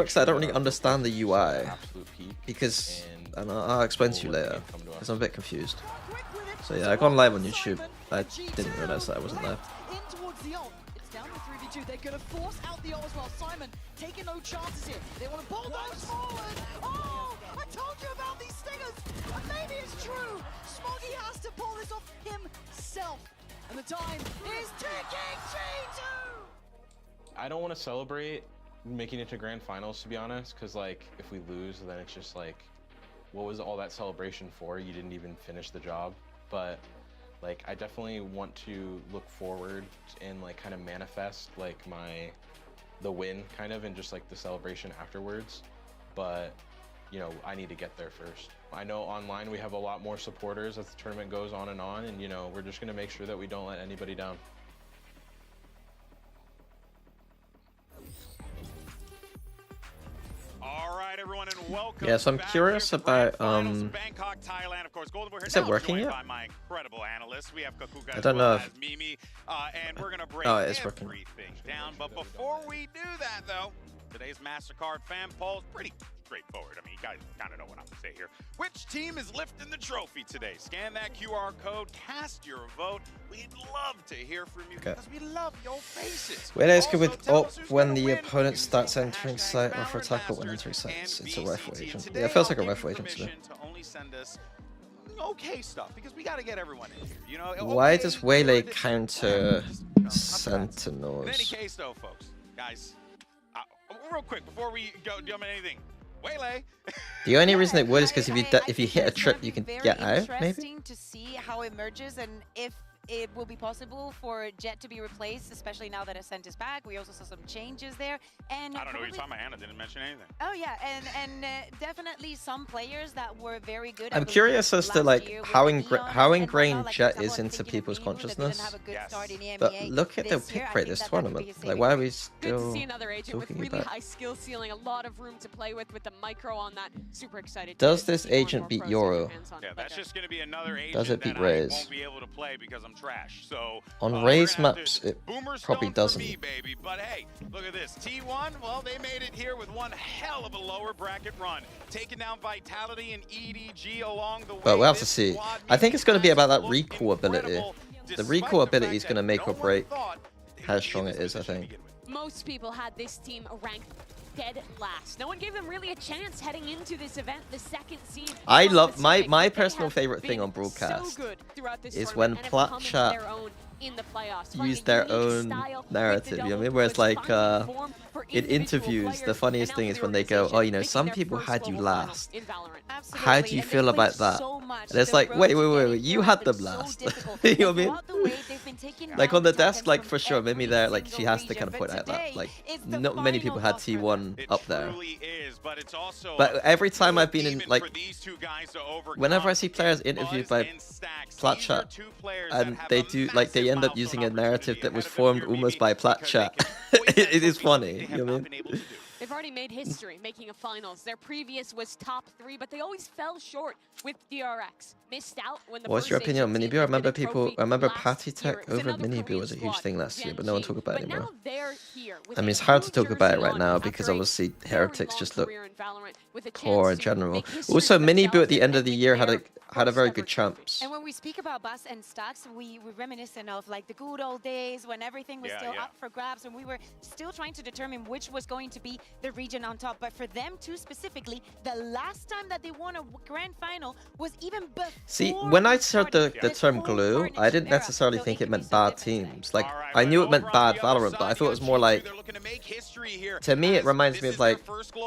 Because I don't really understand the UI. Absolute peak. Because, and I'll explain to you later, because I'm a bit confused. So yeah, I got live on YouTube. I didn't realize that I wasn't live. In towards the ult. It's down to 3v2. They're going to force out the ult as well. Simon taking no chances here. They want to bulldoze forward. Oh, I told you about these stingers. And maybe it's true. Smoggy has to pull this off himself. And the time is ticking. G2. I don't want to celebrate making it to grand finals, to be honest, because like if we lose, then it's just like, what was all that celebration for? You didn't even finish the job. But like I definitely want to look forward and like kind of manifest like the win kind of, and just like the celebration afterwards. But you know, I need to get there first. I know online we have a lot more supporters as the tournament goes on, and you know, we're just going to make sure that we don't let anybody down. All right, everyone, and welcome. Yeah, so I'm curious about Bangkok, Thailand. Of course, Golden, is it working yet? By my incredible analysts. We have Kakuga I don't know if... Mimi, and we're gonna break everything down. But before we do that, though, today's MasterCard fan poll is pretty straightforward. I mean, you guys kind of know what I'm gonna say here. Which team is lifting the trophy today? Scan that QR code, cast your vote. We'd love to hear from you because we love your faces. Where is good with up when the opponent starts entering site or for attack, but when entering sites, it's a rifle agent. Yeah, it feels like a rifle agent to me. Only send us okay stuff because we got to get everyone in here. You know, why does Waylay counter Sentinels? In any case, though, folks, guys, real quick before we go do anything. Waylay. The only reason it would is because if you hit a trip, you can get out. Maybe. Interesting to see how it emerges and if it will be possible for Jet to be replaced, especially now that Ascent is back. We also saw some changes there. And I don't know what you're talking about. Hannah didn't mention anything. Oh yeah, and definitely some players that were very good. I'm curious as to like how ingrained Jet is into people's consciousness. Yes. But look at the pick rate this tournament. Like, why are we still Good to see another agent with really about... high skill ceiling, a lot of room to play with the micro on that. Super excited. Does this agent beat Yoro? Yeah, that's just going to be another agent Does it beat that Raze? I won't be able to play because I'm trash. So On Raze maps, it probably doesn't. Me, baby. But hey, look at this. T1, well, they made it here with one hell of a lower bracket run, taking down Vitality and EDG along the way. But we'll have to see. I think it's going to be about that recall ability. The recall ability is going to make or break how strong it is, I think. Most people had this team ranked dead last. No one gave them really a chance heading into this event. The second seed. I love my personal favorite thing on broadcast is when Plat Chat use their own narrative. You know what I mean? Where it's like in interviews, the funniest thing is when they go, "Oh, you know, some people had you last. How do you feel about that?" And it's like, wait, you had them last. You know what I mean? Like on the desk, like for sure, Mimi there, like she has to kind of point out that like not many people had T1 up there. But every time I've been in, like, whenever I see players interviewed by Plat Chat, and they do, like, they end up using a narrative that was formed almost by Plat Chat. It is funny, you know what I mean? They've already made history making a finals. Their previous was top 3, but they always fell short with DRX. Missed out when the What's your opinion on Minibu? I remember Patty Tech over Minibu was a huge thing last year, but no one talk about it anymore. I mean, it's hard to talk about it right now because obviously Heretics just look poor in general. Also, Minibu at the end of the year had a very good champs. And when we speak about Bus and Stacks, we reminiscent of like the good old days when everything was still up for grabs and we were still trying to determine which was going to be the region on top. But for them too specifically, the last time that they won a grand final was even before. See, when I heard the term glue, I didn't necessarily think it meant bad teams. Like, I knew it meant bad Valorant, but I thought it was more like, to me it reminds me of like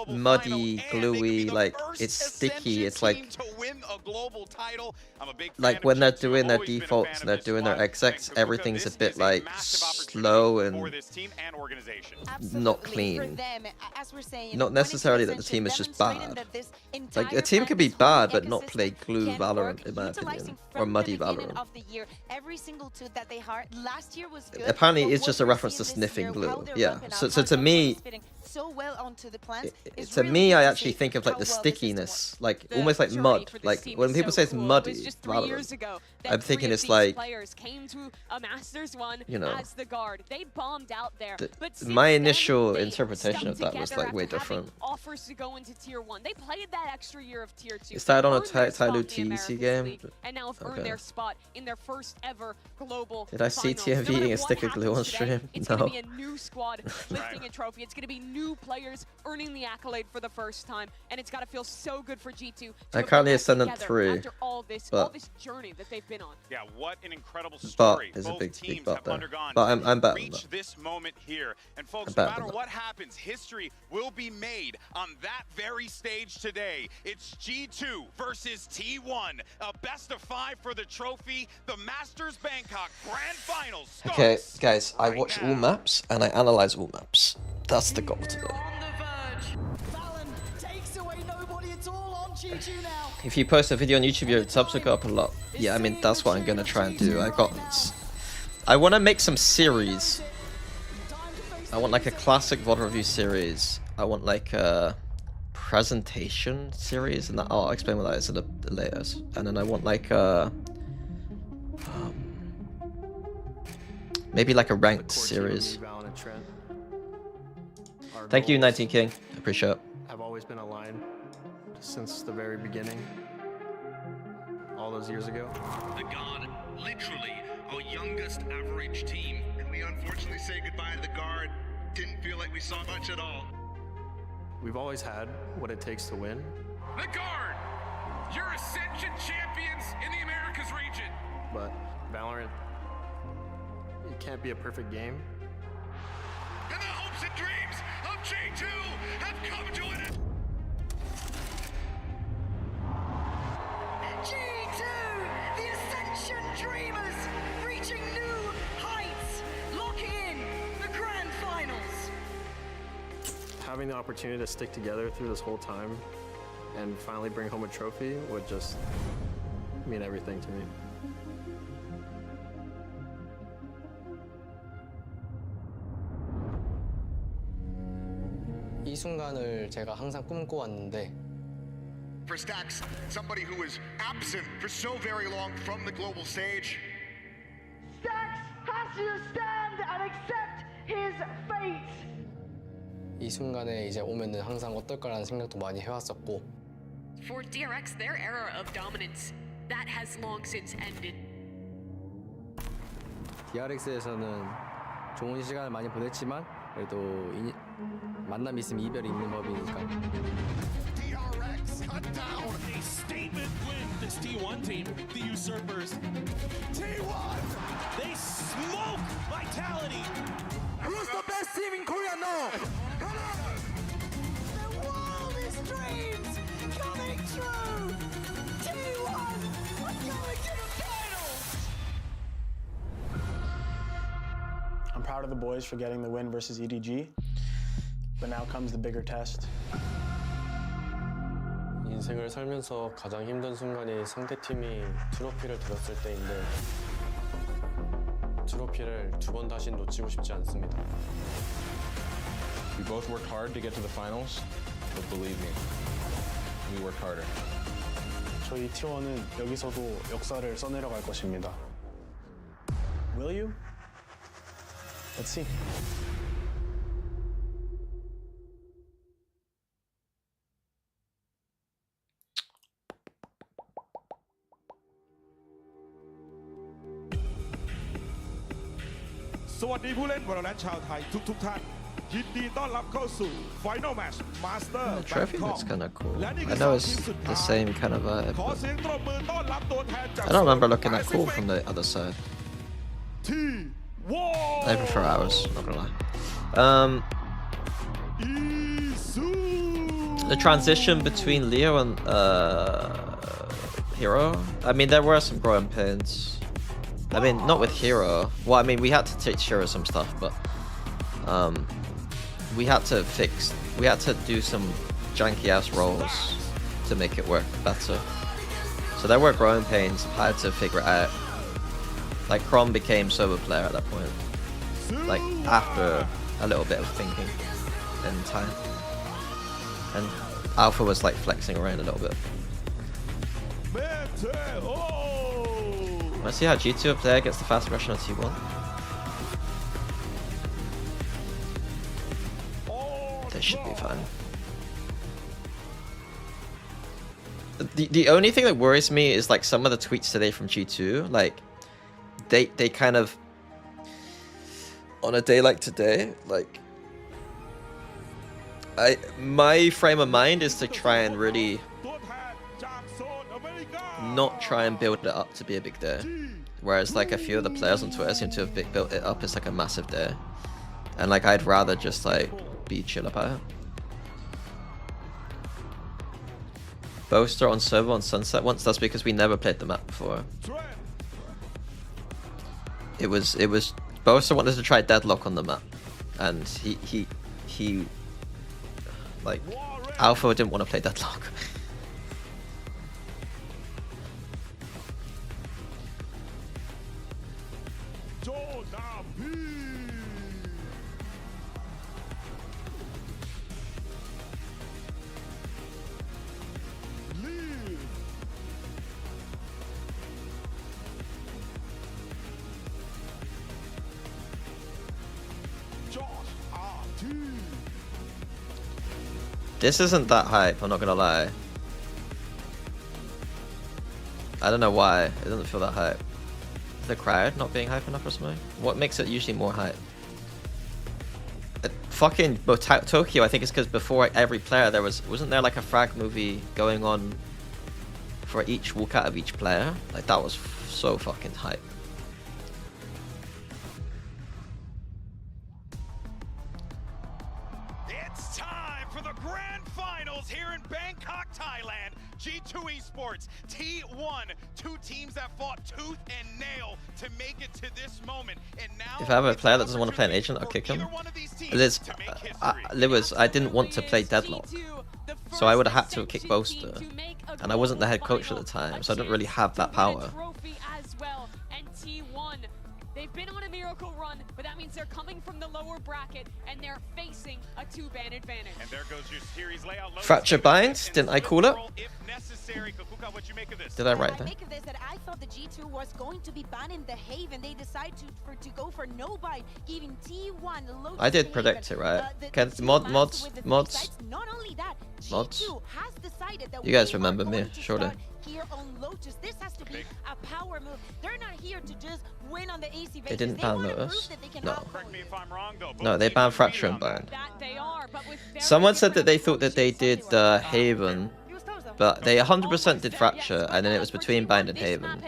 muddy, gluey, like it's sticky, it's like when they're doing their defaults and they're doing their execs, everything's a bit like slow and not clean. Not necessarily that the team is just bad. Like, a team could be bad but not play glue Valorant, in my opinion, or muddy Valorant. Apparently it's just a reference to sniffing glue. Yeah, so to me, I actually think of like the stickiness, like almost like mud. Like when people say say it's muddy. Just 3 years ago, I'm thinking it's like players came to a Masters one, you know, as the guard. They bombed out there. But my initial interpretation of that was like way different. Offers to go into tier 1. They played that extra year of tier 2. Is that on a Tyloo TEC game? And now have earned their spot in their first ever global. Did I see TMV eating a stick of glue on stream? It's No. going to be a new squad lifting a trophy. It's going to be new players earning the accolade for the first time, and it's got to feel so good for G2. I currently Ascendant 3, after all this journey that they've been on. Yeah, what an incredible story. But is a both big teams but have there. undergone But I'm better than reach that. this moment here. And folks, I'm no better matter than what happens, history will be made on that very stage today. It's G2 versus T1, a best of 5 for the trophy. The Masters Bangkok Grand Finals starts. Okay, guys, I watch now. all maps and I analyze all maps. That's the goal today. If you post a video on YouTube, your subs will go up a lot. Yeah, I mean, that's what I'm gonna try and do. I want to make some series. I want like a classic VOD review series. I want like a presentation series, and I'll explain what that is a little later. And then I want like a maybe like a ranked series. Thank you, 19 King. I appreciate it. Have always been aligned since the very beginning, all those years ago. The Guard, literally our youngest average team. And we unfortunately say goodbye to the Guard. Didn't feel like we saw much at all. We've always had what it takes to win. The Guard, you're Ascension champions in the Americas region. But Valorant, it can't be a perfect game. And the hopes and dreams of G2 have come to an end. G2, the Ascension Dreamers, reaching new heights, locking in the Grand Finals. Having the opportunity to stick together through this whole time and finally bring home a trophy would just mean everything to me. 이 순간을 제가 항상 꿈꿔왔는데 For Stacks, somebody who was absent for so very long from the global stage. Stacks has to stand and accept his fate. 이 순간에 이제 오면은 항상 어떨까라는 생각도 많이 해왔었고 For DRX, their era of dominance, that has long since ended. DRX에서는 좋은 시간을 많이 보냈지만 그래도 만남 있으면 이별이 있는 법이니까 DRX cut down. A statement win, this T1 team, the Usurpers. T1! They smoke Vitality. Who's the best team in Korea now? The wildest dreams coming true. T1 are going to the finals. I'm proud of the boys for getting the win versus EDG, but now comes the bigger test. 인생을 살면서 가장 힘든 순간이 상대팀이 트로피를 들었을 때인데 트로피를 두 번 다시 놓치고 싶지 않습니다. We both worked hard to get to the finals, but believe me, we worked harder. 저희 T1은 여기서도 역사를 써내려갈 것입니다. Will you? Let's see. Sawasdee ผู้เล่น Valorant ชาวไทยทุกท่านยินดีต้อนรับเข้าสู่ Final Match Master The trophy Bangkok looks kind of cool. และนี่ I คือ know 2 it's ทีมสุด the ท้าย same kind of vibe. ขอ But เสียงตบมือต้อนรับตัวแทนจาก I don't remember looking that cool from the other side. T1 I prefer ours, not gonna lie. The transition between Leo and Hero. I mean, there were some growing pains. I mean, not with Hero. Well, I mean, we had to teach Hero some stuff, but we had to do some janky ass rolls to make it work better. So there were growing pains. I had to figure it out. Like Crom became solo player at that point. Like after a little bit of thinking and time. And Alpha was like flexing around a little bit. Let's see how G2 up there gets the fast aggression on T1. They should be fine. The only thing that worries me is like some of the tweets today from G2. Like they kind of, on a day like today, like my frame of mind is to try and really not try and build it up to be a big day. Whereas like a few of the players on Twitter seem to have built it up as like a massive day. And like I'd rather just like be chill about it. Boaster on server on Sunset once, that's because we never played the map before. It was Boaster wanted to try Deadlock on the map. And he like Alpha didn't want to play Deadlock. This isn't that hype, I'm not gonna lie. I don't know why, it doesn't feel that hype. Is the crowd not being hype enough or something? What makes it usually more hype? Fucking Tokyo, I think it's because before every player there wasn't there like a frag movie going on for each walkout of each player? Like that was so fucking hype. It's time for the grand finals here in Bangkok, Thailand. G2 Esports, T1, two teams that fought tooth and nail to make it to this moment. And now if I have a player that doesn't want to play an agent, I'll kick him. Liz, I didn't want to play Deadlock, so I would have had to kick Boaster, and I wasn't the head coach at the time, so I didn't really have that power. They've been on a miracle run, but that means they're coming from the lower bracket and they're facing a 2-ban advantage. And there goes your series layout. Fracture Bind, didn't I call it? Did I write that? I make of this that I thought the G2 was going to be banning the Haven. They decided to go for no bind, giving T1 low. I did predict it, right? Mods. Not only that, Mods. G2 has decided that you guys remember me, surely. Here on Lotus, this has to be a power move. They're not here to just win on the AC. They didn't ban Lotus. No. Correct me if I'm wrong, though. No, they banned Fracture and Bind. Someone said that they thought that they did Haven, but they 100% did Fracture, and then it was between Bind and Haven.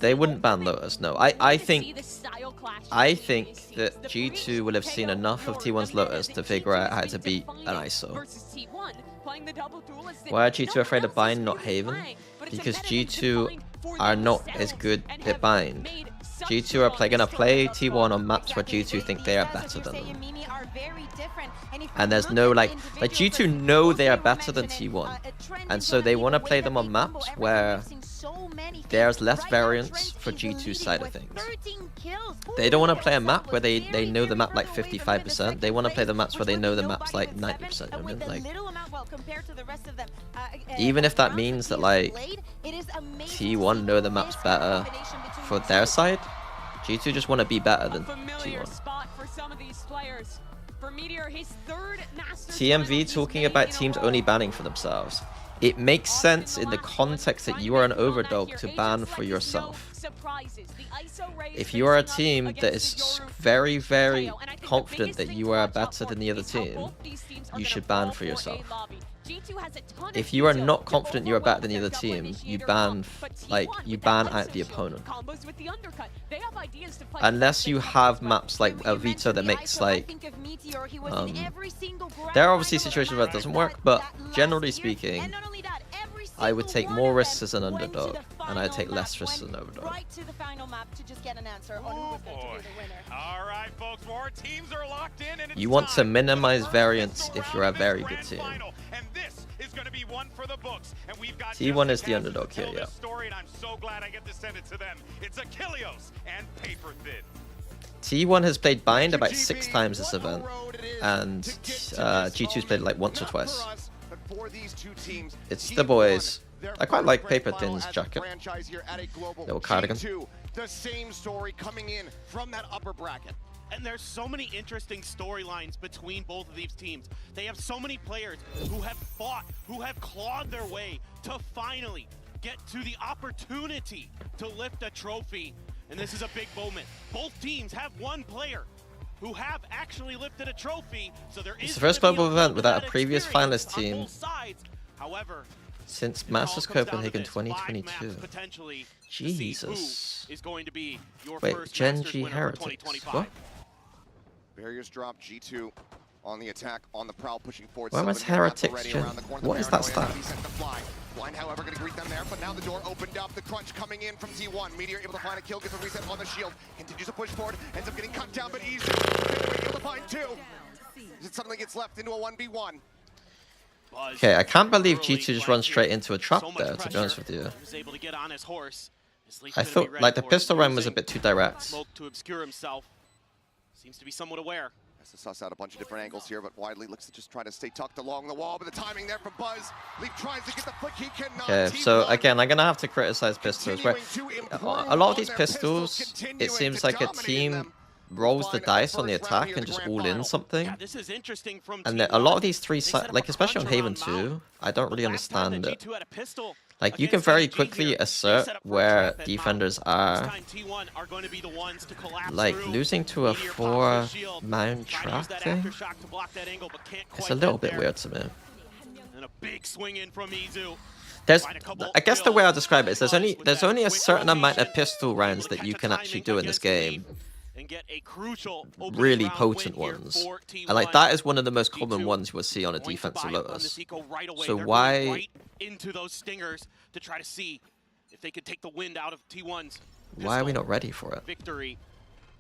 They wouldn't ban Lotus. No, I think that G2 will have seen enough of T1's Lotus to figure out how to beat an ISO. Why are G2 afraid of Bind, not Haven? Because G2 are not as good at Bind. G2 are gonna play T1 on maps where G2 think they are better than them. And there's no like G2 know they are better than T1, and so they want to play them on maps where there's less variance for G2's side of things. They don't want to play a map where they know the map like 55%. They want to play the maps where they know the map's like 90%. I mean, like, even if that means that like T1 know the maps better for their side, G2 just want to be better than T1. TMV talking about teams only banning for themselves. It makes sense in the context that you are an overdog to ban for yourself. If you are a team that is very, very confident that you are better than the other team, you should ban for yourself. If you are not confident you are better than the other team, you ban out the opponent. Unless you have maps like Vita that makes like there are obviously situations where it doesn't work, but generally speaking, I would take more risks as an underdog, and I'd take less risks as an overdog. Right to the final map to just get an answer on who was going to be the winner. All right, folks, more teams are locked in, and you want to minimize variance if you're a very good team. And this is going to be one for the books. And we've got T1 is the underdog here, yeah. Story, and I'm so glad I get to send it to them. It's Achilleos and Paper Thin. T1 has played Bind about 6 times this event, and G2's played it like once or twice. It's the boys. I quite like Paper Thin's jacket. Little cardigan. The same story coming in from that upper bracket. And there's so many interesting storylines between both of these teams. They have so many players who have fought, who have clawed their way to finally get to the opportunity to lift a trophy. And this is a big moment. Both teams have one player who have actually lifted a trophy. So there is it's the first global event without a previous finalist team However, since Masters Copenhagen 2022. Jesus. Wait, Gen G Heretics. What? Barriers drop, G2 on the attack, on the prowl, pushing forward. Why was Heretics Gen? What is that stat? Blind, however, going to greet them there, but now the door opened up. The crunch coming in from T1. Meteor able to find a kill, gets a reset on the shield. Continues to push forward, ends up getting cut down, but easy. Able to find two. It suddenly gets left into a 1v1. Okay, I can't believe G2 just runs straight into a trap there, to be honest with you. I thought, like, the pistol run was a bit too direct. Seems to be somewhat aware. Has to suss out a bunch of different angles here, but Widely looks to just try to stay tucked along the wall. But the timing there from Buzz. Leaf tries to get the flick, he cannot. Okay, so again, I'm gonna have to criticize pistols. Where a lot of these pistols, it seems like a team rolls the dice on the attack and just all in something. And a lot of these three, like especially on Haven 2, I don't really understand it. Like, you can very quickly assert where defenders are. Like, losing to a 4-man trap thing? It's a little bit weird to me. There's, I guess the way I describe it is there's only a certain amount of pistol rounds that you can actually do in this game. Really potent ones. And like, that is one of the most common ones you will see on a defensive Lotus. So why... into those stingers to try to see if they could take the wind out of T1's. Why are we not ready for it? Victory.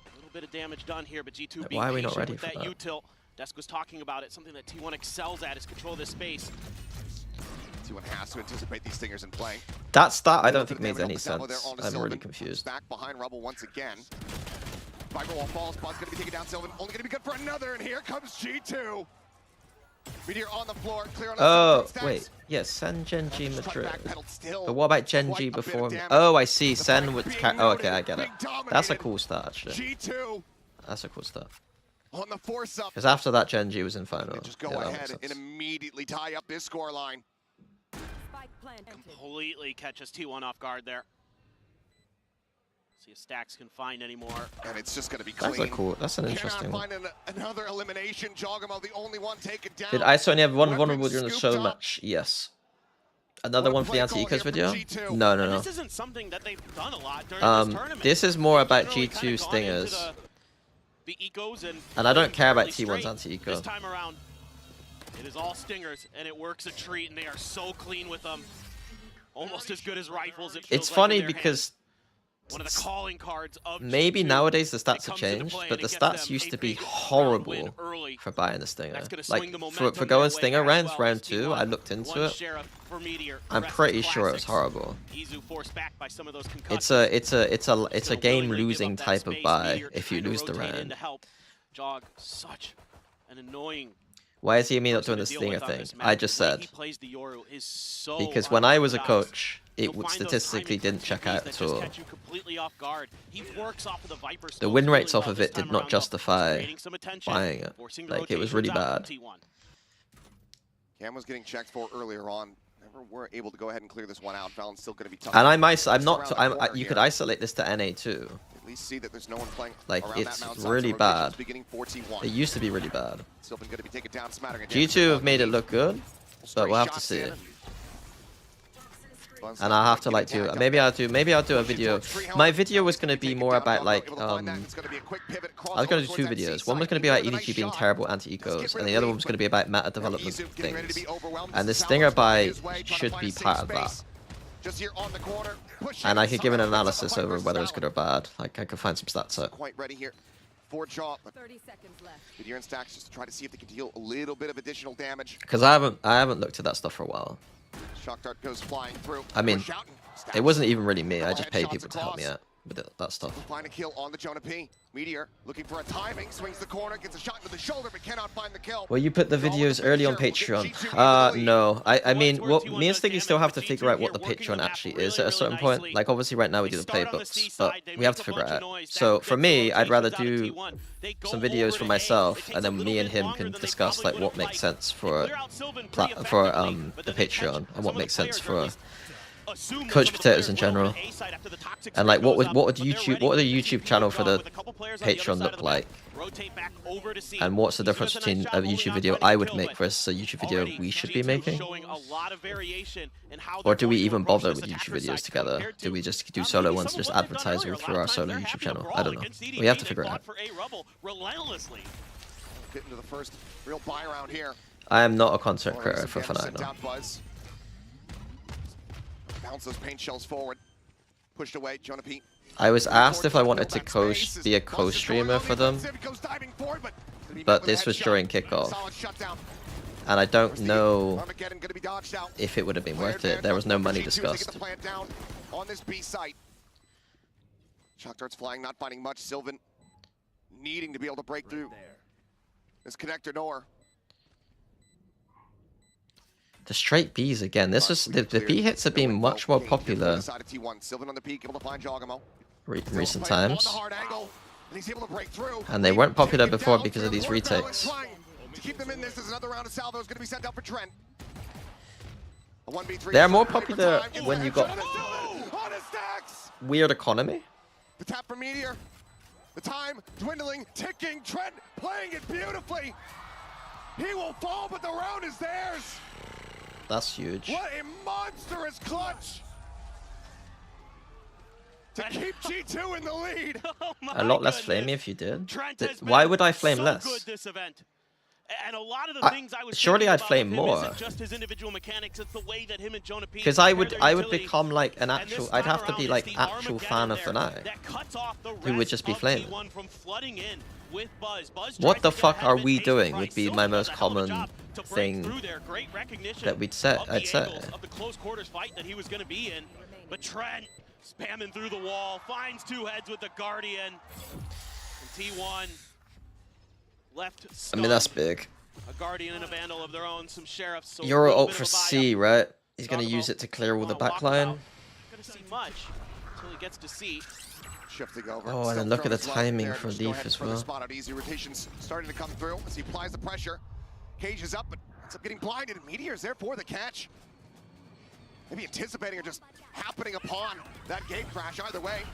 A little bit of damage done here, but G2 like, why are we not ready for that util. Desk was talking about it. Something that T1 excels at is control this space. T1 has to anticipate these stingers and play. That stat I don't think makes any sense. I'm really confused. Back behind Rubble once again. Viper wall falls. Buzz going to be taken down. Sylvan only going to be good for another, and here comes G2. Meteor on the floor, clear on the wait. Yes, Sen Genji Madrid. But what about Genji before? Oh, I see. Sen would. Oh, okay, I get it. That's a cool start, actually. G2. That's a cool start. On the force up. Because after that, Genji was in final. Just go ahead and immediately tie up this scoreline. Completely catches T1 off guard there. See if Stacks can find any more. And it's just going to be clean. That's a cool. That's an interesting one. Find another elimination. Jogamo, the only one taken down. Did ISO only have one vulnerable during the show match? Yes. Another one for the anti-ecos video? No. This isn't something that they've done a lot during this tournament. This is more about G2 stingers. The ecos and I don't care about T1's anti-eco. This time around, it is all stingers, and it works a treat, and they are so clean with them. Almost as good as rifles. It's funny because one of the calling cards of maybe nowadays the stats have changed, but the stats used to be horrible for buying the Stinger. Like, for going Stinger round 2, I looked into it. I'm pretty sure it was horrible. It's a game losing type of buy if you lose the round. Why is he not doing the Stinger thing? I just said. Because when I was a coach, it statistically didn't check out at all. The win rates off of it did not justify buying it. Like, it was really bad. Cam was getting checked for earlier on. Never were able to go ahead and clear this one out. Valen's still going to be tough. And you could isolate this to NA too. At least see that there's no one playing. Like, it's really bad. It used to be really bad. G2 have made it look good, but we'll have to see it. And I'll have to maybe I'll do a video. My video was going to be more about like I was going to do 2 videos. One was going to be about EDG being terrible anti-ecos, and the other one was going to be about meta development things. And the Stinger buy should be part of that. And I could give an analysis over whether it's good or bad. Like, I could find some stats out. Quite ready here for Jaw. 30 seconds left. Meteor and Stacks just to try to see if they can deal a little bit of additional damage. Because I haven't looked at that stuff for a while. Shock Dart goes flying through. I mean, it wasn't even really me. I just paid people to help me out. with that stuff. Find a kill on the Jonah P. Meteor looking for a timing, swings the corner, gets a shot into the shoulder, but cannot find the kill. Well, you put the videos early on Patreon. No. I mean, what me and Sticky still have to figure out what the Patreon actually is at a certain point. Like, obviously, right now we do the playbooks, but we have to figure it out. So for me, I'd rather do some videos for myself, and then me and him can discuss like what makes sense for the Patreon and what makes sense for Coach Potatoes in general, and like what would the YouTube channel for the Patreon look like, and what's the difference between a YouTube video I would make versus a YouTube video we should be making, or do we even bother with YouTube videos together? Do we just do solo ones, just advertise through our solo YouTube channel? I don't know. We have to figure it out. Get into the first real buy round here. I am not a content creator for Fnatic now. Bounce those paint shells forward. Pushed away, Jonah P. I was asked if I wanted to be a co-streamer for them, but this was during kickoff, and I don't know if it would have been worth it. There was no money discussed. On this B site. Shock darts flying, not finding much. Sylvan needing to be able to break through this connector door. The straight Bs again. This was the B hits have been much more popular recent times, and they weren't popular before because of these retakes. They're more popular when you got weird economy. The tap for Meteor. The time dwindling, ticking. Trent playing it beautifully. He will fall, but the round is theirs. That's huge. What a monstrous clutch to keep G2 in the lead. A lot less flamey if you did. Why would I flame less? And a lot of the things I was surely I'd flame more. Just his individual mechanics, it's the way that him and Jonah P, because I would become like an actual. I'd have to be like actual fan of Fnatic, who would just be flaming. What the fuck are we doing? Would be my most common thing that I'd say. Of the close quarters fight that he was going to be in, but Trent spamming through the wall, finds two heads with the Guardian. And T1 left. I mean, that's big. A Guardian and a Vandal of their own, some Sheriffs. So Euro ult for C, right? He's gonna use it to clear all the backline. Gonna see much until he gets to C. Oh, and then look at the timing for Leaf as well. Easy rotations starting to come through as he applies the pressure. Cage is up, but ends up getting blinded. Meteor's there for the catch. Maybe anticipating or just happening upon that gate crash. Either way.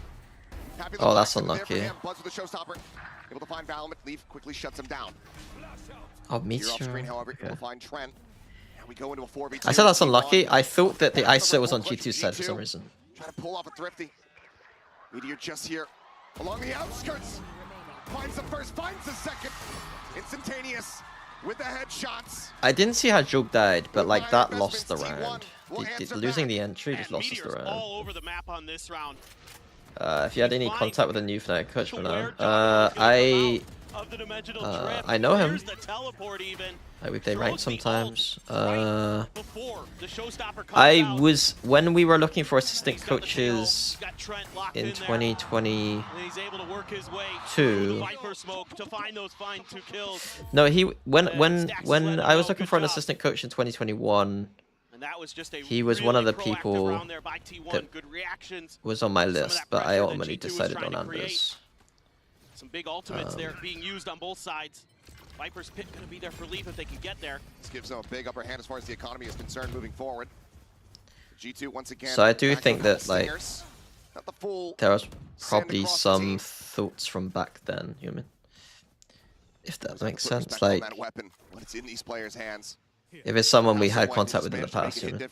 Oh, that's unlucky. Buzz with the showstopper. Able to find Valorant. Leaf quickly shuts him down. Oh, Meteor. Off screen, however, able to find Trent. And we go into a 4v2. I said that's unlucky. I thought that the ISO was on G2's side for some reason. Try to pull off a Thrifty. Meteor just here along the outskirts. Finds the first, finds the second. Instantaneous with the headshots. I didn't see how Joke died, but like that lost the round. Losing the entry just lost us the round. All over the map on this round. If you had any contact with a new Fnatic coach for now, I know him. Like we play ranked sometimes. I was when we were looking for assistant coaches in 2022. No, when I was looking for an assistant coach in 2021. He was one of the people that was on my list, but I ultimately decided on Anders. Some big ultimates there being used on both sides. Viper's Pit going to be there for Leaf if they can get there. This gives them a big upper hand as far as the economy is concerned moving forward. G2 once again. So I do think that like there was probably some thoughts from back then, human. If that makes sense, like it's in these players' hands. If it's someone we had contact with in the past, you know.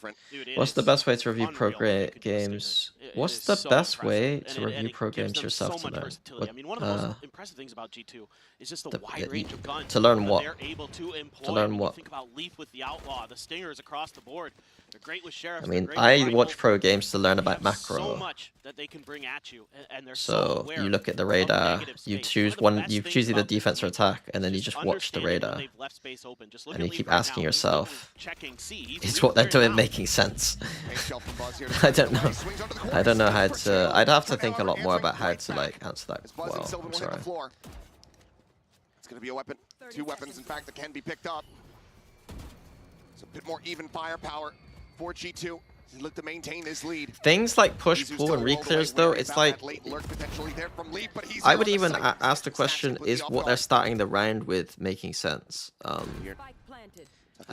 What's the best way to review pro games? What's the best way to review pro games yourself to learn? I mean, one of the most impressive things about G2 is just the wide range of guns to learn what? They're able to employ. To learn what? Think about Leaf with the Outlaw, the Stingers across the board. They're great with Sheriffs. I mean, I watch pro games to learn about macro. So much that they can bring at you, and they're so you look at the radar, you choose one, you choose either defense or attack, and then you just watch the radar, and you keep asking yourself, is what they're doing making sense? I don't know. I I don't know how to. I'd have to think a lot more about how to like answer that well. I'm sorry. It's going to be a weapon. 2 weapons, in fact, that can be picked up. It's a bit more even firepower for G2. He looked to maintain his lead. Things like push, pull, and reclears, though, it's like I would even ask the question: is what they're starting the round with making sense? I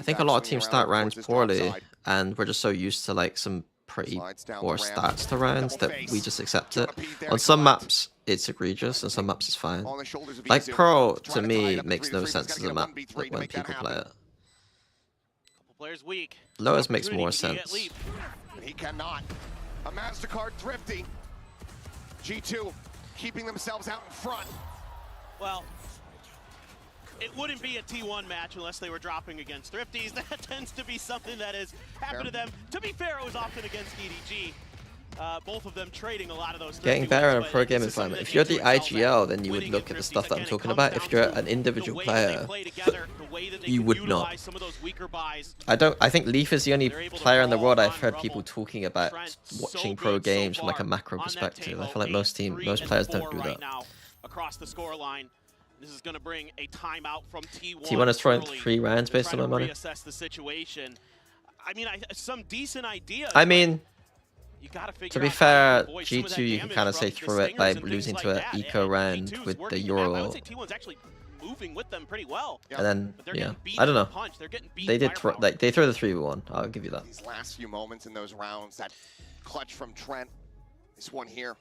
think a lot of teams start rounds poorly, and we're just so used to like some pretty poor stats to rounds that we just accept it. On some maps, it's egregious, and some maps it's fine. Like Pro, to me, makes no sense as a map when people play it. Lowers makes more sense. He cannot. A MasterCard thrifty. G2 keeping themselves out in front. Well, it wouldn't be a T1 match unless they were dropping against Thrifties. That tends to be something that has happened to them. To be fair, it was often against EDG. Both of them trading a lot of those. Getting better in a pro game environment. If you're the IGL, then you would look at the stuff that I'm talking about. If you're an individual player, you would not. I think Leaf is the only player in the world I've heard people talking about watching pro games from like a macro perspective. I feel like most players don't do that. Across the scoreline. This is going to bring a timeout from T1. T1 is throwing 3 rounds based on my money. Reassess the situation. I mean, some decent ideas. I mean, you gotta figure to be fair, G2 you can kind of say through it by losing to an eco round with the Euro. I would say T1's actually moving with them pretty well. And then, yeah, I don't know. They did they throw the 3v1. I'll give you that. These last few moments in those rounds, that clutch from Trent. This one here.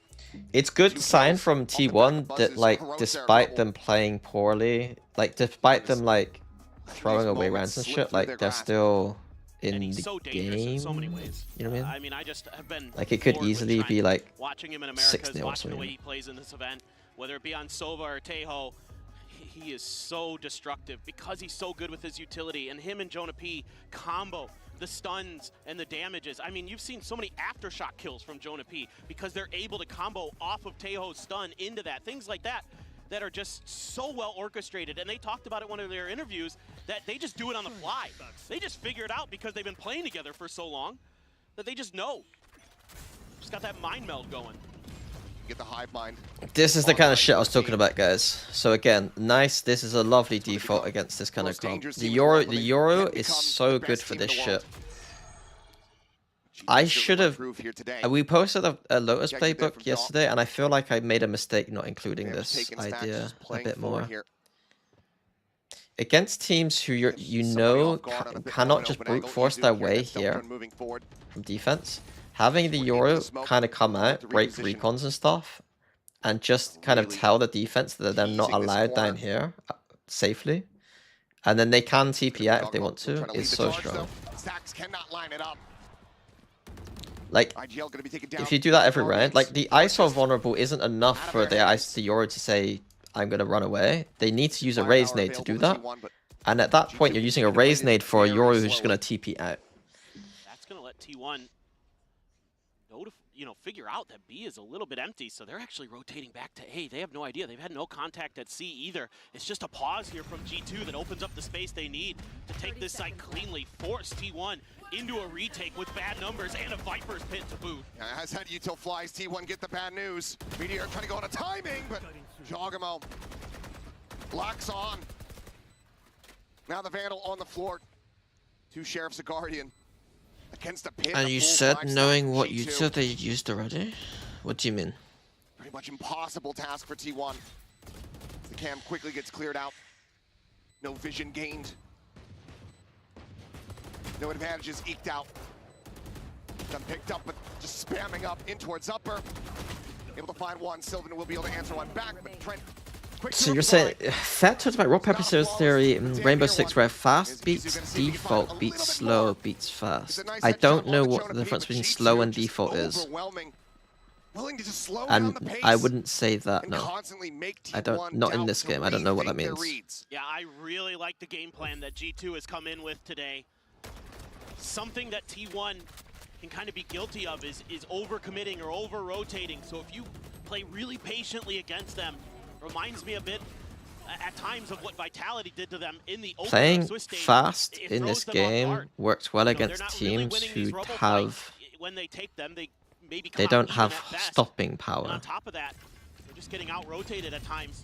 It's good sign from T1 that like despite them playing poorly, like despite them like throwing away rounds and shit, like they're still in the game. You know what I mean? I just have been like it could easily be like watching him in America, 6-0 or watching the way something. he plays in this event, whether it be on Sova or Tejo. He is so destructive because he's so good with his utility, and him and Jonah P combo the stuns and the damages. I mean, you've seen so many aftershock kills from Jonah P because they're able to combo off of Tejo's stun into that. Things like that that are just so well orchestrated. And they talked about it in one of their interviews that they just do it on the fly. They just figure it out because they've been playing together for so long that they just know. Just got that mind meld going. Get the hive mind. This is the kind of shit I was talking about, guys. So again, nice. This is a lovely default against this kind of comp. The Euro is so good for this shit. I should have. We posted a Lotus playbook yesterday, and I feel like I made a mistake not including this idea a bit more. Against teams who you know cannot just brute force their way here from defense. Having the Euro kind of come out, break recons and stuff, and just kind of tell the defense that they're not allowed down here safely, and then they can TP out if they want to, is so strong. Like, if you do that every round, like the ISO vulnerable isn't enough for the Euro to say, I'm going to run away. They need to use a raise nade to do that, and at that point you're using a raise nade for a Euro who's just going to TP out. That's going to let T1 figure out that B is a little bit empty, so they're actually rotating back to A. They have no idea. They've had no contact at C either. It's just a pause here from G2 that opens up the space they need to take this site cleanly, force T1 into a retake with bad numbers and a Viper's Pit to boot. As that util flies, T1 get the bad news. Meteor trying to go on a timing, but Jogamo locks on. Now the Vandal on the floor. 2 Sheriffs, a Guardian. Against the pit. And you said knowing what util they used already? What do you mean? Pretty much impossible task for T1. The cam quickly gets cleared out. No vision gained. No advantages eked out. Done picked up, but just spamming up in towards upper. Able to find one. Sylvan will be able to answer one back, but Trent. So you're saying, Fat talks about rock, paper, scissors theory in Rainbow Six where fast beats default, beats slow, beats fast. I don't know what the difference between slow and default is. And I wouldn't say that, no. I don't, not in this game, I don't know what that means. Yeah, I really like the game plan that G2 has come in with today. Something that T1 can kind of be guilty of is over-committing or over-rotating. So if you play really patiently against them, reminds me a bit at times of what Vitality did to them in the playing fast in this game works well against teams who have when they take them, they maybe they don't have stopping power. And on top of that, they're just getting out-rotated at times.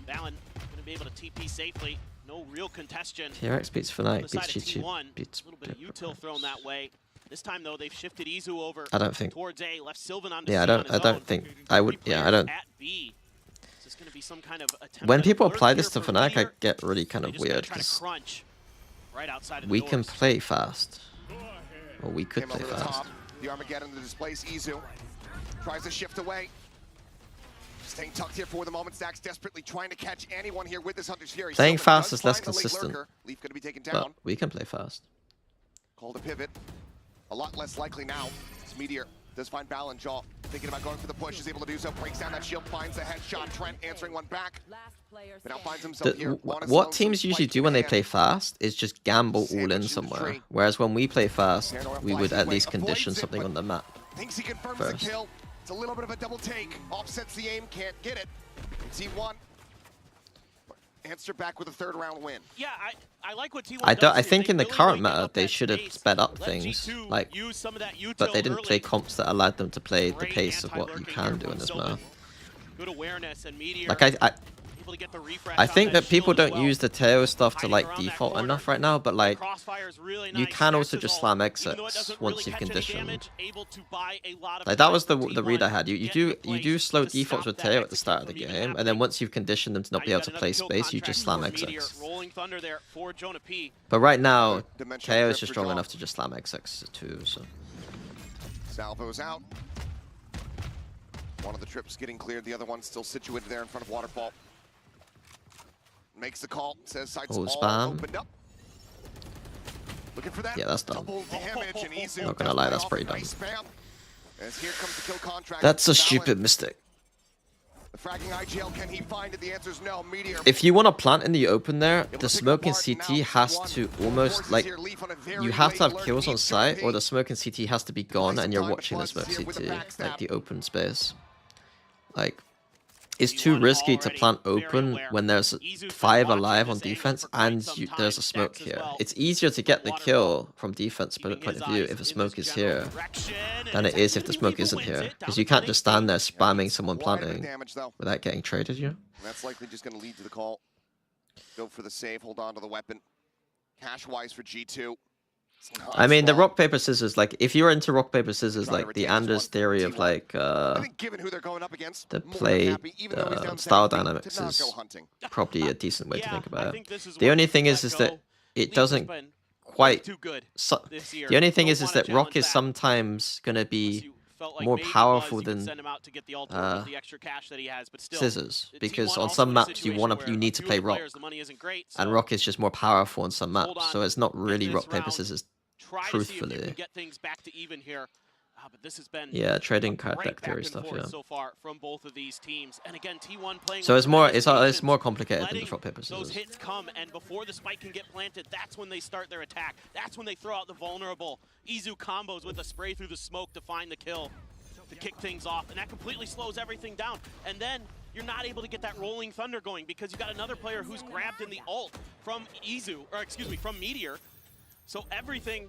Valen gonna be able to TP safely. No real congestion. TRX beats Fnatic, beats G2. beats a little bit of util thrown that way. This time though, they've shifted Izu over. I don't think. Towards A, left Sylvan on Yeah, I don't think I would. Yeah, I don't. At B. Is this gonna be some kind of attempt When at people lurk apply here this to for Fnatic, I Meteor? get really kind They of just gotta weird try to because crunch right outside of we the can doors. play fast, or we could Came play over the fast. top. The Armageddon to displace Izu. Tries to shift away. Staying tucked here for the moment. Stax desperately trying to catch anyone here with this Hunter's Fury. Playing Sylvan fast does is less find the late consistent, lurker. Leaf gonna be taken but down. we can play fast. Call to pivot. A lot less likely now. This Meteor does find Balan Jaw. Thinking about going for the push, is able to do so. Breaks down that shield, finds the headshot. Trent answering one back. But now finds himself here. What teams usually do when they play fast is just gamble all in somewhere. Whereas when we play fast, we would at least condition something on the map Thinks he confirms first. the kill. It's a little bit of a double take. Offsets the aim, can't get it. T1 answer back with a third round win. Yeah, I like what T1 I does here. think They in the really current wanna give meta up they that should have space, sped up let things, G2 like, use some of that util but they didn't early. play comps that allowed them to play the Great pace of what you anti-lurking can here do in from this Sylvan. map. Good awareness and Meteor. Like able to get the refresh I on think that people shield as don't well. use the Teo stuff to Hiding like around that default corner. enough right now, but like Crossfire's really you nice. can also Stax just is slam all- even though it exits doesn't once really you've catch any conditioned. damage, able to buy a lot of Like that time was the for read I T1 had. You get do in place slow to defaults stop with that Teo at the execute start of the from even game, and then happening. once you've conditioned them to not Now be you able got to another play kill space, you contract just slam for Meteor. exits. Rolling Thunder there for Jonah P. But right now, Dimensional Teo grip is just for strong Jaw. enough to just slam exits too. So Salvo's out. One of the trips getting cleared, the other one still situated there in front of Waterfall. Makes the call, says sights all spam. opened up. Looking for that. Yeah, that's dumb. Double damage, and Izu Not gonna does lie, play that's off pretty a dumb. nice spam. As here comes the kill contract. that's a Valen, stupid mistake. The fragging IGL, can he find it? The answer is no. Meteor. If you want to plant in the open there, Able to the pick smoke in apart, and CT now has T1 to almost forces like here, Leaf on a very you have to late have lurk, kills on needs site, Jonah or P. the smoke in CT has to be gone, some and you're time to watching the plus smoke here with CT, the backstab. like the open space. Like it's too risky to plant open when there's 5 alive on defense and there's a smoke here. It's easier to get the kill from defense point of view if a smoke is here than it is if the smoke isn't here, because you can't just stand there spamming someone Quite a bit of planting damage, though. without getting traded, you know? And that's likely just going to lead to the call. Go for the save, hold on to the weapon. Cash-wise for G2. I mean, the rock paper scissors, like if you're into rock paper scissors, like the Anders theory of like I think given who they're going up against, the more than play happy, even though he's down style 7 feet, dynamics to not is go hunting. probably a decent way to think I about think it. this is The where only we thing let is go. that it Leaf has doesn't been quite. too good this year. The only thing Don't is wanna that Rock challenge is that. sometimes gonna Unless be you felt like more maybe powerful Buzz, you could than send him out to get the ultimate with the extra cash that he has, but still, scissors, T1 because on also some in a maps you situation you where need a to few play of the Rock, players, the money isn't great, and so Rock is just more powerful on some maps, hold on so it's not really this rock paper round. scissors. try to see if you Truthfully. can get things back to even here. But this has been Yeah, trading a card great deck theory back and stuff, forth yeah. so far from both of these teams. And again, T1 playing So with it's more tremendous it's patience, more complicated than letting the rock paper those scissors. hits come, and before the spike can get planted, that's when they start their attack. That's when they throw out the vulnerable Izu combos with a spray through the smoke to find the kill, to kick things off, and that completely slows everything down. And then you're not able to get that rolling thunder going because you got another player who's grabbed in the ult from from Meteor. So everything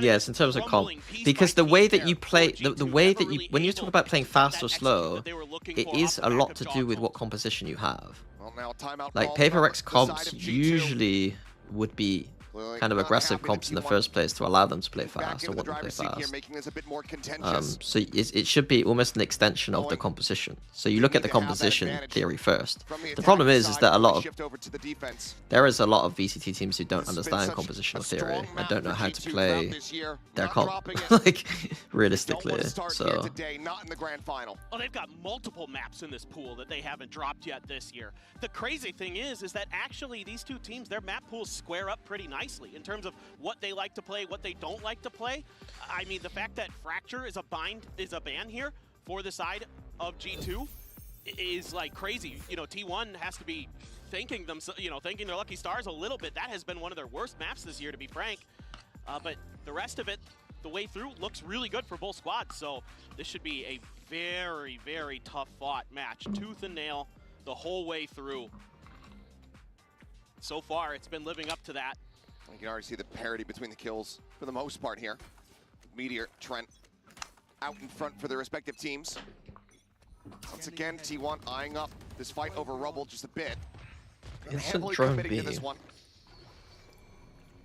Yes, in terms of comp, because the way that you play, the way that you, when you talk about playing fast or slow, it is a lot to do with what composition you have. Well, now a timeout Like call Paper from Rex the comps side of G2. usually would be Clearly kind of not aggressive happy that comps in the T1 first place to allow them to play back fast or into the want to play driver's seat here, fast. making this a bit more contentious. So it should be almost an extension of the composition. So you look at the composition theory first. The problem is that a lot of shift over to the defense. there is a lot of VCT teams who don't This has been understand such compositional a theory strong and map don't know for how G2 to play throughout this year. their Not comp, dropping it. like Don't realistically. want to start here So today, not in the grand final. Oh, they've got multiple maps in this pool that they haven't dropped yet this year. The crazy thing is that actually these two teams, their map pools square up pretty nicely in terms of what they like to play, what they don't like to play. I mean, the fact that Fracture is a ban here for the side of G2 is like crazy. You know, T1 has to be thanking them, thanking their lucky stars a little bit. That has been one of their worst maps this year, to be frank. But the rest of it, the way through, looks really good for both squads. So this should be a very, very tough fought match. Tooth and nail the whole way through. So far, it's been living up to that. You can already see the parity between the kills for the most part here. Meteor, Trent, out in front for their respective teams. Once again, T1 eyeing up this fight over Rubble just a bit. And heavily committing to this one.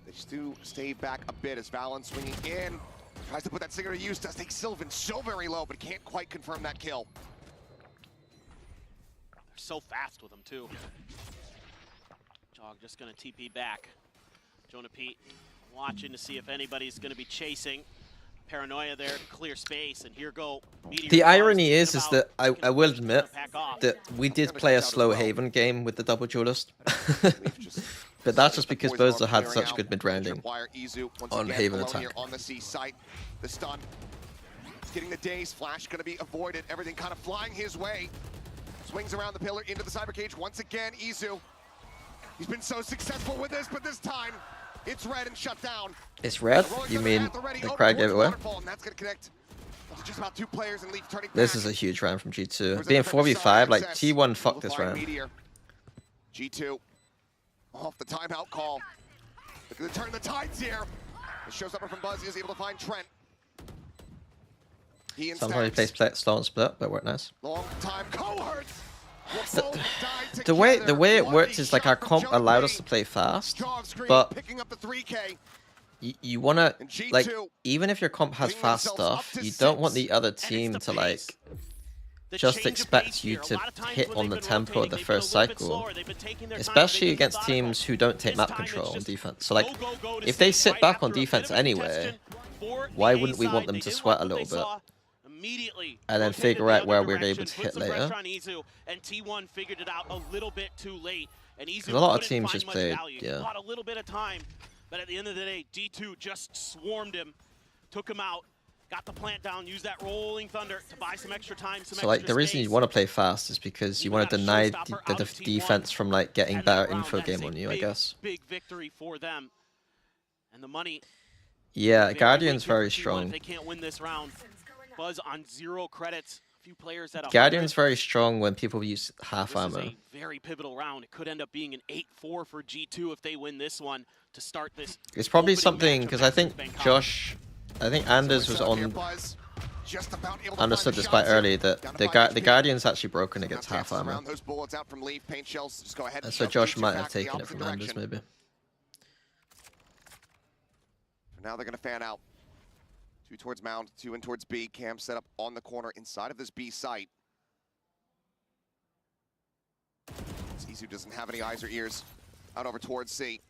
They just do stay back a bit as Valen swinging in. Tries to put that Stinger to use, does take Sylvan so very low, but can't quite confirm that kill. They're so fast with them too. Jog just gonna TP back. Jonah Pete watching to see if anybody's gonna be chasing. Paranoia there to clear space, and here go. The irony is that I will admit that we did play a slow Haven game with the double duelist. But that's just because Bozo had such good mid-rounding on Haven attack. On the C site, the stun. He's getting the daze, Flash gonna be avoided, everything kind of flying his way. Swings around the pillar into the cyber cage once again, Izu. He's been so successful with this, but this time, it's red and shut down. It's red? You mean the Crag gave it away? Just about 2 players and Leaf turning This back. is a huge round from G2. Being 4v5, like T1 fucked this round. G2 off the timeout call. Look at the turn of the tides here. The showstopper from Buzz is able to find Trent. He Sometimes he plays slow and split, but worked nice. Long time cohort. The way it worked is like our comp allowed us to play fast, but you wanna, like, even if your comp has fast stuff, you don't want the other team to like just expect you to hit on the tempo of the first cycle, especially against teams who don't take map control on defense. So like, if they sit back on defense anyway, why wouldn't we want them to sweat a little bit and then figure out where we're able to hit later? Because a lot of teams just played, yeah. A little bit of time, but at the end of the day, G2 just swarmed him, took him out. Got the plant down, use that rolling thunder to buy some extra time, So like the reason you want to play fast is because you want to deny the defense from like getting better info game on you, I guess. Big victory for them. And the money. Yeah, Guardian's very strong. They can't win this round. Buzz on 0 credits. A few players at 100. Guardian's very strong when people use half armor. This is a very pivotal round. It could end up being an 8-4 for G2 if they win this one to start this. It's probably something because I think Anders was on. Understood this quite early that the Guardian's actually broken against half armor. So Josh might have taken it from Anders maybe. Now they're going to fan out. 2 towards Mound, 2 in towards B. Cam set up on the corner inside of this B site. Izu doesn't have any eyes or ears. Out over towards C.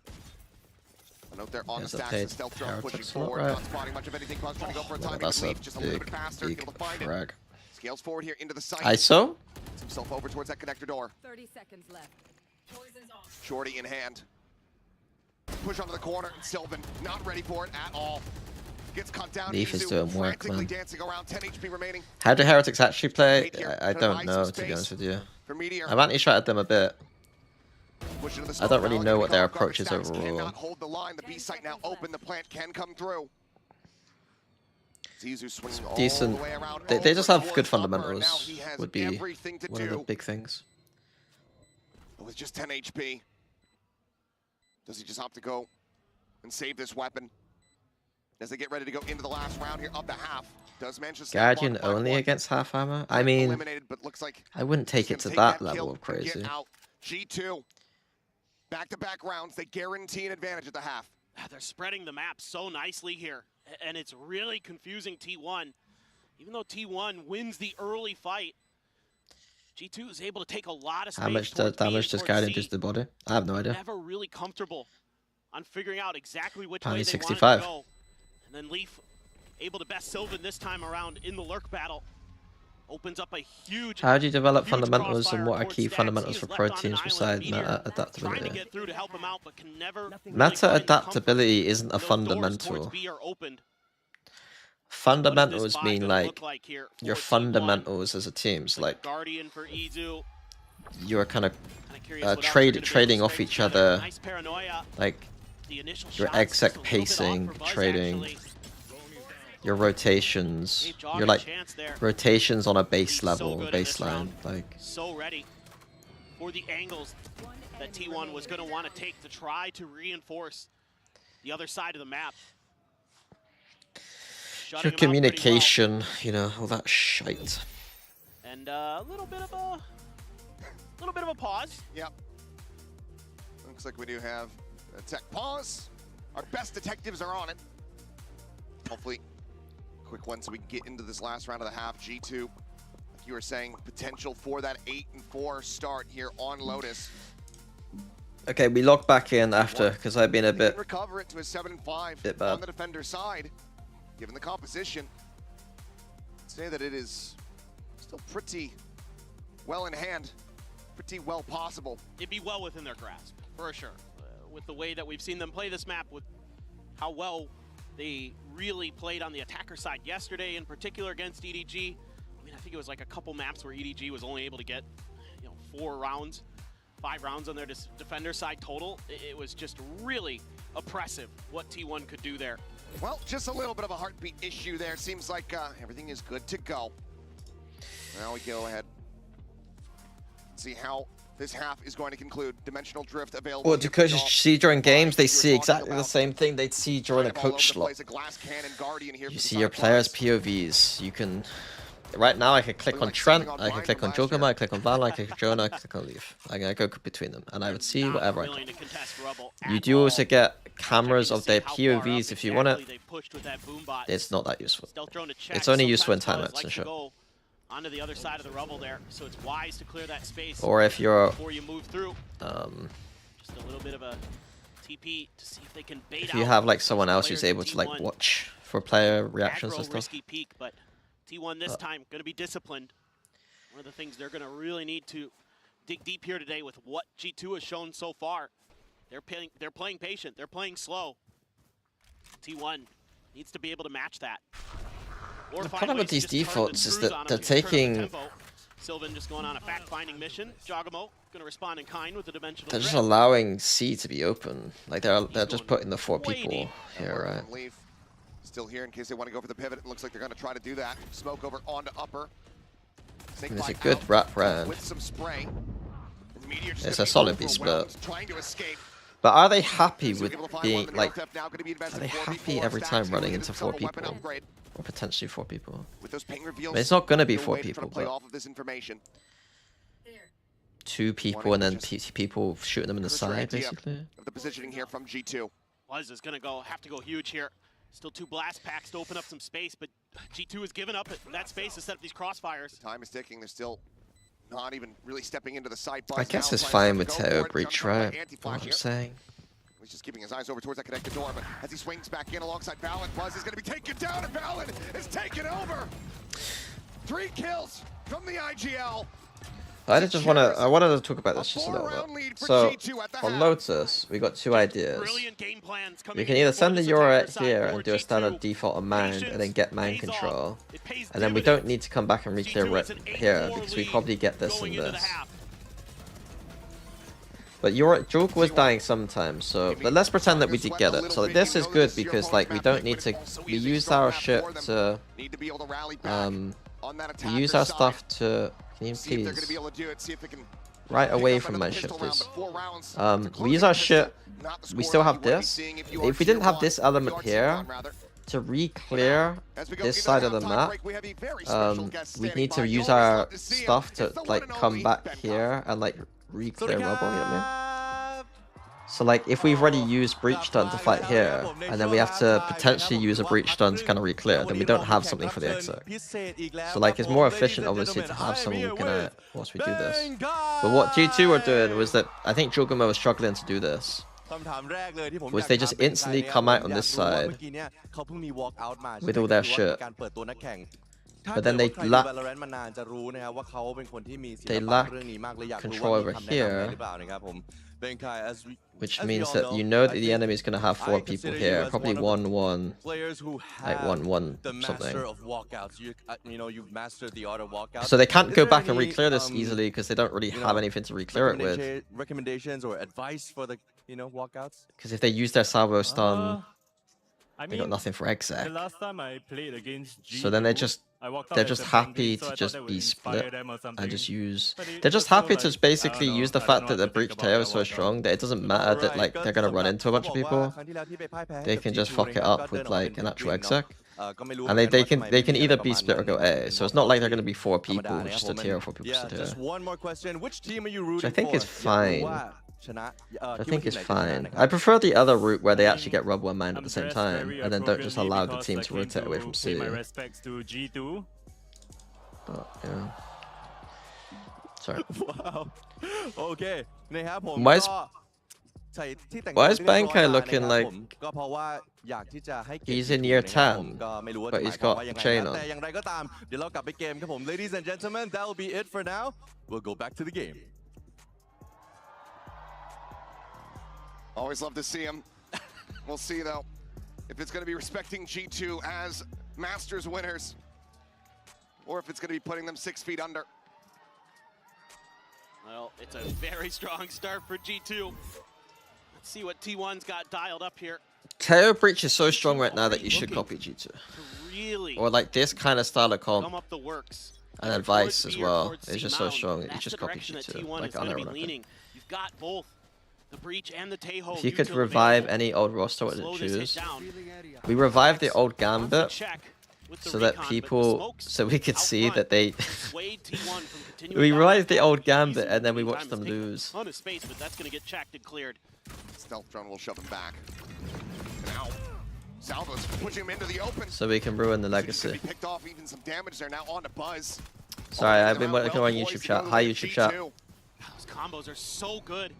A note there on the stacks, the stealth drone pushing forward, not spotting much of anything. Cloud's trying to go for a timing lead, just a little bit faster, able to find it. Scales forward here into the site. ISO? Gets himself over towards that connector door. 30 seconds left. Poison's on. Shorty in hand. Push onto the corner, Sylvan not ready for it at all. Gets cut down. Leaf is doing work, man. Dancing around, 10 HP remaining. How do Heretics actually play? I don't know, to be honest with you. I've anti-shotted them a bit. I don't really know what their approach is overall. Hold the line. The B site now open. The plant can come through. Decent. They just have good fundamentals. Would be one of the big things. With just 10 HP, does he just opt to go and save this weapon as they get ready to go into the last round here of the half? Does Manchester Guardian only against half armor? I mean, but looks like I wouldn't take it to that level of crazy. G2. Back-to-back rounds, they guarantee an advantage at the half. They're spreading the map so nicely here, and it's really confusing T1. Even though T1 wins the early fight, G2 is able to take a lot of space. How much damage does Guardian do to the body? I have no idea. Never really comfortable on figuring out exactly which Tiny way they 65. wanted to go. And then Leaf able to best Sylvan this time around in the lurk battle. Opens up a huge. How do you develop fundamentals, and what are key fundamentals for pro teams besides meta adaptability? Meta adaptability isn't a fundamental. Fundamentals mean like your fundamentals as a team. So like you're kind of trading off each other, like your exec pacing, trading. Your rotations, your like rotations on a base level, baseline, like. So ready for the angles that T1 was going to want to take to try to reinforce the other side of the map. shutting Your communication, you know, all that shite. And a little bit of a pause. Yep. Looks like we do have a tech pause. Our best detectives are on it. Hopefully, quick one so we can get into this last round of the half. G2, like you were saying, potential for that 8-4 start here on Lotus. Okay, we logged back in after because I've been a bit. Recover it to a 7-5 bit bad. on the defender side. Given the composition, I'd say that it is still pretty well in hand, pretty well possible. It'd be well within their grasp, for sure. With the way that we've seen them play this map, with how well they really played on the attacker side yesterday, in particular against EDG. I mean, I think it was like a couple maps where EDG was only able to get, 4 rounds, 5 rounds on their defender side total. It was just really oppressive what T1 could do there. Well, just a little bit of a heartbeat issue there. Seems like everything is good to go. Now we go ahead and see how this half is going to conclude. Dimensional drift available. Well, because you see during games, they see exactly the same thing they'd see during a coach slot. You see your players' POVs. You can... Right now, I can click on Trent, I can click on Jogama, I click on Val, I click on Jonah, I click on Leaf. I can go between them, and I would see whatever I can. You do also get cameras of their POVs if you want it. It's not that useful. It's only useful in timeouts and shit. Onto the other side of the rubble there, so it's wise to clear that space or if you're before you move through. Just a little bit of a TP to see if they can bait if you have like someone else who's able to like watch for player reactions and stuff. Risky peek, but T1 this time going to be disciplined. One of the things they're going to really need to dig deep here today with what G2 has shown so far. They're playing patient. They're playing slow. T1 needs to be able to match that. The problem with these defaults is that they're taking... Sylvan just going on a fact-finding mission. Jogamo going to respond in kind with the dimensional. They're just allowing C to be open. Like they're just putting the 4 people here, right? Still here in case they want to go for the pivot. It looks like they're going to try to do that. Smoke over onto upper. It's a good wrap round. With some spray. It's a solid piece, but are they happy with being like? Are they happy every time running into 4 people, or potentially 4 people? I mean, it's not gonna be 4 people, but 2 people and then people shooting them in the side, basically. The positioning here from G2. Wuz is gonna have to go huge here. Still 2 blast packs to open up some space, but G2 has given up that space to set up these crossfires. Time is ticking. They're still not even really stepping into the side. I guess it's fine with Teo breach, right? What I'm saying. He's just keeping his eyes over towards that connected door, but as he swings back in alongside Valen, Buzz is going to be taken down, and Valen is taken over. 3 kills from the IGL. I wanted to talk about this just a little bit. So, on Lotus, we got 2 ideas. We can either send the Euro here and do a standard default on Mang, and then get Mang control. And then we don't need to come back and re-clear here, because we probably get this and this. But Jorg was dying sometimes, so let's pretend that we did get it. So this is good because like we don't need to. We used our shit to. We use our stuff to. Can you please? Right away from my shit, please. We use our shit. We still have this. If we didn't have this element here to re-clear this side of the map, we need to use our stuff to like come back here and like re-clear rubble, you know what I mean? So like if we've already used breach stun to fight here, and then we have to potentially use a breach stun to kind of re-clear, then we don't have something for the exit. So like it's more efficient obviously to have someone who can whilst we do this. But what G2 were doing was that I think Jogama was struggling to do this. Was they just instantly come out on this side with all their shit. But then they lack control over here, which means that you know that the enemy is going to have 4 people here, probably 1-1, like 1-1 something. So they can't go back and re-clear this easily because they don't really have anything to re-clear it with. Recommendations or advice for the walkouts? Because if they use their salvo stun, they got nothing for exec. The last time I played against G2, so then they're just happy to just be split and just use. They're just happy to basically use the fact that the breach Teo is so strong that it doesn't matter that like they're gonna run into a bunch of people. They can just fuck it up with like an actual exec. And they can either be split or go A. So it's not like they're going to be 4 people, just a tier, 4 people sit here. Just one more question. Which team are you rooting Which I think for? is fine. I think it's fine. I prefer the other route where they actually get rub one man at the same time, and then don't just allow the team to rotate away from C. My respects to G2. Oh, yeah. Sorry. Wow. Okay. Why is BANGKOK looking like he's in year 10, but he's got a chain on? Ladies and gentlemen, that'll be it for now. We'll go back to the game. Always love to see him. We'll see, though, if it's going to be respecting G2 as Masters winners, or if it's going to be putting them 6 feet under. Well, it's a very strong start for G2. Let's see what T1's got dialed up here. KO Breach is so strong right now that you should copy G2. Really or like this kind of style of comp. up the works. And then Vice as well. It's just so strong that you just copy G2. Like unironically. You've got both the Breach and the Taeho. If you could revive any old roster, what does it choose? We revived the old Gambit so that people, so we could see that they. We revived the old Gambit and then we watched them lose. On his space, but that's going to get checked and cleared. Stealth drone will shove him back. Now, Salvo's pushing him into the open. So we can ruin the legacy. Picked off even some damage there. Now on to Buzz. Sorry, I've been working on YouTube chat. Hi YouTube chat. Those combos are so good.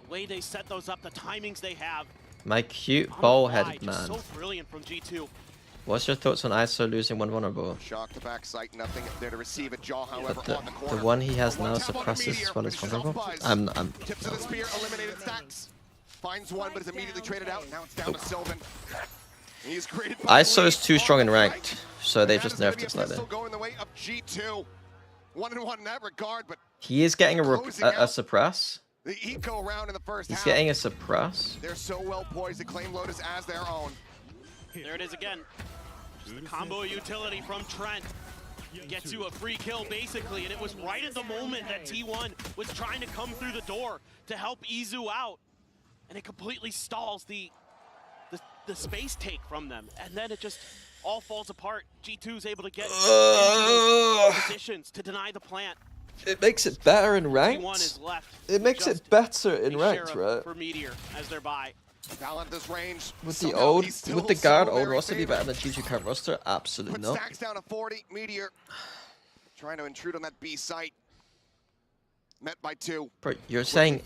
The way they set those up, the timings they have. My cute ball-headed man. So brilliant from G2. What's your thoughts on ISO losing one vulnerable? Shock the backside, nothing there to receive it. Jaw, however, on the corner. The one he has now suppresses as well as vulnerable. I'm tips of the spear, eliminated stacks. Finds one, but is immediately traded out. Now it's down to Sylvan. He's created. ISO is too strong and ranked, so they just nerfed it slightly. Going the way of G2. 1-1 in that regard, but he is getting a suppress. The eco round in the first half. He's getting a suppress. They're so well poised to claim Lotus as their own. There it is again. Just the combo utility from Trent. Gets you a free kill basically, and it was right at the moment that T1 was trying to come through the door to help Izu out. And it completely stalls the space take from them. And then it just all falls apart. G2's able to get into positions to deny the plant. It makes it better in ranked. It makes it better in ranked, right? For Meteor as they're by. This range. Would the old, would the guard old roster be better than G2 current roster? Absolutely not. Stacks down to 40. Meteor trying to intrude on that B site. Met by 2. Bro, you're saying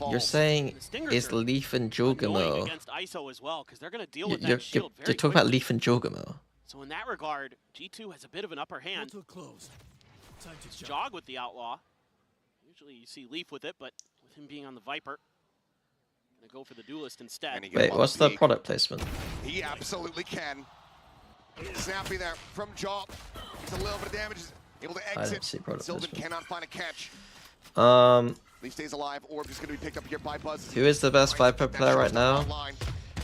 is Leaf and Jogamo? Against ISO as well, because they're going to deal with that shield very You're talking about Leaf and Jogamo. So in that regard, G2 has a bit of an upper hand. Jog with the Outlaw. Usually you see Leaf with it, but with him being on the Viper, gonna go for the Duelist instead. Wait, what's the product placement? He absolutely can. Snappy there from Jaw. He's a little bit of damage. Able to exit. I don't see product Sylvan placement. cannot find a catch. Leaf stays alive. Orb is going to be picked up here by Buzz. Who is the best Viper player right now?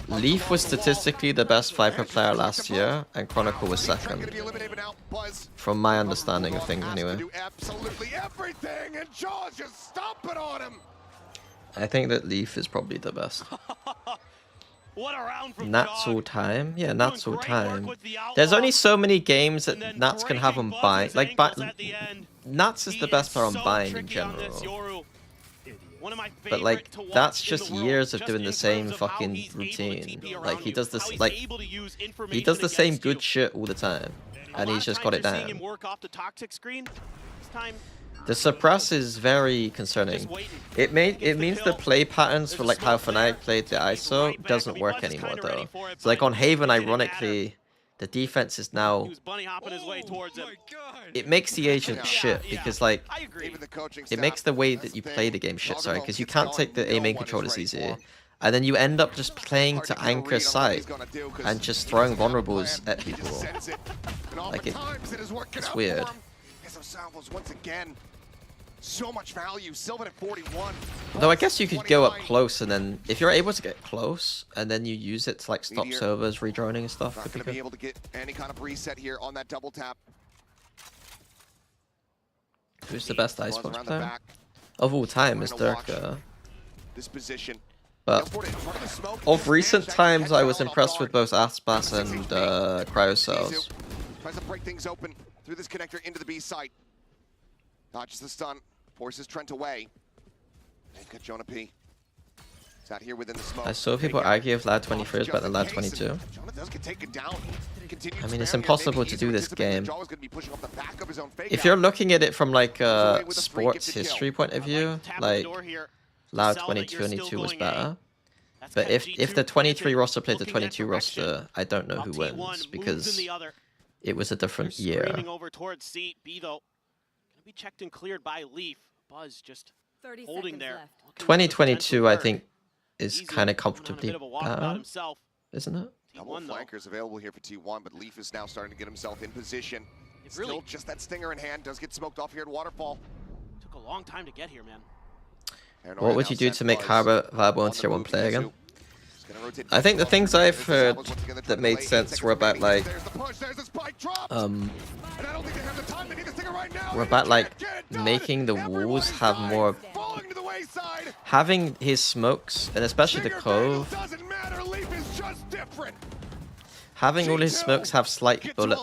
Leaf was statistically the best Viper player last year, and Chronicle was second. From my understanding of things, anyway. Absolutely everything, and Jaw's just stomping on him. I think that Leaf is probably the best. What a round from Nats all time? Yeah, Nats all time. There's only so many games that Nats can have on bind. Like, Nats is the best player on bind in general. But like, that's just years of doing the same fucking routine. Like, he does this, like, he does the same good shit all the time. And he's just got it down. The suppress is very concerning. It means the play patterns for like how Fnatic played the ISO doesn't work anymore though. So like on Haven, ironically, the defense is now. It makes the agent shit because like it makes the way that you play the game shit. Sorry, because you can't take the aiming controllers easy, and then you end up just playing to anchor sight and just throwing vulnerables at people. Like it's weird. Once again. So much value, Sylvan at 41. Though I guess you could go up close and then, if you're able to get close, and then you use it to like stop servers rejoining and stuff. Not gonna be able to get any kind of reset here on that double tap. Who's the best Icebox player? Of all time is Dirk. This position. But of recent times, I was impressed with both Aspas and Cryocells. Tries to break things open through this connector into the B site. Dodges the stun, forces Trent away. They've got Jonah P. He's out here within the smoke. I saw people argue if Lad 23 is better than Lad 22. Jonah does get taken down. I mean, it's impossible to do this game. If you're looking at it from like a sports history point of view, like Loud 2022 was better. But if the 23 roster played the 22 roster, I don't know who wins because it was a different year. Over towards C. B though, gonna be checked and cleared by Leaf. Buzz just holding there. 2022, I think, is kind of comfortably better, isn't it? Couple of flankers available here for T1, but Leaf is now starting to get himself in position. Still just that stinger in hand, does get smoked off here at Waterfall. Took a long time to get here, man. What would you do to make Harbor viable in Tier 1 play again? I think the things I've heard that made sense were about like making the walls have more, having his smokes, and especially the Cove, having all his smokes have slight bullet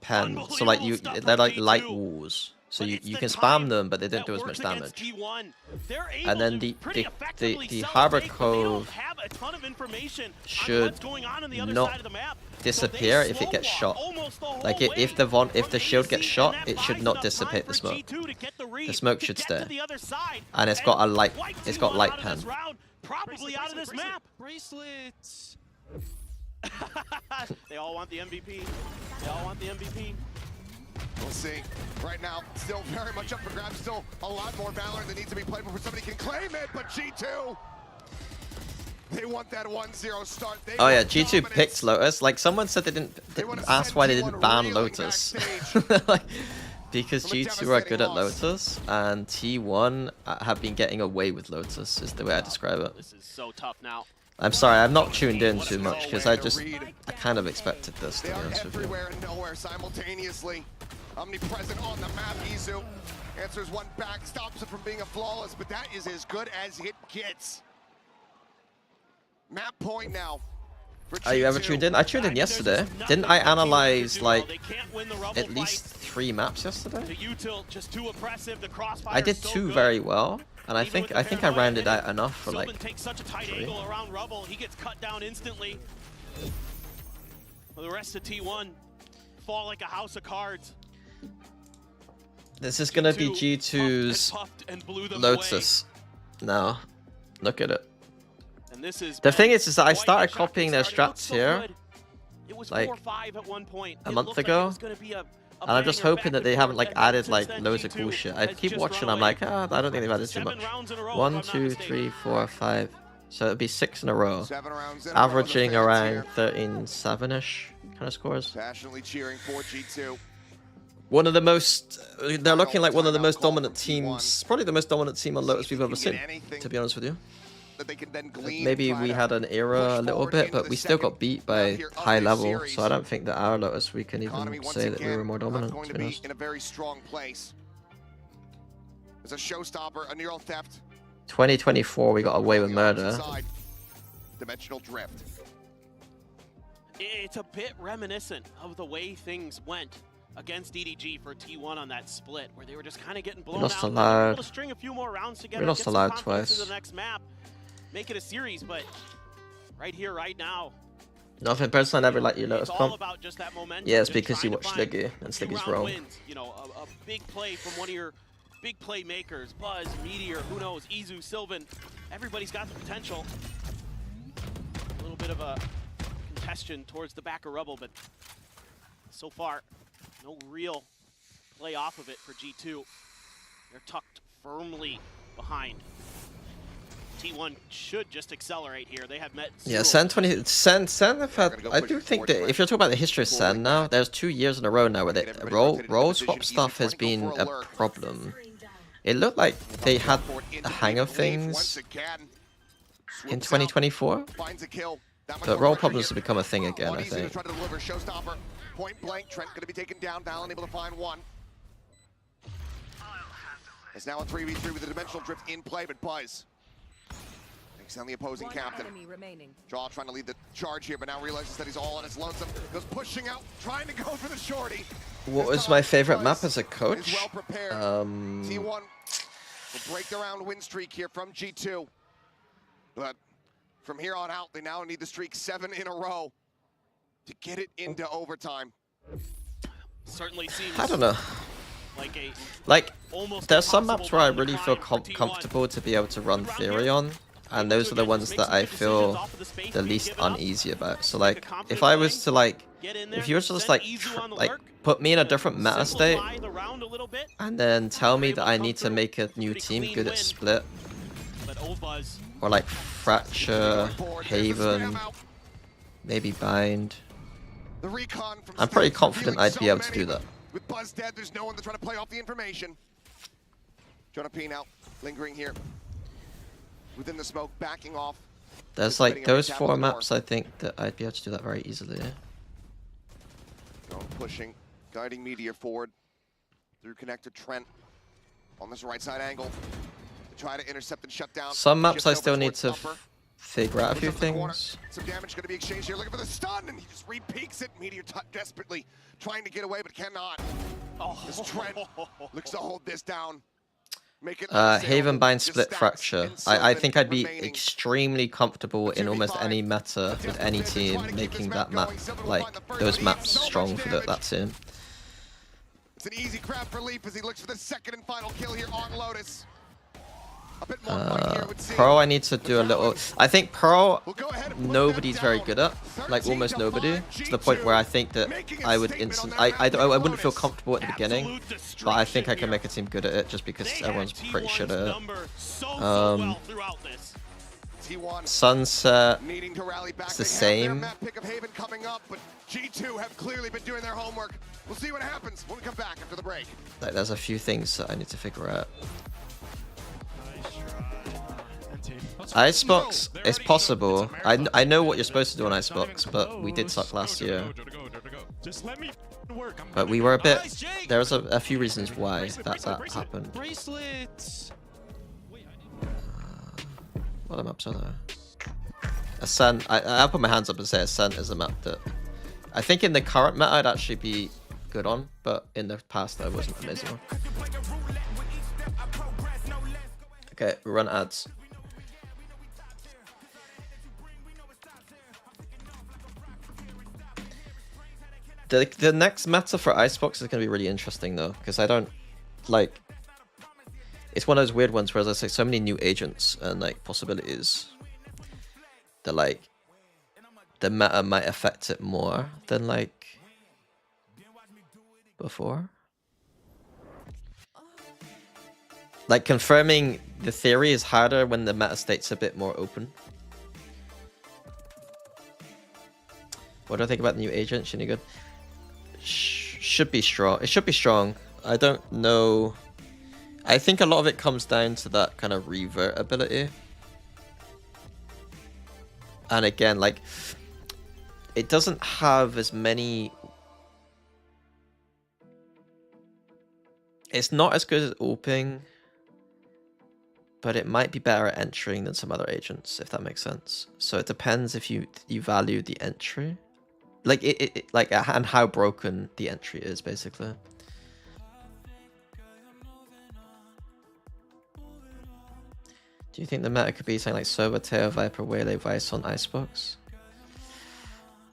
pen, so like they're like light walls. So you can spam them, but they don't do as much damage. And then the Harbor Cove should not disappear if it gets shot. Like if the shield gets shot, it should not dissipate the smoke. The smoke should stay. And it's got light pen. Probably out of this map. Bracelets. They all want the MVP. They all want the MVP. We'll see. Right now, still very much up for grabs. Still a lot more Valor that needs to be played before somebody can claim it. But G2, they want that 1-0 start. Oh yeah, G2 picked Lotus. Like someone said they didn't ask why they didn't ban Lotus. Like, because G2 are good at Lotus, and T1 have been getting away with Lotus, is the way I describe it. This is so tough now. I'm sorry, I'm not tuned in too much because I kind of expected this, to be honest with you. Everywhere and nowhere simultaneously. Omnipresent on the map. Izu answers one back, stops it from being a flawless, but that is as good as it gets. Map point now. Are you ever tuned in? I tuned in yesterday. Didn't I analyze like at least 3 maps yesterday? I did 2 very well, and I think I rounded out enough for like 3. He gets cut down instantly. The rest of T1 fall like a house of cards. This is gonna be G2's Lotus. Now, look at it. The thing is that I started copying their strats here like a month ago, and I'm just hoping that they haven't like added like loads of cool shit. I keep watching, I'm like, I don't think they've added too much. 1, 2, 3, 4, 5. So it'd be 6 in a row, averaging around 13-7-ish kind of scores. Passionately cheering for G2. One of the most, they're looking like one of the most dominant teams, probably the most dominant team on Lotus we've ever seen, to be honest with you. Maybe we had an era a little bit, but we still got beat by high level, so I don't think that our Lotus we can even say that we were more dominant, to be honest. In a very strong place. There's a showstopper, a neural theft. 2024 we got away with murder. Dimensional drift. It's a bit reminiscent of the way things went against EDG for T1 on that split, where they were just kind of getting blown out. Able to string a few more rounds together, we lost allowed twice. To the next map, make it a series, but right here, right now. Nothing personal, I never liked your Lotus comp. Yeah, it's because you watch Sliggy, and Sliggy's wrong. You know, a big play from one of your big playmakers, Buzz, Meteor, who knows, Izu, Sylvan. Everybody's got the potential. A little bit of a contestation towards the back of Rubble, but so far, no real play off of it for G2. They're tucked firmly behind. T1 should just accelerate here. They have met. Yeah, Sen have had. I do think that if you're talking about the history of Sen now, there's 2 years in a row now where they roll swap stuff has been a problem. It looked like they had the hang of things in 2024, but roll problems have become a thing again, I think. Point blank, Trent going to be taken down. Val unable to find one. It's now a 3v3 with the dimensional drift in play, but Buzz Takes down the opposing captain. Draw trying to lead the charge here, but now realizes that he's all on his lonesome. Goes pushing out, trying to go for the shorty. What was my favorite map as a coach? Well prepared. T1 will break the round win streak here from G2. But from here on out, they now need the streak 7 in a row to get it into overtime. Certainly seems I don't know. Like there's some maps where I really feel comfortable to be able to run theory on, and those are the ones that I feel the least uneasy about. So like, if I was to like, if you were to just like put me in a different meta state, and then tell me that I need to make a new team good at split, or like Fracture, Haven, maybe Bind, I'm pretty confident I'd be able to do that. With Buzz dead, there's no one that's trying to play off the information. Jonah P now lingering here within the smoke, backing off. There's like those 4 maps, I think that I'd be able to do that very easily. Pushing, guiding Meteor forward through connector Trent on this right side angle to try to intercept and shut down. Some maps I still need to figure out a few things. Some damage going to be exchanged here, looking for the stun, and he just re-peeks it. Meteor desperately trying to get away, but cannot. This Trent looks to hold this down. Make it Haven, Bind, Split, Fracture. I think I'd be extremely comfortable in almost any meta with any team making that map, like those maps strong for that team. It's an easy grab for Leap as he looks for the second and final kill here on Lotus. Pro, I need to do a little. I think Pro, nobody's very good at, like almost nobody, to the point where I think that I would I wouldn't feel comfortable at the beginning, but I think I can make a team good at it just because everyone's pretty shit at it. Sunset, it's the same. G2 have clearly been doing their homework. We'll see what happens when we come back after the break. Like, there's a few things that I need to figure out. Icebox, it's possible. I know what you're supposed to do on Icebox, but we did suck last year. But we were a bit. There was a few reasons why that happened. What maps are there? Ascent. I'll put my hands up and say Ascent is a map that I think in the current meta I'd actually be good on, but in the past I wasn't amazing on. Okay, we run ads. The next meta for Icebox is going to be really interesting though, because I don't like. It's one of those weird ones where there's like so many new agents and like possibilities that like the meta might affect it more than like before. Like confirming the theory is harder when the meta state's a bit more open. What do I think about the new agent? Should be good. Should be strong. It should be strong. I don't know. I think a lot of it comes down to that kind of revert ability. And again, like, it doesn't have as many. It's not as good as oping, but it might be better at entering than some other agents, if that makes sense. So it depends if you value the entry. Like like and how broken the entry is, basically. Do you think the meta could be something like Silvertail, Viper, Waylay, Vice on Icebox?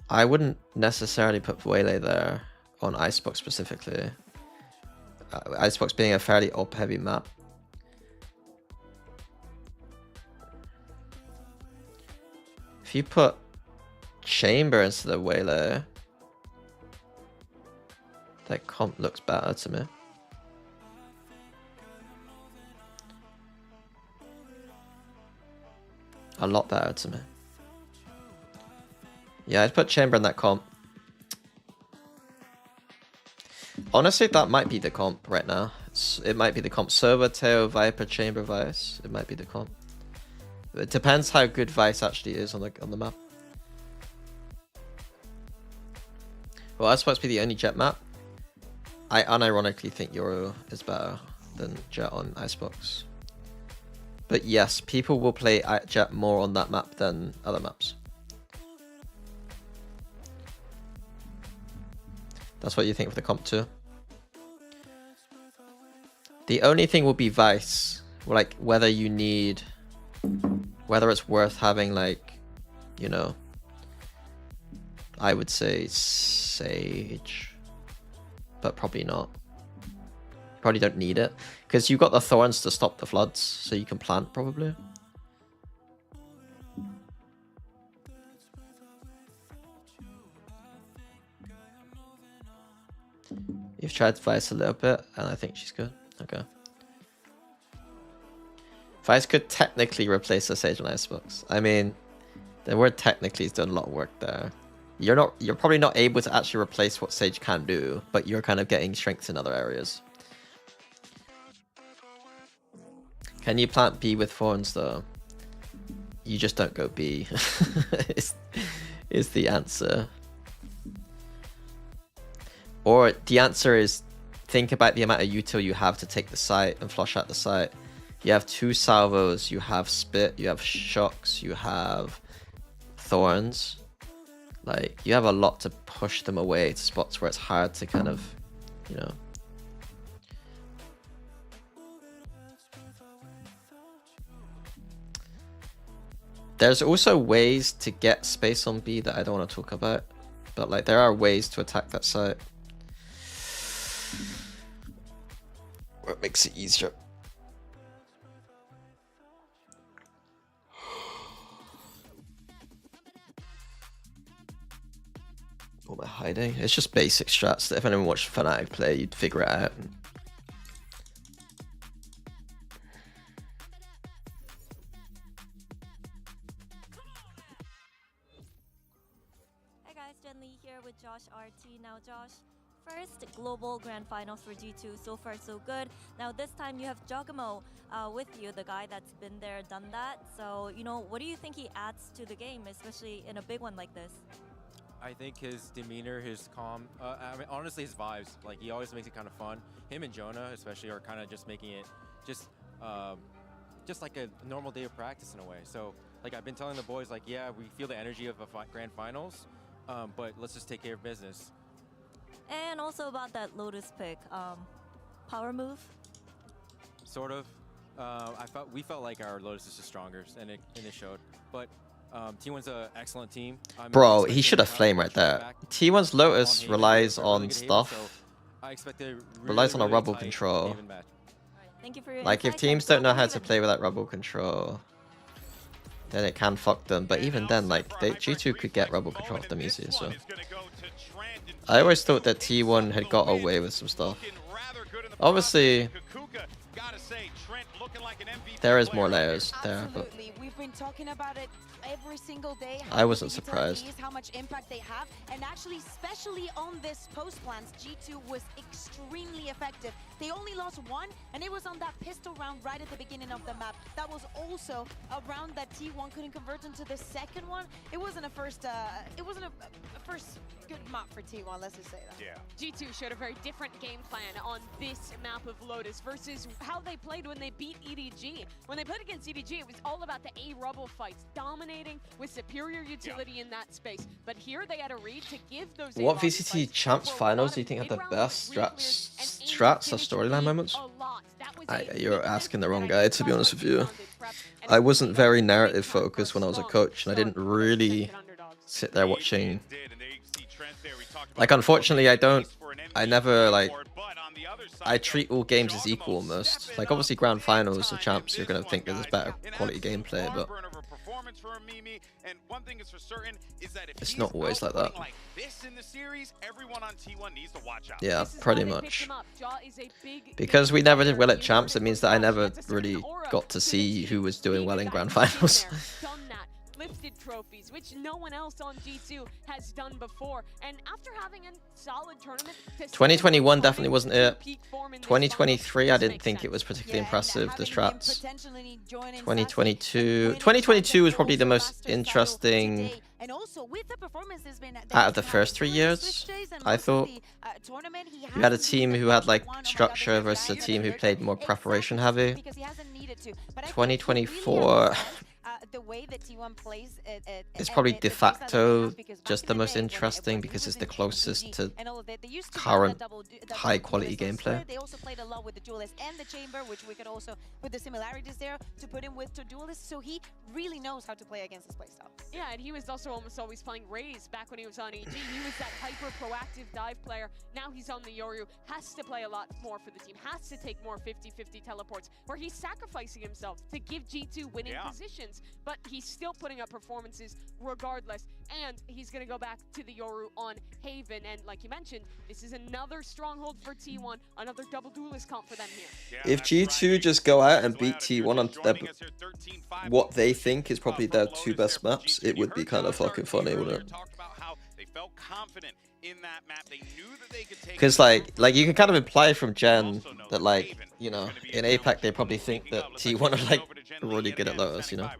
I wouldn't necessarily put Waylay there on Icebox specifically. Icebox being a fairly op-heavy map. If you put Chamber instead of Waylay, that comp looks better to me. A lot better to me. Yeah, I'd put Chamber in that comp. Honestly, that might be the comp right now. It might be the comp. Silvertail, Viper, Chamber, Vice. It might be the comp. It depends how good Vice actually is on the map. Well, that's supposed to be the only Jet map. I unironically think Euro is better than Jet on Icebox. But yes, people will play Jet more on that map than other maps. That's what you think of the comp too? The only thing will be Vice. Like, whether you need... Whether it's worth having, like, you know... I would say Sage. But probably not. Probably don't need it. Because you've got the Thorns to stop the floods, so you can plant, probably. You've tried Vice a little bit, and I think she's good. Okay. Vice could technically replace the Sage and Icebox. I mean, the word technically has done a lot of work there. You're probably not able to actually replace what Sage can do, but you're kind of getting strengths in other areas. Can you plant B with Thorns though? You just don't go B. is the answer. Or the answer is think about the amount of util you have to take the site and flush out the site. You have 2 salvos, you have Spit, you have Shocks, you have Thorns. Like, you have a lot to push them away to spots where it's hard to kind of, you know. There's also ways to get space on B that I don't want to talk about. But, like, there are ways to attack that site. Where it makes it easier. What am I hiding? It's just basic strats that if anyone watched Fnatic play, you'd figure it out. Hey guys, Jen Lee here with Josh RT. Now Josh, first global grand finals for G2, so far so good. Now this time you have Giacomo with you, the guy that's been there, done that. So, you know, what do you think he adds to the game, especially in a big one like this? I think his demeanor, his calm, I mean, honestly, his vibes, like, he always makes it kind of fun. Him and Jonah, especially, are kind of just making it just like a normal day of practice in a way. So, like, I've been telling the boys, like, yeah, we feel the energy of a grand finals, but let's just take care of business. And also about that Lotus pick, power move? Sort of. We felt like our Lotus is the strongest, and it showed. But T1's an excellent team. Bro, he should have flame right there. T1's Lotus relies on stuff. Relies on a rubble control. Like, if teams don't know how to play without rubble control, then it can fuck them. But even then, like, G2 could get rubble control off them easy, so. I always thought that T1 had got away with some stuff. Obviously, there is more layers there, but we've been talking about it every single day. I wasn't surprised. How much impact they have, and actually, especially on this post plans, G2 was extremely effective. They only lost 1, and it was on that pistol round right at the beginning of the map. That was also a round that T1 couldn't convert into the second one. It wasn't a first. It wasn't a first good map for T1. Let's just say that. Yeah. G2 showed a very different game plan on this map of Lotus versus how they played when they beat EDG. When they played against EDG, it was all about the A rubble fights, dominating with superior utility in that space. But here they had a read to give those. What VCT Champs finals do you think have the best strats or storyline moments? You're asking the wrong guy, to be honest with you. I wasn't very narrative focused when I was a coach, and I didn't really sit there watching. Like, unfortunately, I never, like, I treat all games as equal almost. Like, obviously, grand finals or champs, you're going to think there's better quality gameplay, but it's not always like that. Yeah, pretty much. Because we never did well at champs, it means that I never really got to see who was doing well in grand finals. Lifted trophies, which no one else on G2 has done before. And after having a solid tournament, 2021 definitely wasn't it. 2023, I didn't think it was particularly impressive, the strats. 2022 was probably the most interesting out of the first 3 years, I thought. You had a team who had, like, structure versus a team who played more preparation heavy. needed to. But 2024. The way that T1 plays it's probably de facto just the most interesting because it's the closest to current high quality gameplay. They also played a lot with the Duelist and the Chamber, which we could also put the similarities there to put him with the Duelist, so he really knows how to play against this playstyle. Yeah, and he was also almost always playing Raze back when he was on EG. He was that hyper proactive dive player. Now he's on the Yoru, has to play a lot more for the team, has to take more 50-50 teleports, where he's sacrificing himself to give G2 winning positions, but he's still putting up performances regardless, and he's going to go back to the Yoru on Haven, and like you mentioned, this is another stronghold for T1, another double Duelist comp for them here. If G2 just go out and beat T1 on what they think is probably their two best maps, it would be kind of fucking funny, wouldn't it? Because like you can kind of imply from Gen that, like, you know, in APAC they probably think that T1 are like really good at Lotus, you know.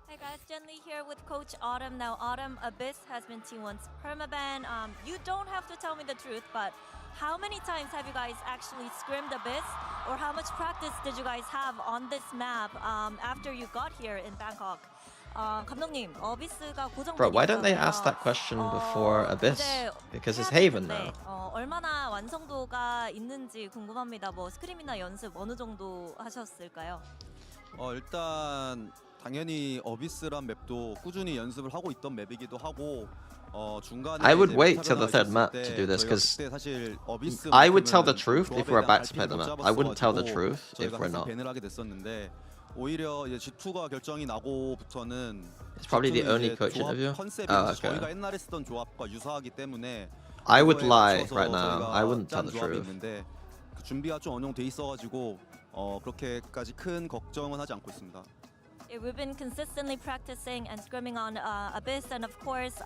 Hey guys, Jen Lee here with Coach Autumn. Now Autumn, Abyss has been T1's permaban. You don't have to tell me the truth, but how many times have you guys actually scrimmed Abyss, or how much practice did you guys have on this map after you got here in Bangkok? 감독님, 어비스가 고정. Bro, why don't they ask that question before Abyss? Because it's Haven now. 얼마나 완성도가 있는지 궁금합니다. 뭐 스크림이나 연습 어느 정도 하셨을까요? 일단 당연히 어비스란 맵도 꾸준히 연습을 하고 있던 맵이기도 하고 중간에 I would wait till the third map to do this, because I would tell the truth if we're about to play the map. I wouldn't tell the truth if we're not. 오히려 이제 G2가 결정이 나고부터는 It's probably the only coach interview. 저희가 옛날에 쓰던 조합과 유사하기 때문에 I would lie right now. I wouldn't tell the truth. 준비가 좀 어느 정도 돼 있어가지고 그렇게까지 큰 걱정은 하지 않고 있습니다. We've been consistently practicing and scrimming on Abyss, and of course,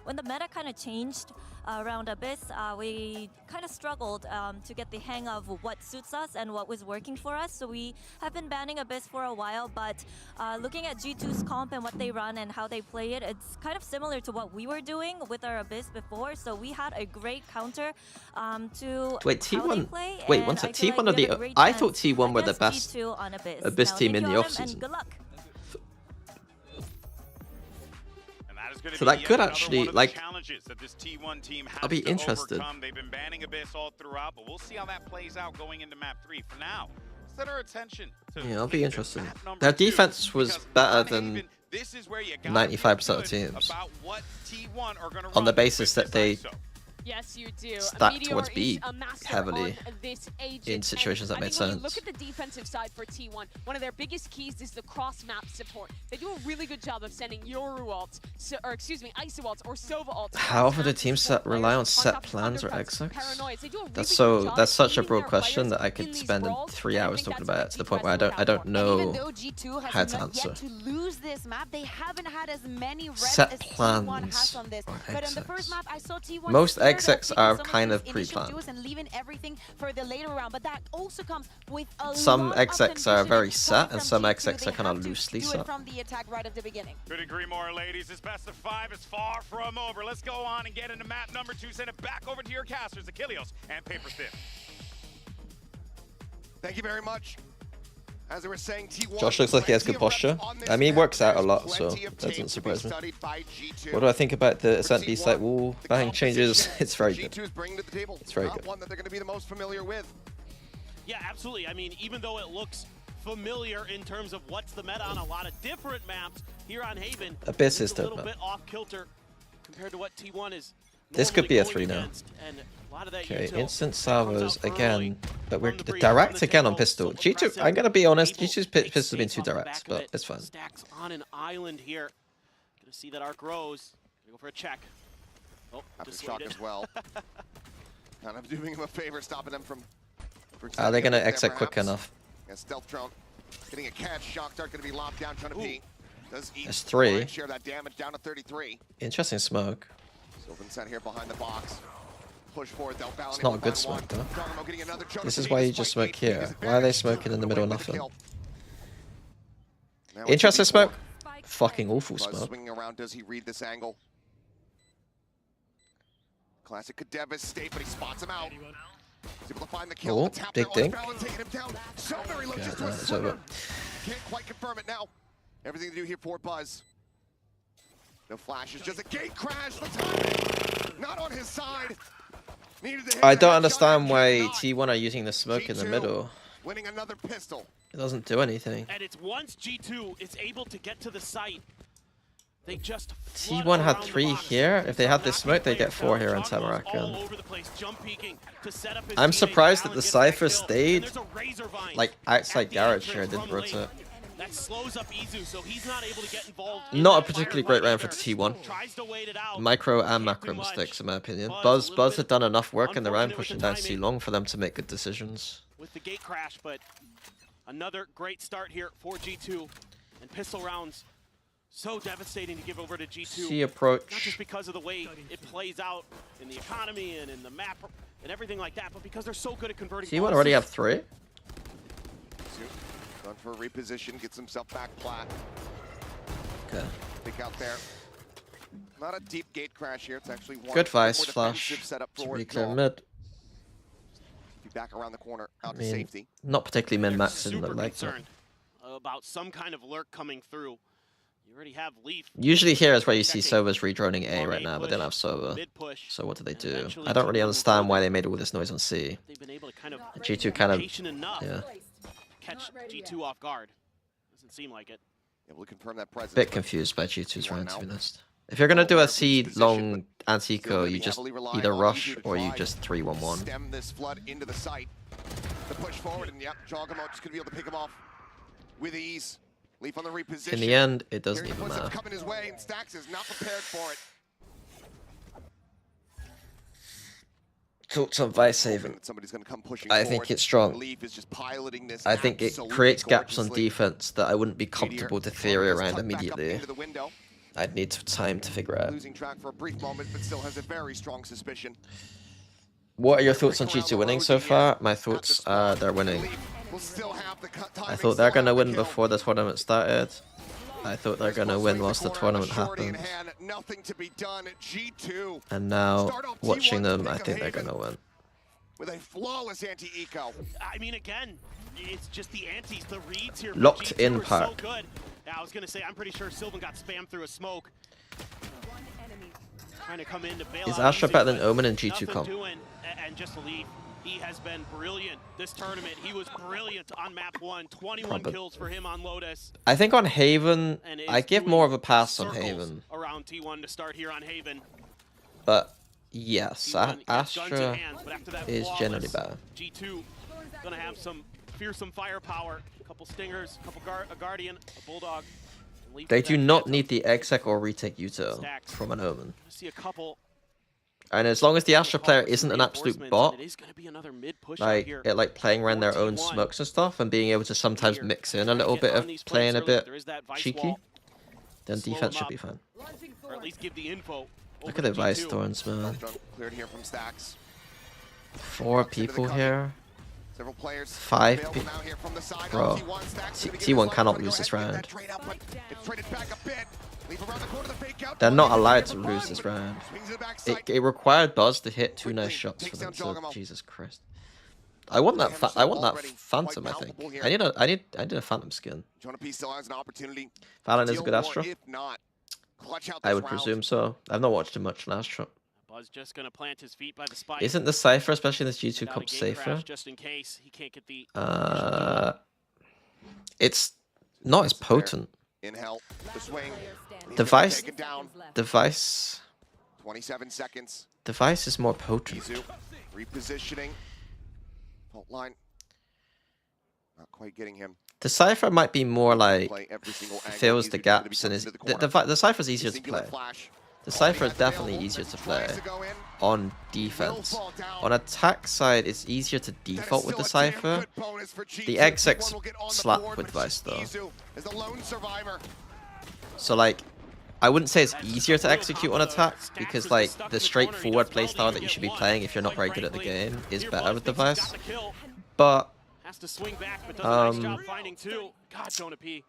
when the meta kind of changed around Abyss, we kind of struggled to get the hang of what suits us and what was working for us. So we have been banning Abyss for a while, but looking at G2's comp and what they run and how they play it, it's kind of similar to what we were doing with our Abyss before. So we had a great counter to Wait, how they T1. play. Wait, one sec. T1 are the. I thought T1 were the best Abyss team in the offseason. Good luck. So that could actually, like, I'll be interested. They've been banning Abyss all throughout, but we'll see how that plays out going into map 3. For now, set our attention to Yeah, I'll be interested. Their defense was better than 95% of teams, on the basis that they Yes, you do. stacked towards B heavily in situations that made sense. Look at the defensive side for T1. One of their biggest keys is the cross-map support. They do a really good job of sending Yoru ults, ISO ults or Sova ults. How often do teams rely on set plans or execs? That's such a broad question that I could spend 3 hours talking about it, to the point where I don't know how to answer. Set plans or execs. Most execs are kind of pre-planned. Some execs are very set, and some execs are kind of loosely set. Could agree more, ladies. This best of 5 is far from over. Let's go on and get into map number 2. Send it back over to your casters, Achilles and Paper Thin. Thank you very much. As they were saying, T1 Josh looks like he has good posture. I mean, he works out a lot, so that doesn't surprise me. What do I think about the Ascent B site wall bang changes? It's very good. It's very good. One that they're going to be the most familiar with. Yeah, absolutely. I mean, even though it looks familiar in terms of what's the meta on a lot of different maps here on Haven, Abyss is a third little map. bit off kilter compared to what T1 is. This could be a 3 now. Okay, instant salvos again, but we're direct again on pistol. G2, I'm gonna be honest, G2's pistol's been too direct, but it's fine. Stacks on an island here. Gonna see that arc grows. Gonna go for a check. Oh, after shock as well. Kind of doing him a favor, stopping them from. Are they gonna exit quick enough? Yeah, stealth drone, getting a catch. Shock dart gonna be locked down, trying to pee. Does eat. That's 3. Share that damage down to 33. Interesting smoke. Sylvan sent here behind the box. Push forward, they'll bounce. It's not a good smoke though. This is why you just smoke here. Why are they smoking in the middle of nothing? Interesting smoke. Fucking awful smoke. Swinging around, does he read this angle? Classic could devastate, but he spots him out. Oh, big dink. So very low, just to a It's swimmer. over. Can't quite confirm it now. Everything to do here for Buzz. No flashes, just a gate crash. The timing not on his side. Needed to hit I the don't headshot understand and why cannot. T1 are using the smoke in the G2 middle. Winning another pistol. It doesn't do anything. And it's once G2 is able to get to the site, they just T1 had 3 here. If they had this smoke, they get 4 here on Tamarack. all over the place, jump peeking to set up his I'm teammate. surprised that Allen the gets that Cypher kill, and stayed there's a razor vine like outside at the garage entrance here, didn't from late. rotate. That slows up Izu, so he's not able to get involved. in Not a that particularly firefight great round for either. T1. Tries to wait it out. Micro and macro mistakes, in my opinion. Buzz had done enough work in the round pushing down C long for them to make good decisions. With the gate crash, but another great start here for G2. And pistol rounds, so devastating to give over to G2. C approach. Not just because of the way it plays out in the economy and in the map and everything like that, but because they're so good at converting. T1 already have 3? Going for a reposition, gets himself back plat. Okay. Pick out there. Not a deep gate crash here. It's actually one Good more vice defensive flash. setup It's for really clear Jaw. mid. Be back around the corner, out I to mean, safety. not particularly min They're max in the super like. concerned about some kind of lurk coming through. You already have Leaf. Usually here is where you see Sova's redroning A right now, but they don't have Sova. So what do they do? I don't really understand why they made all this noise on C. They've been able to kind of G2 kind of, patient enough yeah, catch G2 off guard. Doesn't seem like it. Able to confirm that presence. bit confused by G2's round, to be honest. If you're gonna do a C long anti-eco, you just either rush or you just 3-1-1. Stem this flood into the site. The push forward, and yep, Jogamo just gonna be able to pick him off with ease. Leaf on the reposition. In the end, it doesn't Here's the even footsteps matter. coming his way, and Stax is not prepared for it. Thoughts on Vice Haven? Somebody's gonna come pushing I forward. think it's strong. Leaf is just piloting this. I think it absolutely creates gaps on gorgeously. defense that I wouldn't be comfortable to theory around Tucked back up immediately. into the window. I'd need time to figure out. Losing track for a brief moment, but still has a very strong suspicion. What are your thoughts on G2 winning so far? My thoughts are they're winning. We'll still have the I thought they're gonna win before the tournament started. I thought they're gonna win once the tournament happened. Nothing to be done at G2 And now, watching them, I think they're gonna win. with a flawless anti-eco. I mean, again, it's just the antis, the reads here. Locked for G2 in are park. So good. I was gonna say, I'm pretty sure Sylvan got spammed through a smoke. Trying to come in to bail Is out Astra Izu, better than but Omen in G2 nothing comp? doing, and just Leaf, he has been brilliant this tournament. He was brilliant on map 1. 21 Probably. kills for him on Lotus. I think on Haven, And I is give doing more of a pass on circles Haven. around T1 to start here on Haven. But yes, T1 gets guns in Astra hand, but after that is generally flawless better. G2 gonna have some fearsome firepower. A couple stingers, a couple a guardian, a bulldog. Leaf They with do that not phantom. need the exec or retake Yuto Stacks. from an Omen. See a couple. And as long as the Astra player isn't an absolute bot, It is gonna be another mid push out like here. playing around their own T1. smokes and stuff, and being able to sometimes mix in a little bit of playing a bit cheeky, then Slow defense them should be up. fine. Or at least give the info. Look over at the to Vice G2. Thorns, man. Cleared here from Stax. 4 people here. Several players 5 available people. now here from the side. Bro, T1 Stax gonna get T1 his cannot level. lose Go this ahead, round. that trade out, but it's traded back a bit. Leave around the corner, the fake out. They're not Buzz allowed gets to the lose bug, this but round. swings to the backside. It required Buzz to hit 2 nice Quickly shots for takes them down to. Jogamo. Jesus Christ. I want that. I want that Phantom. I think. palpable here. I need a Phantom skin. Jonah P still has an opportunity. Valen to is a deal good more, Astra. If not, clutch out I this would round. presume so. I've not watched him much in Astra. Buzz just gonna plant his feet by the spike. Isn't the Cypher, especially in this G2 Without a comp, gate safer? crash just in case he can't get the It's not as potent. In hell, the swing. Device, Take it down. device, 27 seconds. device is more potent. Izu repositioning. Fault line. Not quite getting him. The Cypher might be more like Play every single angle. fills Izu the just gonna be gaps and pushed is into the Cypher's easier to Singular play. flash. The Cypher is definitely easier to play on defense. On attack side, it's easier to default with the Cypher. The exec's slap with Vice though. Izu is the lone survivor. So like, I wouldn't say it's easier to execute on attack because like the straightforward playstyle that you should be playing if you're not very good at the game is better with Device. But has to swing back, but does a nice job finding two. God, Jonah P.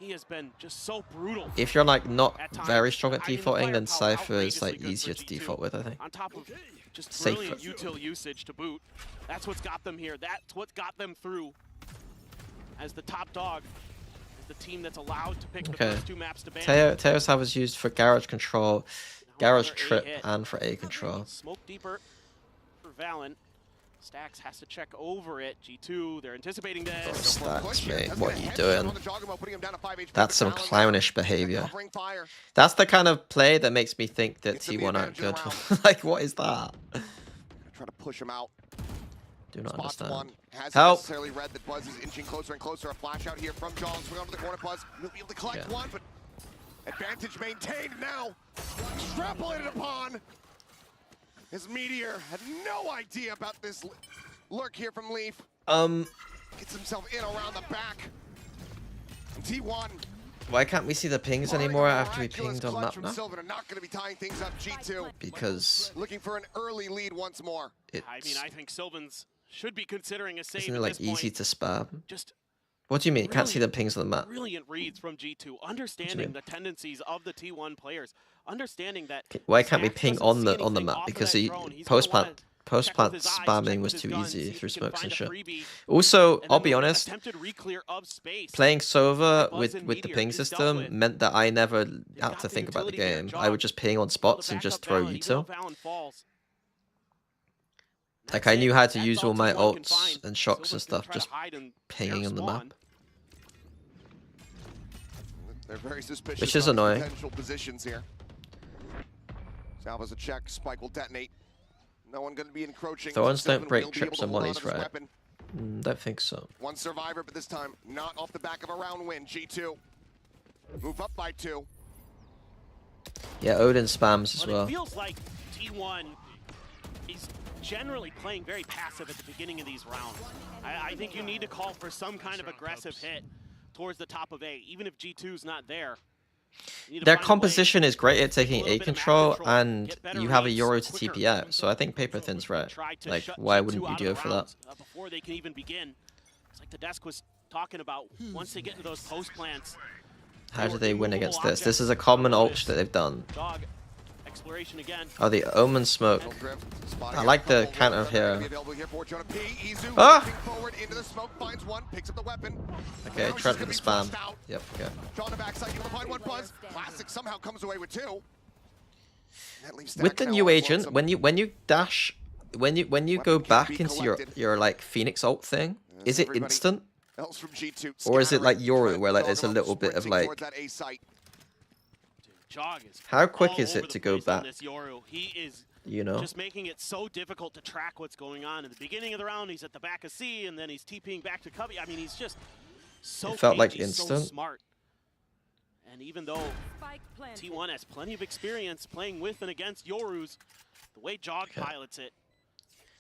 He has been just so brutal. If you're like not very strong at defaulting, then Cypher is like easier to default with, I think. On top of just brilliant util usage to boot. That's what's got them here. That's what got them through as the top dog, as the team that's allowed to pick the first 2 maps to ban. Teos was used for garage control, garage trip, and for A control. Smoke deeper for Valen. Stax has to check over it. G2, they're anticipating this. Oh, Stax, mate, what are you doing? That's some clownish behavior. That's the kind of play that makes me think that T1 aren't good. Like, what is that? Try to push him out. Do not understand. Help! Necessarily read that Buzz is inching closer and closer. A flash out here from John. Swing onto the corner. Buzz will be able to collect one, but advantage maintained now. Extrapolated upon. His Meteor had no idea about this lurk here from Leaf. Gets himself in around the back. And T1. Why can't we see the pings anymore after we pinged on map now? Are not going to be tying things up. G2. Because looking for an early lead once more. I mean, I think Sylvan's should be considering a save. Isn't it like easy to spam? Just what do you mean? Can't see the pings on the map? Brilliant reads from G2, understanding the tendencies of the T1 players, understanding that. Why can't we ping on the map? Because he post plant spamming was too easy through smokes and shit. Also, I'll be honest, playing Sova with the ping system meant that I never had to think about the game. I would just ping on spots and just throw util. Like, I knew how to use all my ults and shocks and stuff just pinging on the map. They're very suspicious. Which is annoying. Potential positions here. Salva's a check. Spike will detonate. No one going to be encroaching. Thorns don't break trips and mollies, right? Don't think so. One survivor, but this time not off the back of a round win. G2 move up by 2. Yeah, Odin spams as well. It feels like T1 is generally playing very passive at the beginning of these rounds. I think you need to call for some kind of aggressive hit towards the top of A, even if G2's not there. Their composition is great at taking A control, and you have a Euro to TP out, so I think Paper Thin's right. Like, why wouldn't you go for that? Before they can even begin. It's like the desk was talking about, once they get into those post plants. How do they win against this? This is a common ult that they've done. Exploration again. Oh, the Omen smoke. I like the counter here. Ah! Okay, tread with the spam. Yep, okay. With the new agent, when you dash, when you go back into your like Phoenix ult thing, is it instant? Or is it like Yoru, where like there's a little bit of like... How quick is it to go back? He is just making it so difficult to track what's going on. In the beginning of the round, he's at the back of C, and then he's TPing back to Cubby. I mean, he's just so it felt like cagey, instant. so smart. And even though T1 has plenty of experience playing with and against Yorus, the way Jog pilots it.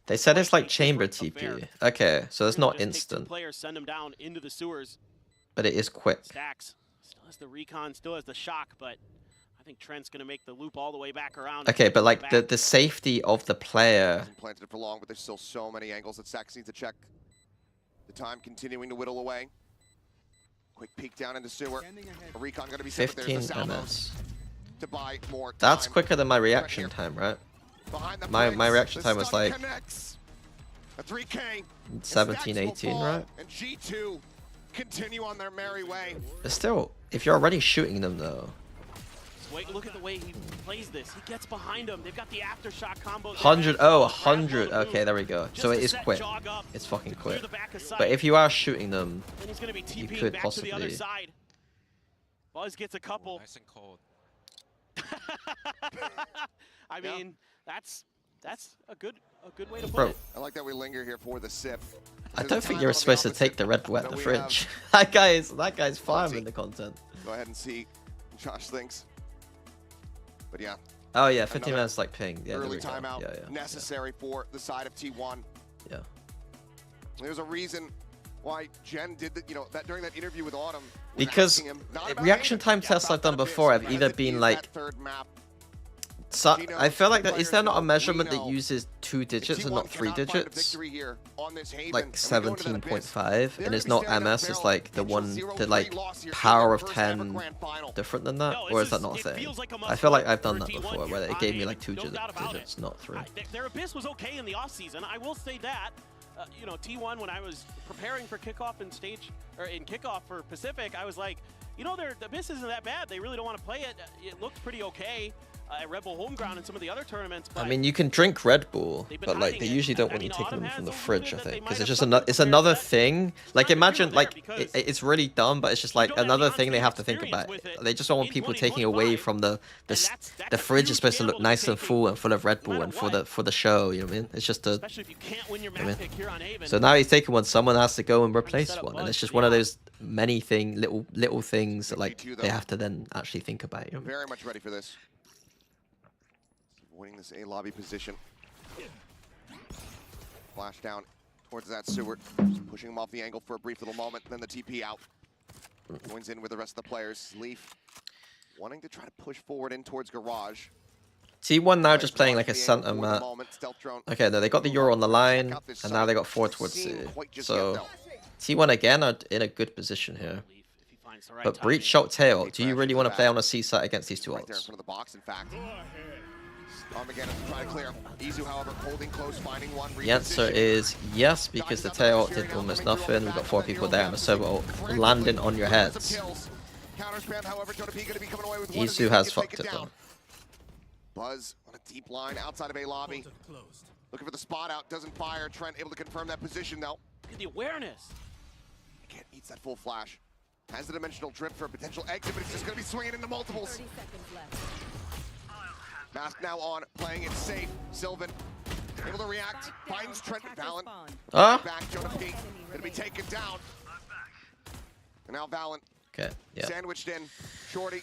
They said it's like chamber TP. Okay, so it's not instant. Players send him down into the sewers. But it is quick. Stax still has the recon, still has the shock, but I think Trent's gonna make the loop all the way back around. Okay, but like the safety of the player. Hasn't planted it for long, but there's still so many angles that Stax needs to check. The time continuing to whittle away. Quick peek down into sewer. A recon gonna be 15 MS. To buy more time. That's quicker than my reaction time, right? My reaction time was like a 3K. 17, 18, right? And G2 continue on their merry way. But still, if you're already shooting them though. Wait, look at the way he plays this. He gets behind him. They've got the aftershock combo. 100, oh, 100. Okay, there we go. So it is quick. It's fucking quick. But if you are shooting them, you could possibly. Buzz gets a couple. Nice and cold. I mean, that's a good way to put Bro. it. I like that we linger here for the sip. I don't think you're supposed to take the red wet the fridge. that guy's farming the content. Go ahead and see what Josh thinks. But yeah. Oh yeah, 15 minutes like ping. Yeah, early timeout necessary for the side of T1. Yeah. There's a reason why Jen did that, that during that interview with Autumn. Because reaction time tests I've done before have either been like So I feel like that is there not a measurement that uses 2 digits and not 3 digits? Like 17.5, and it's not MS, it's like the like power of 10 different than that, or is that not a thing? I feel like I've done that before, where it gave me like 2 digits, not 3. Their Abyss was okay in the offseason, I will say that. You know, T1, when I was preparing for kickoff in kickoff for Pacific, I was like, you know, their Abyss isn't that bad. They really don't want to play it. It looked pretty okay at Red Bull Homeground and some of the other tournaments. But I mean, you can drink Red Bull, but like they usually don't want you taking them from the fridge, I think, because it's just another thing. Like imagine, like it's really dumb, but it's just like another thing they have to think about. They just don't want people taking away from the fridge is supposed to look nice and full of Red Bull and for the show. You know what I mean? It's just a. So now he's taking one. Someone has to go and replace one, and it's just one of those many little things that like they have to then actually think about. You know? Very much ready for this. Winning this A lobby position. Flash down towards that Seward. Just pushing him off the angle for a brief little moment. Then the TP out. Joins in with the rest of the players. Leaf wanting to try to push forward in towards Garage. T1 now just playing like a center map. Okay, no, they got the Euro on the line, and now they got 4 towards C. So T1 again are in a good position here. But Breach Shot Tail, do you really want to play on a C site against these 2 ults? The answer is yes, because the tail ult did almost nothing. We've got 4 people there, and the server ult landing on your heads. Isu has fucked it though. Buzz on a deep line outside of A lobby. Looking for the spot out, doesn't fire. Trent able to confirm that position though. Look at the awareness. Can't eats that full flash. Has the dimensional drift for a potential exit, but it's just going to be swinging into multiples. Mask now on, playing it safe. Sylvan able to react, finds Trent Valen. Back, Jonah P. Gonna be taken down. And now Valen. Okay, yeah. Sandwiched in. Shorty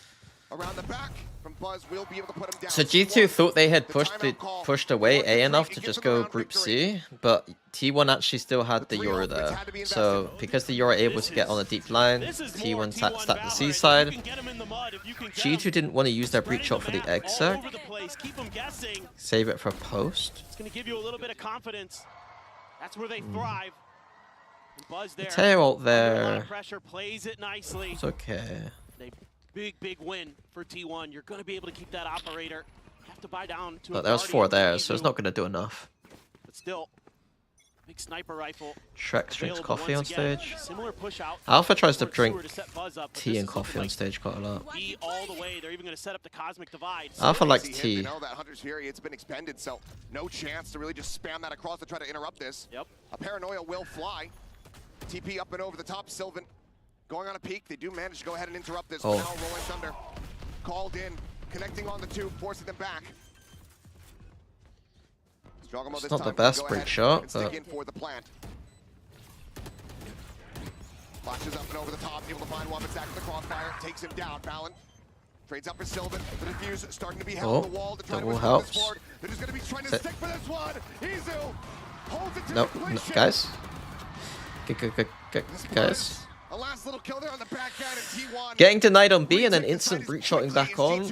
around the back from Buzz will be able to put him down. So G2 thought they had pushed away A enough to just go Group C, but T1 actually still had the Euro there. So because the Euro able to get on a deep line, T1 stacked the C side. G2 didn't want to use their breach shot for the exec. Save it for post. It's going to give you a little bit of confidence. That's where they thrive. Buzz there. Tail ult there. Pressure plays it nicely. It's okay. Big win for T1. You're going to be able to keep that operator. Have to buy down to. But there was 4 there, so it's not going to do enough. But still, big sniper rifle. Shrek drinks coffee on stage. Similar push out. Alpha tries to drink tea and coffee on stage quite a lot. All the way. They're even going to set up the cosmic divide. Alpha likes tea. You know that Hunter's Fury, it's been expended, so no chance to really just spam that across to try to interrupt this. Yep. A paranoia will fly. TP up and over the top. Sylvan going on a peak. They do manage to go ahead and interrupt this. Now Rolling Thunder called in, connecting on the 2, forcing them back. It's not the best break shot, but for the plant. Flashes up and over the top, able to find one, but Zach with the crossfire, takes him down. Valen trades up for Sylvan. The defuse starting to be held on the wall to try to push this forward. They're just going to be trying to stick for this one. Izu holds it to completion. Guys. Guys. A last little kill there on the backhand and T1. Getting denied on B and then instant breach shotting back on.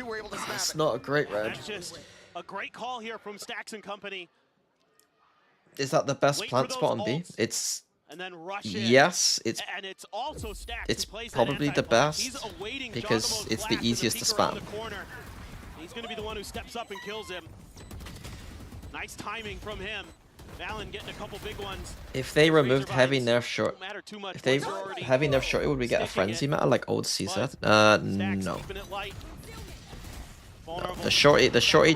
That's not a great red. That's just a great call here from Stacks and company. Is that the best plant spot on B? It's yes, it's probably the best because it's the easiest to spam. He's going to be the one who steps up and kills him. Nice timing from him. Valen getting a couple big ones. If they removed heavy nerf short, if they heavy nerf short, would we get a frenzy meta like old CZ? No. The shorty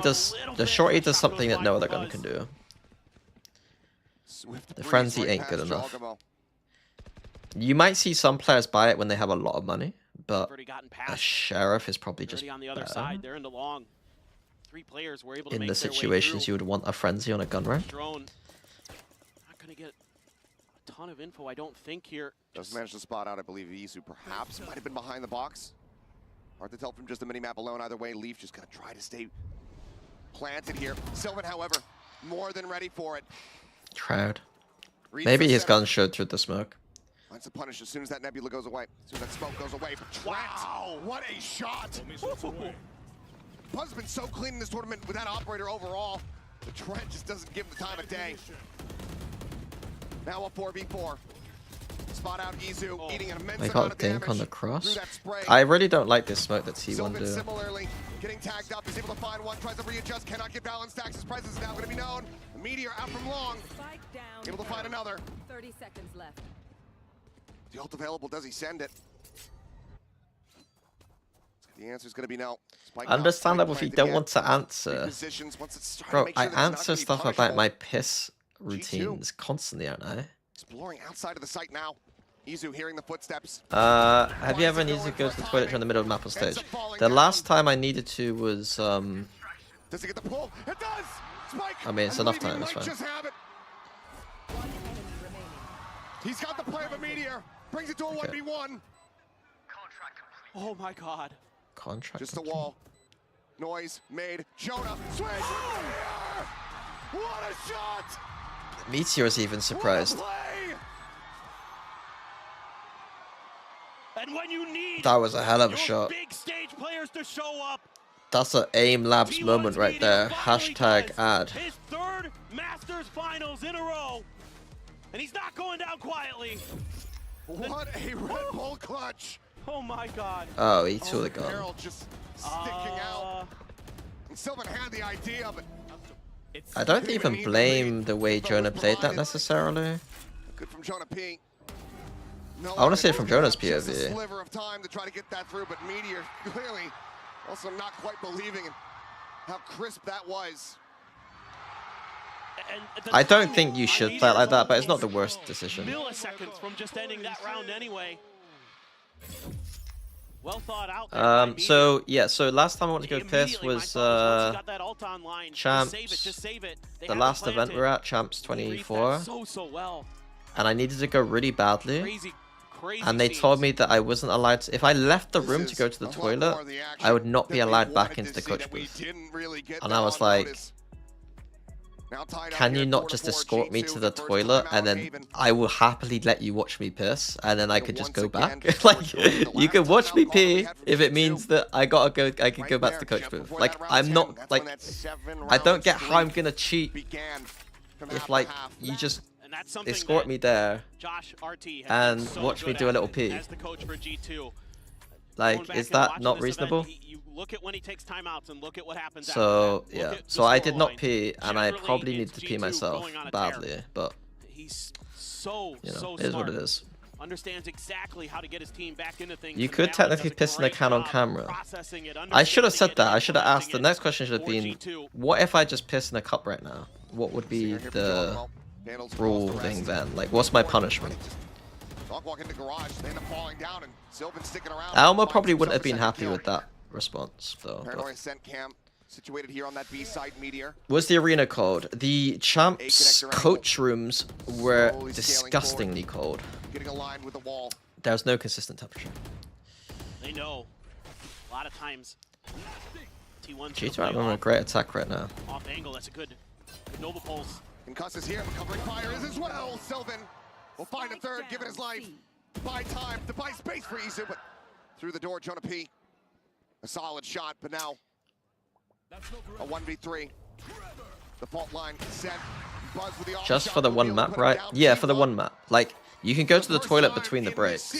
does something that no other gun can do. The frenzy ain't good enough. You might see some players buy it when they have a lot of money, but a sheriff is probably just better. In the situations you would want a frenzy on a gun rank. Not gonna get a ton of info, I don't think here. Does manage to spot out, I believe Isu perhaps might have been behind the box. Hard to tell from just the mini-map alone. Either way, Leaf just gonna try to stay planted here. Sylvan, however, more than ready for it. Trout. Maybe his gun showed through the smoke. Finds the punish as soon as that nebula goes away. As soon as that smoke goes away. Wow, what a shot! Buzz has been so clean in this tournament with that operator overall. The Trent just doesn't give him the time of day. Now a 4v4. Spot out Izu, eating an immense I amount got of dink damage on the through cross. that spray. I really don't like this smoke that T1 Sylvan do. similarly getting tagged up, is able to find one, tries to readjust, cannot get balance. Stax's presence is now going to be known. The Meteor out from long, able to find another. 30 seconds left. The ult available, does he send it? The answer is going to be no. Spike Understandable out, if you Spike don't planted want to again. answer. Repositions once it's starting to Bro, make sure I that it's not answer gonna be stuff about punishable. my piss routines constantly, aren't I? Exploring outside of the site now. Izu hearing the footsteps. Have you ever needed to go to the toilet during the middle of map or stage? The last time I needed to was Does it get the pull? It does! Spike! I mean, it's enough time, it's Might fine. just have it. He's got the play of a Meteor. Brings it to a 1v1. Oh my god. Contract. Just the wall. Noise made. Jonah. Swing! What a shot! Meteor's even surprised. And when you need That was a hell of a your shot. big stage players to show up, That's an AIM Labs moment right there. Hashtag ad. his third Masters Finals in a row, and he's not going down quietly. What a Red Bull clutch! Oh my god. Oh, he saw the gun. Barrel just sticking out. And Sylvan had the idea, but I don't even blame the way Jonah played that necessarily. good from Jonah P. No, I want to see it from Jonah's just a POV. sliver of time to try to get that through, but Meteor clearly also not quite believing in how crisp that was. I don't think you should play it like that, but it's not the worst decision. Milliseconds from just ending that round anyway. Well thought out there. So yeah, so last time I wanted to go piss was Champs. The last event we're at, Champs 24, so well. and I needed to go really badly. Crazy And they told me that I wasn't allowed to, if I left the room to go to the toilet, I would not be allowed back into the coach booth. And I was like, can you not just escort me to the toilet and then I will happily let you watch me piss and then I could just go back? Like, you can watch me pee if it means that I can go back to the coach booth. Like, I'm not, like, I don't get how I'm gonna cheat if, like, you just escort me there and watch me do a little pee. Like, is that not reasonable? Look at when he takes timeouts and look at what happens. So yeah, so I did not pee, and I probably needed to pee myself badly, but he's you know, it is what it is. Understands exactly how to get his team back into things. You could technically piss in a can on camera. I should have said that. I should have asked. The next question should have been, what if I just piss in a cup right now? What would be the ruling then? Like, what's my punishment? Alma probably wouldn't have been happy with that response, though. Situated here on that B side, Meteor. Was the arena cold? The Champs coach rooms were disgustingly cold. Getting aligned with the wall. There's no consistent temperature. They know. A lot of times. T1 G2 are on a great attack right now. Off angle, that's a good Nova Pulse. Concuss is here, but covering fire is as well. Sylvan will find a third, give it his life. To buy time, to buy space for Izu, but through the door, Jonah P. A solid shot, but now a 1v3. The fault line set. Buzz with the Just for the one map, right? Yeah, for the one map. Like, you can go to the toilet between the breaks.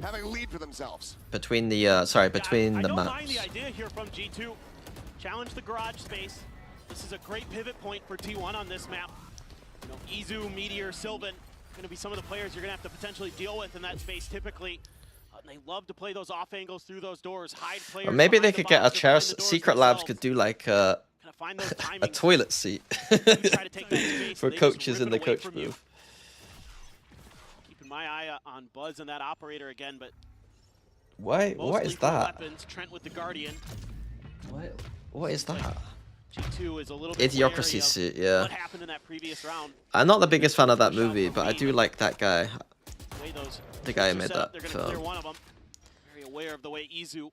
Having a lead for themselves. Between the, sorry, between the I don't maps. mind the idea here from G2. Challenge the garage space. This is a great pivot point for T1 on this map. You know, Izu, Meteor, Sylvan, going to be some of the players you're going to have to potentially deal with in that space typically. And they love to play those off angles through those doors, hide players. Or maybe they could get a chair. Secret Labs could do like a toilet seat for coaches in the coach booth. Keeping my eye on Buzz and that operator again, but Why? What is that? Weapons, Trent with the Guardian. What is that? G2 is a little bit Idiocracy suit, yeah. What happened in that previous round? I'm not the biggest fan of that movie, but I do like that guy. The guy who made that film. Very aware of the way Izu.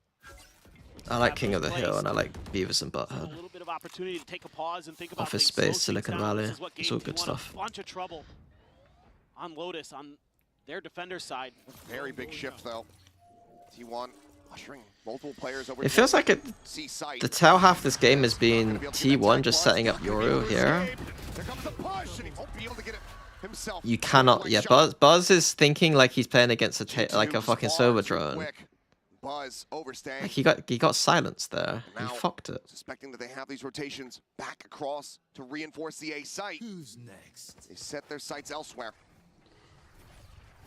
I like King of the Hill and I like Beavis and Butthead. A little bit of opportunity to take a pause and think about Office things, Space, Silicon Valley. It's all good stuff. A bunch of trouble on Lotus on their defender side. Very big shift though. T1 It feels like the tail half of this game has been T1 just setting up Yoru here. You cannot, yeah. Buzz is thinking like he's playing against a fucking server drone. Like he got silenced there. He fucked it. Suspecting that they have these rotations back across to reinforce the A site. Who's next? They set their sights elsewhere.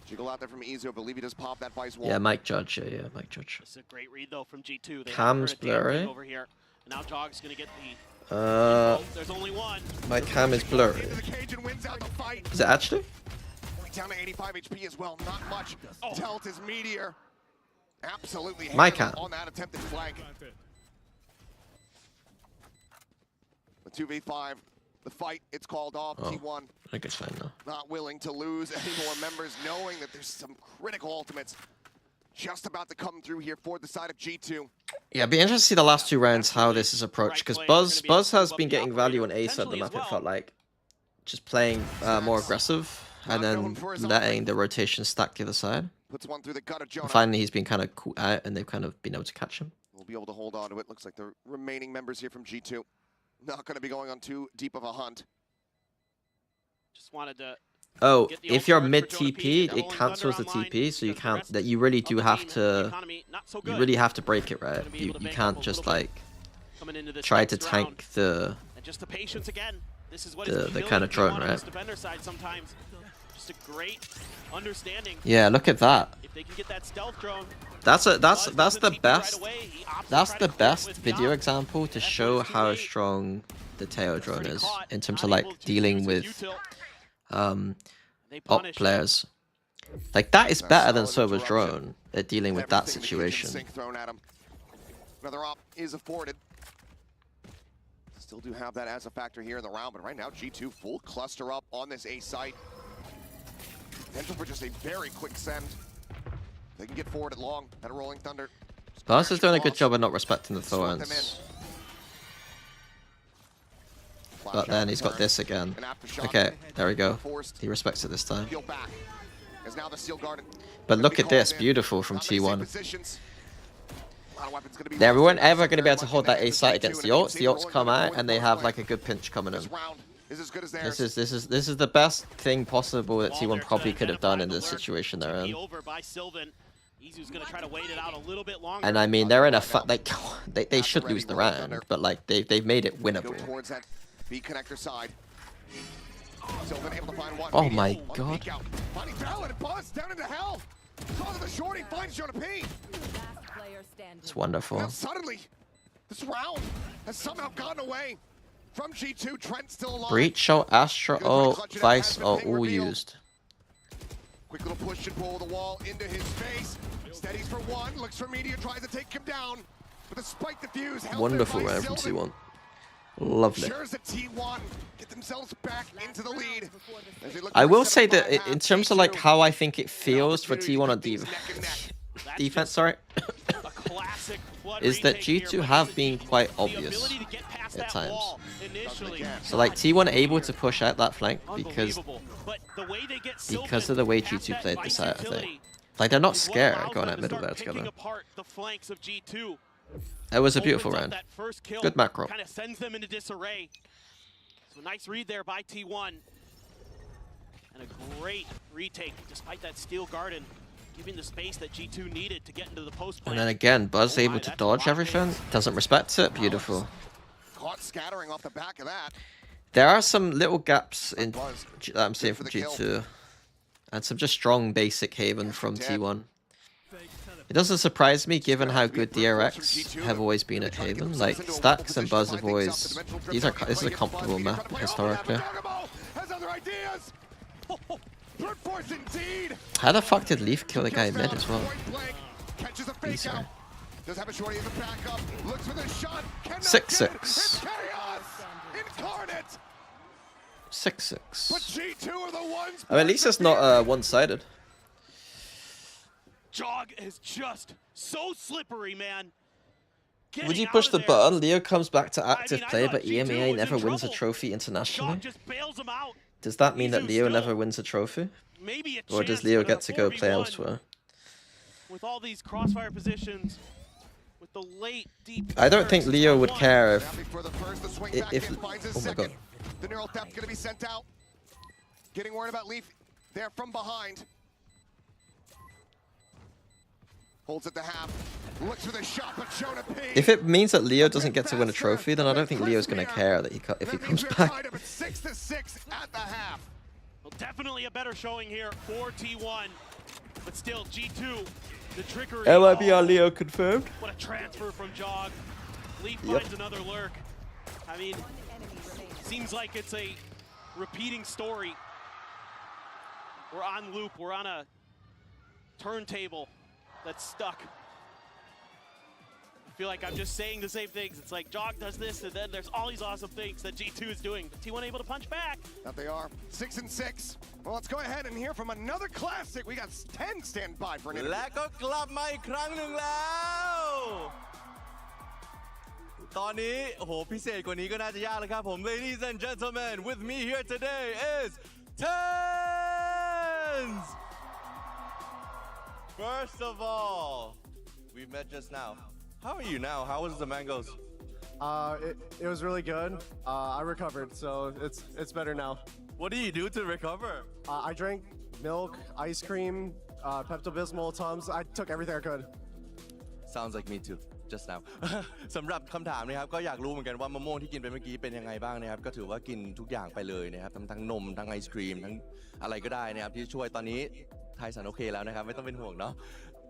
Jiggle out there from Ezo, believe he does pop that vice wall. Yeah, Mike Judge. Yeah, Mike Judge. It's a great read though from G2. They Cam's blurry. over here. And now Jog's gonna get the there's only one. My cam is blurry. Is it actually? Down to 85 HP as well, not much. Delta's Meteor. Absolutely my cam on that attempted flank. The 2v5, the fight, it's called off. T1 I think it's fine now. Not willing to lose any more members, knowing that there's some critical ultimates just about to come through here for the side of G2. Yeah, it'd be interesting to see the last 2 rounds how this is approached, because Buzz has been getting value on A side of the map. It felt like just playing more aggressive and then letting the rotation stack the other side. Puts one through the gut of Jonah. And finally, he's been kind of cool out, and they've kind of been able to catch him. We'll be able to hold on to it. Looks like the remaining members here from G2 not going to be going on too deep of a hunt. Just wanted to. Oh, if you're mid TP, it cancels the TP, so you can't. That you really do have to. You really have to break it, right? You can't just like try to tank the kind of drone, right? Just a great understanding. Yeah, look at that. If they can get that stealth drone, that's the best video example to show how strong the Teo drone is in terms of like dealing with op players. Like that is better than Server's drone at dealing with that situation. Another op is afforded. Still do have that as a factor here in the round, but right now G2 full cluster up on this A site. Potential for just a very quick send. They can get forward at long at a Rolling Thunder. Buzz is doing a good job of not respecting the throw-ins. But then he's got this again. Okay, there we go. He respects it this time. But look at this, beautiful from T1. Yeah, we weren't ever going to be able to hold that A site against the ults. The ults come out and they have like a good pinch coming in. This is the best thing possible that T1 probably could have done in this situation they're in. And I mean, they're in a they should lose the round, but like they've made it winnable. Oh my god. It's wonderful. Suddenly, this round has somehow gotten away from G2. Trent still alive. Breach ult, Astra ult, Vice ult, all used. Quick little push and pull the wall into his face. Steadies for one, looks for Meteor, tries to take him down. But the spike diffuse. Wonderful round from T1. Lovely. Get themselves back into the lead. I will say that in terms of like how I think it feels for T1 on defense, sorry, is that G2 have been quite obvious at times. So like T1 able to push out that flank because of the way G2 played this out, I think. Like they're not scared going out middle there together. It was a beautiful round. Good macro. Kind of sends them into disarray. So nice read there by T1. And a great retake despite that steel garden, giving the space that G2 needed to get into the post plan. And then again, Buzz able to dodge everything. Doesn't respect it. Beautiful. Caught scattering off the back of that. There are some little gaps in that I'm seeing from G2. And some just strong basic Haven from T1. It doesn't surprise me given how good DRX have always been at Haven. Like Stacks and Buzz have always this is a comfortable map historically. How the fuck did Leaf kill the guy in mid as well? Easy. 6-6. 6-6. I mean, at least it's not one-sided. Jog is just so slippery, man. Would you push the button? Leo comes back to active play, but EMEA never wins a trophy internationally. Does that mean that Leo never wins a trophy? Or does Leo get to go play elsewhere? with all these crossfire positions, with the late deep. I don't think Leo would care if oh my god. The neural depth going to be sent out. Getting worried about Leaf there from behind. Holds at the half. Looks for the shot, but Jonah P. If it means that Leo doesn't get to win a trophy, then I don't think Leo's going to care that if he comes back. 6-6 at the half. Well, definitely a better showing here for T1, but still G2, the trickery. LIBR Leo confirmed. What a transfer from Jog. Leaf finds another lurk. I mean, seems like it's a repeating story. We're on loop. We're on a turntable that's stuck. I feel like I'm just saying the same things. It's like Jog does this, and then there's all these awesome things that G2 is doing. But T1 able to punch back. That they are. 6-6. Well, let's go ahead and hear from another classic. We got 10 stand by for an interview. และก็กลับมาอีกครั้งหนึ่งแล้วตอนนี้โอ้โหพิเศษกว่านี้ก็น่าจะยากเลยครับผม Ladies and gentlemen, with me here today is Tens. First of all, we met just now. How are you now? How was the mangoes? It was really good. I recovered, so it's better now. What do you do to recover? I drank milk, ice cream, Pepto-Bismol, Tums. I took everything I could. Sounds like me too. Just now สำหรับคำถามนะครับก็อยากรู้เหมือนกันว่ามะม่วงที่กินไปเมื่อกี้เป็นยังไงบ้างนะครับก็ถือว่ากินทุกอย่างไปเลยนะครับทั้งนมทั้งไอศครีมทั้งอะไรก็ได้นะครับที่ช่วยตอนนี้ไทยสันโอเคแล้วนะครับไม่ต้องเป็นห่วงเนาะ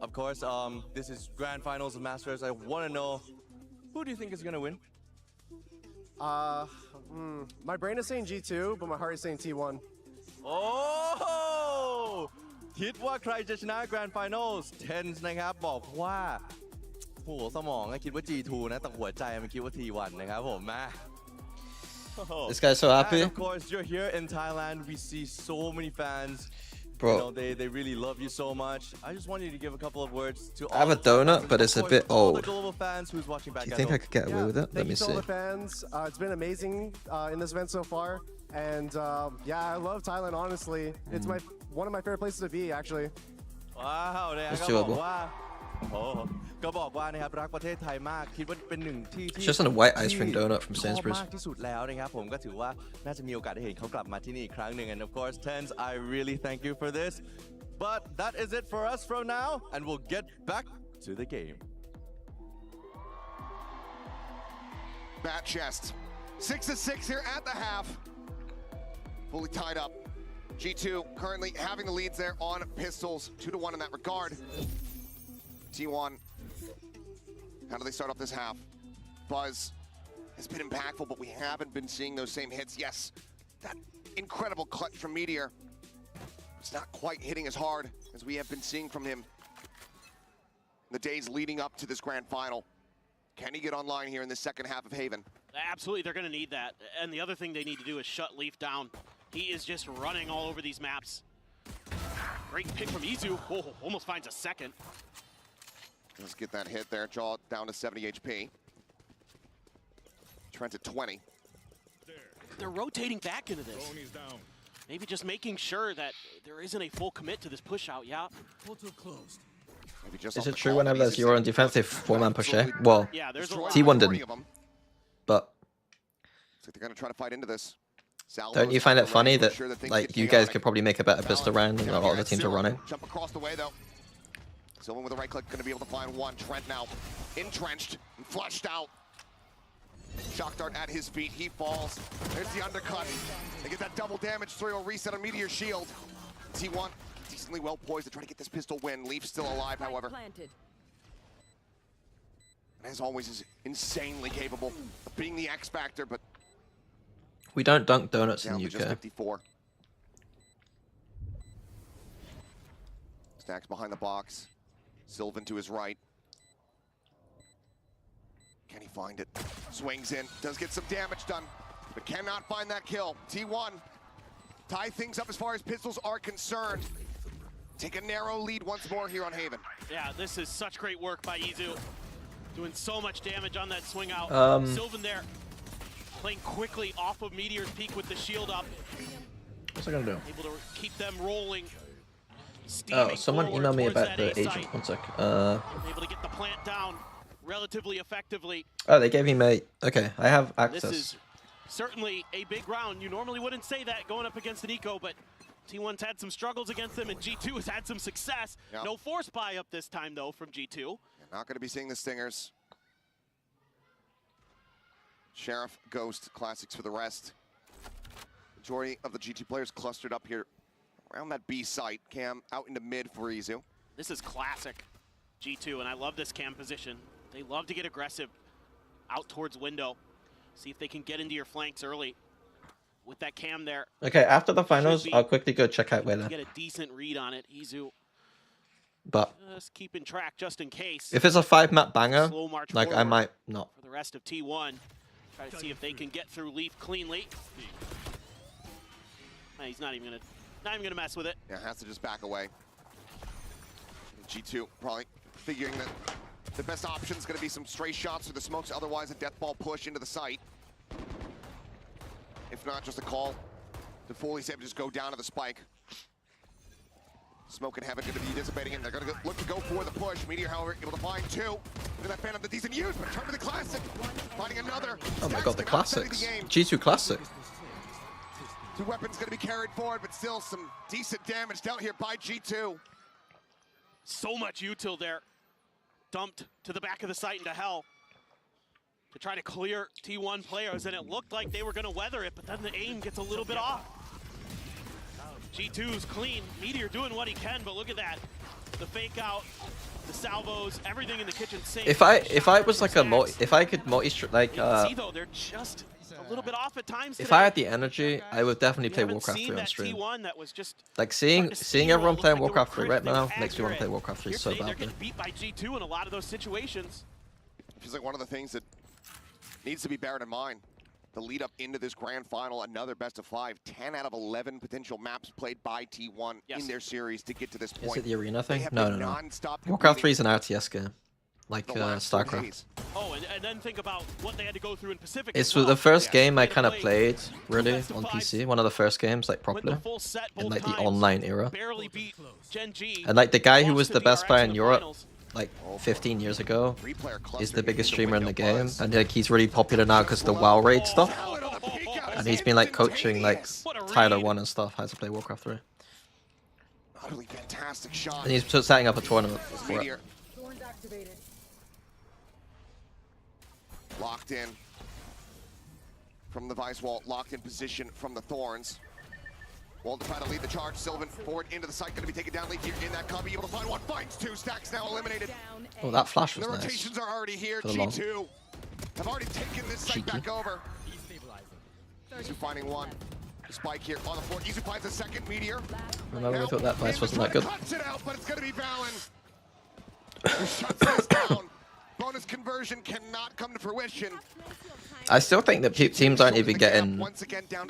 Of course, this is Grand Finals of Masters. I want to know, who do you think is going to win? My brain is saying G2, but my heart is saying T1. Oh! คิดว่าใครจะชนะ Grand Finals 10 นะครับบอกว่าโหสมองคิดว่า G2 นะแต่หัวใจมันคิดว่า T1 นะครับผมมา This guy's so happy. And of course, you're here in Thailand. We see so many fans. Bro, you know, they really love you so much. I just want you to give a couple of words to all I have a donut, but it's a bit old. The global fans who's watching back. Do you think I could get away with it? Let me see. Thank you to all the fans. It's been amazing in this event so far, and yeah, I love Thailand. Honestly, it's one of my favorite places to be, actually. Wow, it's doable. ก็บอกว่านะครับรักประเทศไทยมากคิดว่าเป็นหนึ่งที่ It's just on a white ice cream donut from ชอบ Sainsbury's. มากที่สุดแล้วนะครับผมก็ถือว่าน่าจะมีโอกาสได้เห็นเขากลับมาที่นี่อีกครั้งหนึ่ง and of course Tens I really thank you for this but that is it for us from now and we'll get back to the game. Bat chest. 6-6 here at the half. Fully tied up. G2 currently having the leads there on pistols. 2-1 in that regard. T1. How do they start off this half? Buzz has been impactful, but we haven't been seeing those same hits. Yes, that incredible clutch from Meteor. It's not quite hitting as hard as we have been seeing from him in the days leading up to this grand final. Can he get online here in the second half of Haven? Absolutely, they're going to need that. And the other thing they need to do is shut Leaf down. He is just running all over these maps. Great pick from Izu. Oh, almost finds a second. Let's get that hit there. Jaw down to 70 HP. Trent at 20. They're rotating back into this. Maybe just making sure that there isn't a full commit to this push out, yeah. Portal closed. Is it true whenever there's Euro on defense, they four-man push it? Well, yeah, T1 didn't. But so they're going to try to fight into this. Don't you find it funny that like you guys could probably make a better pistol round than a lot of the teams are running? Jump across the way though. Sylvan with a right click going to be able to find one. Trent now entrenched and flushed out. Shock dart at his feet. He falls. There's the undercut. They get that double damage. 3-0 reset on Meteor Shield. T1 decently well poised to try to get this pistol win. Leaf still alive, however. As always, is insanely capable of being the X factor, but we don't dunk donuts in the UK. Just 54. Stacks behind the box. Sylvan to his right. Can he find it? Swings in, does get some damage done, but cannot find that kill. T1 tie things up as far as pistols are concerned. Take a narrow lead once more here on Haven. Yeah, this is such great work by Izu. Doing so much damage on that swing out. Sylvan there, playing quickly off of Meteor's peak with the shield up. What's I gonna do? Able to keep them rolling. steaming. Oh, someone emailed me about the agent. One sec. Able to get the plant down relatively effectively. Oh, they gave me mate. Okay, I have access. This is certainly a big round. You normally wouldn't say that going up against an Eco, but T1's had some struggles against them, and G2 has had some success. Yep. No force buy up this time, though, from G2. You're not going to be seeing the Stingers. Sheriff, Ghost, Classics for the rest. Majority of the G2 players clustered up here around that B site. Cam out into mid for Izu. This is classic G2, and I love this Cam position. They love to get aggressive out towards window. See if they can get into your flanks early. With that Cam there. Okay, after the finals, I'll quickly go check out where Get a decent read on it. Izu But just keeping track just in case. if it's a 5-map banger, Slow march like I forward might not. for the rest of T1. Try to see if they can get through Leaf cleanly. He's not even gonna mess with it. Yeah, has to just back away. G2 probably figuring that the best option is going to be some stray shots through the smokes, otherwise a death ball push into the site. If not, just a call to fully save, just go down to the spike. Smoke and Heaven going to be dissipating, and they're going to look to go for the push. Meteor, however, able to find two. Look at that Phantom, the decent use, but turn to the Classic. Finding another. Oh my god, the classics. G2 classic. Two weapons going to be carried forward, but still some decent damage dealt here by G2. So much util there. Dumped to the back of the site into hell to try to clear T1 players, and it looked like they were going to weather it, but then the aim gets a little bit off. G2's clean. Meteor doing what he can, but look at that. The fake out, the salvos, everything in the kitchen sink. If I was like if I could multi like see though, they're just a little bit off at times. if I had the energy, I would definitely play Warcraft 3 on stream. T1 that was just Like seeing everyone playing Warcraft 3 right now makes me want to play Warcraft 3 so they're badly. getting beat by G2 in a lot of those situations. Feels like one of the things that needs to be beared in mind. The lead up into this grand final, another best of 5. 10 out of 11 potential maps played by T1 in their series to get to this point. Is it the arena thing? They have No, been no, no. non-stop Warcraft 3 is an RTS game, like StarCraft. Oh, and then think about what they had to go through in Pacific. It's the first game I kind of played really on PC. One of the first games like properly in like the online era. Barely beat Gen G. And like the guy who was the best player in Europe like 15 years ago is the biggest streamer in the game, and like he's really popular now because of the WoW raid stuff. And he's been like coaching like Tyler 1 and stuff how to play Warcraft 3. Utterly fantastic shot. And he's setting up a tournament for it. Locked in from the Vice Wall, locked in position from the Thorns. Wall to try to lead the charge. Sylvan forward into the site, going to be taken down. Leaf here in that cubby, able to find one, finds two. Stacks now eliminated. Oh, that flash was the nice. rotations are already here. For the long. G2 have already taken this site back over. Izu finding one. Spike here on the floor. Izu finds a second Meteor. Remember we thought that vice wasn't that good. Cuts it out, but it's going to be Valen. Who shuts this down. Bonus conversion cannot come to fruition. I still think that teams aren't even getting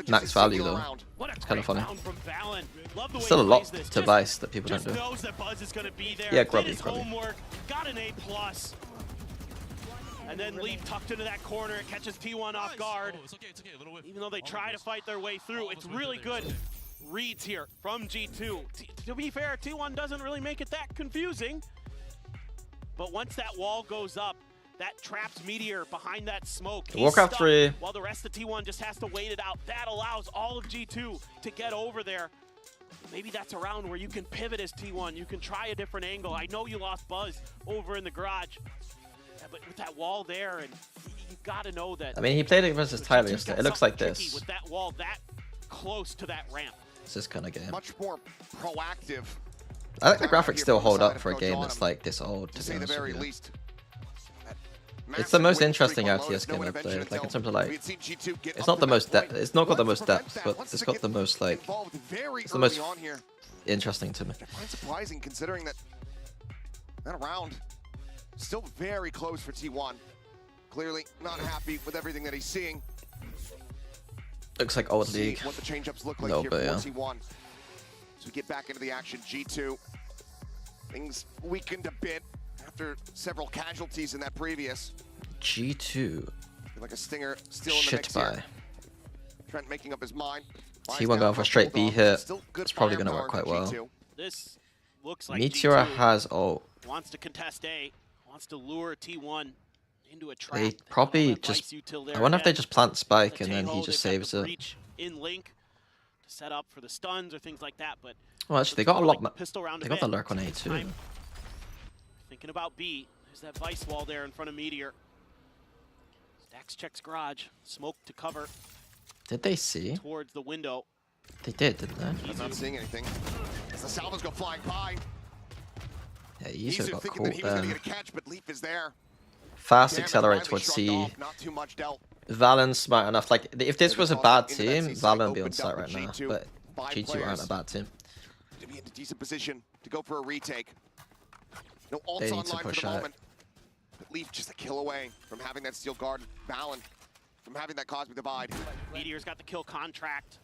max value though. It's kind of funny. Still a lot to Vice that people don't do. Yeah, grubby. Got an A+. And then Leaf tucked into that corner. It catches T1 off guard. Even though they try to fight their way through, it's really good reads here from G2. To be fair, T1 doesn't really make it that confusing. But once that wall goes up, that traps Meteor behind that smoke. Warcraft 3. While the rest of T1 just has to wait it out. That allows all of G2 to get over there. Maybe that's a round where you can pivot as T1. You can try a different angle. I know you lost Buzz over in the garage. But with that wall there, and you gotta know that. I mean, he played it versus Tyler yesterday. It looks like this. With that wall that close to that ramp. It's this kind of game. Much more proactive. I think the graphics still hold up for a game that's like this old, to be honest with you. It's the most interesting RTS game I've played. Like in terms of like, it's not the most depth. It's not got the most depth, but it's got the most like, it's the most interesting to me. Quite surprising considering that that round still very close for T1. Clearly not happy with everything that he's seeing. Looks like old league. What the change-ups look like here for T1. So we get back into the action. G2, things weakened a bit after several casualties in that previous. G2. Like a stinger still in the mix here. Trent making up his mind. T1 going for a straight B hit. It's probably going to work quite well. This looks like Meteor G2 has ult. wants to contest A, wants to lure T1 into a trap. They probably just... I wonder if they just plant Spike and then he just saves it. In link to set up for the stuns or things like that, but Well, actually, they got a lot... They got the lurk on A too. Thinking about B. There's that vice wall there in front of Meteor. Stax checks garage. Smoke to cover. Did they see? Towards the window. They did, didn't they? He's not seeing anything. As the salvos go flying by. Yeah, Izu got thinking that caught he was gonna there. get a catch, but Leaf is there. Fast Damage accelerate finally towards shrugged C. off, not too much dealt. Valen smart enough. Like, if this was a bad team, into that C site, Valen would be on opened site up right now. G2, But 5 G2 aren't players. a bad team. To be in a decent position to go for a retake. No ults They need online to for push the out. moment. But Leaf just a kill away from having that steel guard. Valen from having that cosmic divide. Meteor's got the kill contract.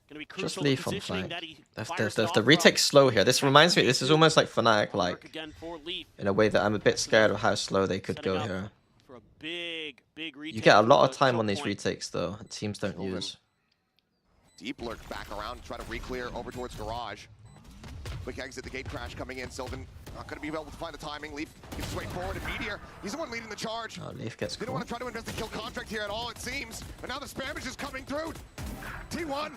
Gonna be Just crucial Leaf to on positioning flank. that he fires The it off retake's slow here. This reminds me, this is almost like Fnatic, like, again for Leaf. in a way that I'm a bit scared of how slow they could go here. For a big retake. You get a lot of from the time choke on these point. retakes, though. Teams don't use. Deep lurk back around, try to re-clear over towards garage. Quick exit, the gate crash coming in. Sylvan not going to be able to find the timing. Leaf gives his way forward, and Meteor, he's the one leading the charge. Oh, Leaf gets They don't want to try to invest the kill contract here at all, it seems. But now the spammage is coming through. T1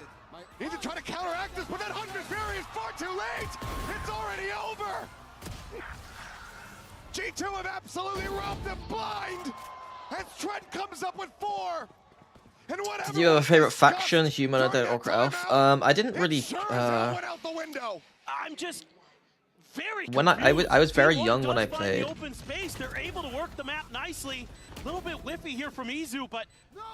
needs to try to counteract this, but that Hunter's Fury is far too late. It's already over. G2 have absolutely robbed them blind. As Trent comes up with 4. And whatever. Did you have a favorite faction, human, or the Orc Elf? I didn't really. I'm just very When I was very young when I played. Open space. They're able to work the map nicely. A little bit whiffy here from Izu, but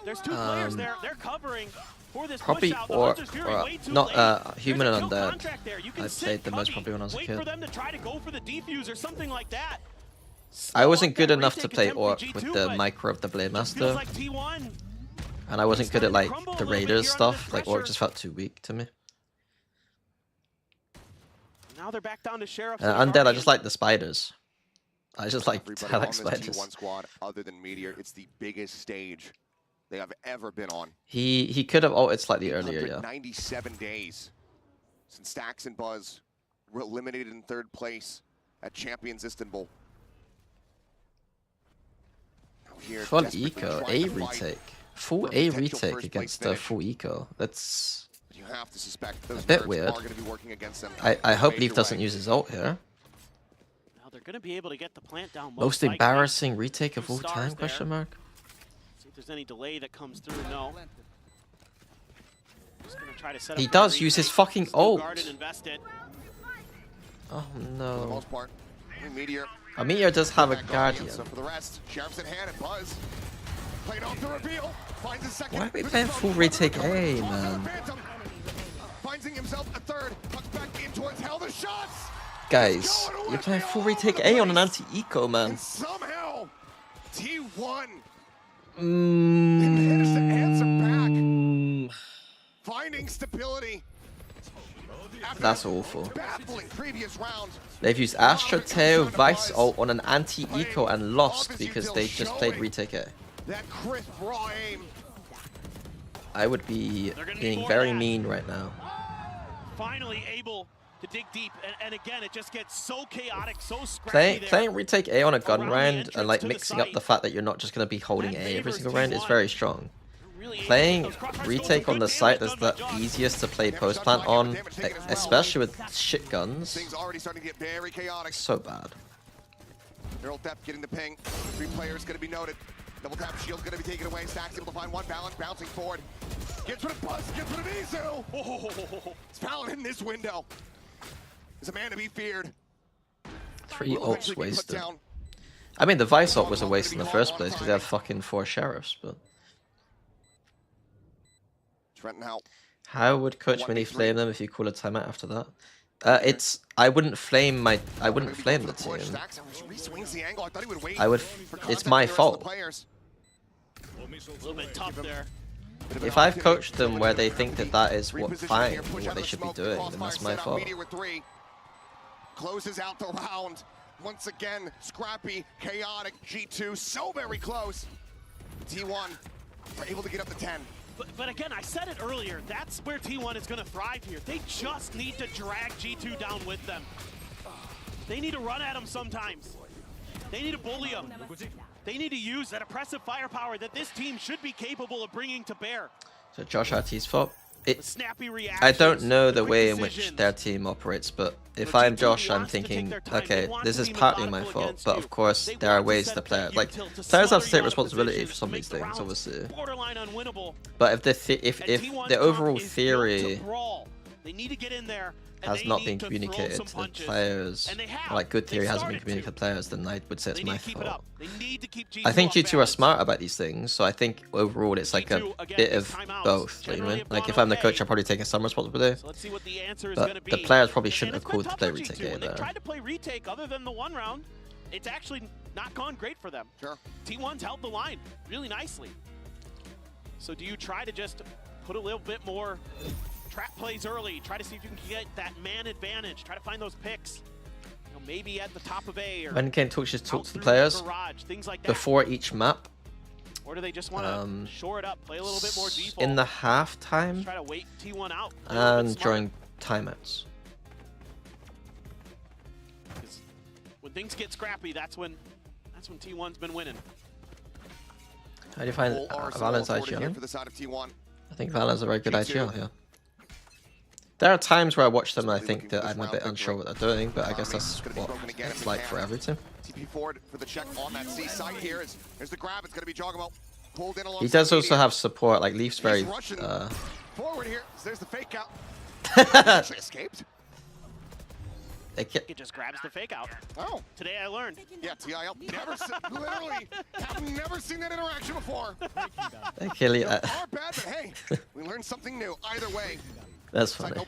there's 2 players there. They're covering for this Probably push out. Orc, Fury way too not late. human There's a and kill undead. contract there. You can I sit played the most cubby, probably when I was a wait kid. for them to try to go for the defuse or something like that. I wasn't good that enough to retake play attempt for Orc G2, with the but micro of the Blade feels Master, like T1. and I wasn't good at like crumble a the little bit Raiders here stuff. under Like Orc pressure. just felt too weak to me. Now they're back down to Sheriff. Undead, I just like the spiders. I just like Everybody I on like this spiders. T1 squad, other than Meteor, it's the biggest stage they have ever been on. He could have ulted slightly earlier, yeah. 197 days since Stax and Buzz were eliminated in 3rd place at Champions Istanbul. Now here, Full desperately eco, trying A to fight retake. Full for A potential retake first against place the finish. full eco. That's But you have to suspect those a bit nerfs weird. are going to be working against them. I hope Major Leaf doesn't way. use his ult here. Now they're going to be able to get the plant down. Most likely. embarrassing retake of 2 all stars time? there. Question mark. See if there's any delay that comes through. No. Just gonna try to set He up does the use his retake. fucking Still ult. guarded, invested. Oh For the no. most part, Meteor. A Meteor does have a back guardian. So for the rest, Sheriff's in hand and Buzz playing off the reveal. Finds his second. Why are we This playing is full from retake Phantom. A, Toss man? from Phantom. Finding himself a 3rd. Tucks back in towards hell. The shots. Guys, you're playing full retake A on an anti-eco, man. And somehow, T1 managed to answer back. Finding stability. After That's that awful. baffling previous round. They've used Astra, Teo, Vice ult on an anti-eco and lost because they just played retake A. That crisp raw aim. I would be being very mean right now. Finally able to dig deep, and again, it just gets so chaotic, so scrappy there. Playing retake A on a gun Around the round entrance and like to the mixing up site. the fact that you're not just going to be holding That A every favors single round is T1. very strong. Really able to Playing get those crossfires. retake Still on the some site good that's damage the done by Josh. easiest to play post plant on, especially with shit guns. Things already starting to get very chaotic. So bad. Neural depth getting the ping. 3 players going to be noted. Double tap shield going to be taken away. Stax able to find one balance, bouncing forward. Gets rid of Buzz, gets rid of Izu. Oh, it's Paladin in this window. Is a man to be feared. 3 Will ults eventually be put wasted. down. I mean, the Vice ult was a waste in the first place because they had fucking 4 sheriffs, but Trent now. how would Coach Mini flame them if you call a timeout after that? I wouldn't flame the team. Stax re-swings the angle. I thought he would wait. It's my fault. A little bit tough there. If I've coached them where they think that that is what they should be doing, then that's my fault. Meteor with 3. Closes out the round. Once again, scrappy, chaotic. G2 so very close. T1 are able to get up to 10. But again, I said it earlier, that's where T1 is going to thrive here. They just need to drag G2 down with them. They need to run at him sometimes. They need to bully him. They need to use that oppressive firepower that this team should be capable of bringing to bear. So Josh RT's fault. Snappy I don't know the the quick way in which decisions. their team operates, but if I'm Josh, I'm thinking, okay, this is partly my fault, but of course there are ways the players, like, players have to take responsibility for some of these things, obviously. Borderline unwinnable. But if the overall theory They need to get in there. has not been communicated to the players, or like good theory hasn't been communicated to the players, then I would say it's my fault. I think G2 are smart about these things, so I think overall it's like a bit of both. You know what I mean? Like if I'm the coach, I'm probably taking some responsibility, but the players probably shouldn't have called to play retake A They there. tried to play retake other than the one round. It's actually not gone great for them. Sure. T1's held the line really nicely. So do you try to just put a little bit more trap plays early, try to see if you can get that man advantage, try to find those picks, you know, maybe at the top of A or When Ken talks to the through players garage, things like that. before each map, Or do they just want to shore it up, play a little bit more default? in the halftime, Try to wait T1 out. play a little bit and smart. during timeouts. When things get scrappy, that's when T1's been winning. How do you find Valen's IGL? For the side of T1. I think Valen's a very good IGL here. There are times where I watch them and I think that I'm a bit unsure what they're doing, but I guess that's what it's like for every team. TP forward for the check on that C side here. There's the grab. It's going to be Jogamo. Pulled in He does also have support, like Leaf's very... Forward here. There's the fake out. Actually escaped. It just grabs the fake out. Oh. Today I learned. Yeah, TIL. Literally have never seen that interaction before. Achilles, Are bad, but hey, we learned something new. Either way. that's funny.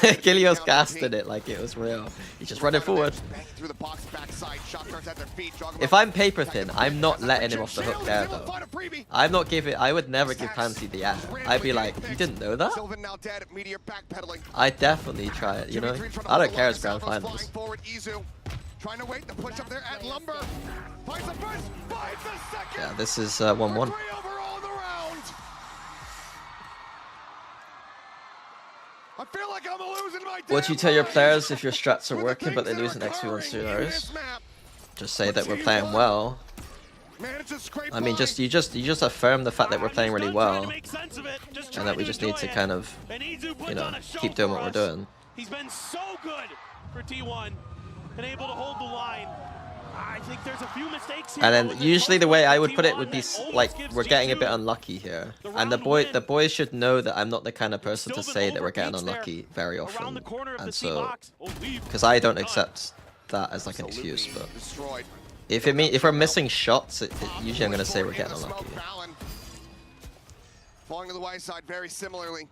Achilles casted it like it was real. He's just running forward. Through the box backside. Shot turns at their feet. If I'm paper thin, I'm not letting him off the hook there though. I'm not giving. I would never give Pansy the air. I'd be like, you didn't know that? Sylvan now dead. Meteor backpedaling. I definitely try it. You know, I don't care. It's grand finals. Forward, Izu. Trying to wait the push up there at Lumber. Finds the first, finds the second. Yeah, this is 1-1. I feel like I'm losing my What do you tell your players if your strats are working but they lose an X1 scenarios? Just say that we're playing well. I mean, you just affirm the fact that we're playing really well, and that we just need to kind of, you know, keep doing what we're doing. He's been so good for T1 and able to hold the line. I think there's a few mistakes here. And then usually the way I would put it would be like we're getting a bit unlucky here, and the boys should know that I'm not the kind of person to say that we're getting unlucky very often, and so because I don't accept that as like an excuse. But if we're missing shots, usually I'm gonna say we're getting unlucky. Falling to the Y side very similarly.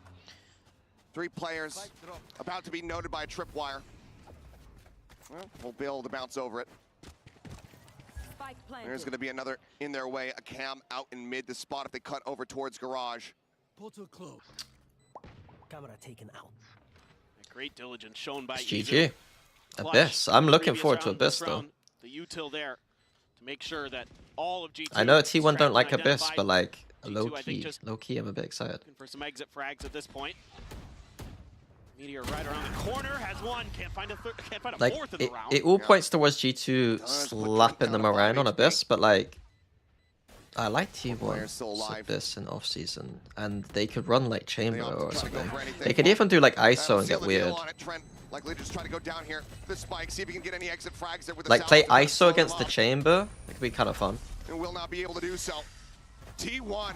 3 players about to be noted by a tripwire. Well, we'll be able to bounce over it. There's going to be another in their way. A cam out in mid to spot if they cut over towards garage. Portal closed. Camera taken out. Great diligence shown by It's GG. Abyss. I'm looking forward to Abyss though. The util there to make sure that all of G2. I know T1 don't like Abyss, but like low key, I'm a bit excited. Looking for some exit frags at this point. Meteor right around the corner, has one, can't find a fourth in the round. It all points towards G2 slapping them around on Abyss, but like, I like T1's Abyss in off-season, and they could run like Chamber or something. They could even do like ISO and get weird. Likely just try to go down here. The spike, see if he can get any exit frags there with the Like play ISO against the Chamber, it could be kind of fun. And will not be able to do so. T1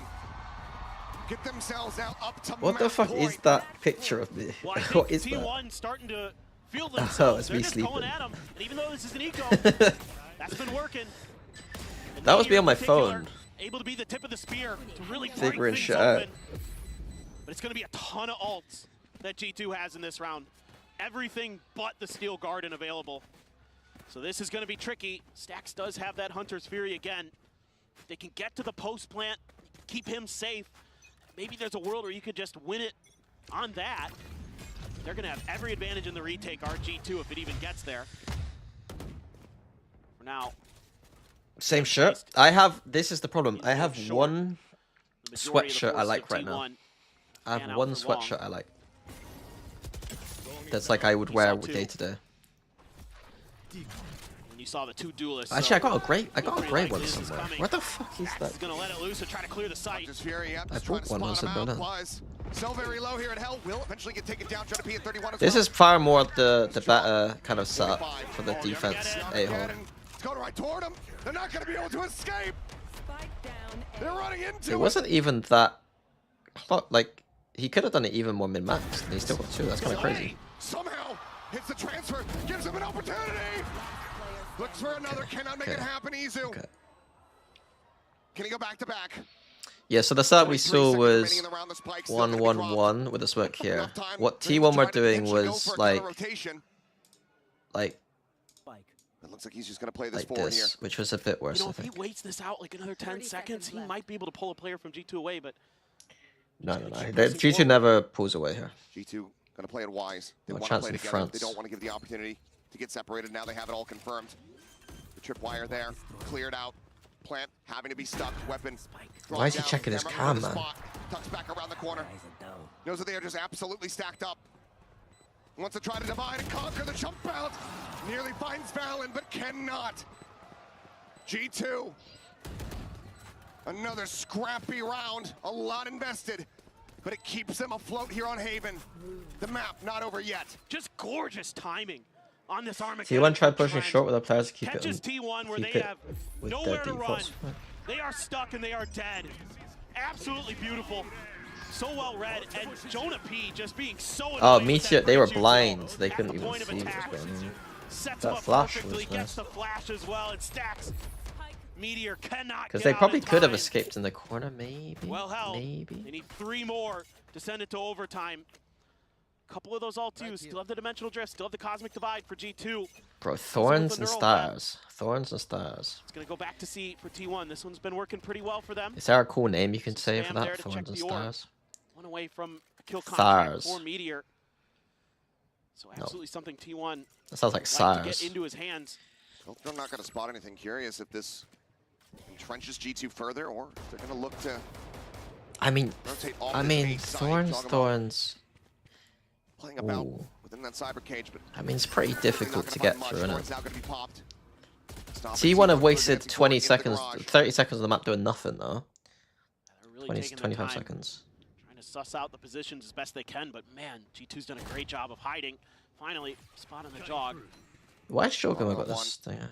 get themselves now up to What the fuck is that picture of me? What is that? T1 starting to feel Oh, themselves. it's They're me just sleeping. going at them. And even though this is an eco, that's been working. And That was me Meteor on my in particular, phone. Able to be the tip of the spear to really break Figuring things shit out. open. But it's going to be a ton of ults that G2 has in this round. Everything but the Steel Garden available. So this is going to be tricky. Stax does have that Hunter's Fury again. If they can get to the post plant, keep him safe, maybe there's a world where you could just win it on that. They're going to have every advantage in the retake, RG2, if it even gets there. For now. Same shirt. This is the problem. I have one sweatshirt I like right now. I have one sweatshirt I like. That's like I would wear day to day. And you saw the two duelists. Actually, I got a great one somewhere. What the fuck is that? He's gonna let it loose and try to clear the site. I bought one once and done. So very low here at Hell. Will eventually get taken down. Trying to be at 31. This is far more the better kind of setup for the defense A-hole. It's going right toward him. They're not going to be able to escape. They're running into it. Wasn't even that like he could have done it even more min-max, and he still got 2. That's kind of crazy. Somehow hits the transfer, gives him an opportunity. Looks for another, cannot make it happen. Izu. Okay. Can he go back to back? Yeah, so the setup we saw was 1-1-1 with a smoke here. What T1 were doing was like it looks like he's just going to play this forward here, which was a bit worse. You know, I if think. he waits this out like another 10 seconds, he might be able to pull a player from G2 away, but No. G2 never pulls away here. G2 going to play it wise. They No want to chance play in together. France. They don't want to give the opportunity to get separated. Now they have it all confirmed. The tripwire there, cleared out. Plant having to be stuck. Weapon. Why is he checking his cam, man? Tucks back around the corner. Knows that they are just absolutely stacked up. Wants to try to divide and conquer the jump out. Nearly finds Valen, but cannot. G2. Another scrappy round. A lot invested, but it keeps them afloat here on Haven. The map not over yet. Just gorgeous timing on this Armageddon. T1 tried pushing short with the players to keep Catches it T1 where they have nowhere to run. They are stuck and they are dead. Absolutely beautiful. So well read, and Jonah P just being so annoying. Meteor, they were blind. They couldn't even see what was going on. That flash was Gets nice. the flash as well, and stacks. Meteor cannot Because get they out probably in could have time. escaped in the corner, maybe. Well held. Maybe. They need 3 more to send it to overtime. Couple of those alt-2s, still have the dimensional drift, still have the cosmic divide for G2. Bro, thorns and stars. Thorns and stars. It's gonna go back to C for T1. This one's been working pretty well for them. Is there a cool name you can say for Spam there that? to Thorns check and the orb. stars? One away from a kill contract Stars. for Meteor. So absolutely something T1 That sounds like to SARS. get into his hands. Well, they're not going to spot anything. Curious if this entrenches G2 further, or if they're going to look to I mean, rotate off this A side. Jogamo thorns. playing about Ooh. within that cyber cage, but I mean, it's pretty difficult to get through, isn't Thorn's it? now going to be popped. T1 have wasted 20 seconds, 30 seconds of the map doing nothing, though. They're really 20, taking their 25 time, seconds. trying to suss out the positions as best they can, but man, G2's done a great job of hiding. Finally, spot on the jog. Why has Shogun got this stinger?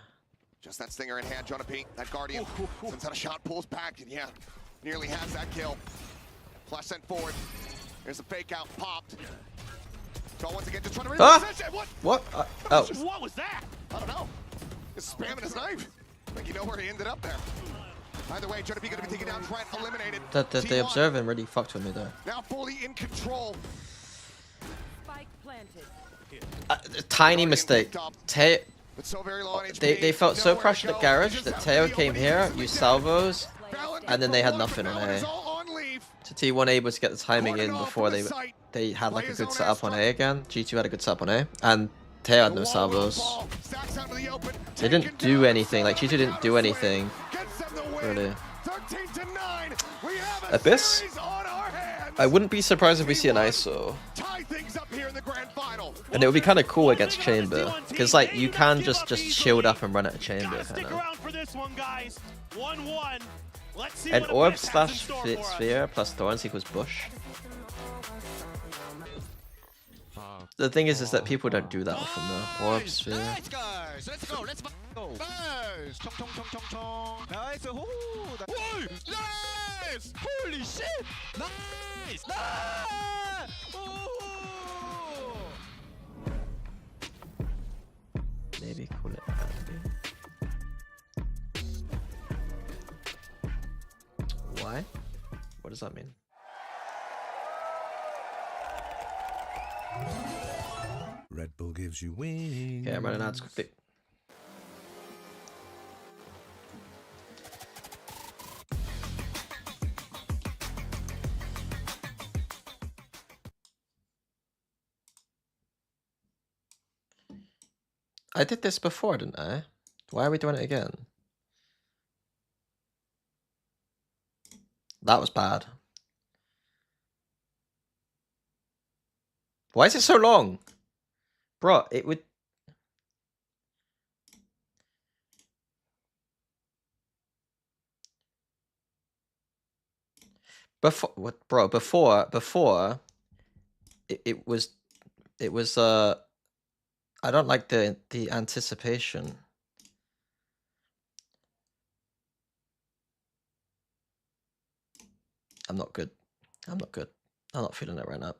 Just that stinger in hand, Jonah P. That Guardian sends out a shot, pulls back, and yeah, nearly has that kill. Flash sent forward. There's a fake out, popped. So once again, just trying to reposition. What? Oh. What was that? I don't know. Just spamming his knife. I think you know where he ended up there. Either way, Jonah P going to be taking down Trent, eliminated. The observer really fucked with me there. Now fully in control. Spike planted. Tiny mistake. But so very low on HP. They felt so pressured at garage that Teo came here, used salvos, and then they had nothing on A. So T1 able to get the timing in before they had like a good setup on A again. G2 had a good setup on A, and Teo had no salvos. They didn't do anything. Like G2 didn't do anything. Really. Abyss? I wouldn't be surprised if we see an ISO. And it would be kind of cool against Chamber, because like you can just shield up and run at a Chamber kind of. And orb slash sphere plus thorns equals bush. The thing is that people don't do that often though. Orb sphere. Nice guys, let's go. Nice. Chong chong chong chong chong. Nice. Whoa, nice. Holy shit. Nice. Maybe call it Andy. Why? What does that mean? Red Bull gives you wings. Okay, I'm running ads quickly. I did this before, didn't I? Why are we doing it again? That was bad. Why is it so long? Bro, it would... Before what, bro? Before it was I don't like the anticipation. I'm not good. I'm not good. I'm not feeling it right now.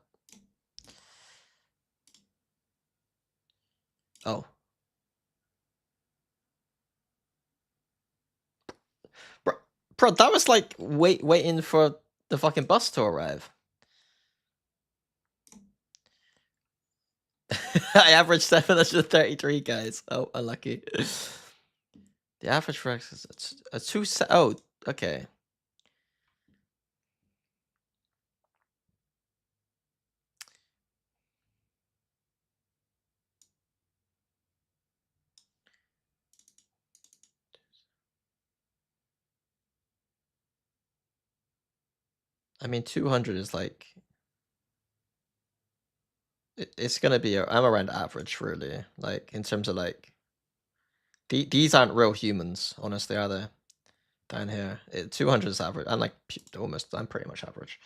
Oh. Bro, that was like waiting for the fucking bus to arrive. I averaged 733, guys. Oh, unlucky. The average for X is a 2 oh, okay. I mean, 200 is like... It's gonna be... I'm around average, really. Like, in terms of, like... These aren't real humans, honestly, are they? Down here. 200 is average. I'm like, almost... I'm pretty much average.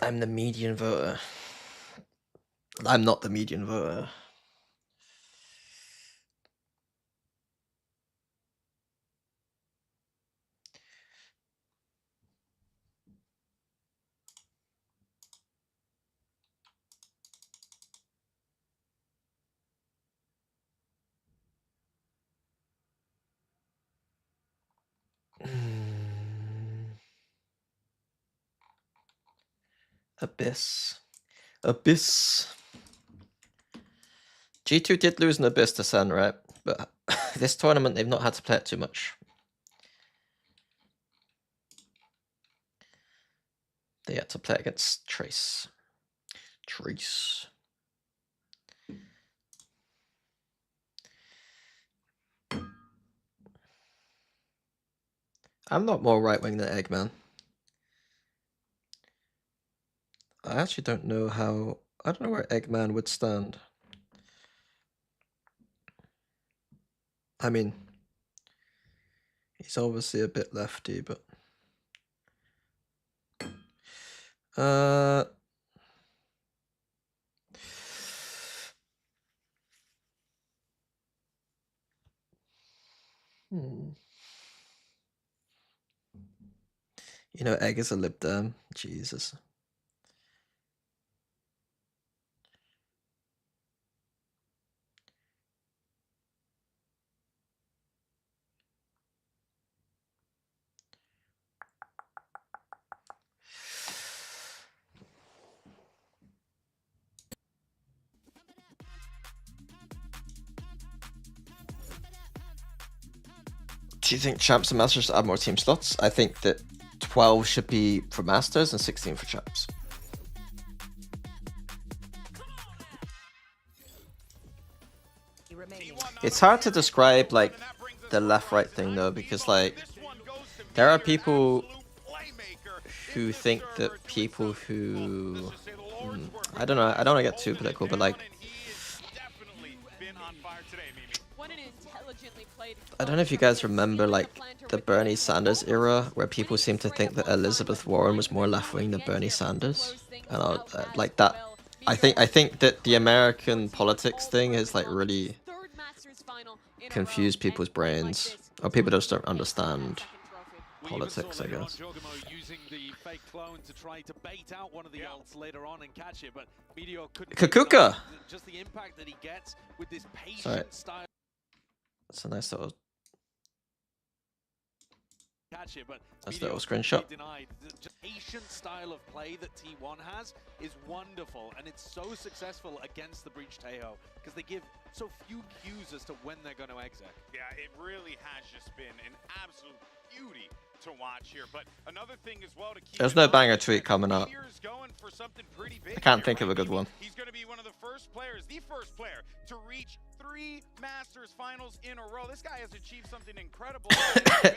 I'm the median voter. I'm not the median voter. Abyss. Abyss. G2 did lose an Abyss to Sen, right? But this tournament, they've not had to play it too much. They had to play against Trace. Trace. I'm not more right-wing than Eggman. I actually don't know how... I don't know where Eggman would stand. I mean, he's obviously a bit lefty, but... You know, Egg is a Lib Dem. Jesus. Do you think Champs and Masters should add more team slots? I think that 12 should be for Masters and 16 for Champs. It's hard to describe, like, the left-right thing, though, because, like, there are people who think that people who... I don't know, I don't want to get too political, but, like... I don't know if you guys remember, like, the Bernie Sanders era, where people seem to think that Elizabeth Warren was more left-wing than Bernie Sanders. And like that, I think that the American politics thing has, like, really confused people's brains, or people just don't understand politics, I guess. Kakuka! Sorry. That's a nice little... That's the little screenshot. Patient style of play that T1 has is wonderful, and it's so successful against the Breach Taeho because they give so few cues as to when they're going to exit. Yeah, it really has just been an absolute beauty to watch here. But another thing as well to keep... There's no banger tweet coming up. I can't think of a good one. He's going to be one of the first players, the first player to reach 3 Masters finals in a row. This guy has achieved something incredible.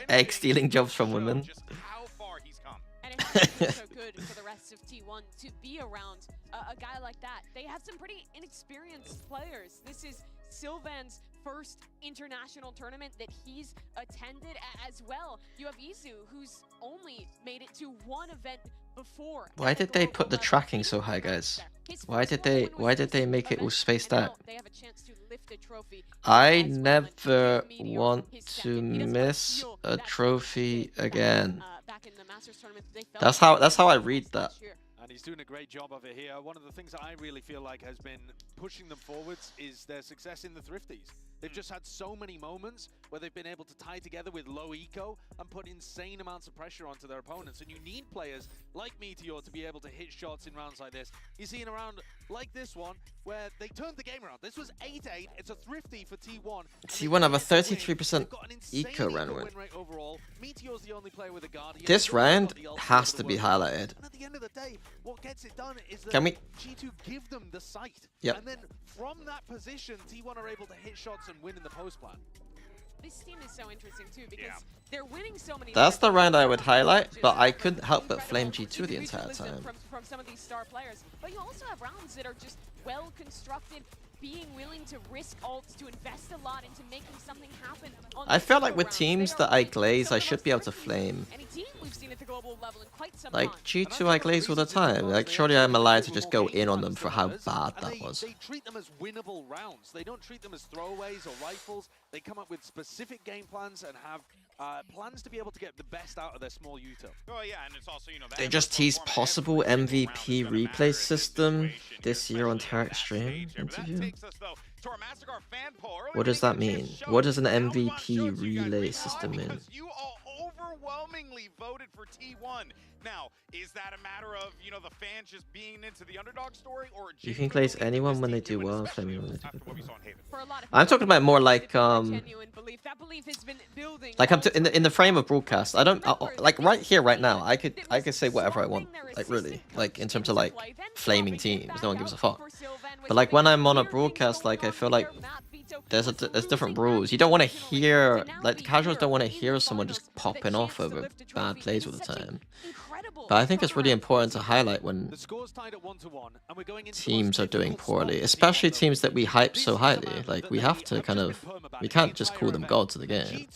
Egg stealing jobs from women. Just how far he's come. And it has been so good for the rest of T1 to be around a guy like that. They have some pretty inexperienced players. This is Sylvan's first international tournament that he's attended as well. You have Izu, who's only made it to one event before. Why did they put the tracking so high, guys? Why did they make it all spaced out? I never want to miss a trophy again. That's how I read that. And he's doing a great job of it here. One of the things that I really feel like has been pushing them forwards is their success in the Thrifties. They've just had so many moments where they've been able to tie together with low eco and put insane amounts of pressure onto their opponents. And you need players like Meteor to be able to hit shots in rounds like this. You see in a round like this one where they turned the game around. This was 8-8. It's a Thrifty for T1. T1 have a 33% eco round win. Meteor's the only player with a Guardian. This round has to be highlighted. And at the end of the day, what gets it done is that Can we? G2 give them the sight. Yep. And then from that position, T1 are able to hit shots and win in the post plan. This team is so interesting too because they're winning so many. That's the round I would highlight, but I couldn't help but flame G2 the entire time. From some of these star players, but you also have rounds that are just well constructed, being willing to risk ults, to invest a lot into making something happen. I felt like with teams that I glaze, I should be able to flame. Like G2 I glaze all the time. Like surely I'm allowed to just go in on them for how bad that was. They treat them as winnable rounds. They don't treat them as throwaways or rifles. They come up with specific game plans and have plans to be able to get the best out of their small util. Oh yeah, and it's also, you know, They just teased possible MVP replay system this year on Tarek Stream interview. What does that mean? What does an MVP relay system mean? You all overwhelmingly voted for T1. Now, is that a matter of, you know, the fans just being into the underdog story, or You can glaze anyone when they do well, flaming when they do well. I'm talking about more like I'm in the frame of broadcast. I don't like right here, right now. I could say whatever I want, like really, like in terms of like flaming teams. No one gives a fuck. But like when I'm on a broadcast, like I feel like there's different rules. You don't want to hear, like the casuals don't want to hear someone just popping off over bad plays all the time. But I think it's really important to highlight when teams are doing poorly, especially teams that we hype so highly. Like we have to kind of, we can't just call them gods of the game.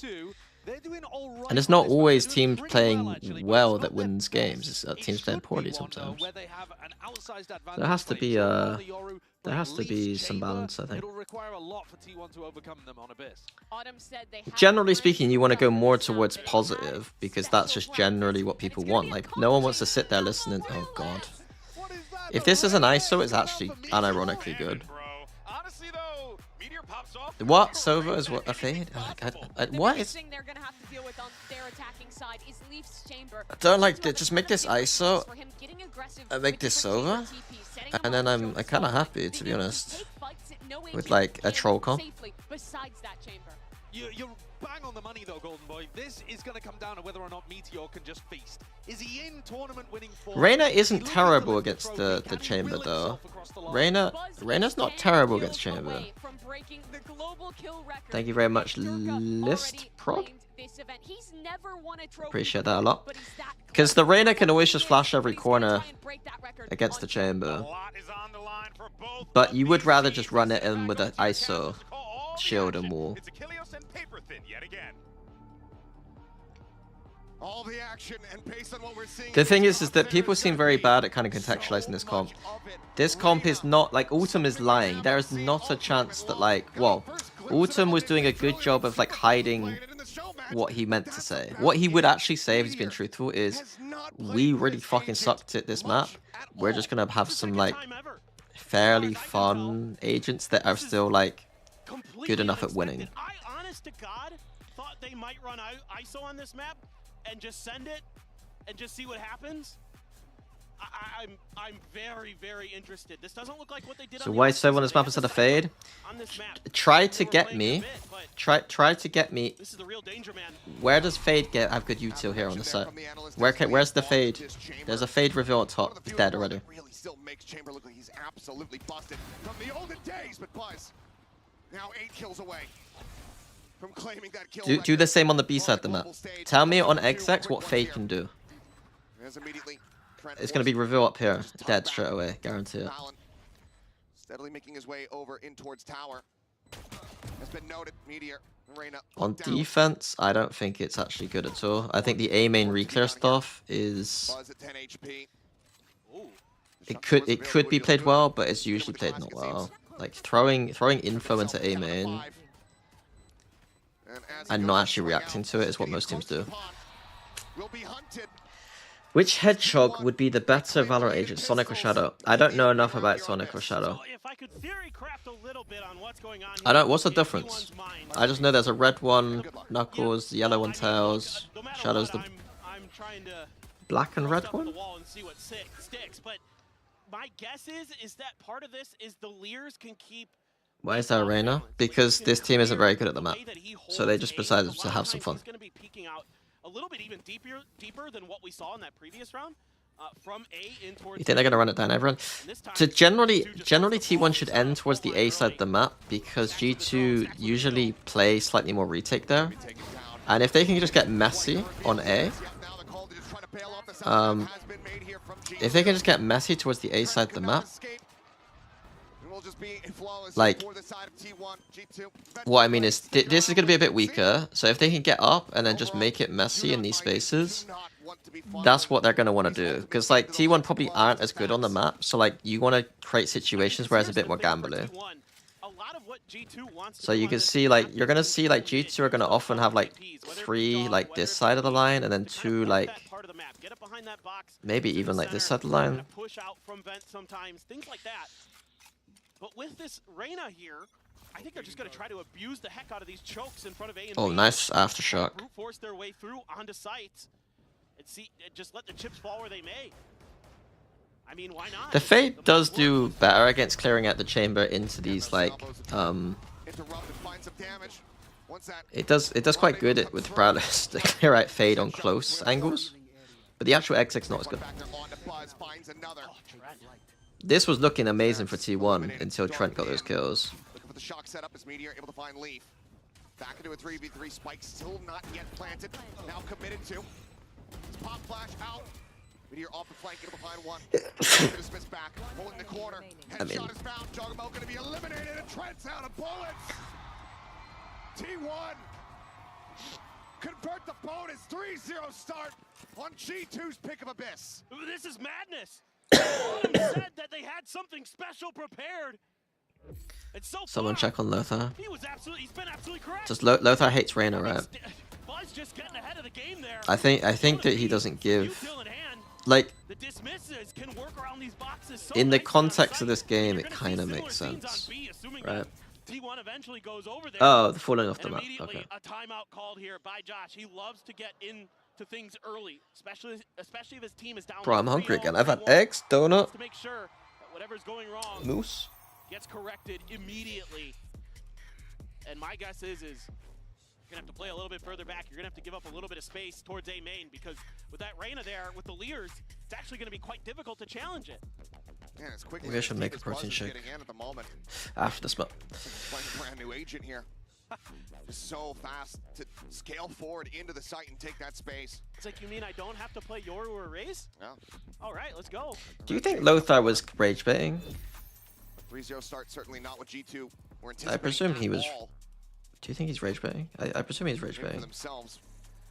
And it's not always teams playing well that wins games. It's teams playing poorly sometimes. There has to be some balance, I think. Generally speaking, you want to go more towards positive because that's just generally what people want. Like no one wants to sit there listening. Oh god. If this is an ISO, it's actually unironically good. What? Sova is what a fade? What is? I don't like it. Just make this ISO. I make this Sova, and then I'm kind of happy, to be honest, with like a troll comp. You're bang on the money though, Golden Boy. This is going to come down to whether or not Meteor can just feast. Is he in tournament winning form? Reyna isn't terrible against the chamber though. Reyna's not terrible against chamber. Thank you very much, List Prod. Appreciate that a lot. Because the Reyna can always just flash every corner against the chamber. But you would rather just run it in with an ISO shield and wall. All the action and based on what we're seeing. The thing is that people seem very bad at kind of contextualizing this comp. This comp is not like Autumn is lying. There is not a chance that like, well, Autumn was doing a good job of like hiding what he meant to say. What he would actually say if he's been truthful is, we really fucking sucked at this map. We're just gonna have some like fairly fun agents that are still like good enough at winning. I honest to God thought they might run out ISO on this map and just send it and just see what happens. I'm very, very interested. This doesn't look like what they did. So why so on this map instead of fade? Try to get me. Try to get me. This is the real danger, man. Where does fade have good util here on the set? Where's the fade? There's a fade reveal on top. It's dead already. Really still makes Chamber look like he's absolutely busted from the olden days, but Buzz. Now 8 kills away from claiming that kill. Do the same on the B side of the map. Tell me on XX what Fade can do. It's going to be reveal up here. Dead straight away. Guarantee it. Steadily making his way over in towards tower. Has been noted. Meteor. Reyna. On defense, I don't think it's actually good at all. I think the A main reclear stuff is... It could be played well, but it's usually played not well. Like throwing info into A main and not actually reacting to it is what most teams do. Which hedgehog would be the better Valorant agent, Sonic or Shadow? I don't know enough about Sonic or Shadow. I don't. What's the difference? I just know there's a red one, Knuckles, the yellow one, Tails. Shadow's the black and red one. My guess is that part of this is the Lears can keep. Why is there Reyna? Because this team isn't very good at the map, so they just decided to have some fun. He's going to be peeking out a little bit even deeper than what we saw in that previous round. From A in towards. You think they're gonna run it down, everyone? So generally T1 should end towards the A side of the map because G2 usually play slightly more retake there, and if they can just get messy on A, if they can just get messy towards the A side of the map, like, what I mean is, this is going to be a bit weaker, so if they can get up and then just make it messy in these spaces, that's what they're going to want to do. Because, like, T1 probably aren't as good on the map, so, like, you want to create situations where it's a bit more gambling. So you can see, like, you're going to see, like, G2 are going to often have, like, 3, like, this side of the line, and then 2, like, maybe even, like, this side of the line. But with this Reyna here, I think they're just going to try to abuse the heck out of these chokes in front of A and B. Oh, nice aftershock. Brute force their way through onto sites and see, just let the chips fall where they may. I mean, why not? The Fade does do better against clearing out the chamber into these, like, it does quite good with Prowlers to clear out Fade on close angles, but the actual XX not as good. This was looking amazing for T1 until Trent got those kills. Looking for the shock setup as Meteor able to find Leaf. Back into a 3v3. Spike still not yet planted. Now committed to. It's pop flash out. Meteor off the flank, able to find one. Dismiss back, pulling the corner. Headshot is found. Jogamo going to be eliminated, and Trent's out of bullets. T1 convert the bonus. 3-0 start on G2's pick of Abyss. This is madness. Said that they had something special prepared. And so Someone check on Lothar. He's been absolutely correct. Just Lothar hates Reyna, right? Buzz just getting ahead of the game there. I think that he doesn't give, like, the dismisses can work around these boxes so in the context of this game, it kind of makes sense, right? T1 eventually goes over there. Oh, the falling off the map. Okay. A timeout called here by Josh. He loves to get into things early, especially if his team is down. Bro, I'm hungry again. I've had eggs, donut, to make sure that whatever's going wrong moose gets corrected immediately. And my guess is you're gonna have to play a little bit further back. You're gonna have to give up a little bit of space towards A main, because with that Reyna there, with the Lears, it's actually gonna be quite difficult to challenge it. Yeah, as quickly maybe I should make a protein shake after this map. Brand new agent here. Just so fast to scale forward into the site and take that space. It's like, you mean I don't have to play Yoru or Raze? Yeah. All right, let's go. Do you think Lothar was rage baiting? 3-0 start, certainly not what G2 were anticipating. I presume he was. Do you think he's rage baiting? I presume he's rage baiting.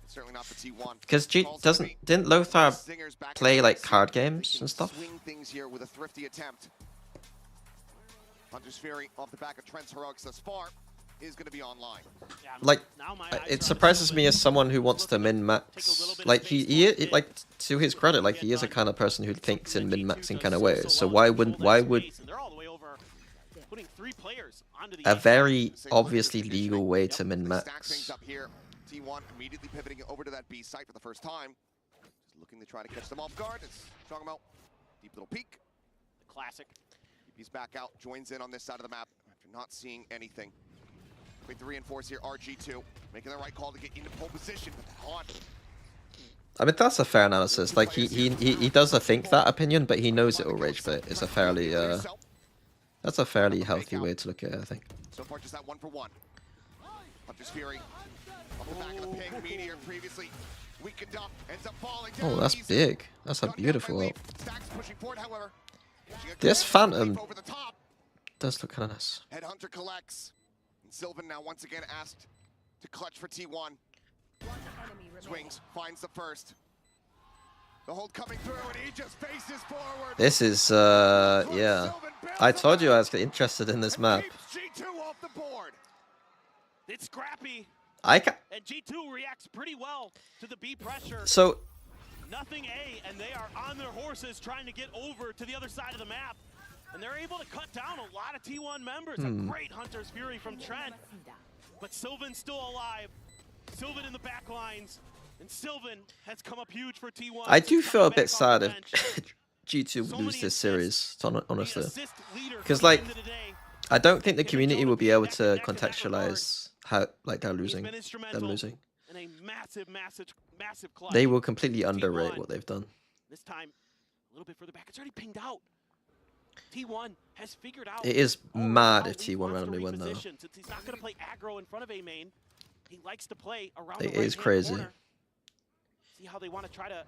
Certainly not for T1. Because didn't Lothar play like card games and stuff? Swing things here with a thrifty attempt. Hunter's Fury off the back of Trent's heroics thus far is going to be online. Like, it surprises me as someone who wants to min-max. Like, he like, to his credit, like, he is a kind of person who thinks in min-maxing kind of ways. So why would a very obviously legal way to min-max? T1 immediately pivoting over to that B site for the first time. Just looking to try to catch them off guard. It's talking about deep little peek. The classic. He's back out, joins in on this side of the map after not seeing anything. Quick to reinforce here, RG2 making the right call to get into pole position with that on. I mean, that's a fair analysis. Like, he does think that opinion, but he knows it will rage bait. It's a fairly that's a fairly healthy way to look at it, I think. So far, just that 1-for-1. Hunter's Fury. Off the back of the ping, Meteor previously weakened up, ends up falling down. Oh, that's big. That's a beautiful ult. Stacks pushing forward, however. This Phantom does look kind of nice. Headhunter collects. And Sylvan now once again asked to clutch for T1. Swings, finds the first. The hold coming through, and he just faces forward. This is, yeah. I told you I was interested in this map. G2 off the board. It's scrappy. And G2 reacts pretty well to the B pressure. So, nothing A, and they are on their horses trying to get over to the other side of the map. And they're able to cut down a lot of T1 members. A great Hunter's Fury from Trent. But Sylvan's still alive. Sylvan in the back lines. And Sylvan has come up huge for T1. I do feel a bit sad if G2 would lose this series, honestly. Because, like, I don't think the community will be able to contextualize how, like, they're losing. Them losing. They will completely underrate what they've done. This time, a little bit further back. It's already pinged out. T1 has figured out. It is mad if T1 randomly win, though. Since he's not going to play aggro in front of A main, he likes to play around It the is crazy. corner. See how they want to try to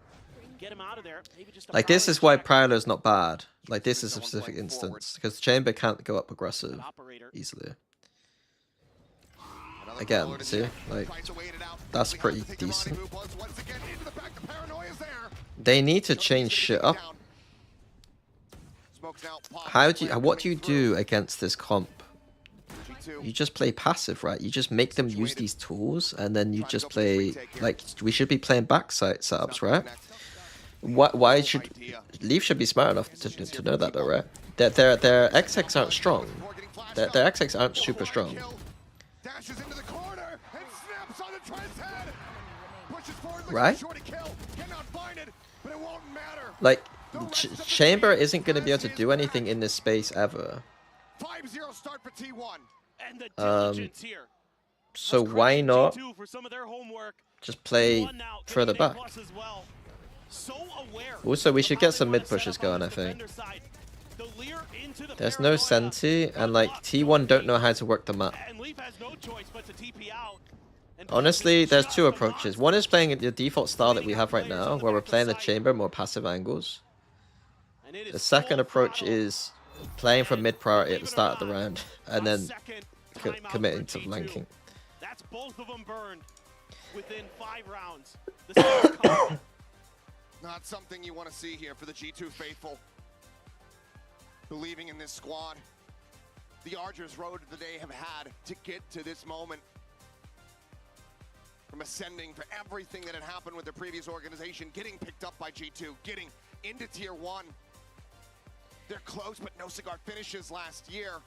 get him out of there. Maybe just Like, this is why Prowler's not bad. Like, this is a specific instance. Because Chamber can't go up aggressive easily. Again, see? Like, that's pretty decent. They need to change shit up. What do you do against this comp? You just play passive, right? You just make them use these tools, and then you just play, like, we should be playing backside setups, right? Why should Leaf should be smart enough to know that, though, right? Their XX aren't strong. Their XX aren't super strong. Right? Like, Chamber isn't going to be able to do anything in this space ever. 5-0 start for T1. And the diligence here. So why not just play further back? Also, we should get some mid pushes going, I think. There's no Senti, and like T1 don't know how to work the map. Honestly, there's two approaches. One is playing the default style that we have right now, where we're playing the chamber, more passive angles. The second approach is playing for mid priority at the start of the round, and then committing to flanking. That's both of them burned within 5 rounds. Not something you want to see here for the G2 faithful. Believing in this squad. The arduous road that they have had to get to this moment. From ascending for everything that had happened with their previous organization, getting picked up by G2, getting into Tier 1. They're close, but no cigar finishes last year.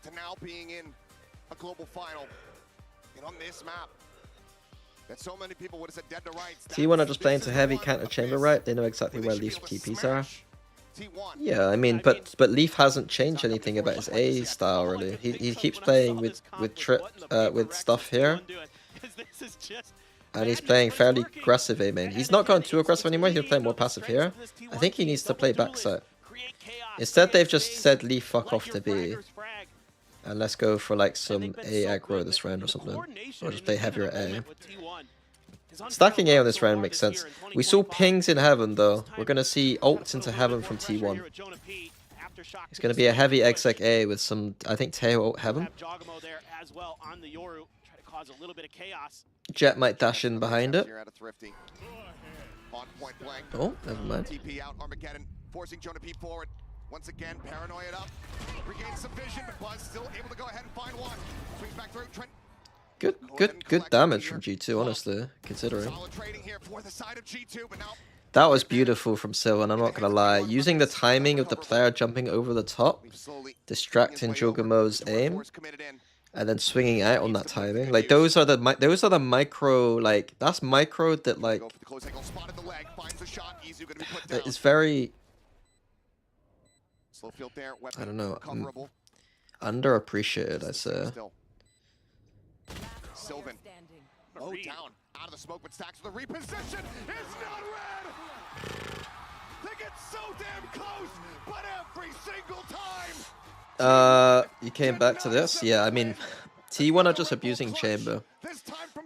To now being in a global final. And on this map, that so many people would have said dead to rights. T1 are just playing to heavy counter chamber, right? They know exactly where Leaf's TPs are. Yeah, I mean, but Leaf hasn't changed anything about his A style really. He keeps playing with stuff here, and he's playing fairly aggressive A main. He's not going too aggressive anymore. He's playing more passive here. I think he needs to play backside. Instead, they've just said Leaf fuck off to B, and let's go for like some A aggro this round or something, or just play heavier at A. Stacking A on this round makes sense. We saw pings in Heaven though. We're going to see ults into Heaven from T1. It's going to be a heavy exec A with some, I think, Teo ult Heaven. Jet might dash in behind it. Oh, never mind. TP out, Armageddon forcing Jonah P forward. Once again, paranoia up. Regains some vision, but Buzz still able to go ahead and find one. Swings back through. Trent. Good damage from G2, honestly, considering. That was beautiful from Sylvan, I'm not gonna lie. Using the timing of the player jumping over the top, distracting Jogamo's aim, and then swinging out on that timing. Like those are the micro, like that's micro that like that is very, I don't know, underappreciated, I'd say. Sylvan. Oh, down. Out of the smoke, but Stacks with the reposition. It's not red! They get so damn close, but every single time, You came back to this? Yeah, I mean, T1 are just abusing Chamber.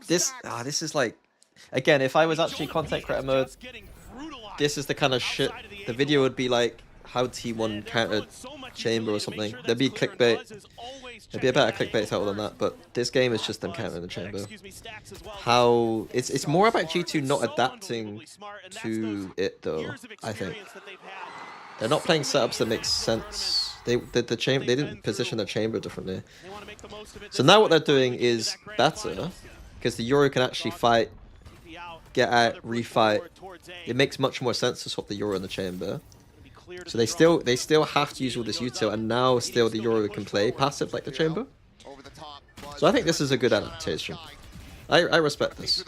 This is like, again, if I was actually content creator mode, this is the kind of shit. The video would be like how T1 countered Chamber or something. There'd be clickbait. There'd be a better clickbait title than that, but this game is just them countering the Chamber. How it's more about G2 not adapting to it though, I think. They're not playing setups that make sense. They didn't position the Chamber differently. So now what they're doing is better, because the Euro can actually fight, get out, refight. It makes much more sense to swap the Euro in the Chamber. So they still have to use all this util, and now still the Euro can play passive like the Chamber. So I think this is a good adaptation. I respect this.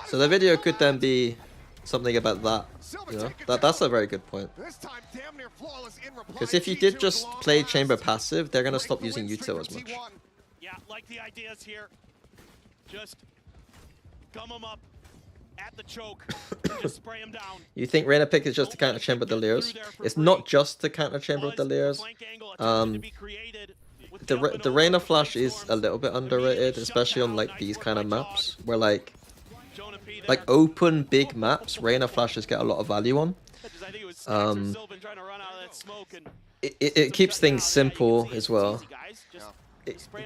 So the video could then be something about that. You know, that's a very good point. Because if you did just play Chamber passive, they're gonna stop using util as much. Yeah, like the ideas here. Just gum them up at the choke. Just spray them down. You think Reyna pick is just to counter Chamber Delirious? It's not just to counter Chamber Delirious. The Reyna flash is a little bit underrated, especially on like these kind of maps where like open big maps, Reyna flashes get a lot of value on. It keeps things simple as well.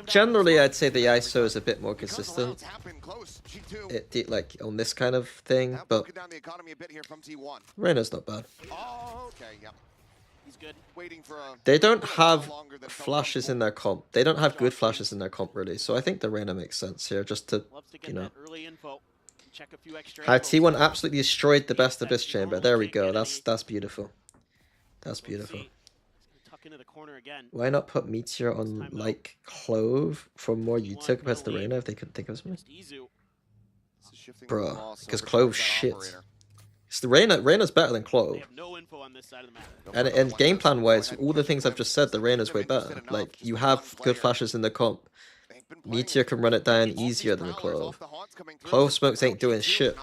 Generally, I'd say the ISO is a bit more consistent. Like on this kind of thing, but Reyna's not bad. They don't have flashes in their comp. They don't have good flashes in their comp really, so I think the Reyna makes sense here, just to, you know. How T1 absolutely destroyed the best Abyss Chamber. There we go. That's beautiful. That's beautiful. Why not put Meteor on like Clove for more util compared to the Reyna if they couldn't think of something? Bro, because Clove's shit. It's the Reyna's better than Clove. And game plan wise, all the things I've just said, the Reyna's way better. Like, you have good flashes in the comp. Meteor can run it down easier than the Clove. Clove smokes ain't doing shit.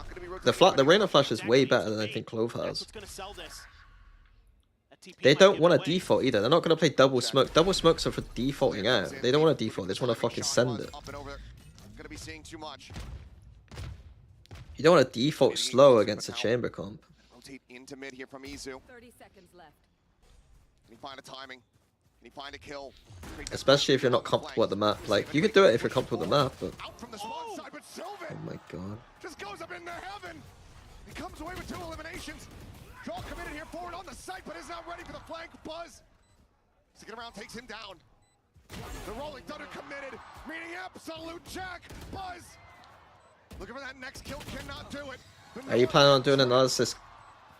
The Reyna flash is way better than I think Clove has. They don't want to default either. They're not going to play double smoke. Double smokes are for defaulting out. They don't want to default. They just want to fucking send it. You don't want to default slow against a Chamber comp. Rotate into mid here from Izu. 30 seconds left. Can he find a timing? Can he find a kill? Especially if you're not comfortable with the map. Like, you could do it if you're comfortable with the map, but... Oh my god. Just goes up into heaven. He comes away with 2 eliminations. Draw committed here forward on the site, but is not ready for the flank. Buzz. Second round takes him down. The Rolling Thunder committed, meaning absolute jack. Buzz. Looking for that next kill, cannot do it. Are you planning on doing analysis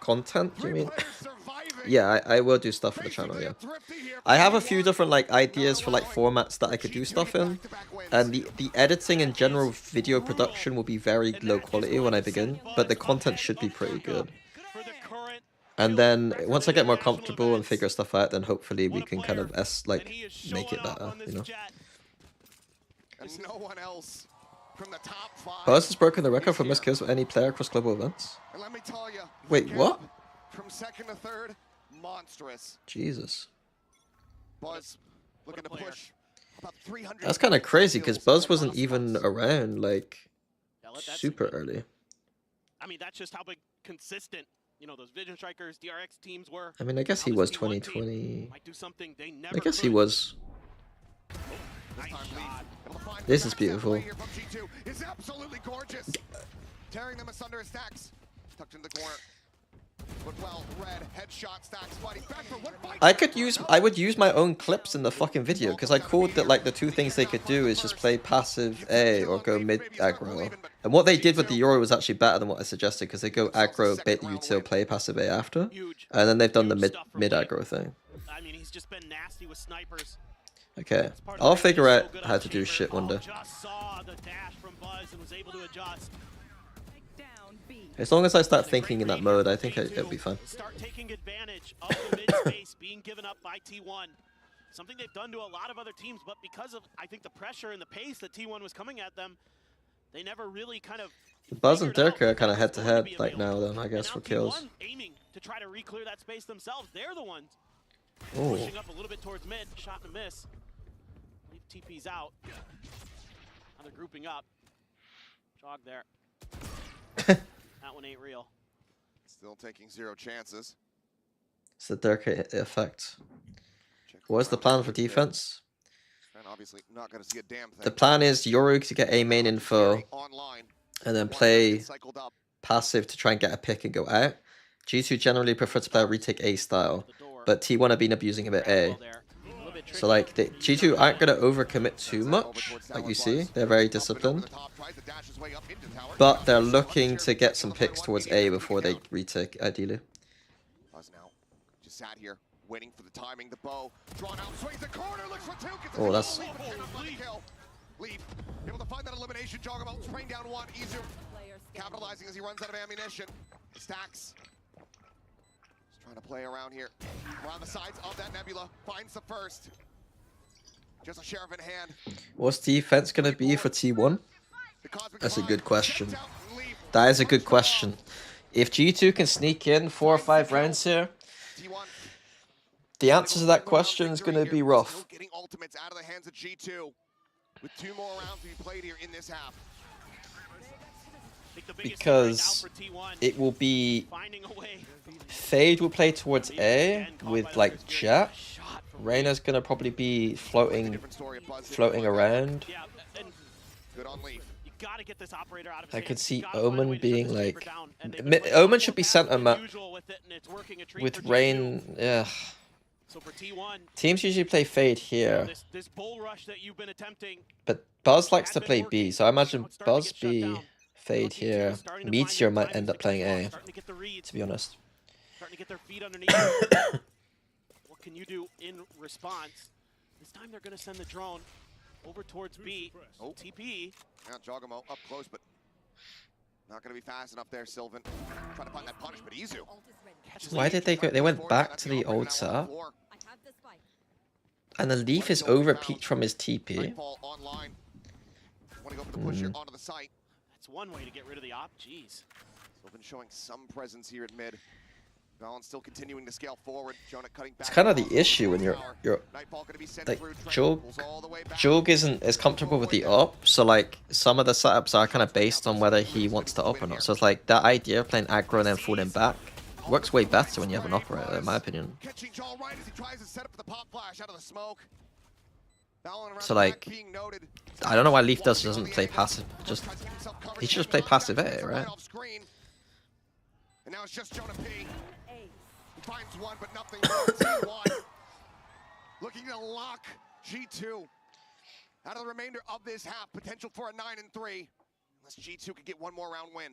content, you mean? Yeah, I will do stuff for the channel, yeah. I have a few different like ideas for like formats that I could do stuff in. And the editing and general video production will be very low quality when I begin, but the content should be pretty good. And then once I get more comfortable and figure stuff out, then hopefully we can kind of make it better, you know. And no one else. From the top 5. Buzz has broken the record for most kills of any player across global events. And let me tell you, wait, what? From second to third, monstrous. Jesus. Buzz looking to push about 300. That's kind of crazy because Buzz wasn't even around like super early. I mean, that's just how big consistent, you know, those Vision Strikers, DRX teams were. I mean, I guess he was 2020. I guess he was. This is beautiful. It's absolutely gorgeous. Tearing them asunder his stacks. Tucked in the corner. But well, red headshot stacks fighting back for one fight. I would use my own clips in the fucking video because I called that like the 2 things they could do is just play passive A or go mid aggro. And what they did with the Euro was actually better than what I suggested because they go aggro bait util play passive A after, and then they've done the mid aggro thing. I mean, he's just been nasty with snipers. Okay, I'll figure out how to do shit one day. As long as I start thinking in that mode, I think it'll be fun. Start taking advantage of the mid space being given up by T1. Something they've done to a lot of other teams, but because of, I think, the pressure and the pace that T1 was coming at them, they never really kind of... Buzz and Dirk are kind of head-to-head like now, then, I guess, for kills. Aiming to try to re-clear that space themselves. They're the ones Ooh. Pushing up a little bit towards mid, shot and a miss. Leaf TP's out. Now they're grouping up. Jog there. That one ain't real. Still taking 0 chances. It's the Dirk effect. What's the plan for defense? Obviously not going to see a damn thing. The plan is Yoru to get A main info and then play passive to try and get a pick and go out. G2 generally prefer to play a retake A style, but T1 have been abusing a bit A. So like G2 aren't going to overcommit too much, like you see. They're very disciplined. But they're looking to get some picks towards A before they retake, ideally. Buzz now just sat here waiting for the timing. The bow drawn out, swings the corner, looks for 2. Oh, that's... Leaf able to find that elimination. Jogamo spraying down 1. Izu capitalizing as he runs out of ammunition. Stacks just trying to play around here. Around the sides of that nebula. Finds the first. Just a sheriff in hand. What's defense going to be for T1? That's a good question. That is a good question. If G2 can sneak in 4 or 5 rounds here, the answer to that question is going to be rough. Getting ultimates out of the hands of G2 with 2 more rounds to be played here in this half. Because it will be Fade will play towards A with like Jet. Reyna's gonna probably be floating around. I could see Omen being like Omen should be center map with Rain. Yeah. Teams usually play Fade here, but Buzz likes to play B, so I imagine Buzz B, Fade here. Meteor might end up playing A, to be honest. Starting to get their feet underneath. What can you do in response? This time they're going to send the drone over towards B. Oh, TP. Now Jogamo up close, but not going to be fast enough there, Sylvan. Trying to find that punish, but Izu. Why did they go? They went back to the old setup. And the Leaf is overpeaked from his TP. Want to go for the push here onto the site. That's one way to get rid of the op. Jeez. Sylvan showing some presence here at mid. Valen still continuing to scale forward. Jonah cutting back. It's kind of the issue when you're like Jog isn't as comfortable with the op, so like some of the setups are kind of based on whether he wants to op or not. So it's like that idea of playing aggro and then falling back works way better when you have an operator, in my opinion. So like, I don't know why Leaf doesn't play passive. He should just play passive A, right? And now it's just Jonah P. He finds one, but nothing more. T1 looking to lock G2 out of the remainder of this half. Potential for a 9-3, unless G2 could get 1 more round win.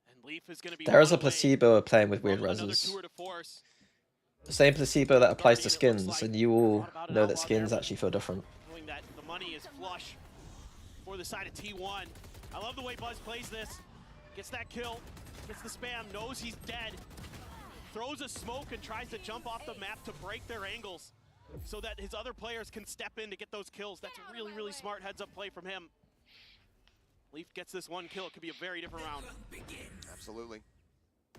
And Leaf is going to be. There is a placebo of playing with weird reses. The same placebo that applies to skins, and you will know that skins actually feel different. Knowing that the money is flush for the side of T1. I love the way Buzz plays this. Gets that kill. Gets the spam, knows he's dead, throws a smoke and tries to jump off the map to break their angles so that his other players can step in to get those kills. That's a really, really smart heads-up play from him. Leaf gets this 1 kill. It could be a very different round. Absolutely.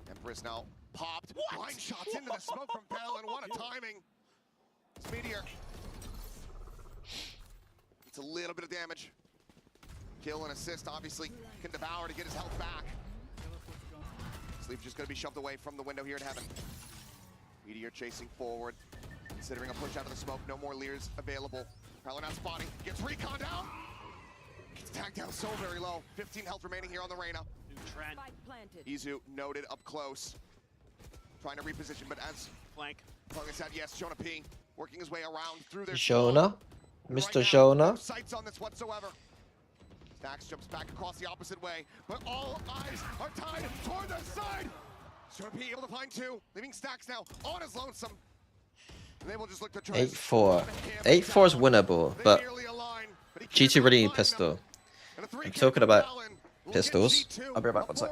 Empress now popped. Line shots into the smoke from Bell, and what a timing. It's Meteor. It's a little bit of damage. Kill and assist, obviously, can devour to get his health back. Leaf just going to be shoved away from the window here at Heaven. Meteor chasing forward, considering a push out of the smoke. No more Lears available. Prowler not spotting. Gets recon down. Gets tagged down so very low. 15 health remaining here on the Reyna. Izu noted up close. Trying to reposition, but as flank. Like I said, yes, Jonah P working his way around through their Jonah? Mr. Jonah? No sights on this whatsoever. Stacks jumps back across the opposite way, but all eyes are tied toward their side. Jonah P able to find 2, leaving Stacks now on his lonesome. And they will just look to try 8-4. 8-4 is winnable, but G2 really need pistol. I'm talking about pistols. I'll be right back 1 sec.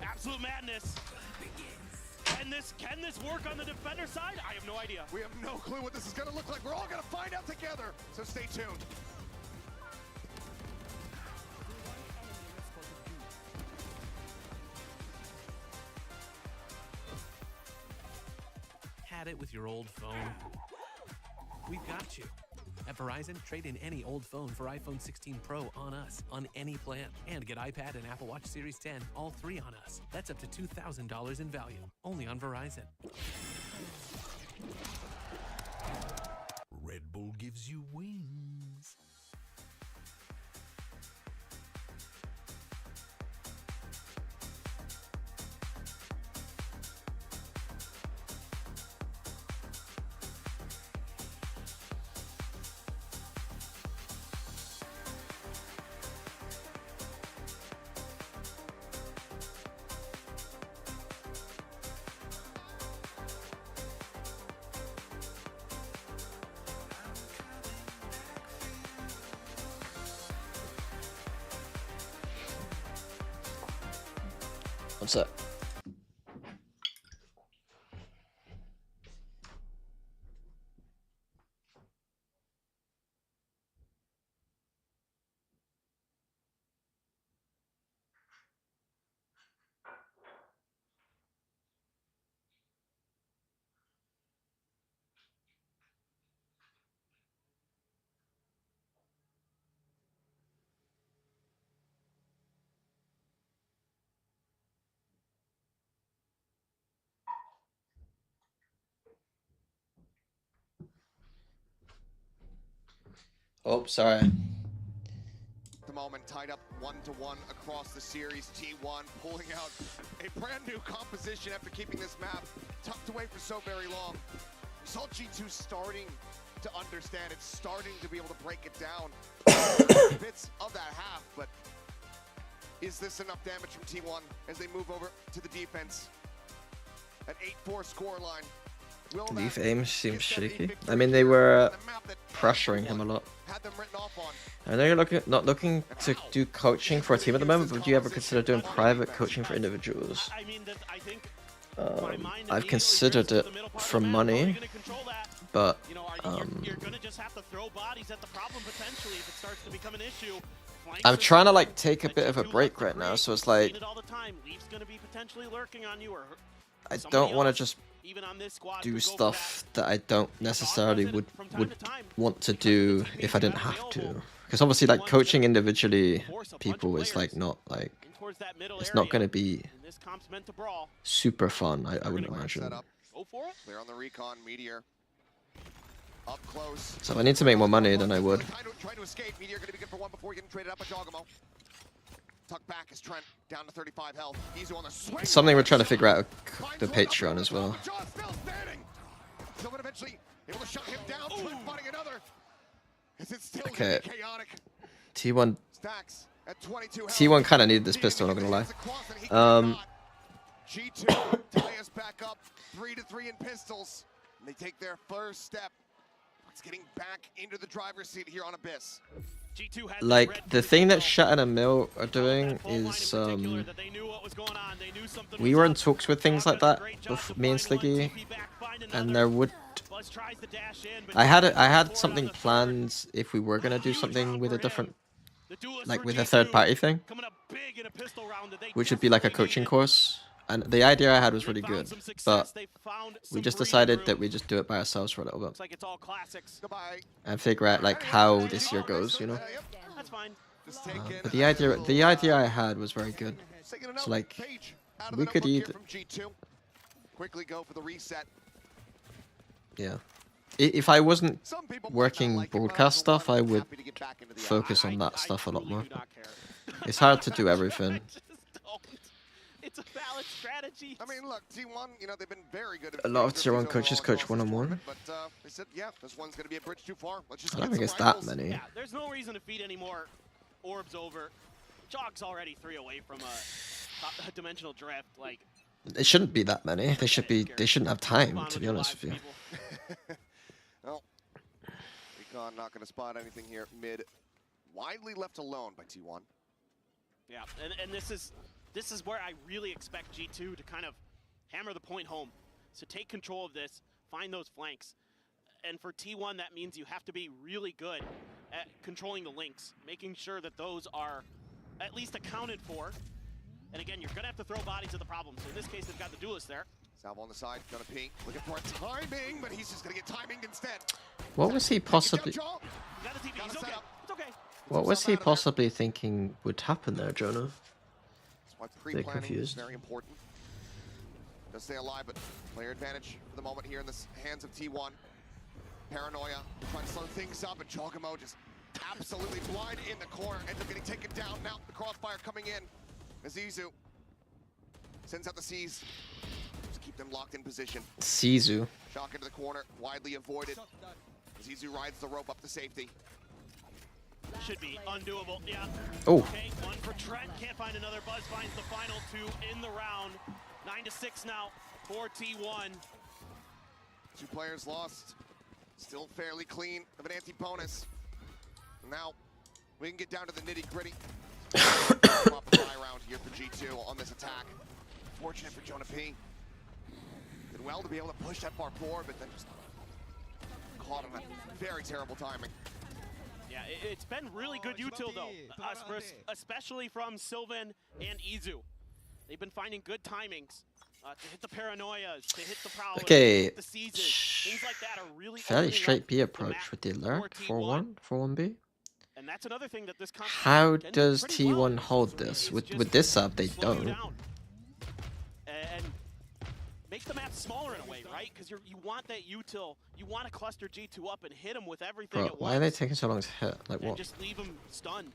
Absolute madness. Can this work on the defender side? I have no idea. We have no clue what this is going to look like. We're all going to find out together, so stay tuned. had it with your old phone? We've got you. At Verizon, trade in any old phone for iPhone 16 Pro on us, on any plan. And get iPad and Apple Watch Series 10, all three on us. That's up to $2,000 in value, only on Verizon. Red Bull gives you wings. What's up? Oh, sorry. The moment tied up 1-1 across the series. T1 pulling out a brand new composition after keeping this map tucked away for so very long. We saw G2 starting to understand it, starting to be able to break it down. Bits of that half, but is this enough damage from T1 as they move over to the defense? An 8-4 scoreline. Leaf aim seems shaky. I mean, they were pressuring him a lot. I know you're not looking to do coaching for a team at the moment, but would you ever consider doing private coaching for individuals? I've considered it for money, but I'm trying to like take a bit of a break right now, so it's like I don't want to just do stuff that I don't necessarily would want to do if I didn't have to. Because obviously, like coaching individually people is like not like it's not going to be super fun. I wouldn't imagine. They're on the recon, Meteor up close. So I need to make more money than I would. Trying to escape. Meteor going to be good for one before getting traded up by Jogamo. Tuck back as Trent down to 35 health. Izu on the swing. Something we're trying to figure out the Patreon as well. Still eventually able to shut him down. Trent finding another. Is it still Okay. chaotic? T1. Stacks at 22 health. T1 kind of needed this pistol. Not gonna lie. G2 tie us back up 3-3 in pistols. And they take their first step. It's getting back into the driver's seat here on Abyss. Like the thing that Shat and Emil are doing is we were in talks with things like that with me and Sliggy, and there would I had something planned if we were gonna do something with a different, like with a third party thing, which would be like a coaching course. And the idea I had was really good, but we just decided that we just do it by ourselves for a little bit and figure out like how this year goes, you know. But the idea I had was very good. So like we could either quickly go for the reset. Yeah. If I wasn't working broadcast stuff, I would focus on that stuff a lot more. It's hard to do everything. It's a valid strategy. I mean, look, T1, you know, they've been very good at A lot of tier 1 coaches coach one-on-one. But they said, yeah, this one's going to be a bridge too far. Let's just I don't think it's that many. Yeah, there's no reason to feed any more orbs over. Jog's already 3 away from a dimensional drift. Like, It shouldn't be that many. They shouldn't have time, to be honest with you. Well, Recon not going to spot anything here mid. Widely left alone by T1. Yeah, and this is where I really expect G2 to kind of hammer the point home. So take control of this, find those flanks. And for T1, that means you have to be really good at controlling the links, making sure that those are at least accounted for. And again, you're going to have to throw bodies at the problem. So in this case, they've got the duelist there. Salvo on the side, gonna peek, looking for a timing, but he's just gonna get timing instead. What was he possibly? What was he possibly thinking would happen there, Jonah? That's why They're pre-planning is confused. very important. Does stay alive, but player advantage for the moment here in the hands of T1. Paranoia trying to slow things up, and Jogamo just absolutely blind in the corner. Ends up getting taken down. Now the crossfire coming in. Azizu sends out the C's. Just keep them locked in position. Sizu. Shock into the corner, widely avoided. Azizu rides the rope up to safety. Should be undoable, yeah. Oh. Okay, one for Trent, can't find another. Buzz finds the final two in the round. 9-6 now for T1. 2 players lost. Still fairly clean of an anti-bonus. Now, we can get down to the nitty-gritty. Proper high round here for G2 on this attack. Fortunate for Jonah P. Did well to be able to push that far forward, but then just caught him at very terrible timing. Yeah, it's been really good util though, especially from Sylvan and Izu. They've been finding good timings to hit the paranoias, to hit the prowlers, Okay. hit the seizes. Things like that are really Fairly straight B approach with the alert. 4-1, 4-1B. And that's another thing that this How does T1 hold this? With this up, they don't. And make the map smaller in a way, right? Because you want that util, you want to cluster G2 up and hit them with everything Bro, at why once. are they taking so long to hit? Like And what? just leave them stunned.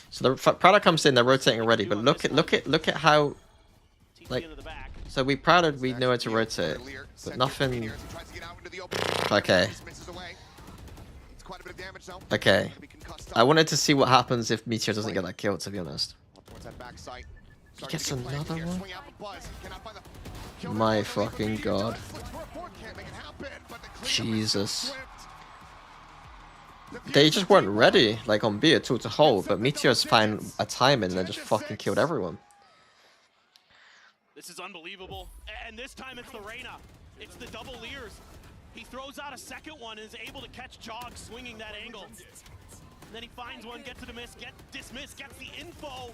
So the Prada comes in, they're rotating already, but look at how, like, so we know how to rotate, but nothing. Okay. Okay. I wanted to see what happens if Meteor doesn't get that kill, to be honest. He gets another one? My fucking god. Jesus. They just weren't ready, like on B at all to hold, but Meteor's found a timing and then just fucking killed everyone. This is unbelievable. And this time it's the Reyna. It's the double Leers. He throws out a second one and is able to catch Jog swinging that angle. And then he finds one, gets it dismissed, gets the info,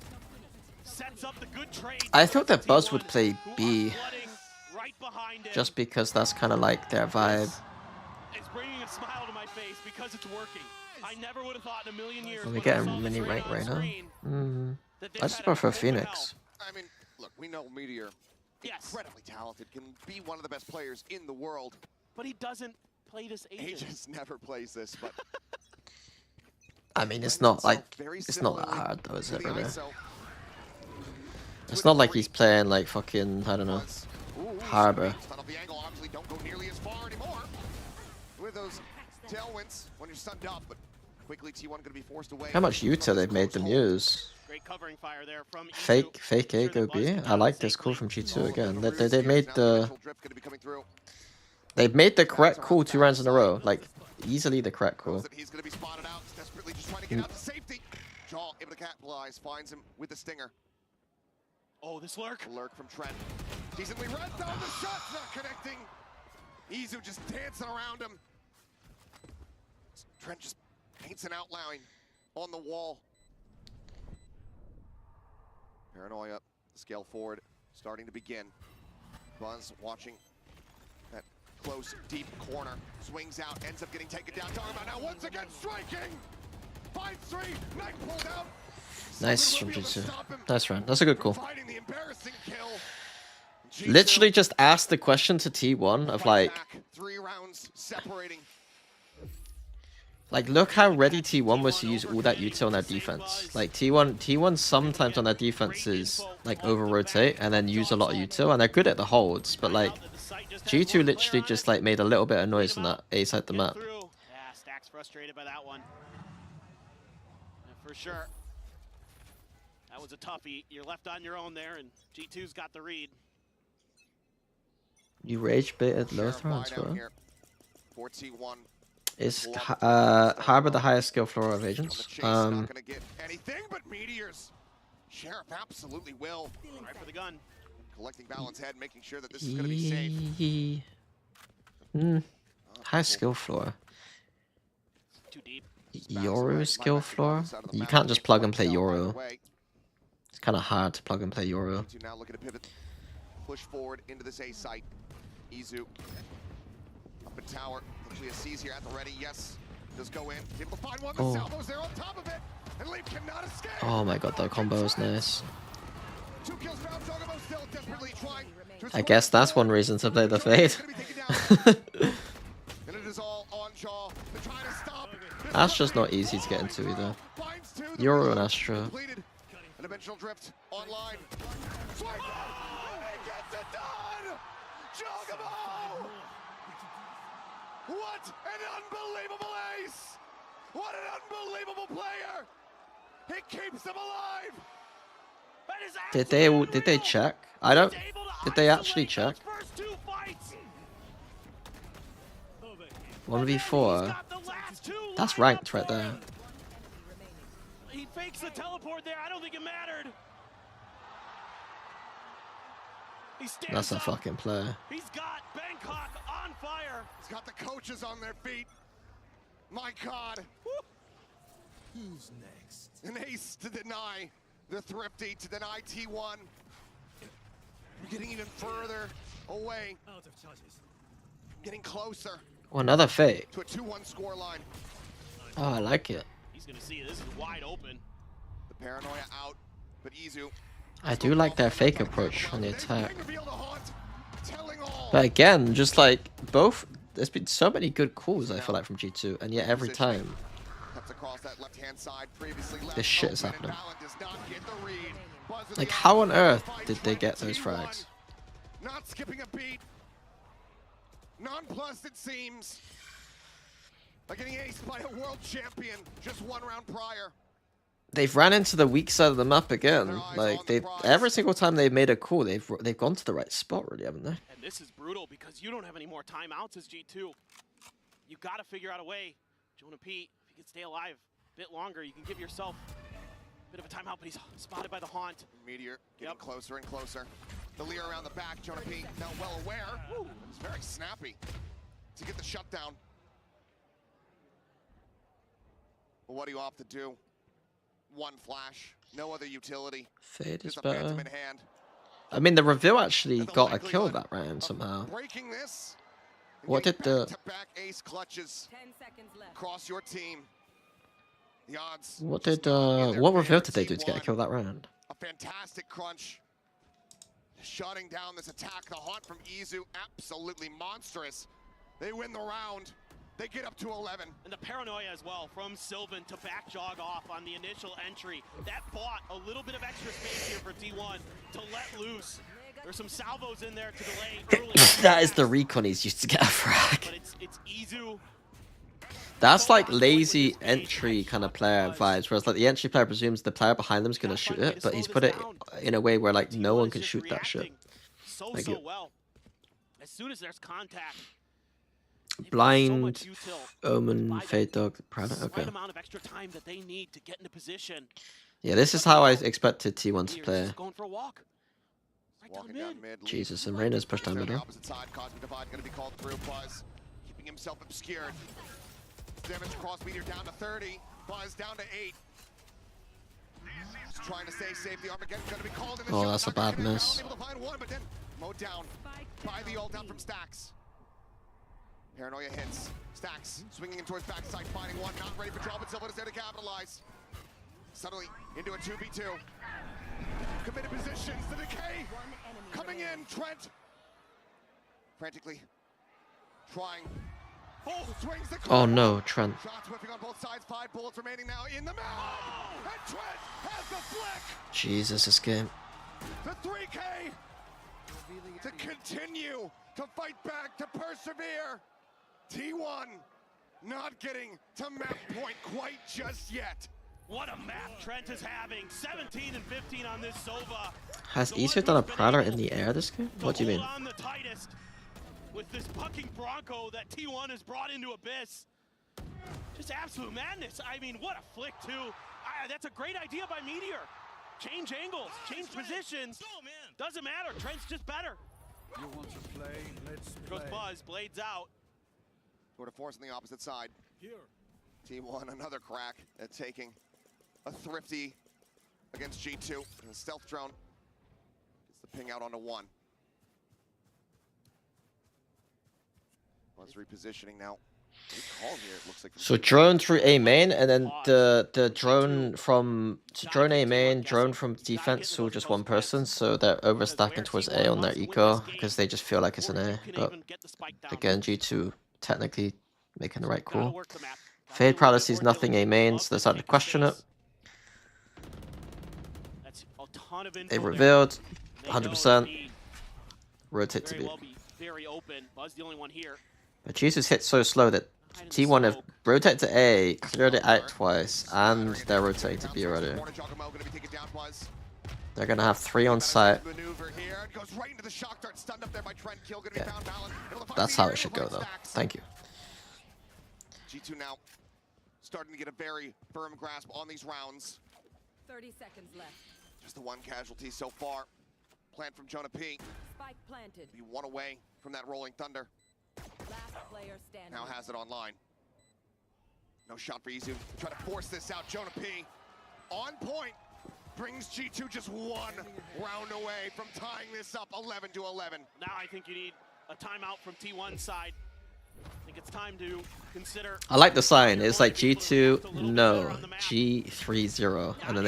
sets up the good trade. I thought that Buzz would play B, just because that's kind of like their vibe. It's bringing a smile to my face because it's working. I never would have thought in a million years. Are we getting mini rank right now? I just prefer Phoenix. I mean, look, we know Meteor, incredibly talented, can be one of the best players in the world. But he doesn't play this Aegis. Aegis never plays this, but... I mean, it's not like, it's not that hard though, is it, really? It's not like he's playing like fucking, I don't know, Harbor. Don't go nearly as far anymore with those tailwinds when you're stunned up, but quickly T1 going to be forced away. How much util they've made them use. Great covering fire there from Fake A, go B. I like this call from G2 again. They made the... They've made the correct call 2 rounds in a row. Like, easily the correct call. He's going to be spotted out, desperately just trying to get out to safety. Jaw able to capitalize, finds him with the stinger. Oh, this lurk. Lurk from Trent. Decently read though, the shot's not connecting. Izu just dancing around him. Trent just paints an outline on the wall. Paranoia, scale forward, starting to begin. Buzz watching that close, deep corner. Swings out, ends up getting taken down. Talking about now once again striking. 5-3, Knight pulled out. Nice from G2. Nice run. That's a good call. Literally just asked the question to T1 of like... 3 rounds separating. Like, look how ready T1 was to use all that util on their defense. Like, T1 sometimes on their defenses, like, over-rotate and then use a lot of util, and they're good at the holds, but, like, G2 literally just, like, made a little bit of noise on that A side of the map. Yeah, Stack's frustrated by that one. Yeah, for sure. That was a toughie. You're left on your own there, and G2's got the read. You rage baited low throws, bro. 4T1. Is Harbor the highest skill floor of agents? Not gonna get anything but meteors. Sheriff absolutely will. Right for the gun. Collecting balance head, making sure that this is gonna be safe. High skill floor. Too deep. Yoru skill floor? You can't just plug and play Yoru. It's kind of hard to plug and play Yoru. Now looking to pivot. push forward into this A site. Izu up in tower. Hopefully a C's here at the ready. Yes, does go in. Able to find one. The salvo's there on top of it. And Leaf cannot escape. Oh my god, that combo is nice. 2 kills found. Jogomo still desperately trying to I guess that's one reason to play the Fade. and it is all on Jaw. They're trying to stop. Astra's not easy to get into either. Euro and Astra. An dimensional drift online. Swipe! He gets it done! Jogomo! What an unbelievable ace! What an unbelievable player! He keeps them alive! Did they check? I don't. Did they actually check? 1v4. That's ranked right there. He fakes the teleport there. I don't think it mattered. That's a fucking player. He's got Bangkok on fire. He's got the coaches on their feet. My God. Who's next? An ace to deny the Thrifty, to deny T1. We're getting even further away. Out of charges. Getting closer. Oh, another fake. To a 2-1 score line. Oh, I like it. He's gonna see this is wide open. The paranoia out, but Izu. I do like their fake approach on the attack. But again, just like both, there's been so many good calls I feel like from G2, and yet every time this shit is happening. Like, how on earth did they get those frags? Not skipping a beat. Nonplussed it seems. Like getting aced by a world champion just 1 round prior. They've ran into the weak side of the map again. Like, they every single time they've made a call, they've gone to the right spot, really, haven't they? And this is brutal because you don't have any more timeouts as G2. You got to figure out a way. Jonah Pete, if you can stay alive a bit longer, you can give yourself a bit of a timeout, but he's spotted by the Haunt. Meteor getting closer and closer. The Lear around the back, Jonah Pete now well aware. It's very snappy to get the shutdown. But what do you opt to do? 1 flash, no other utility. Fade is Just a better. phantom in hand. I mean, the reveal actually got a kill that round somehow. Breaking this. What did the... Back ace clutches 10 seconds left. across your team. The odds. What did, what reveal did they do to get a kill that round? A fantastic crunch. Shutting down this attack. The Haunt from Izu, absolutely monstrous. They win the round. They get up to 11. And the paranoia as well from Sylvan to back jog off on the initial entry. That bought a little bit of extra space here for T1 to let loose. There's some salvos in there to delay early. That is the recon he's used to get a frag. But it's Izu. That's like lazy entry kind of player vibes, whereas like the entry player presumes the player behind them is going to shoot it, but he's put it in a way where like no one can shoot that shit. So well. As soon as there's contact. Blind, Omen, Fade Dog, Prada. Okay. Amount of extra time that they need to get into position. Yeah, this is how I expected T1 to play. Going for a walk. Walking down mid. Jesus, and Reyna's pushed down middle. Opposite side, Cosmic Divide going to be called through. Buzz keeping himself obscured. Damage across Meteor down to 30. Buzz down to 8. Just trying to stay safe. The Armageddon going to be called in the Oh, that's a bad miss. Able to find one, but then mowed down by the ult out from Stax. Paranoia hits. Stax swinging in towards backside, finding one. Not ready for draw, but Silva is there to capitalize. Suddenly into a 2v2. Committed positions. The decay coming in. Trent frantically trying. Swings the Oh no, Trent. Shots whipping on both sides. 5 bullets remaining now in the mouth. And Trent has the flick. Jesus, this game. The 3K to continue to fight back, to persevere. T1 not getting to map point quite just yet. What a map Trent is having. 17 and 15 on this Sova. Has Isu done a Prada in the air this game? What do you mean? On the tightest with this pucking Bronco that T1 has brought into Abyss. Just absolute madness. I mean, what a flick too. That's a great idea by Meteor. Change angles, change positions. Doesn't matter. Trent's just better. You want to play? Let's play. Goes Buzz, blades out. Sort of force on the opposite side. Here. T1 another crack at taking a Thrifty against G2. And the stealth drone gets the ping out onto 1. Repositioning now. Good call here, it looks like. So drone through A main, and then the drone from drone A main, drone from defense, so just one person, so they're overstacking towards A on their eco because they just feel like it's an A. But again, G2 technically making the right call. Fade Prowler sees nothing A main, so they're starting to question it. They revealed 100%. Rotate to B. But Jesus hit so slow that T1 have rotated to A, cleared it out twice, and they're rotating to B already. They're gonna have 3 on site. Yeah. That's how it should go though. Thank you. G2 now starting to get a very firm grasp on these rounds. 30 seconds left. Just the one casualty so far. Plant from Jonah P. Spike planted. Be one away from that rolling thunder. Last player standing. Now has it online. No shot for Izu. Try to force this out. Jonah P. On point. Brings G2 just one round away from tying this up 11-11. Now I think you need a timeout from T1 side. I think it's time to consider. I like the sign. It's like G2 no, G30, and then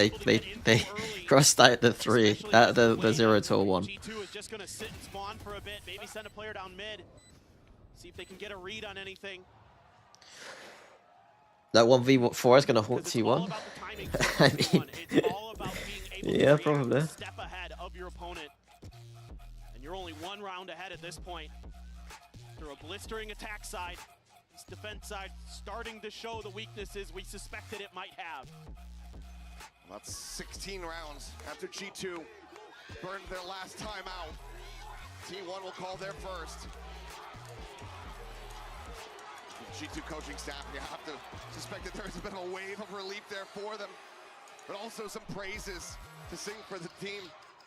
they crossed out the 3 at the 0 to a 1. G2 is just gonna sit and spawn for a bit. Maybe send a player down mid. See if they can get a read on anything. That 1v4 is gonna haunt T1. I mean, yeah, probably. Step ahead of your opponent, and you're only one round ahead at this point. Through a blistering attack side, this defense side starting to show the weaknesses we suspected it might have. About 16 rounds after G2 burned their last time out. T1 will call their first. The G2 coaching staff, you have to suspect that there's a bit of a wave of relief there for them, but also some praises to sing for the team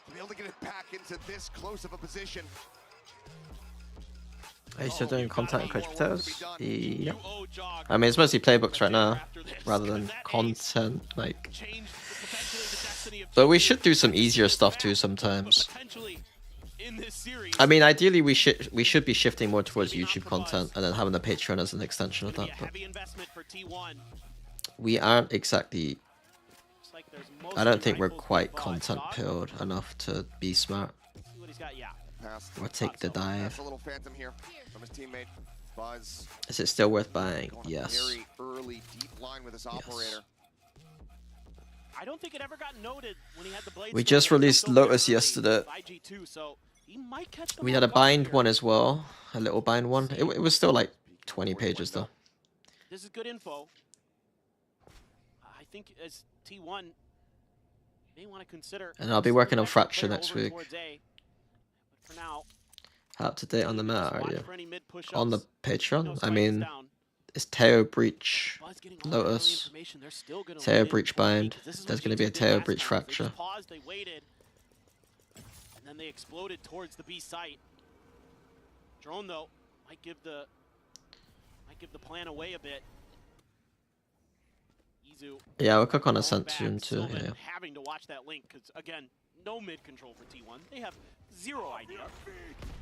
to be able to get it back into this close of a position. Are you still doing content and coach potatoes? Yeah. I mean, it's mostly playbooks right now, rather than content, like. But we should do some easier stuff too sometimes. I mean, ideally we should be shifting more towards YouTube content and then having the Patreon as an extension of that. But we aren't exactly. I don't think we're quite content pilled enough to be smart. Or take the dive. Is it still worth buying? Yes. Very early, deep line with this operator. I don't think it ever got noted when he had the blades. We just released Lotus yesterday. We had a bind one as well, a little bind one. It was still like 20 pages though. This is good info. I think as T1 may want to consider. And I'll be working on Fracture next week. For now, how up to date on the meta are you? On the Patreon? I mean, it's Teo Breach Lotus, Teo Breach Bind. There's going to be a Teo Breach Fracture. They waited, and then they exploded towards the B site. Drone though might give the plan away a bit. Izu. Yeah, we'll click on Ascent soon too. Yeah. Having to watch that link because again, no mid control for T1. They have zero idea.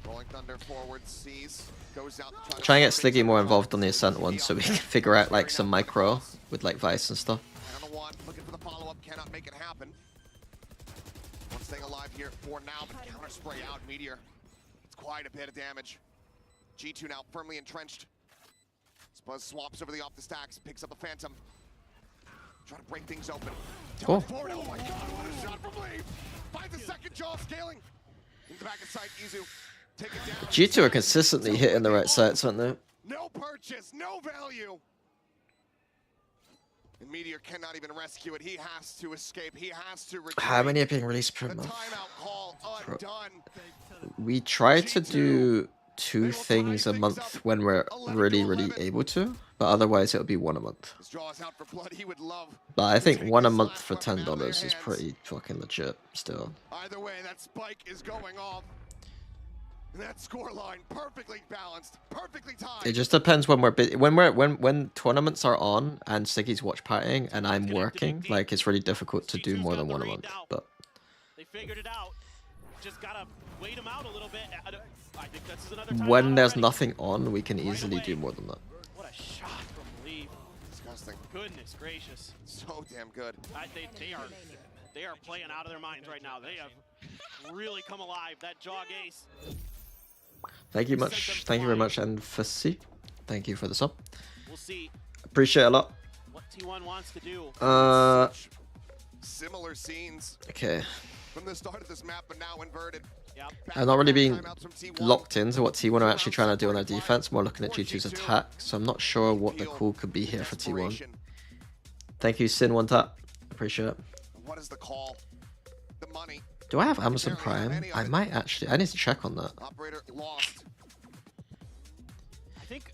Rolling thunder forward, sees, goes out. Try and get Sliggy more involved on the Ascent one so we can figure out like some micro with like Vice and stuff. Looking for the follow-up, cannot make it happen. One staying alive here for now, but counter spray out. Meteor. It's quite a bit of damage. G2 now firmly entrenched. Spuzz swaps over the off the stacks, picks up the Phantom. Trying to break things open. Cool. Forward. Oh my god, what a shot from Lee! Finds the second jaw scaling. In the back of sight, Izu. Take it down. G2 are consistently hitting the right sites, aren't they? No purchase, no value. And Meteor cannot even rescue it. He has to escape. He has to retreat. How many are being released per month? Timeout call undone. We try to do 2 things a month when we're really able to, but otherwise it'll be 1 a month. But I think 1 a month for $10 is pretty fucking legit still. Either way, that spike is going off. And that scoreline perfectly balanced, perfectly timed. It just depends when we're when tournaments are on and Siggy's watch partying and I'm working. Like it's really difficult to do more than 1 a month. But they figured it out. Just gotta wait them out a little bit. when there's nothing on, we can easily do more than that. What a shot from Lee. Disgusting. Goodness gracious. So damn good. They are playing out of their minds right now. They have really come alive. That jog ace. Thank you very much, and Fassi. Thank you for the sub. We'll see. Appreciate it a lot. What T1 wants to do. Similar scenes. Okay. From the start of this map, but now inverted. I'm not really being locked into what T1 are actually trying to do on their defense, more looking at G2's attack, so I'm not sure what the call could be here for T1. Thank you, Sin One Tap. Appreciate it. What is the call? The money. Do I have Amazon Prime? I might actually. I need to check on that. Operator lost.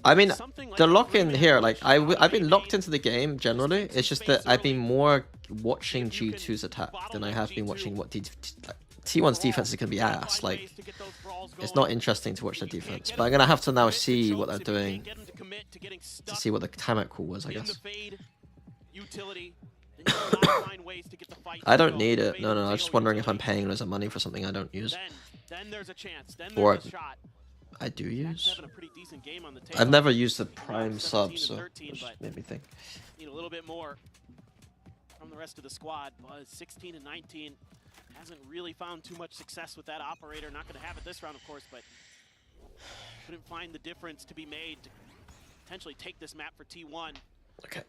I mean, the lock-in here, like, I've been locked into the game generally. It's just that I've been more watching G2's attack than I have been watching what T1's defense is going to be ass. Like, it's not interesting to watch their defense. But I'm going to have to now see what they're doing to see what the timeout call was, I guess. I don't need it. No, I was just wondering if I'm paying loads of money for something I don't use. Or I do use. I've never used the Prime sub, so it just made me think. Need a little bit more from the rest of the squad. Buzz 16 and 19 hasn't really found too much success with that operator. Not going to have it this round, of course, but couldn't find the difference to be made to potentially take this map for T1. Okay.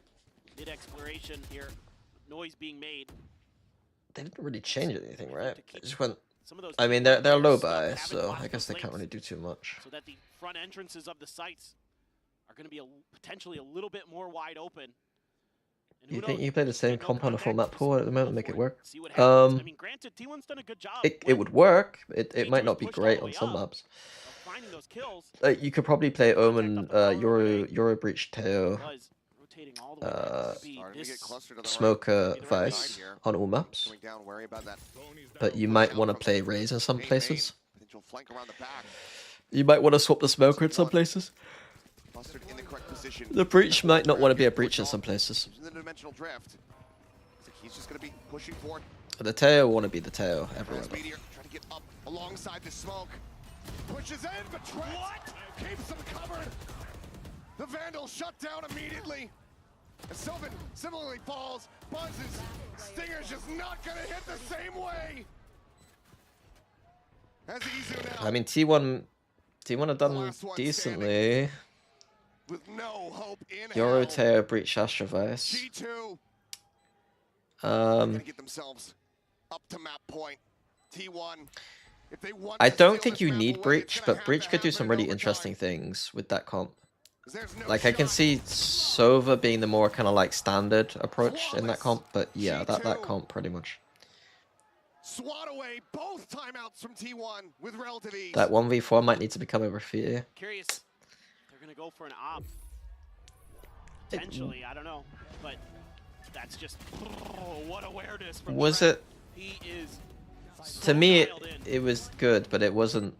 Mid exploration here, noise being made. They didn't really change anything, right? They just went. I mean, they're low buy, so I guess they can't really do too much. So that the front entrances of the sites are going to be potentially a little bit more wide open. You think you play the same compound of full map pool at the moment, make it work? I mean, granted, T1's done a good job. It would work. It might not be great on some maps. You could probably play Omen, Euro Breach Teo, Smoker Vice on all maps. But you might want to play Raze in some places. You might want to swap the Smoker in some places. The Breach might not want to be a Breach in some places. The Teo want to be the Teo everywhere. Alongside the smoke. Pushes in, but what? Keeps him covered. The Vandal shut down immediately. And Sylvan similarly falls. Buzz's Stinger's just not gonna hit the same way. As Izu now. I mean, T1 have done decently. With no hope in Euro Teo Breach Astra Vice. G2. Gonna get themselves up to map point. T1. I don't think you need Breach, but Breach could do some really interesting things with that comp. Like, I can see Sova being the more kind of like standard approach in that comp, but yeah, that comp pretty much. Swat away both timeouts from T1 with relative ease. That 1v4 might need to become a graffiti. Curious, they're gonna go for an op. Potentially, I don't know, but that's just what awareness from Was Trent. it? He is. To me, it was good, but it wasn't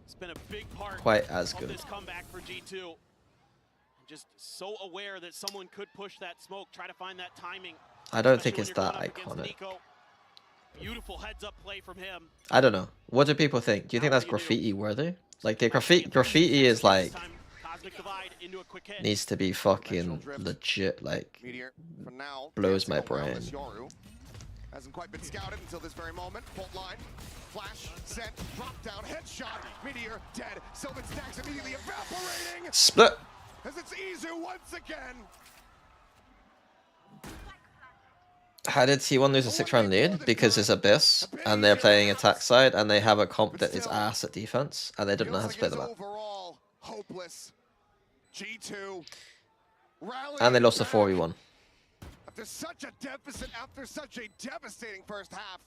quite as good. This comeback for G2. Just so aware that someone could push that smoke, try to find that timing. I don't think it's that iconic. Beautiful heads up play from him. I don't know. What do people think? Do you think that's graffiti worthy? Like, the graffiti is like needs to be fucking legit. Like, blows my brain. Hasn't quite been scouted until this very moment. Fault line, flash, sent, drop down, headshot, Meteor, dead. Sylvan stacks immediately evaporating. Split. As it's Izu once again. How did T1 lose a 6-round lead? Because it's Abyss, and they're playing attack side, and they have a comp that is ass at defense, and they didn't know how to play the map. Overall, hopeless. G2. And they lost a 4v1. After such a deficit, after such a devastating first half.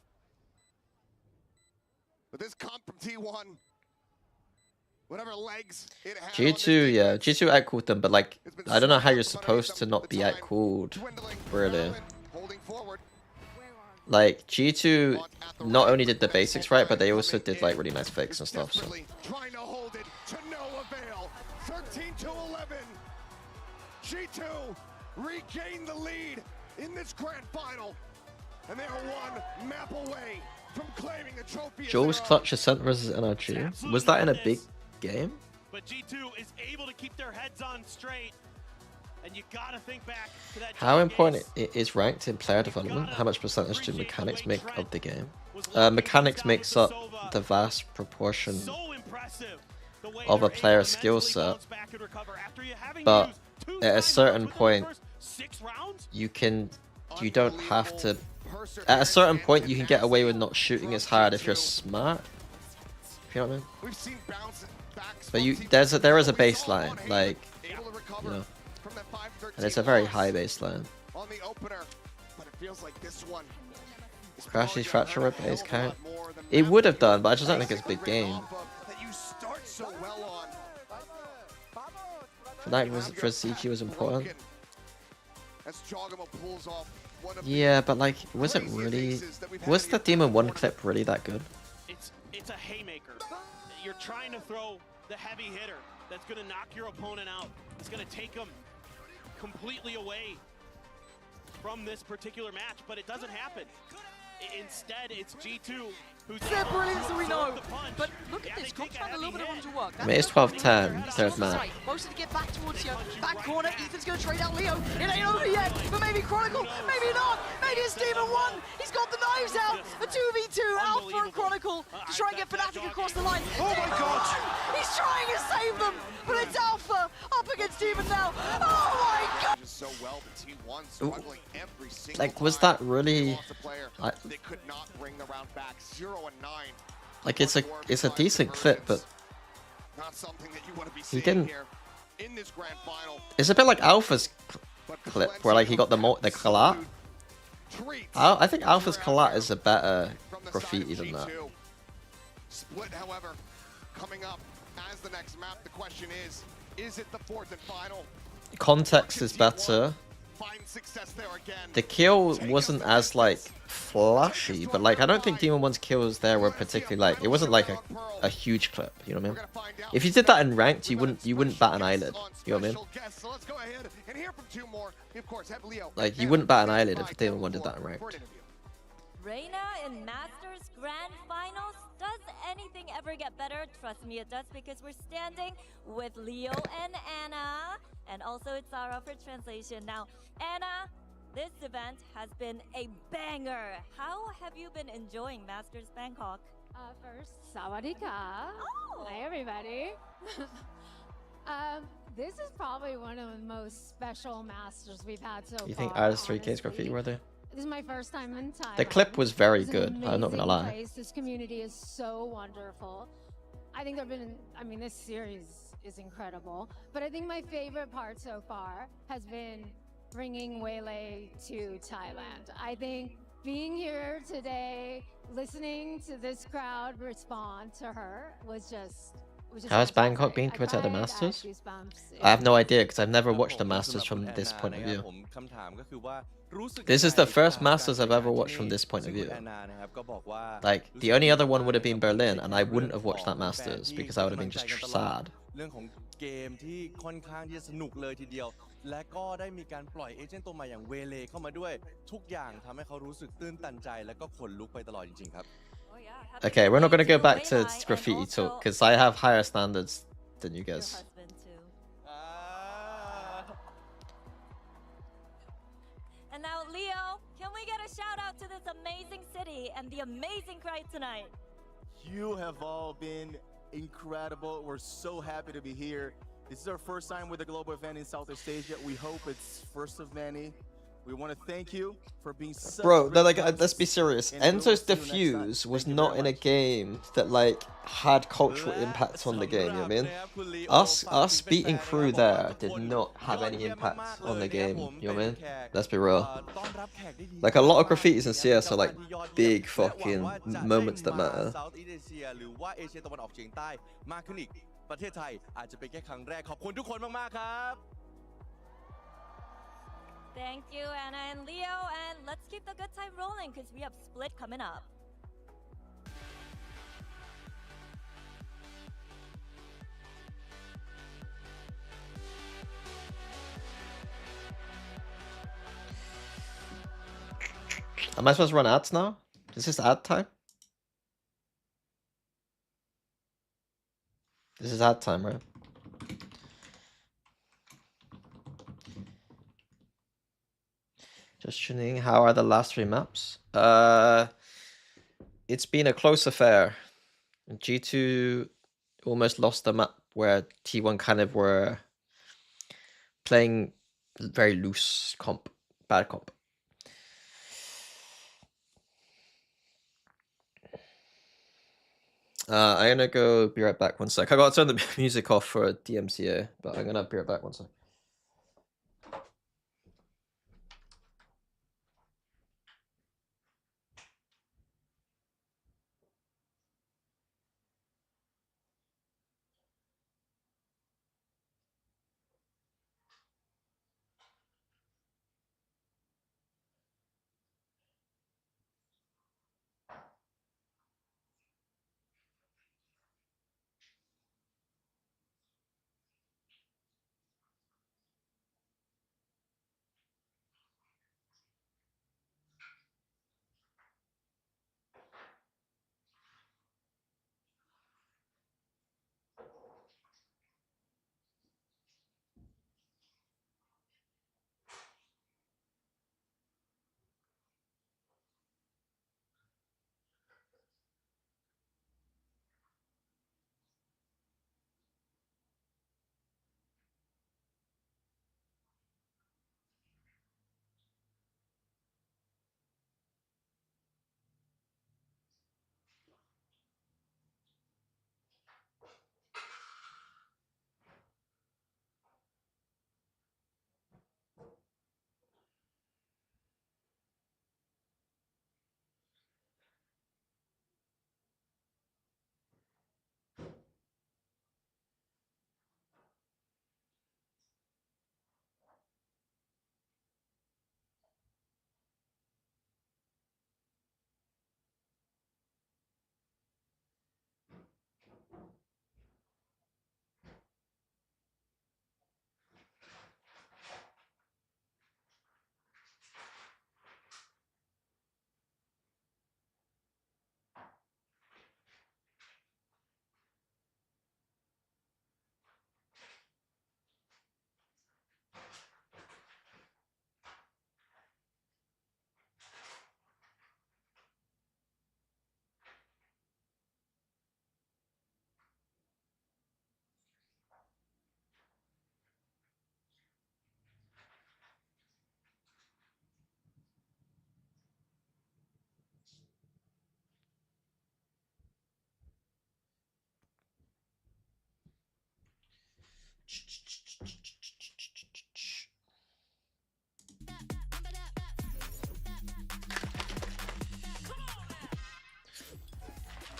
But this comp from T1, whatever legs it had. G2, yeah, G2 outcooled them, but like, I don't know how you're supposed to not be outcooled, really. Like, G2 not only did the basics right, but they also did like really nice fakes and stuff. So. Trying to hold it to no avail. 13-11. G2 regain the lead in this grand final, and they are one map away from claiming the trophy. Joe's clutch ascent versus NRG. Was that in a big game. But G2 is able to keep their heads on straight. And you gotta think back to that. How important it is ranked in player development? How much percentage do mechanics make of the game? Mechanics makes up the vast proportion of a player's skill set, but at a certain point, you don't have to. At a certain point, you can get away with not shooting as hard if you're smart. You know what I mean? But there is a baseline, like, you know, and it's a very high baseline. Crashy's fracture rip base count. It would have done, but I just don't think it's a big game. Fnatic for CQ was important. Yeah, but like, was it really? Was the Demon 1 clip really that good? It's a haymaker. You're trying to throw the heavy hitter that's going to knock your opponent out. It's going to take them completely away from this particular match, but it doesn't happen. Instead, it's G2 who's they're brilliant, so we know. But look at this, Cook's found a little bit of room to work. I mean, it's 12-10, third map. Most of to get back towards you. Back corner, Ethan's going to trade out Leo. It ain't over yet, but maybe Chronicle, maybe not. Maybe it's Demon 1. He's got the knives out. A 2v2 Alpha and Chronicle to try and get Fnatic across the line. Oh my god! He's trying to save them, but it's Alpha up against Demon now. Oh my god! So well, the T1 struggling every single Like, was that really? They could not bring the round back. 0-9. Like, it's a decent clip, but not something that you want to be he seeing didn't. Here in this grand final. It's a bit like Alpha's clip, where like he got the collat. I think Alpha's collat is a better graffiti than that. Split, however, coming up as the next map. The question is it the fourth and final? Context is better. The kill wasn't as like flashy, but like I don't think Demon 1's kills there were particularly like, it wasn't like a huge clip, you know what I mean? If you did that in ranked, you wouldn't bat an eyelid, you know what I mean? Like, you wouldn't bat an eyelid if Demon 1 did that in ranked. Reina in Masters Grand Finals. Does anything ever get better? Trust me, it does, because we're standing with Leo and Anna, and also it's Sarah for translation. Now, Anna, this event has been a banger. How have you been enjoying Masters Bangkok? First, Sawadee Ka. Oh. Hi, everybody. This is probably one of the most special Masters we've had so far. You think Iris 3K's graffiti worthy? This is my first time in Thailand. The clip was very good, I'm not gonna lie. Place. This community is so wonderful. I think this series is incredible. But I think my favorite part so far has been bringing Waylay to Thailand. I think being here today, listening to this crowd respond to her was just How has Bangkok been compared to the Masters? I have no idea, because I've never watched the Masters from this point of view. This is the first Masters I've ever watched from this point of view. Like, the only other one would have been Berlin, and I wouldn't have watched that Masters, because I would have been just sad. และก็ได้มีการปล่อยเอเจนต์ตัวใหม่อย่างเวเลเข้ามาด้วยทุกอย่างทำให้เขารู้สึกตื้นตันใจและก็ขนลุกไปตลอดจริงๆครับ Okay, we're not going to go back to graffiti talk, because I have higher standards than you guys. And now, Leo, can we get a shout out to this amazing city and the amazing crowd tonight? You have all been incredible. We're so happy to be here. This is our first time with a global event in Southeast Asia. We hope it's first of many. We want to thank you for being so. Bro, like, let's be serious. Enzo's Diffuse was not in a game that like had cultural impact on the game. You know what I mean? Us beating Crew there did not have any impact on the game. You know what I mean? Let's be real. Like, a lot of graffitis in CS are like big fucking moments that matter. ประเทศไทยอาจจะเป็นแค่ครั้งแรกขอบคุณทุกคนมากๆครับ Thank you, Anna and Leo, and let's keep the good time rolling because we have Split coming up. Am I supposed to run ads now? Is this ad time? This is ad time, right? Just tuning. How are the last 3 maps? It's been a close affair. G2 almost lost the map where T1 kind of were playing very loose comp, bad comp. I'm gonna go be right back 1 sec. I gotta turn the music off for DMCA, but I'm gonna be right back 1 sec.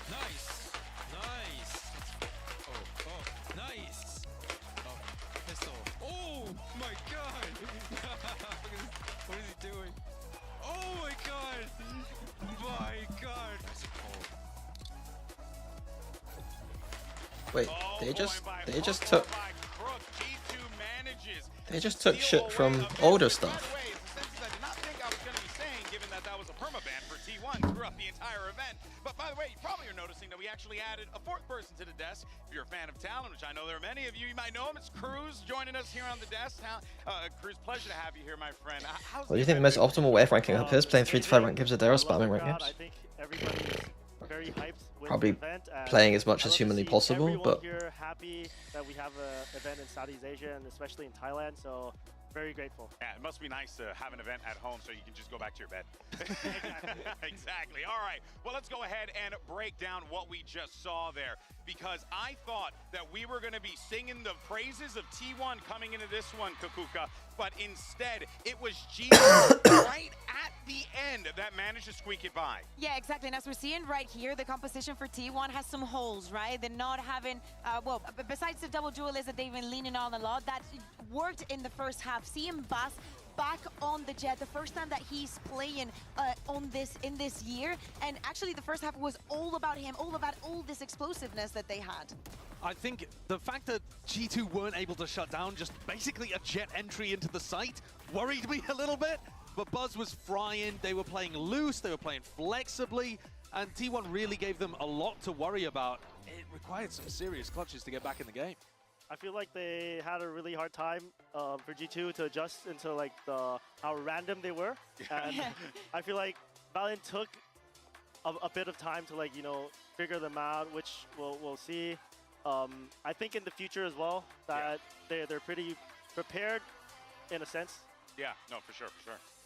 Nice! Nice! Oh, nice! Oh, pistol. Oh my god! What is he doing? Oh my god! My god! Wait, they just took shit from older stuff. Throughout the entire event. But by the way, you probably are noticing that we actually added a 4th person to the desk. If you're a fan of Talon, which I know there are many of you, you might know him. It's Cruz joining us here on the desk. Cruz, pleasure to have you here, my friend. What do you think the most optimal way of ranking up is? Playing 3 to 5 rank games a day or spamming rank games? I think everybody's very hyped with Probably the event. playing as much as humanly possible, but Here happy that we have an event in Southeast Asia and especially in Thailand. So very grateful. Yeah, it must be nice to have an event at home so you can just go back to your bed. Exactly. All right. Well, let's go ahead and break down what we just saw there, because I thought that we were going to be singing the praises of T1 coming into this one, Kakuka, but instead it was G2 right at the end that managed to squeak it by. Yeah, exactly. And as we're seeing right here, the composition for T1 has some holes, right? They're not having, well, besides the double duelist that they've been leaning on a lot, that worked in the first half. Seeing Bass back on the jet, the first time that he's playing in this year, and actually the first half was all about him, all about all this explosiveness that they had. I think the fact that G2 weren't able to shut down just basically a jet entry into the site worried me a little bit, but Buzz was frying, they were playing loose, they were playing flexibly, and T1 really gave them a lot to worry about it required some serious clutches to get back in the game. I feel like they had a really hard time for G2 to adjust into like how random they were. And I feel like Valiant took a bit of time to figure them out, which we'll see. I think in the future as well that they're pretty prepared in a sense. Yeah, no, for sure.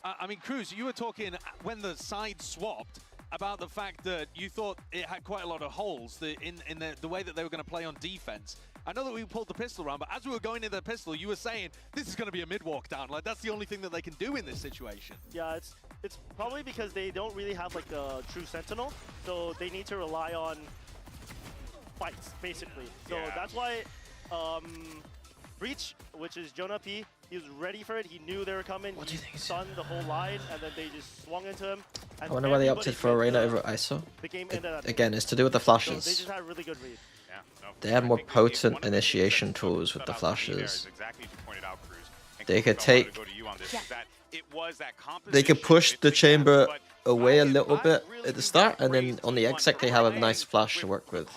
I mean, Cruz, you were talking when the side swapped about the fact that you thought it had quite a lot of holes in the way that they were going to play on defense. I know that we pulled the pistol round, but as we were going into the pistol, you were saying this is going to be a mid-walk down. Like, that's the only thing that they can do in this situation. Yeah, it's probably because they don't really have like a true sentinel, so they need to rely on fights basically. So that's why Breach, which is Jonah P, he was ready for it. He knew they were coming. He stunned the whole line, and then they just swung into him. I wonder why they opted for Arena over ISO. Again, it's to do with the flashes. So they just had a really good read. They had more potent initiation tools with the flashes. They could take... They could push the chamber away a little bit at the start, and then on the exec they have a nice flash to work with.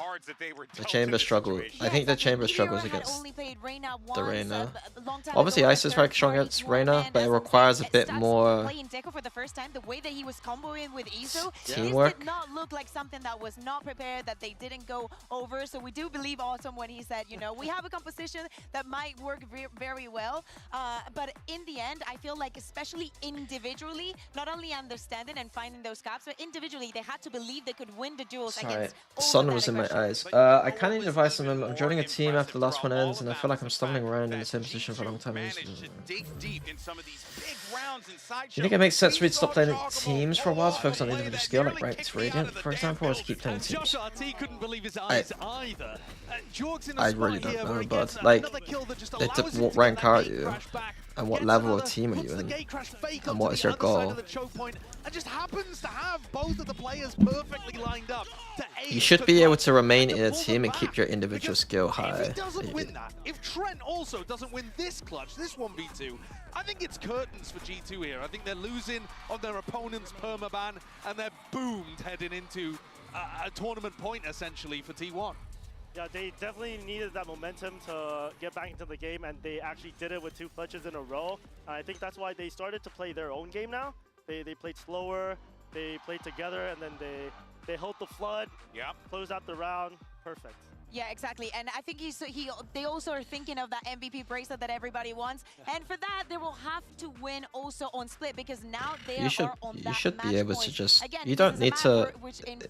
The chamber struggle. I think the chamber struggles against the Reyna. Obviously Ice is very strong against Reyna, but it requires a bit more teamwork. Did not look like something that was not prepared, that they didn't go over. So we do believe Autumn when he said, we have a composition that might work very well. But in the end, I feel like especially individually, not only understanding and finding those gaps, but individually they had to believe they could win the duels against the sun was in my eyes. I kind of need advice on them. I'm joining a team after the last one ends, and I feel like I'm stumbling around in the same position for a long time. Do you think it makes sense for me to stop playing teams for a while to focus on individual skill, like ranked Radiant, for example, or to keep playing teams? I really don't know, but like, what rank are you? And what level of team are you in? And what is your goal? And just happens to have both of the players perfectly lined up. You should be able to remain in a team and keep your individual skill high. If he doesn't win that, if Trent also doesn't win this clutch, this 1v2, I think it's curtains for G2 here. I think they're losing on their opponent's permaban, and they're boomed heading into a tournament point essentially for T1. Yeah, they definitely needed that momentum to get back into the game, and they actually did it with 2 clutches in a row. I think that's why they started to play their own game now. They played slower, they played together, and then they held the flood, closed out the round. Perfect. Yeah, exactly. And I think they also are thinking of that MVP bracelet that everybody wants. And for that, they will have to win also on split, because now they are on that You should be able to just... Again, you don't need to...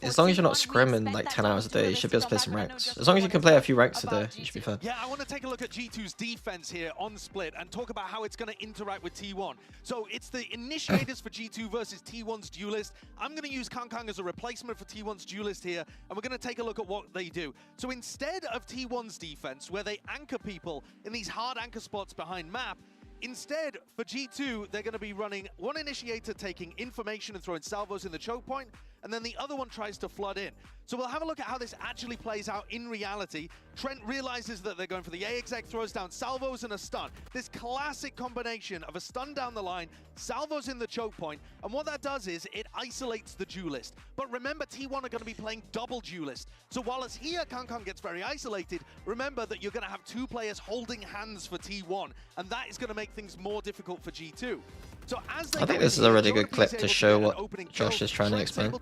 As long as you're not scrimming like 10 hours a day, you should be able to play some ranks. As long as you can play a few ranks a day, you should be fine. Yeah, I want to take a look at G2's defense here on split and talk about how it's going to interact with T1. So it's the initiators for G2 versus T1's duelist. I'm going to use Kang as a replacement for T1's duelist here, and we're going to take a look at what they do. So instead of T1's defense, where they anchor people in these hard anchor spots behind map, instead, for G2, they're going to be running one initiator taking information and throwing salvos in the choke point, and then the other one tries to flood in. So we'll have a look at how this actually plays out in reality. Trent realizes that they're going for the A exec, throws down salvos and a stun. This classic combination of a stun down the line, salvos in the choke point, and what that does is it isolates the duelist. But remember, T1 are going to be playing double duelist. So while as here, Kang gets very isolated, remember that you're going to have 2 players holding hands for T1, and that is going to make things more difficult for G2. So as I think this is a really good clip to show what Josh is trying to explain. I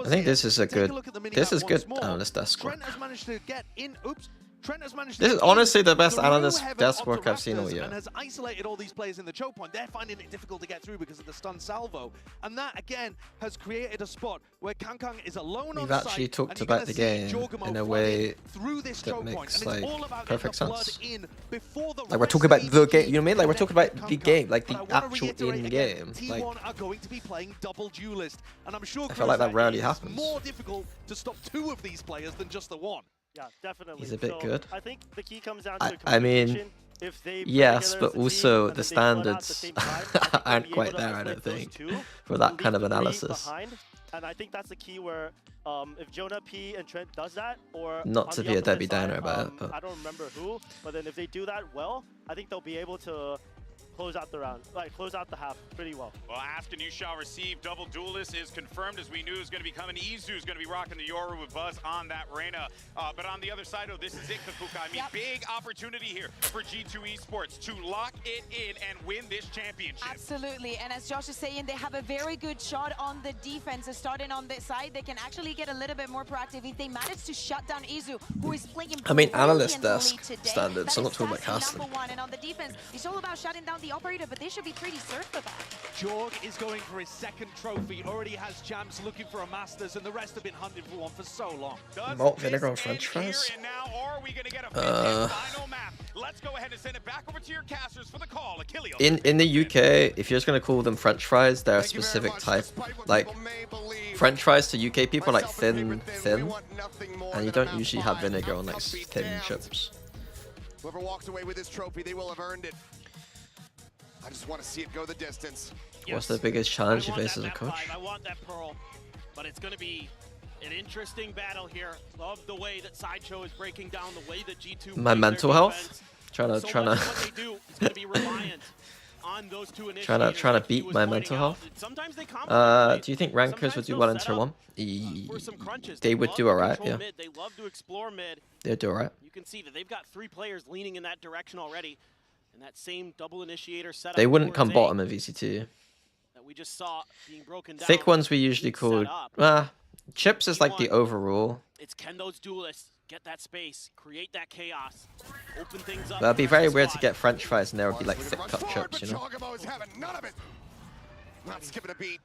think this is a good... This is good analyst desk work. This is honestly the best analyst desk work I've seen all year. And has isolated all these players in the choke point. They're finding it difficult to get through because of the stun salvo. And that, again, has created a spot where Kang is alone on We've actually talked about the game in a way that makes like perfect sense. Like we're talking about the game, you know what I mean? Like we're talking about the game, like the actual in-game. Like T1 are going to be playing double duelist. And I'm sure I feel like that rarely happens. More difficult to stop 2 of these players than just the one. Yeah, definitely. He's a bit good. I think the key comes down to I mean, if they yes, but also the standards aren't quite there, I don't think, for that kind of analysis. And I think that's the key where if Jonah P and Trent does that, or not to be a Debbie Downer about it, but I don't remember who, but then if they do that well, I think they'll be able to close out the round, like close out the half pretty well. Well, ask and you shall receive. Double duelist is confirmed, as we knew is going to be coming. Izu is going to be rocking the Yoru with Buzz on that Reyna. But on the other side, oh, this is it, Kakuka. I mean, big opportunity here for G2 Esports to lock it in and win this championship. Absolutely, and as Josh is saying, they have a very good shot on the defense. Starting on this side, they can actually get a little bit more proactive if they manage to shut down Izu, who is playing. I mean, analyst desk standards. I'm not talking about casting. And on the defense, it's all about shutting down the operator, but they should be pretty served for that. Jorg is going for his second trophy, already has champs looking for a Masters, and the rest have been hunting for one for so long. Malt vinegar on French fries? Let's go ahead and send it back over to your casters for the call. Achilles. In the UK, if you're just gonna call them French fries, they're a specific type. Like French fries to UK people are like thin, and you don't usually have vinegar on like thin chips. Whoever walks away with this trophy, they will have earned it. I just want to see it go the distance. What's the biggest challenge you face as a coach? I want that pearl, but it's going to be an interesting battle here. Love the way that Sideshow is breaking down the way that G2. My mental health? Trying to beat my mental health. Do you think rankers would do well in tier 1? They would do alright, yeah. They love to explore mid. They'd do alright. You can see that they've got 3 players leaning in that direction already, and that same double initiator setup. They wouldn't come bottom in VCT. That we just saw being broken down. Thick ones we usually call chips is like the overall. It's can those duelists get that space, create that chaos, open things up. That'd be very weird to get French fries and there would be like thick cut chips, you know. Not skipping a beat.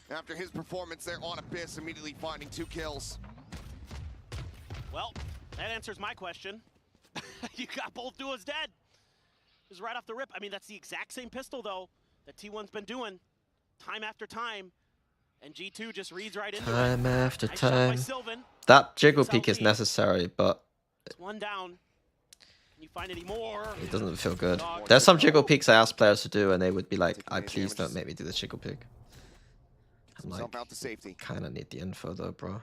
After his performance there on Abyss, immediately finding 2 kills. Well, that answers my question. You got both duos dead. Just right off the rip. I mean, that's the exact same pistol, though, that T1's been doing time after time. And G2 just reads right into time it. After time. That jiggle peek is necessary, but it's one down. Can you find any more? It doesn't feel good. There's some jiggle peeks I ask players to do, and they would be like, please don't make me do this jiggle peek. I'm like, kind of need the info though, bro.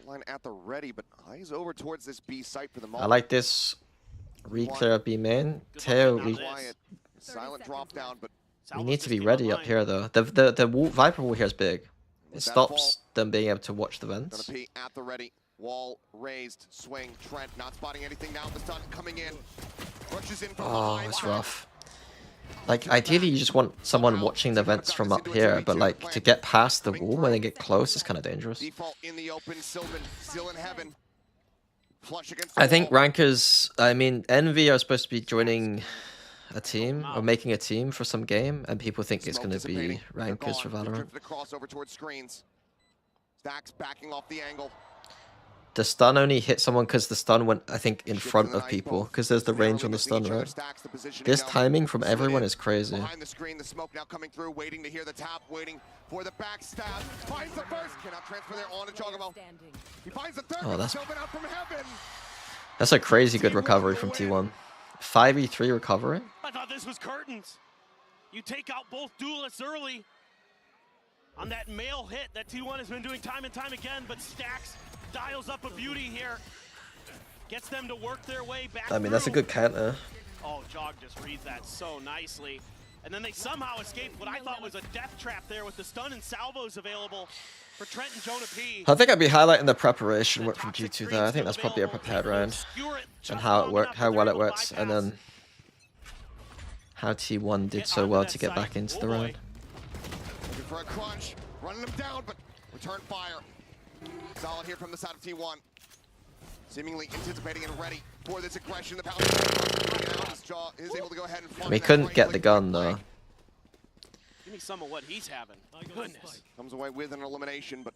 Line at the ready, but eyes over towards this B site for the moment. I like this re-clear B main. Teo, silent drop down, but we need to be ready up here though. The Viper wall here is big. It stops them being able to watch the vents. Gonna be at the ready. Wall raised, swing. Trent not spotting anything now. The stun coming in. Rushes in from behind. It's rough. Like ideally you just want someone watching the vents from up here, but like to get past the wall when they get close is kind of dangerous. Default in the open. Sylvan still in heaven. Flush against I think rankers, I mean Envy are supposed to be joining a team or making a team for some game, and people think it's going to be rankers for Valorant. Crossover towards screens. Stacks backing off the angle. The stun only hit someone because the stun went, I think, in front of people, because there's the range on the stun, right? This timing from everyone is crazy. Behind the screen, the smoke now coming through, waiting to hear the tap, waiting for the backstab. Finds the first, cannot transfer there on to Chocobo. He finds the third, that's out from heaven. That's a crazy good recovery from T1. 5v3 recovery? I thought this was curtains. You take out both duelists early on that mail hit that T1 has been doing time and time again, but Stacks dials up a beauty here. Gets them to work their way back. I mean, that's a good counter. Oh, Jog just reads that so nicely. And then they somehow escaped what I thought was a death trap there with the stun and salvos available for Trent and Jonah P. I think I'd be highlighting the preparation work from G2 there. I think that's probably a prepared round. And how it worked, how well it works, and then how T1 did so well to get back into the round. Looking for a crunch, running them down, but return fire. Solid here from the side of T1. Seemingly anticipating and ready for this aggression. The power is able to go ahead and We couldn't get the gun though. Give me some of what he's having. My goodness. Comes away with an elimination, but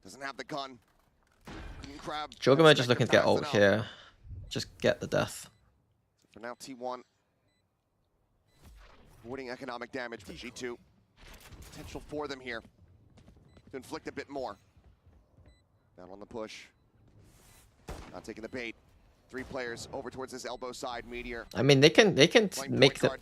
doesn't have the gun. Crab. Jogamo just looking to get ult here. Just get the death. For now, T1 avoiding economic damage for G2. Potential for them here to inflict a bit more. Down on the push. Not taking the bait. 3 players over towards this elbow side. Meteor. I mean, they can make the.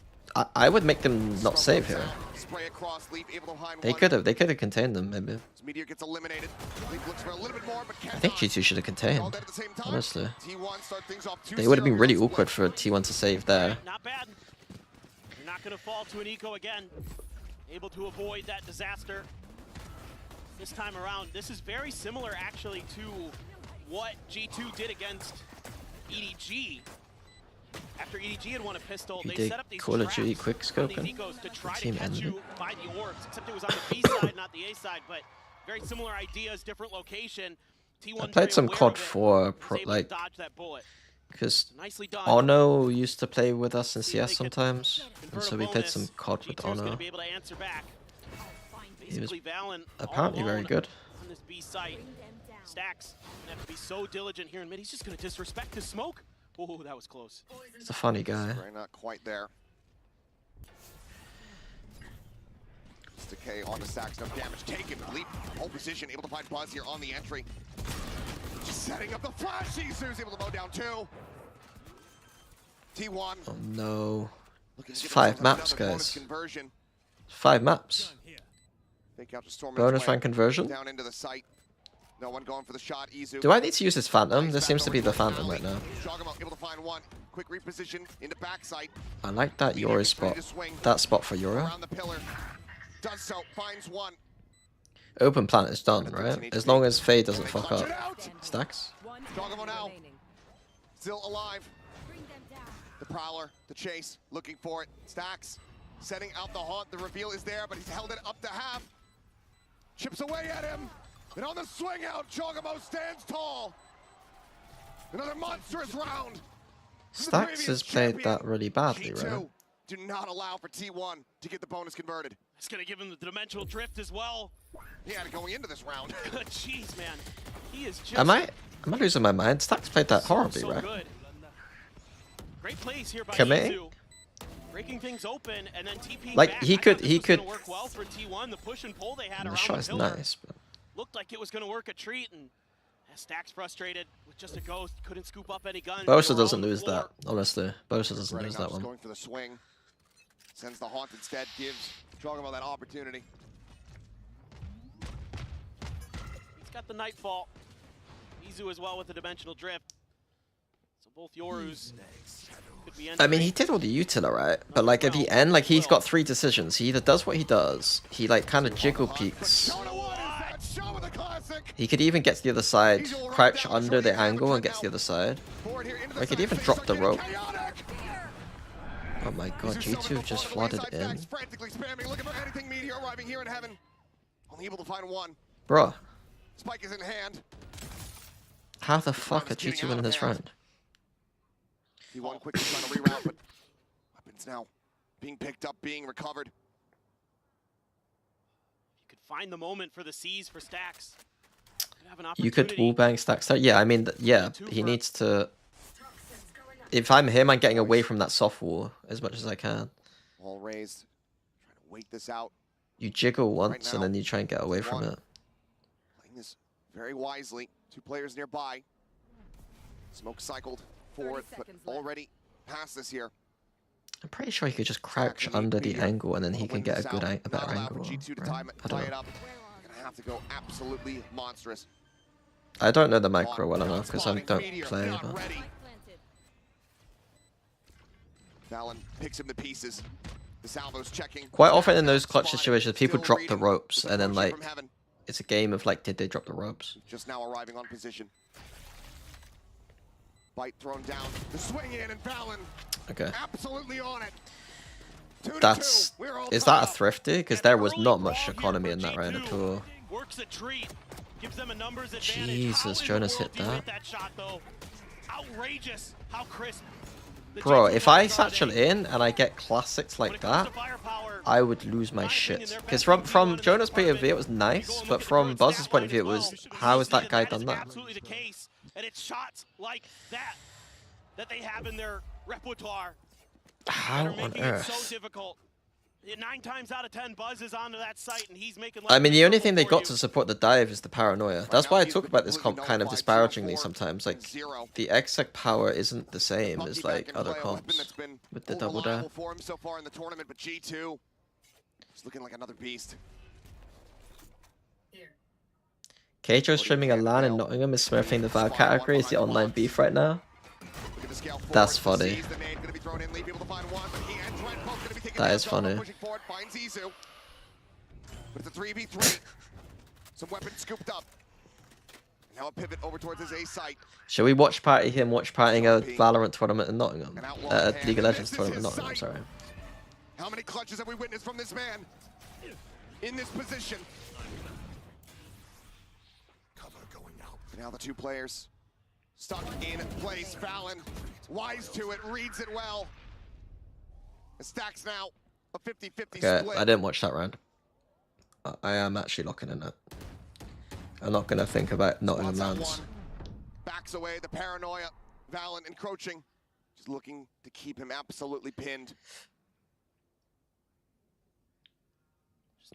I would make them not save here. Spray across, Leaf able to hide. They could have contained them maybe. Meteor gets eliminated. Leaf looks for a little bit more, but I think G2 should have contained. Honestly, they would have been really awkward for T1 to save there. not going to fall to an eco again. Able to avoid that disaster this time around. This is very similar, actually, to what G2 did against EDG. After EDG had won a pistol, You they did set up these Call of Duty traps quick on these scoping. ecos to try to Team catch ended. you by the orbs, except it was on the B side, not the A side, but very similar ideas, different location. T1 I played some COD 4, like, because Ono used to play with us in CS sometimes, and so we played some COD with Ono. He was apparently very good. On this B site, Stacks have to be so diligent here in mid. He's just going to disrespect his smoke. Oh, that was close. He's a funny guy. Not quite there. Decay on the Stacks, no damage taken. Leap, whole position, able to find Buzz here on the entry. Just setting up the flash. Isu's able to mow down 2. T1. Oh no. It's 5 maps, guys. Conversion. 5 maps. Fake out to Storm Bonus rank conversion? down into the site. No one going for the shot. Izu. Do I need to use this Phantom? This seems to be the Phantom right now. Jogamo able to find one. Quick reposition into backside. I like that Yora spot. That spot for Yora. Around the pillar. Does so. Finds one. Open plant is done, right? As long as Faye doesn't fuck up. Stacks? Jogamo now. Still alive. The Prowler, the chase, looking for it. Stacks, setting out the haunt. The reveal is there, but he's held it up to half. Chips away at him. And on the swing out, Jogamo stands tall. Another monstrous round. Stacks has played that really badly, G2 right? do not allow for T1 to get the bonus converted. It's going to give him the dimensional drift as well. He had it going into this round. Jeez, man. He is just... Am I losing my mind? Stacks played that horribly, so right? good. Great plays here by Committing? Izu. Breaking things open and then TPing Like, back. he I could- thought this he was gonna could- work well for T1. The push and pull they had The around shot the is pillar. nice, but Looked like it was going to work a treat, and Stacks frustrated with just a ghost. Couldn't scoop up any guns. Bosa They were doesn't on the lose floor. that, honestly. Bosa doesn't Ready lose now, that just one. going for the swing. Sends the haunt instead, gives Jogamo that opportunity. He's got the Nightfall. Izu as well with the dimensional drift. So both Yorus could be I mean, he did all the util, right? But like at the end, like he's got 3 decisions. He either does what he does, he like kind of jiggle peeks. He could even get to the other side, crouch under the angle and get to the other side. Or he could even drop the rope. Oh my god, G2 just flooded in. Frantically spamming, looking for anything meteor arriving here in heaven. Only able to find one. Bruh, Spike is in hand. how the fuck are G2 winning this round? T1 quickly trying to reroute, but weapons now being picked up, being recovered. You could find the moment for the C's for Stacks. Could have an You could opportunity. wallbang Stacks there. Yeah, I mean, yeah, he needs to... If I'm him, I'm getting away from that soft wall as much as I can. All raised. Trying to wait this out. You jiggle once and then you try and get away from it. Playing this very wisely. 2 players nearby. Smoke cycled forward, but already past this here. I'm pretty sure he could just crouch under the angle and then he can get a good, a better angle. Right? I don't know. Gonna have to go absolutely monstrous. I don't know the micro well enough because I don't play. But... Valen picks him to pieces. The salvo's checking. Quite often in those clutch situations, people drop the ropes and then like it's a game of like, did they drop the ropes? Just now arriving on position. Bite thrown down. The swing in and Valen. Okay. Absolutely on it. That's is that a thrifty? Because there was not much economy in that round at all. Works a treat. Gives them a numbers advantage. Jesus, Jonas hit Do you hit that. that shot though? Outrageous how crisp. Bro, if I satchel in and I get classics like that, I would lose my shit. Because from Jonas' point of view, it was nice, but from Buzz's point of view, it was, how has that guy done that? Absolutely the case, and it's shots like that that they have in their repertoire. How that are on making earth? it so difficult. 9 times out of 10, Buzz is onto that site, and he's making. I mean, the only thing they got to support the dive is the paranoia. That's why I talk about this comp kind of disparagingly sometimes. Like, the exec power isn't the same as like other comps with the double dive. For him so far in the tournament, but G2 is looking like another beast. Keijo streaming a LAN in Nottingham is smurfing the VAR category. Is the online beef right now? That's funny. That is funny. Pushing forward, finds Izu. But it's a 3v3. Some weapons scooped up. Now a pivot over towards his A site. Should we watch party him watch partying a Valorant tournament in Nottingham? League of Legends tournament in Nottingham, sorry. How many clutches have we witnessed from this man? In this position. Cover going out. Now the two players stuck in place. Valen, wise to it, reads it well. The stacks now a 50-50 Okay, split. I didn't watch that round. I am actually locking in that. I'm not gonna think about Nottingham lands. Backs away, the paranoia. Valen encroaching. Just looking to keep him absolutely pinned.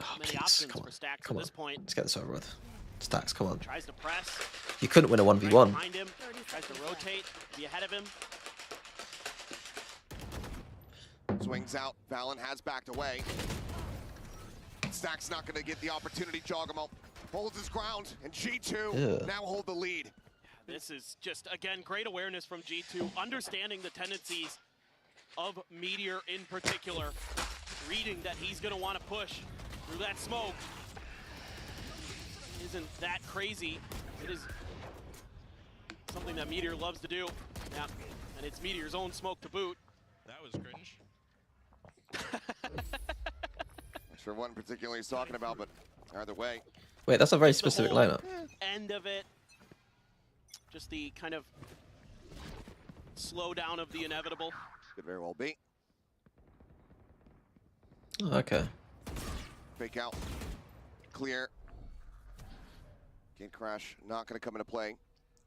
Oh, Many please, options come for on, Stacks come at on. this point. Let's get this over with. Stacks, come on. Tries to press. You couldn't win a 1v1. Behind him. Tries to rotate. Be ahead of him. Swings out. Valen has backed away. Stacks not going to get the opportunity. Jogamo holds his ground, and G2 now hold the lead. This is just, again, great awareness from G2, understanding the tendencies of Meteor in particular, reading that he's going to want to push through that smoke. Isn't that crazy? It is something that Meteor loves to do. Yeah, and it's Meteor's own smoke to boot. That was cringe. Not sure what in particular he's talking about, but either way. Wait, that's a very specific lineup. End of it. Just the kind of slow down of the inevitable. Could very well be. Okay. Fake out. Clear. Gate crash not going to come into play.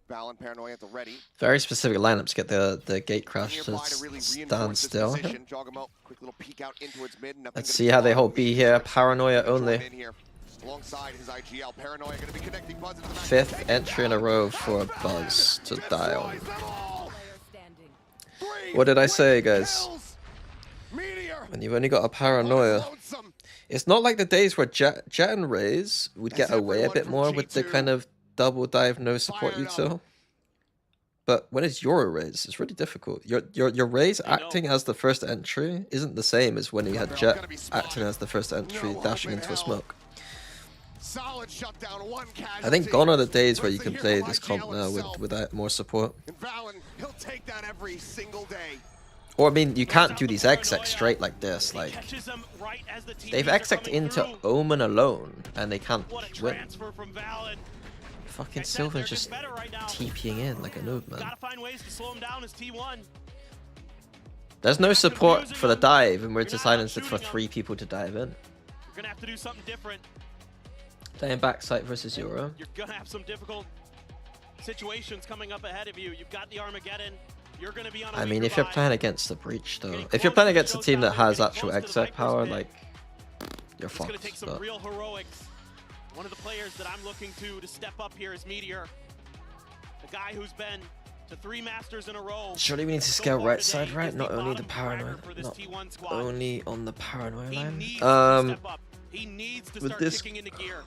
Valen paranoia at the ready. Very specific lineup to get the gate crash to stand still. Jogamo, quick little peek out in towards mid. Let's see how they hold B here. Paranoia only. Alongside his IGL, paranoia going to be connecting Buzz into the back. 5th entry in a row for Buzz to die on. What did I say, guys? When you've only got a paranoia. It's not like the days where Jet and Raze would get away a bit more with the kind of double dive no support util. But when it's your Raze, it's really difficult. Your Raze acting as the first entry isn't the same as when you had Jet acting as the first entry dashing into a smoke. Solid shutdown, one I think gone are the days where you can play this comp now without more support. And Valen, he'll take that every single day. Or, I mean, you can't do these XX straight like this. Like, they've XX'd into Omen alone, and they can't win. Fucking Silver's just TPing in like a noob, man. There's no support for the dive, and we're deciding for 3 people to dive in. You're gonna have to do something different. Playing backside versus Euro. You're gonna have some difficult situations coming up ahead of you. You've got the Armageddon. You're gonna be on I mean, if you're playing against the Breach, though, if you're playing against a team that has actual exec power, like, you're fucked. It's gonna take some real heroics. One of the players that I'm looking to step up here is Meteor, the guy who's been to 3 Masters in a row. Surely we need to scale right side, right? Not only the paranoia, not only on the paranoia line. He needs to with start this, kicking into gear.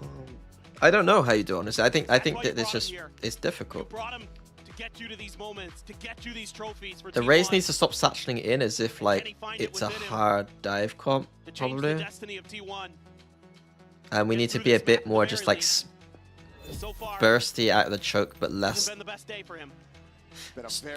I don't know how you do, honestly. I think that it's just it's difficult. Brought him to get you to these moments, to get you these trophies for The Raze needs to stop satcheling in as if like it's a hard dive comp, probably. Destiny of T1. And we need to be a bit more just like bursty out of the choke, but less Been the best day for him.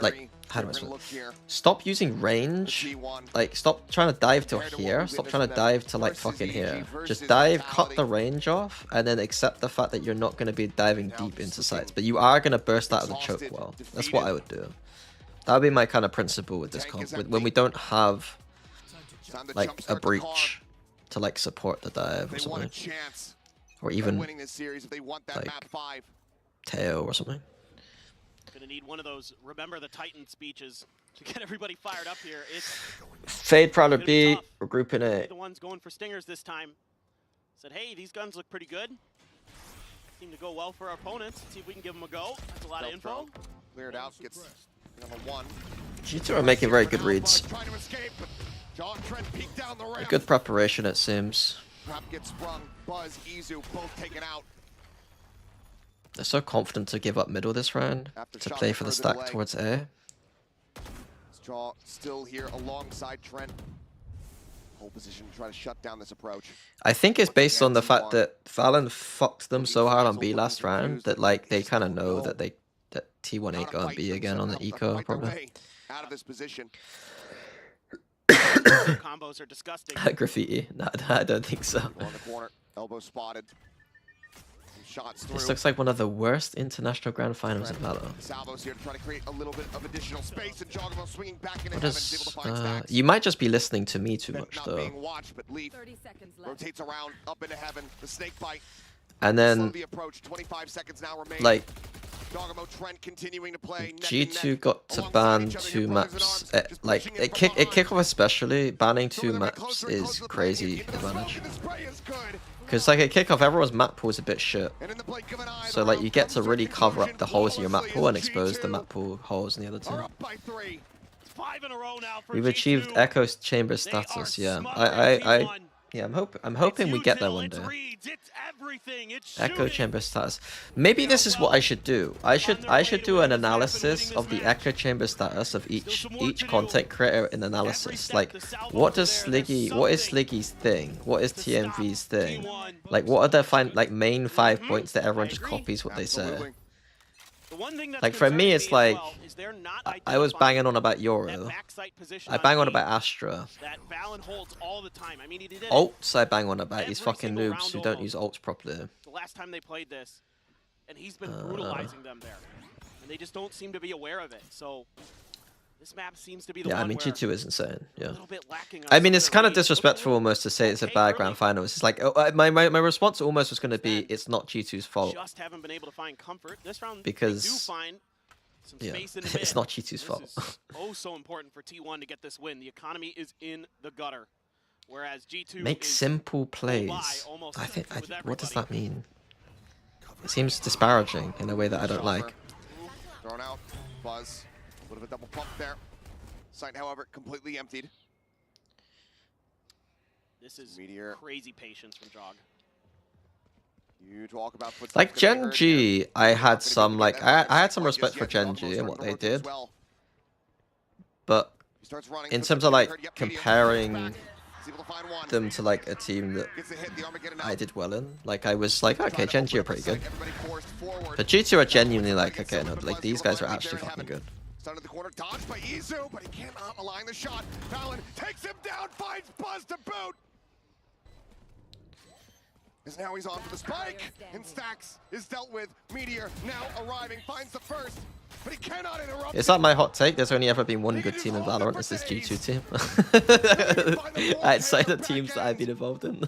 like, how do I say it? Stop using range. Like, stop trying to dive to here. Stop trying to dive to like fucking here. Just dive, cut the range off, and then accept the fact that you're not going to be diving deep into sites, but you are going to burst out of the choke well. That's what I would do. That would be my kind of principle with this comp. When we don't have like a breach to like support the dive or something, or even like Teo or something. Gonna need one of those remember the Titan speeches to get everybody fired up here. It's Fade Prowler B, we're grouping A. the ones going for stingers this time. Said, hey, these guns look pretty good. Seem to go well for our opponents. Let's see if we can give them a go. That's a lot of info. Cleared out, gets number 1. G2 are making very good reads. Trying to escape, but John Trent peeked down the A ramp. good preparation, it seems. Trap gets sprung. Buzz, Izu, both taken out. They're so confident to give up middle this round to play for the stack towards A. Straw still here alongside Trent. Hold position to try to shut down this approach. I think it's based on the fact that Valen fucked them so hard on B last round that like they kind of know that T1 ain't gonna be again on the eco probably. Out of this position. Combos are disgusting. Graffiti? No, I don't think so. On the corner, elbow spotted. Shots through. This looks like one of the worst international grand finals in Valor. Salvo's here to try to create a little bit of additional space, and Jogamo swinging back into What heaven, able to find is, Stacks. you might just be listening to me too much Not though. being watched, but Leaf rotates around up into heaven. The snake bite. And then, The approach. 25 seconds now remain. like, Dogamo Trent continuing to play. G2 got to ban 2 maps. Like, at kickoff especially, banning 2 maps is crazy advantage. Because, like, at kickoff, everyone's map pool is a bit shit. So, like, you get to really cover up the holes in your map pool and expose the map pool holes in the other team. We've achieved Echo Chamber status, yeah. Yeah, I'm hoping we get there one day. Echo Chamber status. Maybe this is what I should do. I should do an analysis of the Echo Chamber status of each content creator in analysis. Like, what is Sliggy's thing? What is TMV's thing? Like, what are their main 5 points that everyone just copies what they say? Like, for me, it's like, I was banging on about Euro. I bang on about Astra. Ults, I bang on about these fucking noobs who don't use ults properly. The last time they played this, and he's been brutalizing them there. And they just don't seem to be aware of it. So this map seems to be the one I mean, where G2 is insane, yeah. a little bit lacking on I mean, some it's of the kind of reads. disrespectful almost to say it's a bad grand finals. It's like, my response almost was going to be, it's not G2's fault. Just haven't been able to find comfort. This round, Because, they do find some yeah, space in the it's mid. not G2's fault. This is so important for T1 to get this win. The economy is in the gutter. Whereas G2 Make is simple plays. almost I think, with what does that mean? It seems disparaging in a way that I don't like. Thrown out. Buzz. A bit of a double pump there. Site, however, completely emptied. This is Meteor. crazy patience from Jog. You talk about Like Gen G, I had some I had some respect for Gen G and what they did. But in terms of like comparing them to like a team that I did well in, like I was like, okay, Gen G are pretty good. But G2 are genuinely like, okay, no, like these guys are actually fucking good. Under the corner, dodged by Izu, but he cannot align the shot. Valen takes him down, finds Buzz to boot. As now he's on for the spike, and Stacks is dealt with. Meteor now arriving, finds the first, but he cannot interrupt. Is that my hot take? There's only ever been one good team in Valorant. It's this G2 team. Outside the teams that I've been involved in.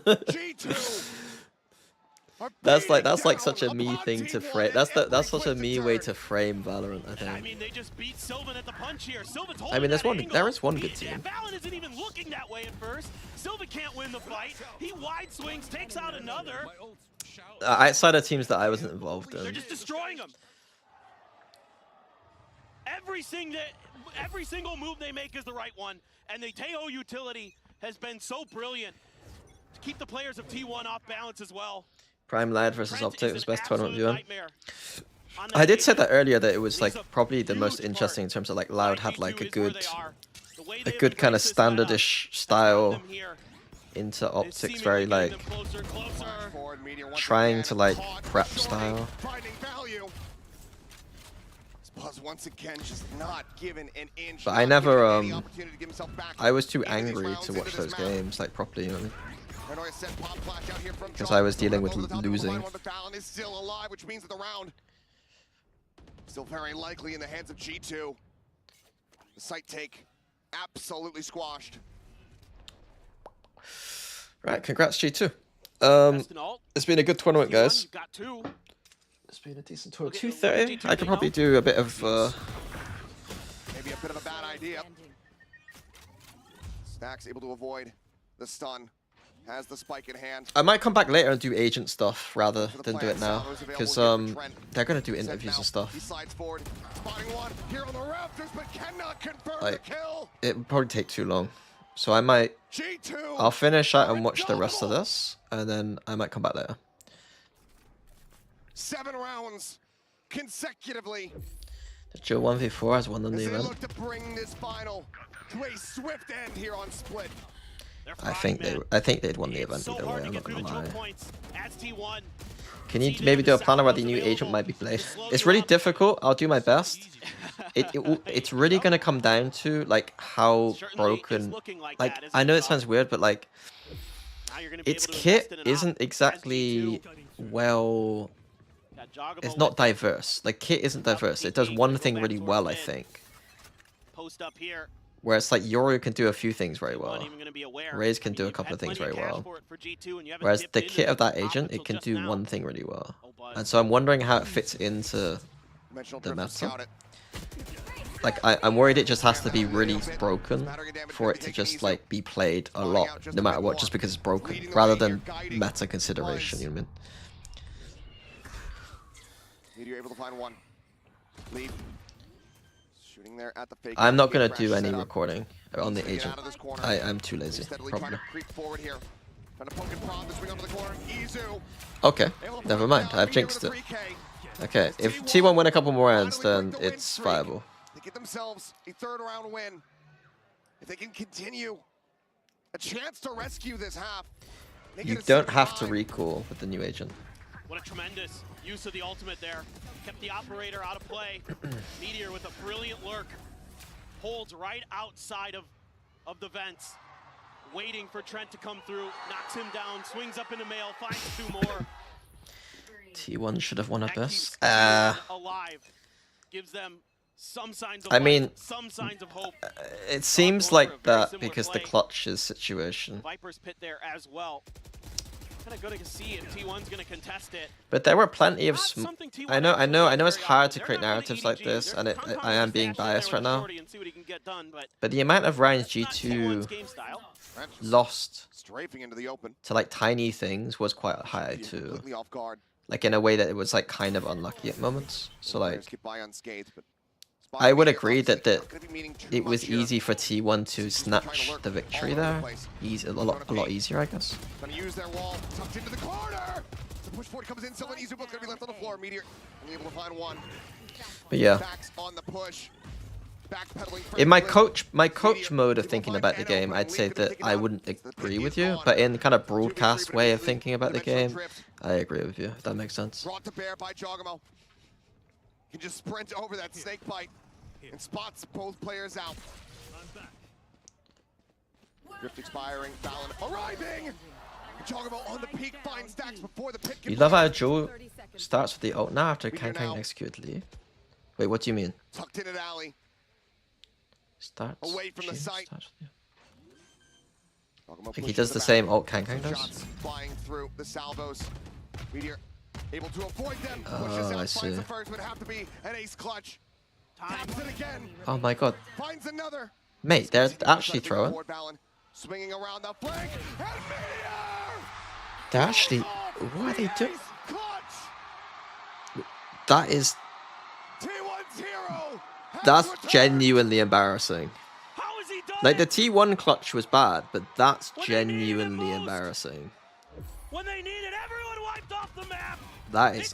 That's like such a me thing to frame. That's such a me way to frame Valorant, I think. I mean, they just beat Sylvan at the punch here. Sylvan's I mean, there is one good Yeah, team. Valen isn't even looking that way at first. Sylvan can't win the fight. He wide swings, takes out another. Outside of teams that I wasn't involved They're in. just destroying him. Every single move they make is the right one, and the Taeho utility has been so brilliant to keep the players of T1 off balance as well. Prime Lad versus Optic was best tournament viewer. I did say that earlier that it was like probably the most interesting in terms of like Loud had like a good kind of standardish style into Optic's very like trying to like prep style. Buzz once again just not given an inch. But I never I was too angry to watch those games like properly, you know. Because I was dealing with losing. Valen is still alive, which means that the round still very likely in the hands of G2. The site take absolutely squashed. Right, congrats G2. It's been a good tournament, guys. It's been a decent tournament. 230. I could probably do a bit of Maybe a bit of a bad idea. Stacks able to avoid the stun. Has the spike in hand. I might come back later and do agent stuff rather than do it now, because they're gonna do interviews and stuff. He slides forward, spotting one here on the rafters, but cannot confirm Like, the kill. it would probably take too long, so I might. I'll finish out and watch the rest of this, and then I might come back later. 7 rounds consecutively. The Joe 1v4 has won on the As they event. look to bring this final to a swift end here on Split. I think they'd won the event either way. I'm not gonna lie. Can you maybe do a planner where the new agent might be played? It's really difficult. I'll do my best. It's really gonna come down to like how broken. Like I know it sounds weird, but like its kit isn't exactly well. It's not diverse. Like kit isn't diverse. It does one thing really well, I think. Post up here. Whereas like Yoru can do a few things very well. Raze can do a couple of things very well. Whereas the kit of that agent, it can do one thing really well. And so I'm wondering how it fits into the meta. Like I'm worried it just has to be really broken for it to just like be played a lot, no matter what, just because it's broken, rather than meta consideration. You know what I mean? You're able to find one. Leave. Shooting there at the fake. I'm not gonna do any recording on the agent. I'm too lazy, probably. Okay, never mind. I've jinxed it. Okay, if T1 win a couple more rounds, then it's viable. They get themselves a third round win. If they can continue, a chance to rescue this half. You don't have to recall with the new agent. What a tremendous use of the ultimate there. Kept the operator out of play. Meteor with a brilliant lurk. Holds right outside of the vents. Waiting for Trent to come through. Knocks him down. Swings up into mail. Finds two more. T1 should have won at best. Alive. Gives them some signs of life, some signs of hope. It seems like that because the clutches situation. Viper's pit there as well. Kind of good to see if T1's going to contest it. But there were plenty of. I know it's hard to create narratives like this, and I am being biased right now. But the amount of rounds G2 lost to like tiny things was quite high too. Like in a way that it was like kind of unlucky at moments. So like, I would agree that it was easy for T1 to snatch the victory there. A lot easier, I guess. Gonna use their wall, tucked into the corner. The push forward comes in. Someone Izu both gonna be left on the floor. Meteor able to find one. But yeah. On the push. In my coach mode of thinking about the game, I'd say that I wouldn't agree with you, but in kind of broadcast way of thinking about the game, I agree with you. If that makes sense. Brought to bear by Jogamo. Can just sprint over that snake bite and spots both players out. Drift expiring, Fallon arriving. Jogamo on the peak, finds stacks before the pit. You love how Joe starts with the ult now after Kang executed Lee. Wait, what do you mean? Tucked in an alley. Starts away from the site. I think he does the same ult Kang does. Flying through the salvos. Meteor able to avoid them. Oh, I see. The first would have to be an ace clutch. Taps it again. Oh my god. Finds another. Mate, they're actually throwing. Swinging around the flank. And Meteor! They're actually. What are they doing? That is. T1's hero. That's genuinely embarrassing. Like the T1 clutch was bad, but that's genuinely embarrassing. When they needed everyone wiped off the map. That is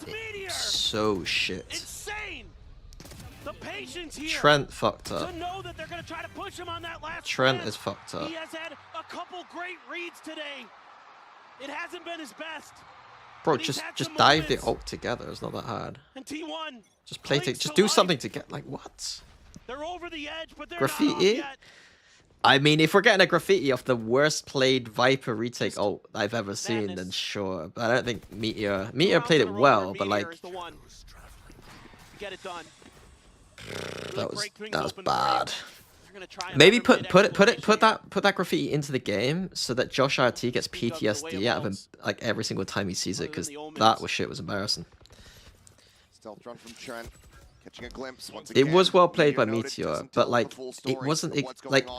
so shit. Insane. The patience here. Trent fucked up. To know that they're going to try to push him on that last Trent is fucked up. He has had a couple great reads today. It hasn't been his best. Bro, just dive the ult together. It's not that hard. And T1 just play it. Just do something to get like what? They're over the edge, but they're graffiti. I mean, if we're getting a graffiti off the worst played Viper retake ult I've ever seen, then sure. But I don't think Meteor played it well, but like get it done. That was bad. Maybe put that graffiti into the game so that Josh RT gets PTSD out of him like every single time he sees it, because that shit was embarrassing. Stealth run from Trent, catching a glimpse once again. It was well played by Meteor, but like it wasn't like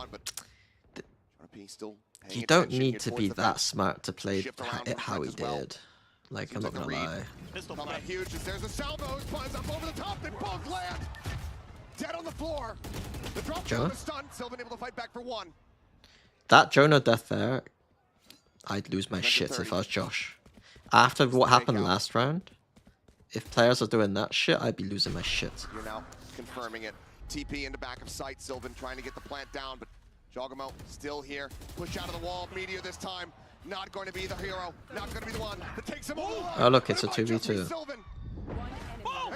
you don't need to be that smart to play it how he did. Like I'm not gonna lie. Huge. There's a salvo. Spawns up over the top. They both land. Dead on the floor. The drop down was stunned. Sylvan able to fight back for one. That Jonah death there, I'd lose my shit if I was Josh. After what happened last round, if players are doing that shit, I'd be losing my shit. You're now confirming it. TP into back of sight. Sylvan trying to get the plant down, but Jogamo still here. Push out of the wall. Meteor this time. Not going to be the hero. Not going to be the one that takes him all. Oh look, it's a 2v2.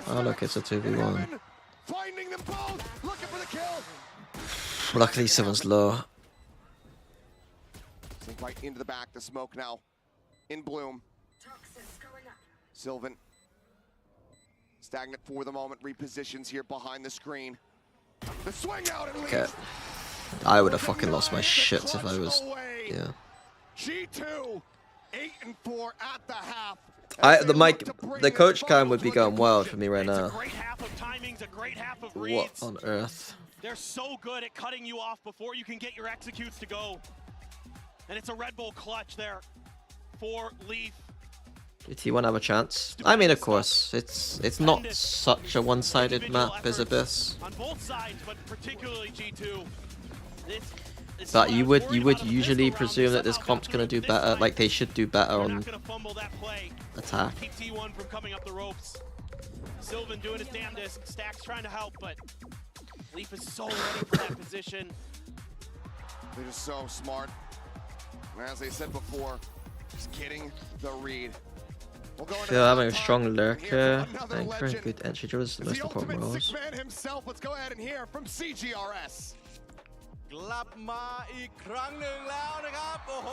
Oh look, it's a 2v1. Finding them both. Looking for the kill. Luckily, Sylvan's low. Sink right into the back. The smoke now in bloom. Sylvan stagnant for the moment. Repositions here behind the screen. The swing out and Okay. I would have fucking lost my shit if I was. Yeah. G2 8-4 at the half. The coach cam would be going wild for me right now. Great half of timings, a great half of What reads. on earth? They're so good at cutting you off before you can get your executes to go. And it's a Red Bull clutch there for Leaf. Did T1 have a chance? I mean, of course, it's not such a one-sided map as Abyss. On both sides, but particularly G2. But you would usually presume that this comp's gonna do better. Like they should do better on attack. Keep T1 from coming up the ropes. Sylvan doing his damnedest. Stack's trying to help, but Leaf is so ready for that position. They're just so smart. And as they said before, just getting the read. Feel having a strong lurker, anchor, and good entry drill is the most important roles. Six man himself. Let's go ahead and hear from CGRS. กลับมาอีกครั้งหนึ่งแล้วนะครับโอ้โห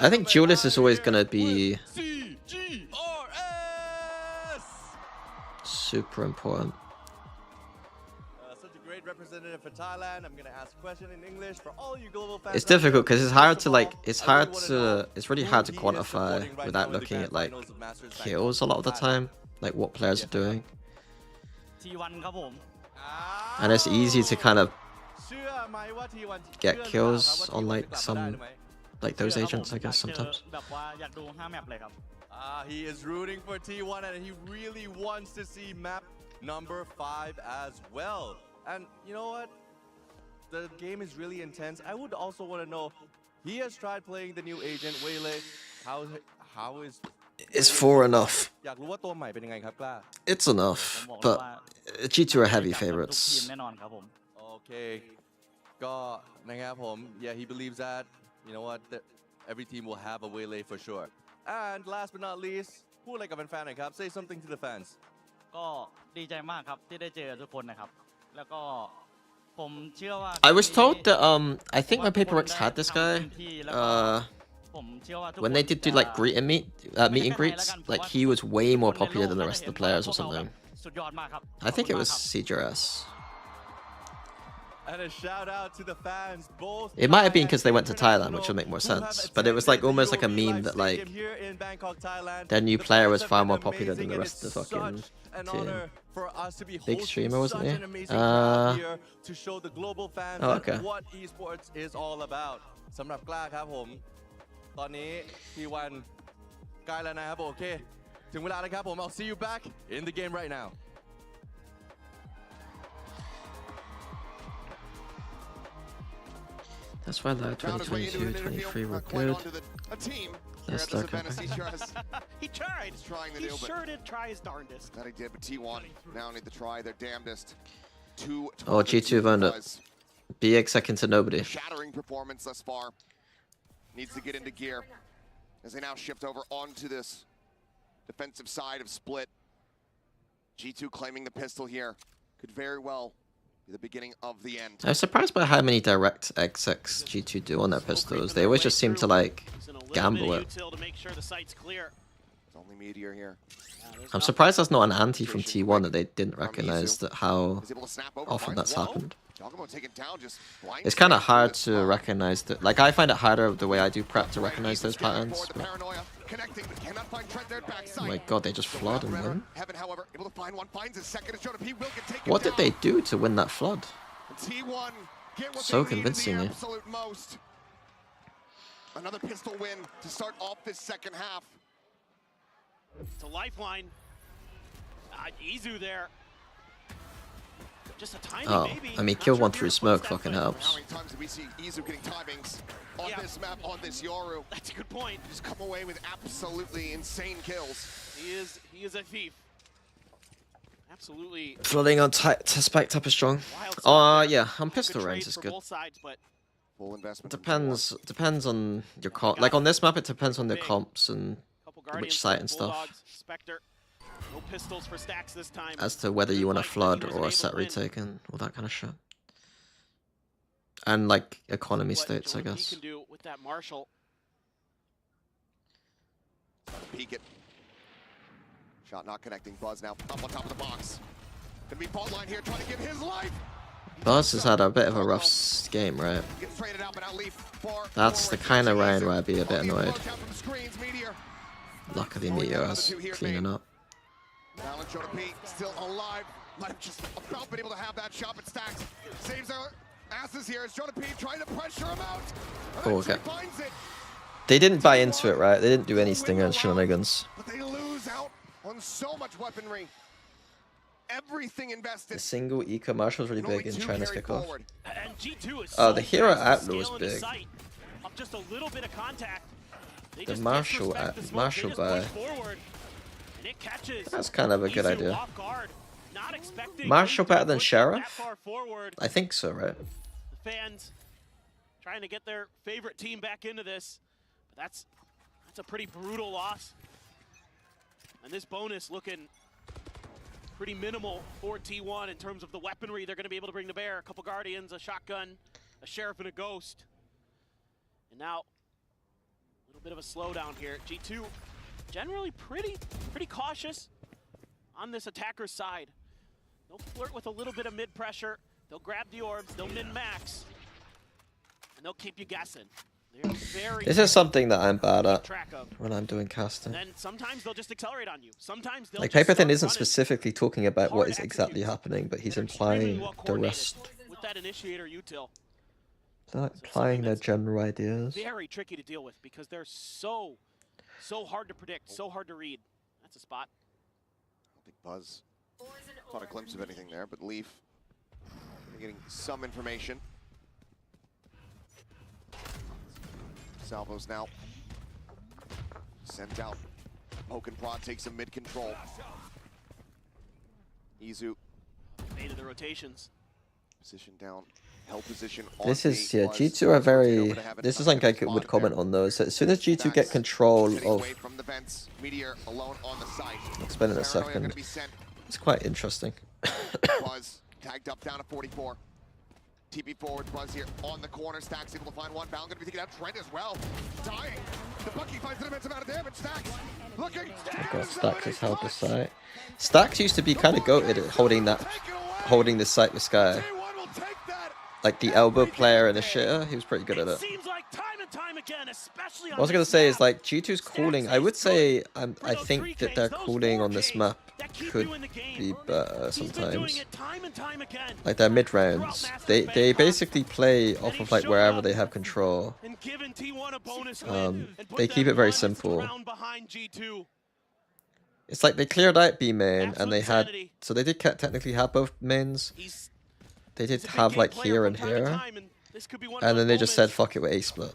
I think Julius is always gonna be super important. Such a great representative for Thailand. I'm gonna ask a question in English for all you global fans. It's difficult because it's really hard to quantify without looking at like kills a lot of the time, like what players are doing. And it's easy to kind of get kills on like those agents, I guess, sometimes. He is rooting for T1 and he really wants to see map number 5 as well. And you know what? The game is really intense. I would also want to know, he has tried playing the new agent, Waylay. How is... Is 4 enough? It's enough, but G2 are heavy favorites. Okay. Yeah, he believes that, you know what, that every team will have a Waylay for sure. And last but not least, who like a fan, say something to the fans. I was told that I think my paperworks had this guy. When they did do like meet and greets, like he was way more popular than the rest of the players or something. I think it was CGRS. And a shout out to the fans, both. It might have been because they went to Thailand, which would make more sense. But it was like almost like a meme that like their new player was far more popular than the rest of the fucking team. Big streamer, wasn't he? To show the global fans okay. what esports is all about. สำหรับกล้าครับผมตอนนี้ T1 ใกล้แล้วนะครับโอเคถึงเวลาแล้วครับผม I'll see you back in the game right now. That's why the 2022, 23 were good. Let's look at He tried. He sure did try his darndest. That he did, but T1 now need to try their damnedest. Oh, G2 have owned it. BX second to nobody. Shattering performance thus far. Needs to get into gear as they now shift over onto this defensive side of split. G2 claiming the pistol here. Could very well be the beginning of the end. I was surprised by how many direct XX G2 do on their pistols. They always just seem to like gamble it. Only Meteor here. I'm surprised that's not an anti from T1 that they didn't recognize that how often that's happened. It's kind of hard to recognize that. Like I find it harder the way I do prep to recognize those patterns. But... Oh my god, they just flood and win. What did they do to win that flood? So convincingly. Another pistol win to start off this second half. It's a lifeline. Izu there. Just a tiny maybe. I mean, kill one through smoke fucking helps. How many times do we see Izu getting timings on this map, on this Yoru? That's a good point. Just come away with absolutely insane kills. He is a thief. Absolutely. Flooding on spiked up is strong. Yeah, on pistol range is good. Full investment. Depends on your comp. Like on this map, it depends on the comps and which site and stuff. Spectre. No pistols for Stacks this time. As to whether you want a flood or a set retake and all that kind of shit. And like economy states, I guess. Can do with that Marshall. Peek it. Shot not connecting. Buzz now up on top of the box. Gonna be fault line here, trying to give his life. Buzz has had a bit of a rough game, right? That's the kind of round where I'd be a bit annoyed. Luckily, Meteor is cleaning up. Balance Jonah P still alive. Might have just about been able to have that shot, but Stacks saves our asses here as Jonah P trying to pressure him out. Oh, okay. They didn't buy into it, right? They didn't do any stinger shenanigans. But they lose out on so much weaponry. Everything invested. The single eco Marshall was really big in China's kickoff. And G2 is Oh, the hero Outlaw was big. Just a little bit of contact. The Marshall buy. That's kind of a good idea. Marshall better than Sheriff? I think so, right? The fans trying to get their favorite team back into this. But that's a pretty brutal loss. And this bonus looking pretty minimal for T1 in terms of the weaponry they're going to be able to bring to bear. A couple Guardians, a shotgun, a Sheriff, and a Ghost. And now, a little bit of a slowdown here. G2 generally pretty cautious on this attacker's side. They'll flirt with a little bit of mid pressure. They'll grab the orbs, they'll min-max, and they'll keep you guessing. This is something that I'm bad at when I'm doing casting. And sometimes they'll just accelerate on you. Sometimes they'll like Paperthin isn't specifically talking about what is exactly happening, but he's implying the rest. With that initiator util. Implying their general ideas. Very tricky to deal with because they're so hard to predict, so hard to read. That's a spot. I think Buzz caught a glimpse of anything there, but Leaf getting some information. Salvos now sent out. Poke and Prod takes some mid control. Izu made the rotations. Position down. Held position on this is G2 are very. This is like I would comment on those. As soon as G2 get control of. I'll explain in a second. It's quite interesting. Buzz tagged up down to 44. TP forward, Buzz here on the corner. Stacks able to find one. Bound going to be taking out Trent as well. Dying. The Bucky finds an immense amount of damage. Stacks looking. Stacks has held the site. Stacks used to be kind of goated at holding the site with Sky. Like the elbow player and the shitter, he was pretty good at it. What I was gonna say is like G2's cooling. I would say I think that their cooling on this map could be better sometimes. Like their mid rounds, they basically play off of like wherever they have control. They keep it very simple. It's like they cleared out B main and they had, so they did technically have both mains. They did have like here and here, and then they just said fuck it with A split.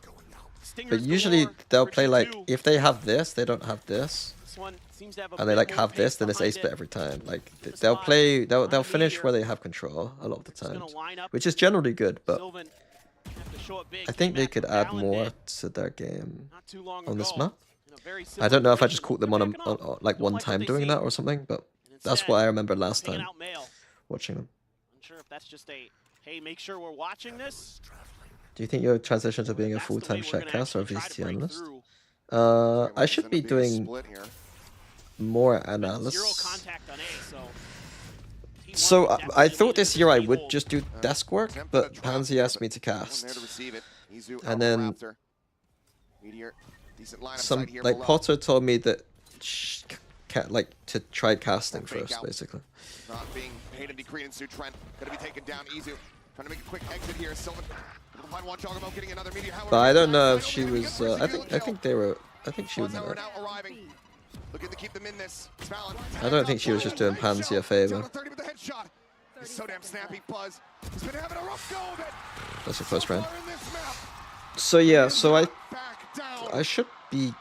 But usually they'll play like, if they have this, they don't have this, and they like have this, then it's A split every time. Like they'll play, they'll finish where they have control a lot of the time, which is generally good. But I think they could add more to their game on this map. I don't know if I just caught them on like one time doing that or something, but that's what I remember last time watching them. Sure if that's just a hey, make sure we're watching this. Do you think you'll transition to being a full-time chatcast or VCT analyst? I should be doing more analysis. So I thought this year I would just do desk work, but Pansy asked me to cast, and then some like Potter told me that like to try casting first, basically. Not being paid any credence to Trent. Gonna be taken down. Izu trying to make a quick exit here. Sylvan will find one. Jogamo getting another meteor. But I don't know if she was. I think they were. I think she was. Looking to keep them in this. I don't think she was just doing Pansy a favor. So damn snappy. Buzz. He's been having a rough go of it. That's a close round. So yeah, so I should be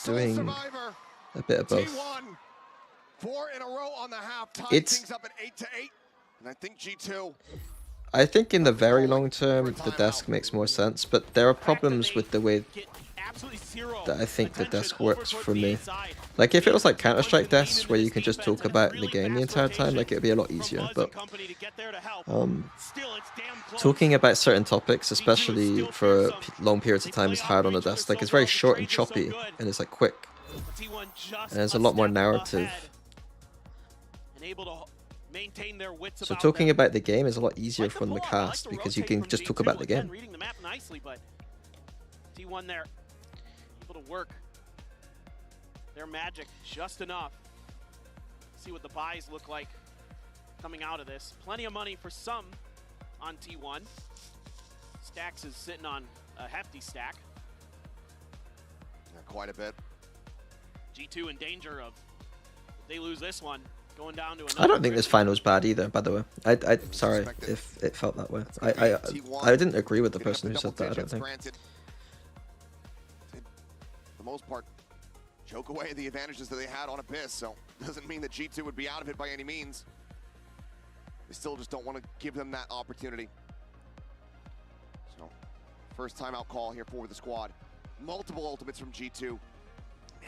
doing a bit of both. 4 in a row on on the half, tying It's things up at 8-8. And I think G2. I think in the very long term, the desk makes more sense, but there are problems with the way that I think the desk works for me. Like, if it was like Counter-Strike desks where you can just talk about the game the entire time, like, it'd be a lot easier, but talking about certain topics, especially for long periods of time, is hard on the desk. Like, it's very short and choppy, and it's like quick, and there's a lot more narrative. Maintain their wits So about talking them. about the game is a lot easier from the cast because you can just talk about the game. Reading the map nicely, but T1 there able to work their magic just enough. See what the buys look like coming out of this. Plenty of money for some on T1. Stacks is sitting on a hefty stack. Yeah, quite a bit. G2 in danger of, if they lose this one, going down to another. I don't think this final was bad either, by the way. I sorry if it felt that way. I didn't agree with the person who said that, I don't think. For the most part, choke away the advantages that they had on Abyss, so doesn't mean that G2 would be out of it by any means. They still just don't want to give them that opportunity. So, first timeout call here for the squad. Multiple ultimates from G2,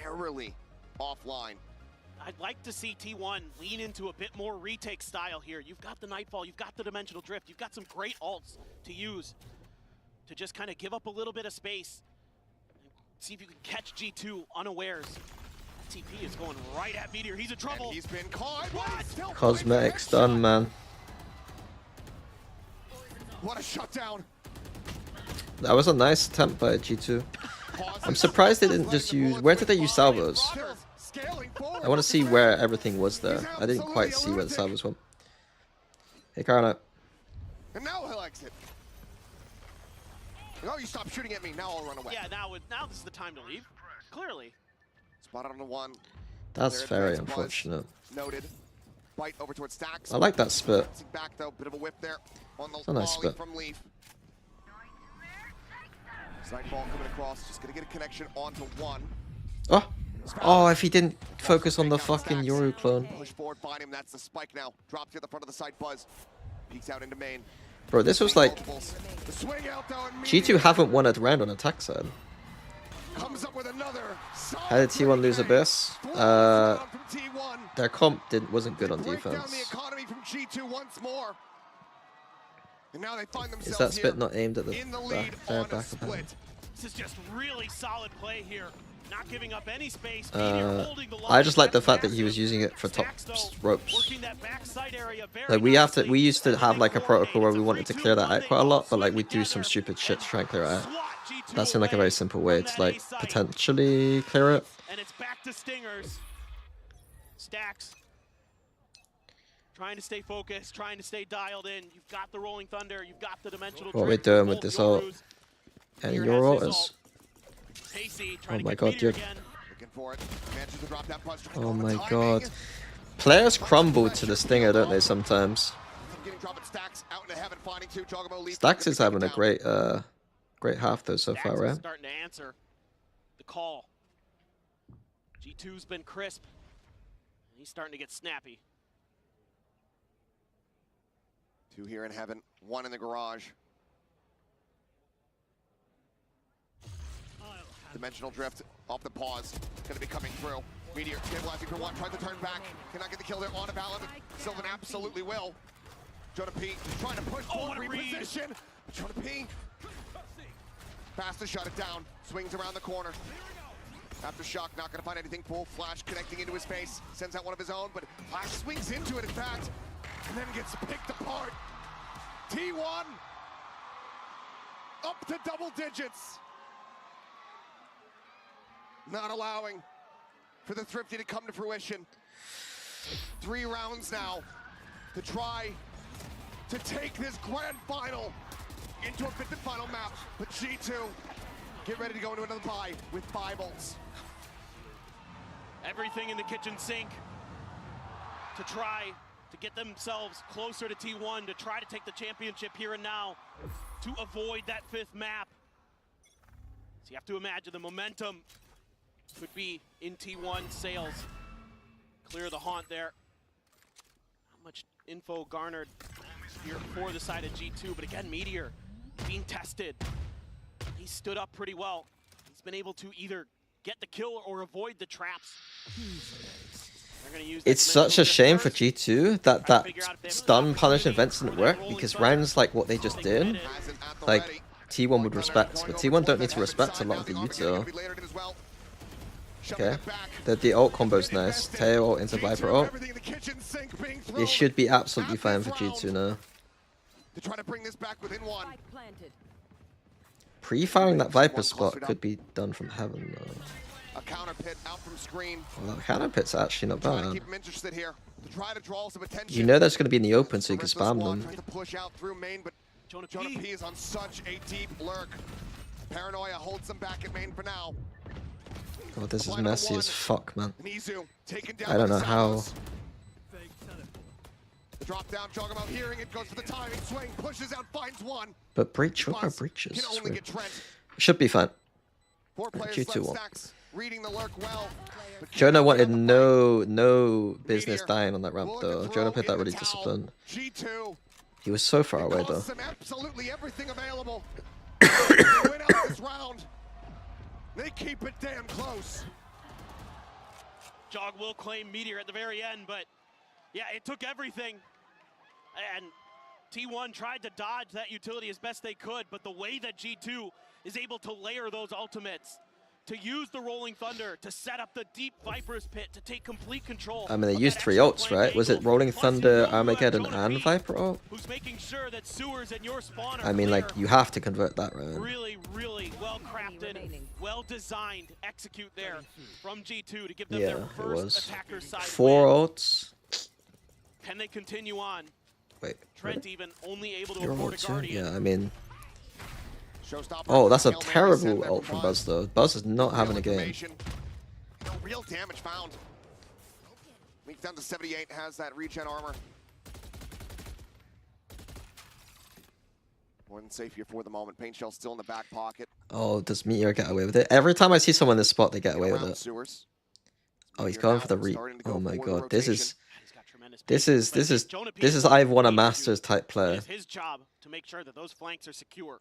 narrowly offline. I'd like to see T1 lean into a bit more retake style here. You've got the Nightfall, you've got the Dimensional Drift, you've got some great ults to use to just kind of give up a little bit of space. See if you can catch G2 unawares. TP is going right at Meteor. He's in trouble. And he's been caught. What? Cosmetics done, man. What a shutdown. That was a nice attempt by G2. I'm surprised they didn't just use... Where did they use salvos? I want to see where everything was there. I didn't quite see where the salvos went. Hey, Carla. And now he'll exit. Oh, you stop shooting at me. Now I'll run away. Yeah, now this is the time to leave. Clearly. Spotted on the one. That's very unfortunate. Noted. Bite over towards Stacks. I like that spit. Back though, bit of a whip there on the It's a nice volley spit. from Leaf. Nightfall coming across, just gonna get a connection onto one. Oh! Oh, if he didn't focus on the fucking Yoru clone. Push forward, find him. That's the spike now. Drops to the front of the site. Buzz peeks out into main. Bro, this was like... The swing out though, and G2 haven't won a round on attack side. comes up with another. How did T1 lose Abyss? Their comp wasn't good on Break down the defense. economy from G2 once more. And now they find themselves Is that spit here not aimed at the in the lead fair on a back of split. This is just really solid play here. Not giving up any space. Meteor holding the I just like the fact that he was using it for top ropes. working that backside area very Like we used to have like a protocol where we wanted to clear that out quite a lot, but like we do some stupid shit to try and clear it out. That's in like a very simple way to like potentially clear it. And it's back to Stingers. Stacks. Trying to stay focused, trying to stay dialed in. You've got the Rolling Thunder, you've got the Dimensional What we're Drift, doing with both this ult. Yorus. And Meteor your has ult his is... Pacey Oh trying my to get god, Meteor dude. again. Looking for it. Manages to drop that buzz. Oh my god. Players crumble to the Stinger, don't they, sometimes? Getting dropping Stacks out into heaven, finding two. Jogamo Leaf. Stacks is having a great half though so far, Stacks is right? starting to answer the call. G2's been crisp. He's starting to get snappy. Two here in heaven, one in the garage. Dimensional Drift off the pause. Gonna be coming through. Meteor stabilizing for one, tries to turn back. Cannot get the kill there on a ballad. Sylvan absolutely will. Jonah P trying to push forward, reposition. Jonah P fast to shut it down. Swings around the corner. Aftershock not gonna find anything. Full Flash connecting into his face. Sends out one of his own, but Flash swings into it in fact. And then gets picked apart. T1 up to double digits. Not allowing for the Thrifty to come to fruition. 3 rounds now to try to take this grand final into a 5th and final map. But G2 get ready to go into another bye with 5 ults. Everything in the kitchen sink to try to get themselves closer to T1, to try to take the championship here and now, to avoid that 5th map. So you have to imagine the momentum could be in T1 sails. Clear the haunt there. info garnered here for the side of G2, but again, Meteor being tested. He stood up pretty well. He's been able to either get the kill or avoid the traps. It's such a shame for G2 that that stun punish events didn't work, because rounds like what they just did, like T1 would respect, but T1 don't need to respect a lot of the util. Okay, the ult combo's nice. Tail ult into Viper ult. It should be absolutely fine for G2 now. To try to bring this back within one. Pre-firing that Viper spot could be done from heaven though. A counter pit out from screen. Well, that counter pit's actually not bad. Keep them interested here. To try to draw some attention. You know that's going to be in the open, so you can spam them. Tries to push out through main, but Jonah P is on such a deep lurk. Paranoia holds them back at main for now. God, this is messy as fuck, man. I don't know how. The drop down, Jogamo hearing it, goes for the timing swing, pushes out, finds one. But breach, what are breaches? Should be fine. 2-1. Reading the lurk well. Jonah wanted no business dying on that ramp though. Jonah played that really disciplined. G2. He was so far away though. Absolutely everything available. They win out this round. They keep it damn close. Jog will claim Meteor at the very end, but yeah, it took everything. And T1 tried to dodge that utility as best they could, but the way that G2 is able to layer those ultimates, to use the Rolling Thunder, to set up the deep Viper's Pit, to take complete control. I mean, they used 3 ults, right? Was it Rolling Thunder, Armageddon, and Viper ult? Who's making sure that sewers and your spawn are I mean, like, you have to convert that round. really well crafted, well designed execute there from G2 to give them their first attacker side 4 win. ults. Can they continue on? Wait. Trent even only able to afford a Ults, Guardian. yeah, I mean. Oh, that's a terrible ult from Buzz though. Buzz is not having a game. No real damage found. Weak down to 78, has that regen armor. More than safe here for the moment. Paint Shell still in the back pocket. Oh, does Meteor get away with it? Every time I see someone in this spot, they get away with it. Oh, he's going for the re. Oh my god, this is I've won a Masters type player. It's his job to make sure that those flanks are secure.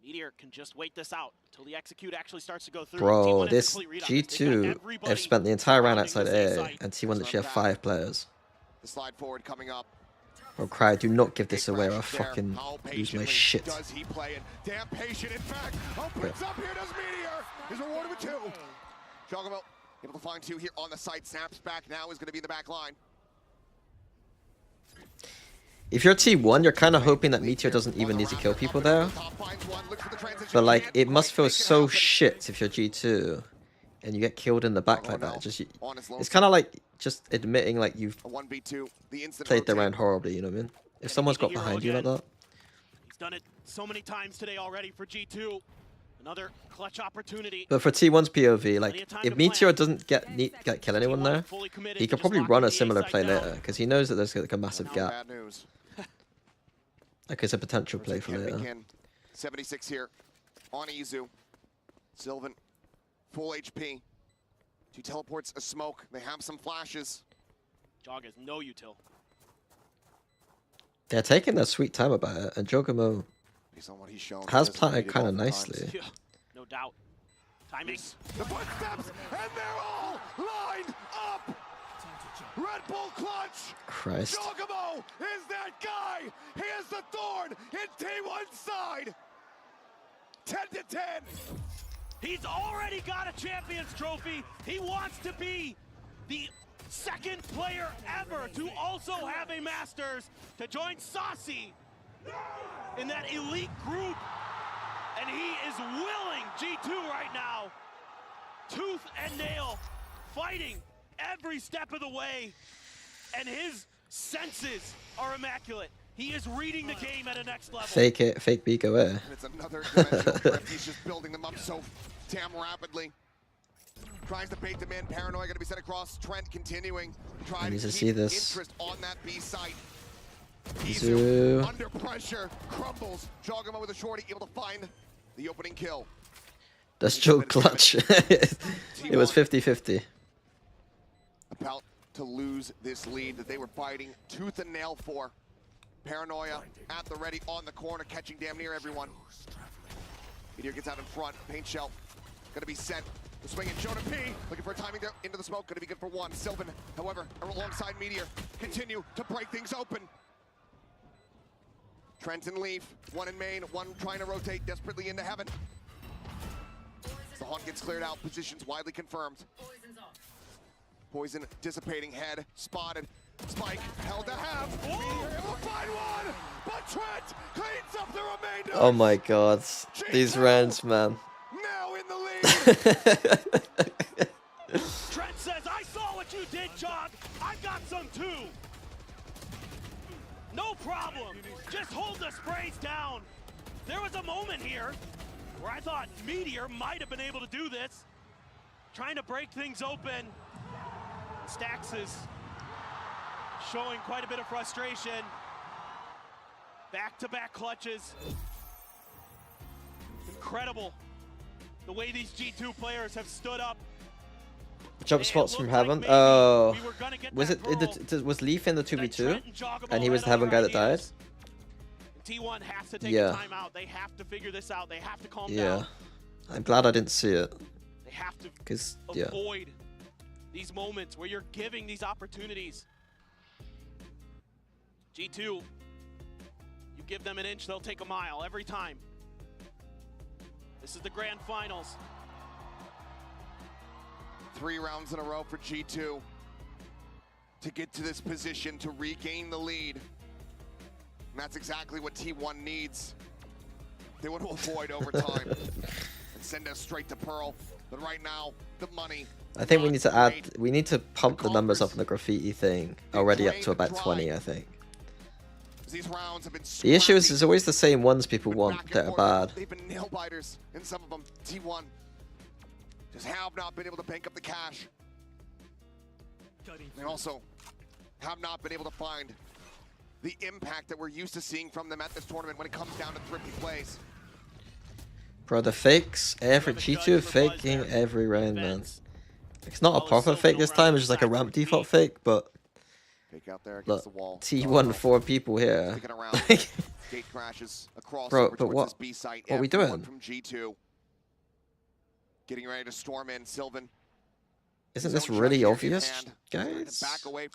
Meteor can just wait this out until the execute actually starts to go through. Bro, this G2 have spent the entire round outside A, and T1 literally have 5 players. The slide forward coming up. Bro, Cry, do not give this away or I'll fucking lose my shit. Does he play it? Damn patient, in fact. Opens up here, does Meteor. He's rewarded with 2. Jogamo able to find 2 here on the site. Snaps back now, is going to be in the back line. If you're T1, you're kind of hoping that Meteor doesn't even need to kill people there. But like, it must feel so shit if you're G2 and you get killed in the back like that. It's kind of like just admitting like you've played the round horribly, you know what I mean? If someone's got behind you like that. He's done it so many times today already for G2. Another clutch opportunity. But for T1's POV, like, if Meteor doesn't get kill anyone there, he could probably run a similar play later, because he knows that there's like a massive gap. Like, it's a potential play for later. 76 here on Izu. Sylvan, full HP. She teleports a smoke. They have some flashes. Jog has no util. They're taking their sweet time about it, and Jogamo has planted kind of nicely. Yeah, no doubt. Timing. The footsteps, and they're all lined up. Red Bull clutch. Christ. Jogamo is that guy. He is the thorn in T1's side. 10-10. He's already got a Champions Trophy. He wants to be the second player ever to also have a Masters, to join Saucy in that elite group. And he is willing, G2 right now, tooth and nail, fighting every step of the way. And his senses are immaculate. He is reading the game at a next level. Fake it, fake B, go away. It's another dimensional drift. He's just building them up so damn rapidly. Tries to bait them in. Paranoia going to be sent across. Trent continuing. I need to see this. Interest on that B site. Izu. Under pressure. Crumbles. Jogamo with a shorty. Able to find the opening kill. That's still clutch. It was 50-50. About to lose this lead that they were fighting tooth and nail for. Paranoia at the ready on the corner, catching damn near everyone. Meteor gets out in front. Paint shell gonna be set. The swing and Jonah P looking for a timing there into the smoke. Gonna be good for one. Sylvan, however, alongside Meteor, continue to break things open. Trent and Leaf, one in main, one trying to rotate desperately into heaven. As the haunt gets cleared out, positions widely confirmed. Poison dissipating, head spotted. Spike held to half. Able to find one, but Trent cleans up the remainder. Oh my god, these rounds, man. Now in the lead. Trent says, I saw what you did, Jog. I got some too. No problem. Just hold the sprays down. There was a moment here where I thought Meteor might have been able to do this. Trying to break things open. Stax is showing quite a bit of frustration. Back-to-back clutches. Incredible the way these G2 players have stood up. Jump spots from heaven. Oh, was was Leaf in the 2v2, and he was the heaven guy that died? T1 has to take a timeout. They have to figure this out. They have to calm down. I'm glad I didn't see it. They have to yeah. avoid these moments where you're giving these opportunities. G2, you give them an inch, they'll take a mile every time. This is the grand finals. 3 rounds in a row for G2 to get to this position to regain the lead. And that's exactly what T1 needs. They want to avoid overtime and send us straight to Pearl. But right now, the money. I think we need to add, we need to pump the numbers up on the graffiti thing already up to about 20, I think. These rounds have been the issue is there's always the same ones people want that are bad. They've been nail biters in some of them. T1 just have not been able to bank up the cash. They also have not been able to find the impact that we're used to seeing from them at this tournament when it comes down to thrifty plays. Bro, the fakes, every G2 faking every round, man. It's not a proper fake this time, it's just like a ramp default fake, but fake out there against the wall. T1 4 people here. Gate crashes across. Bro, but what are we doing? From G2. Getting ready to storm in. Sylvan. Isn't this really obvious, guys?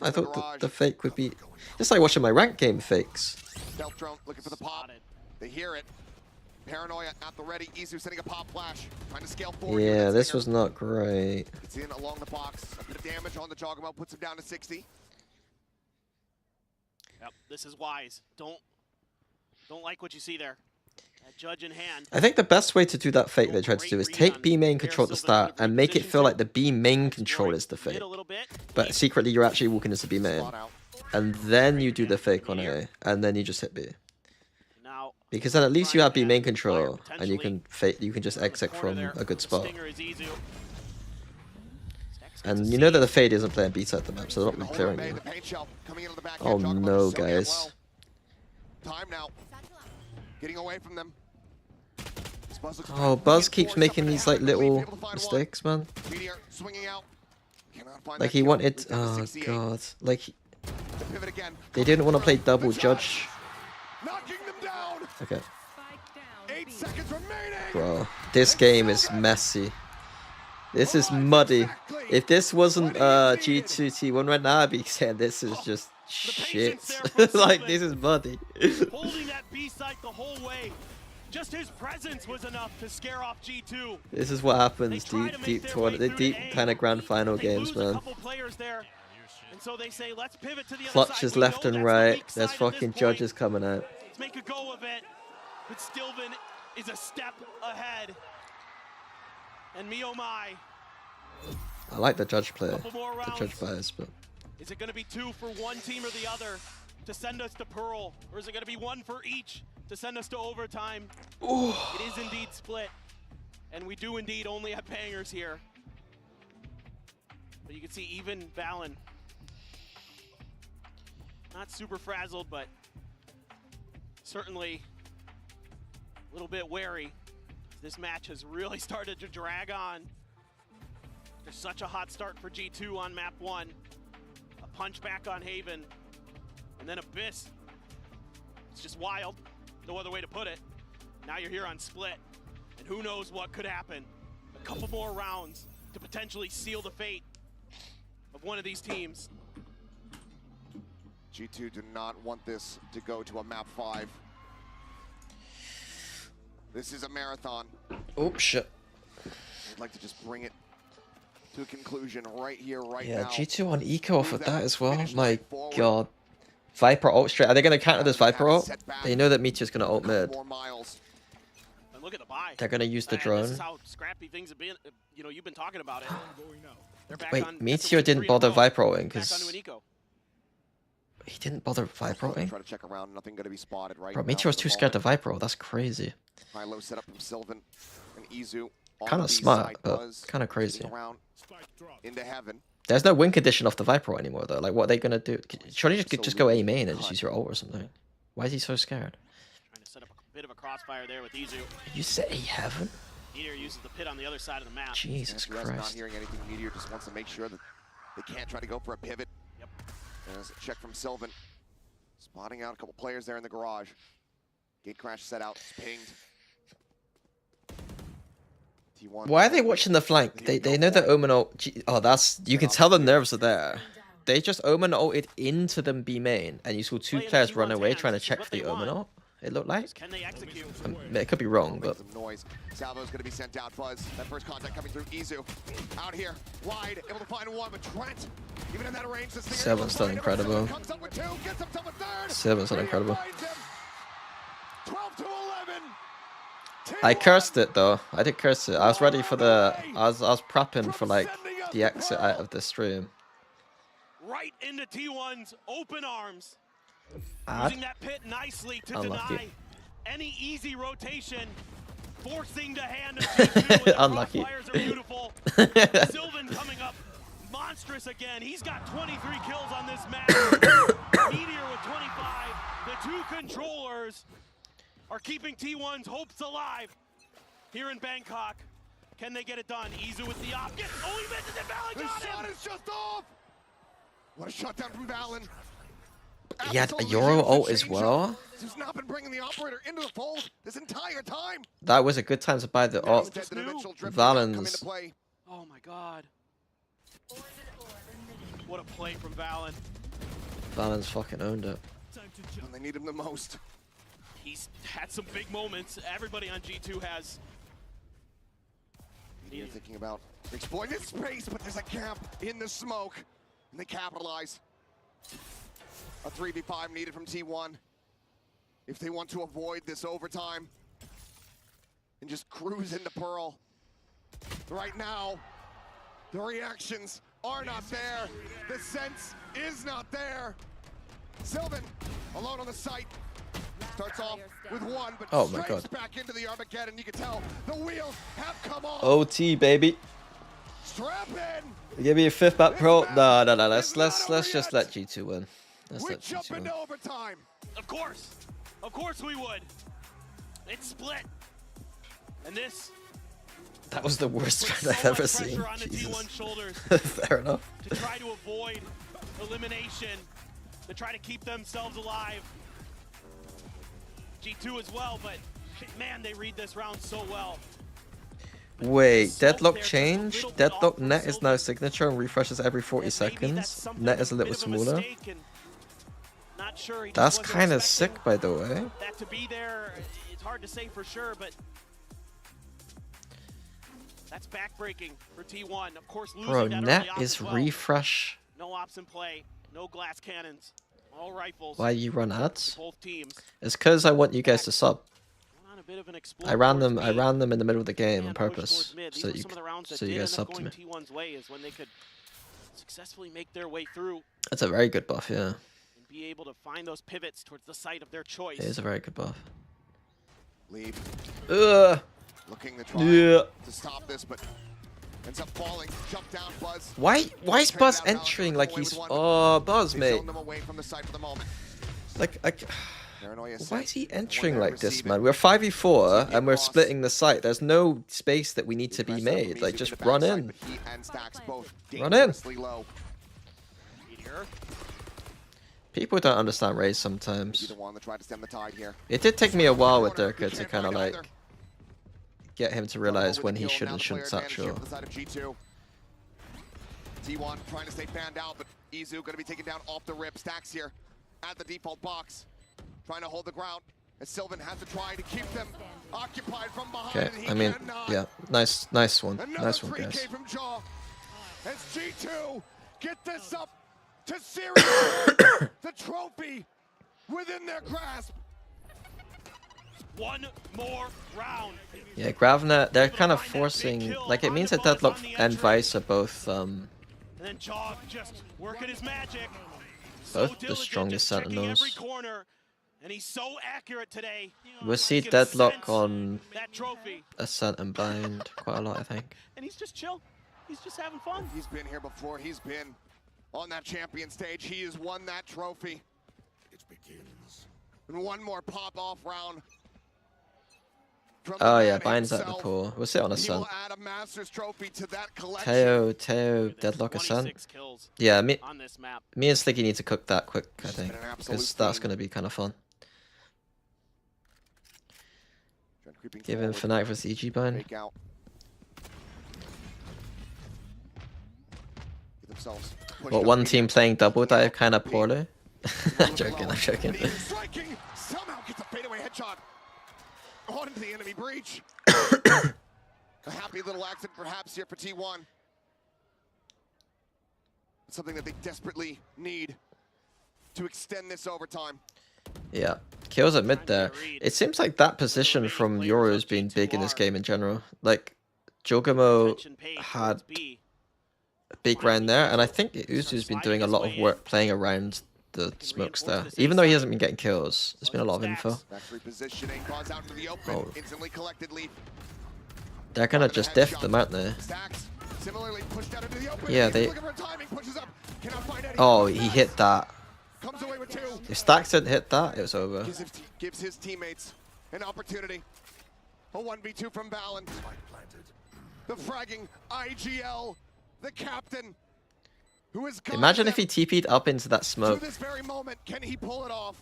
I thought the fake would be just like watching my rank game fakes. Stealth drone looking for the pop. They hear it. Paranoia at the ready. Izu sending a pop flash. Trying to scale forward. Yeah, this was not great. It's in along the box. A bit of damage on the Joggermo puts him down to 60. Yep, this is wise. Don't like what you see there. Judge in hand. I think the best way to do that fake they tried to do is take B main control at the start and make it feel like the B main control is the fake. But secretly you're actually walking into B main. And then you do the fake on A, and then you just hit B. Because then at least you have B main control, and you can just exit from a good spot. And you know that the Fade isn't playing beta at the map, so they're not really clearing you. Oh no, guys. Time now. Getting away from them. Oh, Buzz keeps making these like little mistakes, man. Like he wanted, oh god, like they didn't want to play double judge. Okay. 8 seconds remaining. Bro, this game is messy. This is muddy. If this wasn't G2 T1 right now, I'd be saying this is just shit. Like this is muddy. Holding that B site the whole way. Just his presence was enough to scare off G2. This is what happens deep kind of grand final games, man. And so they say, let's pivot to the Clutches left and right. There's fucking judges coming out. Let's make a go of it. But Stilvan is a step ahead. And me oh my. I like the judge play, the judge bias, but is it going to be 2 for one team or the other to send us to Pearl, or is it going to be 1 for each to send us to overtime? Ooh. It is indeed split, and we do indeed only have bangers here. But you can see even Valen, not super frazzled, but certainly a little bit wary. This match has really started to drag on. There's such a hot start for G2 on map 1. punch back on Haven. And then Abyss. It's just wild. No other way to put it. Now you're here on Split. And who knows what could happen. A couple more rounds to potentially seal the fate of one of these teams. G2 do not want this to go to a map 5. This is a marathon. Oh, shit. I'd like to just bring it to a conclusion right here, right Yeah, now. G2 on eco off of that as well. My god. Viper ult straight. Are they going to counter this Viper ult? They know that Meteor's going to ult mid. And look at the buy. They're going to use the And drone. this is how scrappy things have been. You know, you've been talking about it. They're back Wait, on Meteor didn't bother Viper ulting back onto because an eco. he didn't bother Viper ulting? Try to check around, nothing going to be spotted right Bro, now Meteor's for the too scared to moment. Viper ult. That's crazy. High-low setup from Sylvan and Izu. On Kind the of B smart, side, but Buzz kind of crazy. sitting around into heaven. There's no win condition off the Viper ult anymore though. Like, what are they going to do? Surely just go A main and just use your ult or something. Why is he so scared? Trying to set up a bit of a crossfire there with Izu. You say heaven? Meteor uses the pit on the other side of the map. Jesus Not Christ. hearing anything, Meteor just wants to make sure that they can't try to go for a pivot. Yep. There's a check from Sylvan. Spotting out a couple players there in the garage. Gate crash set out, it's pinged. T1. Why are they watching the flank? They know that Omen ult... Oh, that's... You can tell the nerves are there. They just Omen ulted into them B main, and you saw two players run away trying to check for the Omen ult. It looked like. Can they execute? It could be wrong, but... Some noise. Salvo's going to be sent out. Buzz, that first contact coming through. Izu out here, wide, able to find one, but Trent, even in that range, this thing Seven's still incredible. comes up with 2, gets himself a third. Seven's still incredible. 12 to 11. I cursed it though. I did curse it. I was ready for the... I was prepping for like the exit out of the stream. Right into T1's open arms. Add? Using that pit nicely to Unlucky. deny any easy rotation. Forcing the hand of T2. Unlucky. Fires are beautiful. Sylvan coming up monstrous again. He's got 23 kills on this map. Meteor with 25. The two controllers are keeping T1's hopes alive here in Bangkok. Can they get it done? Izu with the op. Oh, he misses it. Valen The got shot him. is just off. What a shutdown from Valen. He had a Euro ult as well. He's not been bringing the operator into the fold this entire time. That was a good time to buy the ult. Valen's... Oh my god. What a play from Valen. Valen's fucking owned it. When they need him the most. He's had some big moments. Everybody on G2 has. You're thinking about exploiting this space, but there's a gap in the smoke. And they capitalize. A 3v5 needed from T1. If they want to avoid this overtime and just cruise into Pearl. Right now, the reactions are not there. The sense is not there. Sylvan, alone on the site, starts off with one, but Oh my straight God. back into the Armageddon. You can tell the wheels have come off. OT, baby. Strap in. Give me a fifth back pro. No. Let's just let G2 win. Let's We let jump G2 win. into overtime. Of course we would. It's split. And this That was the worst puts trend so I've ever much seen. pressure on the Jesus. T1 shoulders Fair enough. to try to avoid elimination, to try to keep themselves alive. G2 as well, but man, they read this round so well. Wait, deadlock change? Deadlock net is now signature and refreshes every 40 seconds. Net is a little smaller. Not sure he just That's wasn't kind of expecting sick, by the way. that to be there. It's hard to say for sure, but that's backbreaking for T1. Of course, losing Bro, that net early op is as well. refresh. No ops in play, no glass cannons, all rifles. Why you run for ads? both teams. It's because I want you guys to sub. On a bit of an I explode ran towards them mid. in the middle of the game on And push purpose, towards mid. These so were you some of the rounds that so you did guys end up sub to going me. T1's way is when they could successfully make their way through That's a very good buff, yeah. and be able to find those pivots towards the site of their choice. It is a very good buff. Leave. Ugh. Looking to try Yeah. to stop this, but ends up falling. Jump down, Buzz. Why is Buzz entering like he's Buzz, They mate? zone them away from the site for the moment. Like Paranoia why set. is he entering like this, man? We're 5v4 and we're splitting the site. There's no space that we need to be made. Like just run in. But he and Stacks both Run in. dangerously low. Meteor here. People don't understand Raze sometimes. The one that tried to stem the tide here. It did take me a while with Durka to kind of like get him to realize when he should and shouldn't satchel. T1 trying to stay fanned out, but Izu going to be taken down off the rip. Stacks here at the default box, trying to hold the ground. As Sylvan has to try to keep them occupied from behind. Okay, I mean, yeah, nice one, nice one, guys. From Jaw. As G2 get this up to Syria, the trophy within their grasp. One more round. Yeah, Gravner, they're kind of forcing, like, it means that Deadlock and Vice are both And then Jaw just working his magic. both the strongest Sentinels. And he's so accurate today. We'll see Deadlock on Ascent and Bind quite a lot, I think. And he's just chill. He's just having fun. He's been here before. He's been on that champion stage. He has won that trophy. It begins. And one more pop-off round. Oh yeah, Bind's at the pool. We'll see it on Ascent. Teo, Deadlock Ascent. Yeah, me and Slicky need to cook that quick, I think, because that's going to be kind of fun. Give him Fnatic vs EG Bind. What, one team playing double dive kind of poorly? I'm joking, I'm joking. Somehow gets a fadeaway headshot on into the enemy breach. A happy little accident perhaps here for T1. Something that they desperately need to extend this overtime. Yeah, kills at mid there. It seems like that position from Yoru has been big in this game in general. Like, Jogamo had a big round there, and I think Uzu's been doing a lot of work playing around the smokes there. Even though he hasn't been getting kills, there's been a lot of info. Oh. They're gonna just diff them, aren't they? Yeah, they... Oh, he hit that. If Stacks didn't hit that, it was over. Gives his teammates an opportunity. A 1v2 from Valen. The fragging IGL, the captain, who is imagine if he TP'd up into that smoke. To this very moment, can he pull it off?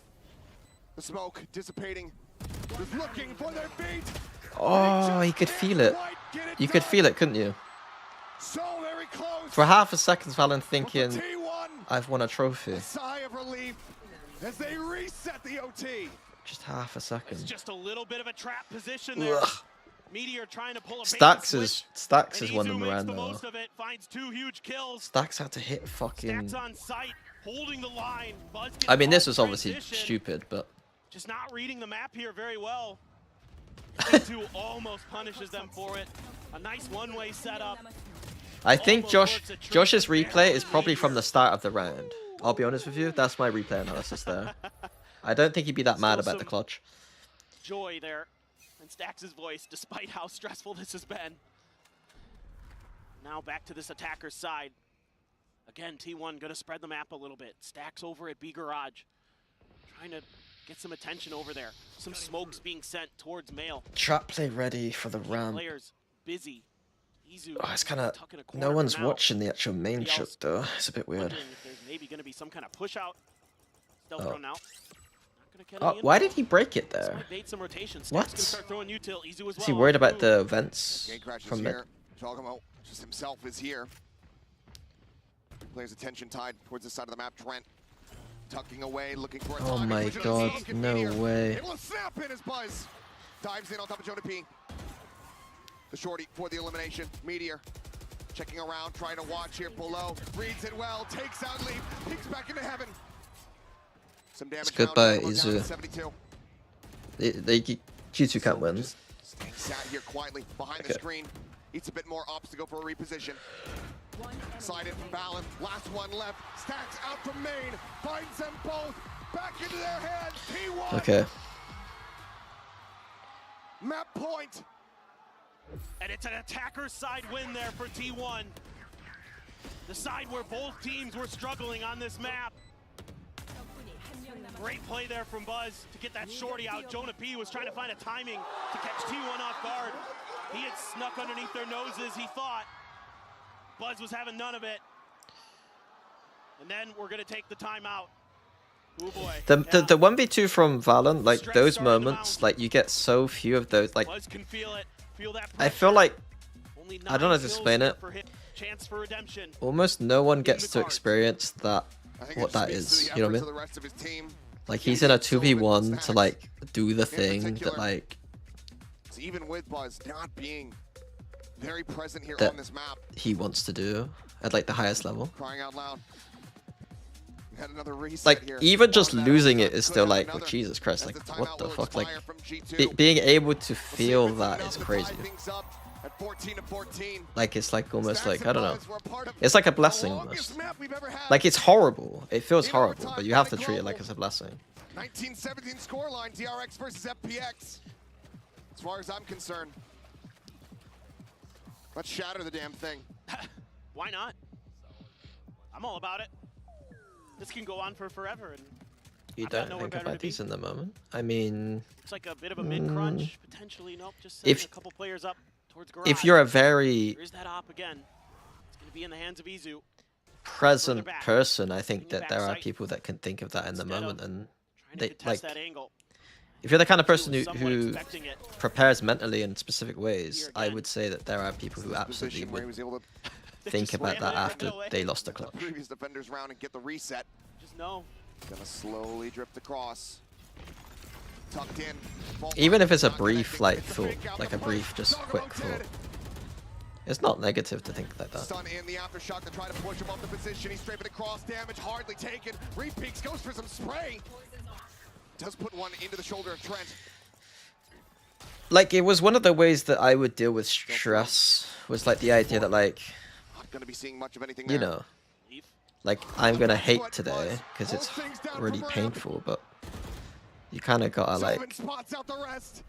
The smoke dissipating. Just looking for their feet. Oh, he could feel it. You could feel it, couldn't you? So very close. For half a second, Valen thinking, I've won a trophy. A sigh of relief as they reset the OT. Just half a second. It's just a little bit of a trap position there. Ugh. Meteor trying to pull a Stacks is one them around though. Finds 2 huge kills. Stacks had to hit fucking. Stacks on site, holding the line. I mean, this was obviously stupid, but just not reading the map here very well. G2 almost punishes them for it. A nice one-way setup. I think Josh's replay is probably from the start of the round. I'll be honest with you, that's my replay analysis there. I don't think he'd be that mad about the clutch. Joy there in Stacks' voice, despite how stressful this has been. Now back to this attacker's side. Again, T1 gonna spread the map a little bit. Stacks over at B Garage, trying to get some attention over there. Some smokes being sent towards Mail. Trap play ready for the ramp. Players busy. Oh, it's kind of, no one's watching the actual main shot though. It's a bit weird. There's maybe going to be some kind of push out. Stealth run out. Oh, why did he break it there? What? Is he worried about the vents from mid? Jogamo just himself is here. Players' attention tied towards the side of the map. Trent tucking away, looking for a Oh my god, no way. It will snap in his Buzz. Dives in on top of Jonah P. The shorty for the elimination. Meteor checking around, trying to watch here below. Reads it well, takes out Leap, peeks back into heaven. Some damage. It's goodbye, Izu. G2 can't win. Staying sat here quietly behind the screen. Eats a bit more obstacle for a reposition. Slide in from Valen. Last one left. Stacks out from main. Finds them both. Back into their hands. T1. Okay. Map point. And it's an attacker's side win there for T1. The side where both teams were struggling on this map. Great play there from Buzz to get that shorty out. Jonah P was trying to find a timing to catch T1 off guard. He had snuck underneath their noses, he thought. Buzz was having none of it. And then we're going to take the timeout. Oh boy. The 1v2 from Valorant, like those moments, like you get so few of those. Like Can feel it. Feel that I feel like Only I don't know how to explain it. Chance for redemption. Almost no one gets to experience that what that is. You know what I mean? Like he's in a 2v1 to like do the thing that like even with Buzz not being very present here that on this map, he wants to do at like the highest level. crying out loud. We had another reset Like here. even just losing it is still like, oh, Jesus Christ, like what the fuck? Like being able to feel that is crazy. At 14 to 14. Like it's like almost like, I don't know. It's like a blessing almost. Like it's horrible. It feels horrible, but you have to treat it like it's a blessing. 1917 scoreline, DRX versus FPX. As far as I'm concerned, let's shatter the damn thing. Why not? I'm all about it. This can go on for forever. And You don't think about these in the moment? I mean... It's like a bit of a mid-crunch, potentially. Nope, just send a couple players up towards garage. If you're a very... Here's that op again. It's going to be in the hands of Izu. Present person, I think that there are people that can think of that in the moment, and they like... If you're the kind of person who prepares mentally in specific ways, I would say that there are people who absolutely would think about that after they lost the clutch. Previous defenders round and get the reset. Just know. Gonna slowly drift across. Tucked in. Even if it's a brief like thought, like a brief just quick thought. It's not negative to think like that. Stun in the aftershock to try to push him off the position. He's strafing across, damage hardly taken. Repeaks goes for some spray. Does put one into the shoulder of Trent. Like, it was one of the ways that I would deal with stress, was like the idea that like, Not gonna be seeing much of anything you there. know, like I'm gonna hate today because it's really painful, but you kind of gotta like spots out the rest.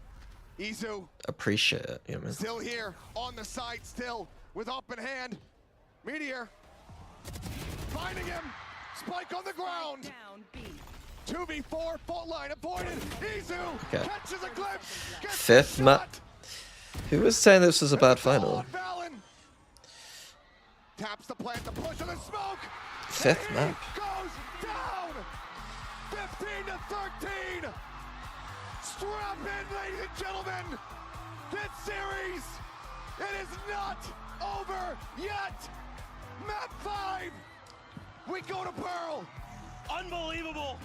Izu appreciate it, you know what I mean? still here on the side, still with up in hand. Meteor finding him. Spike on the ground. 2v4, fault line avoided. Izu catches a glimpse. Fifth map. Who was saying this was a bad final? Taps the plant to push on the smoke. Fifth map. Goes down. 15 to 13. Strap in, ladies and gentlemen. This series, it is not over yet. Map 5. We go to Pearl. Unbelievable.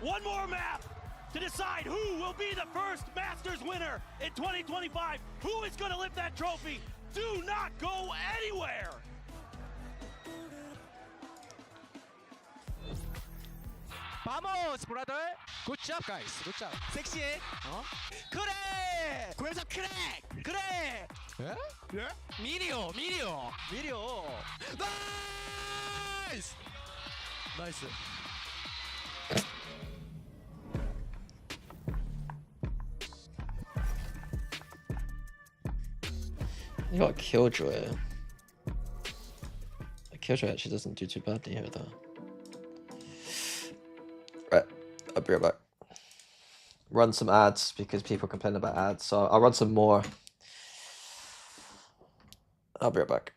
One more map to decide who will be the first Masters winner in 2025. Who is going to lift that trophy? Do not go anywhere. Vamos, brother. Good job, guys. Good job. 섹시해. 그래. 구현석 그래. 그래. 예? 예? 미리오. 나이스. 나이스. You got Killjoy. Killjoy actually doesn't do too badly here though. Right, I'll be right back. Run some ads because people complain about ads, so I'll run some more. I'll be right back.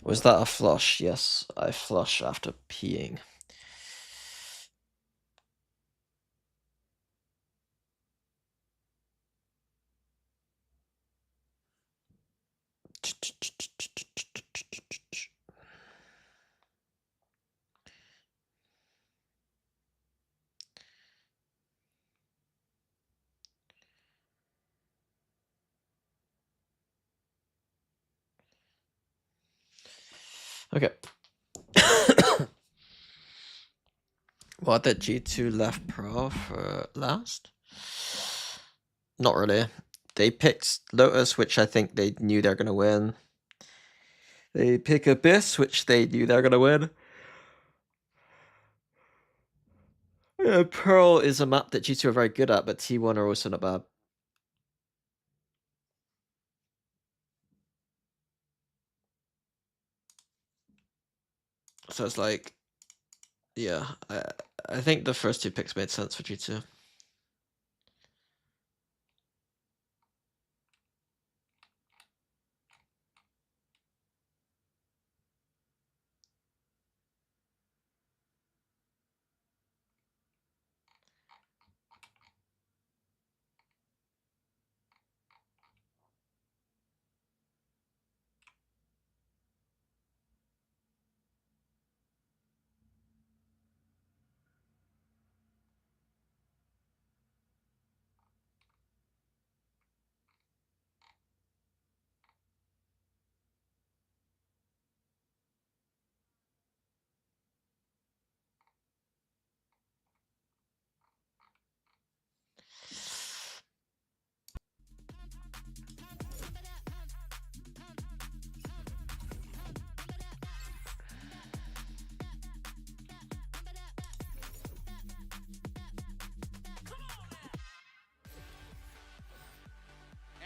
Was that a flush? Yes, I flush after peeing. Okay. What, that G2 left Pro for last? Not really. They picked Lotus, which I think they knew they're gonna win. They pick Abyss, which they knew they're gonna win. Yeah, Pearl is a map that G2 are very good at, but T1 are also not bad. So it's like, yeah, I think the first two picks made sense for G2.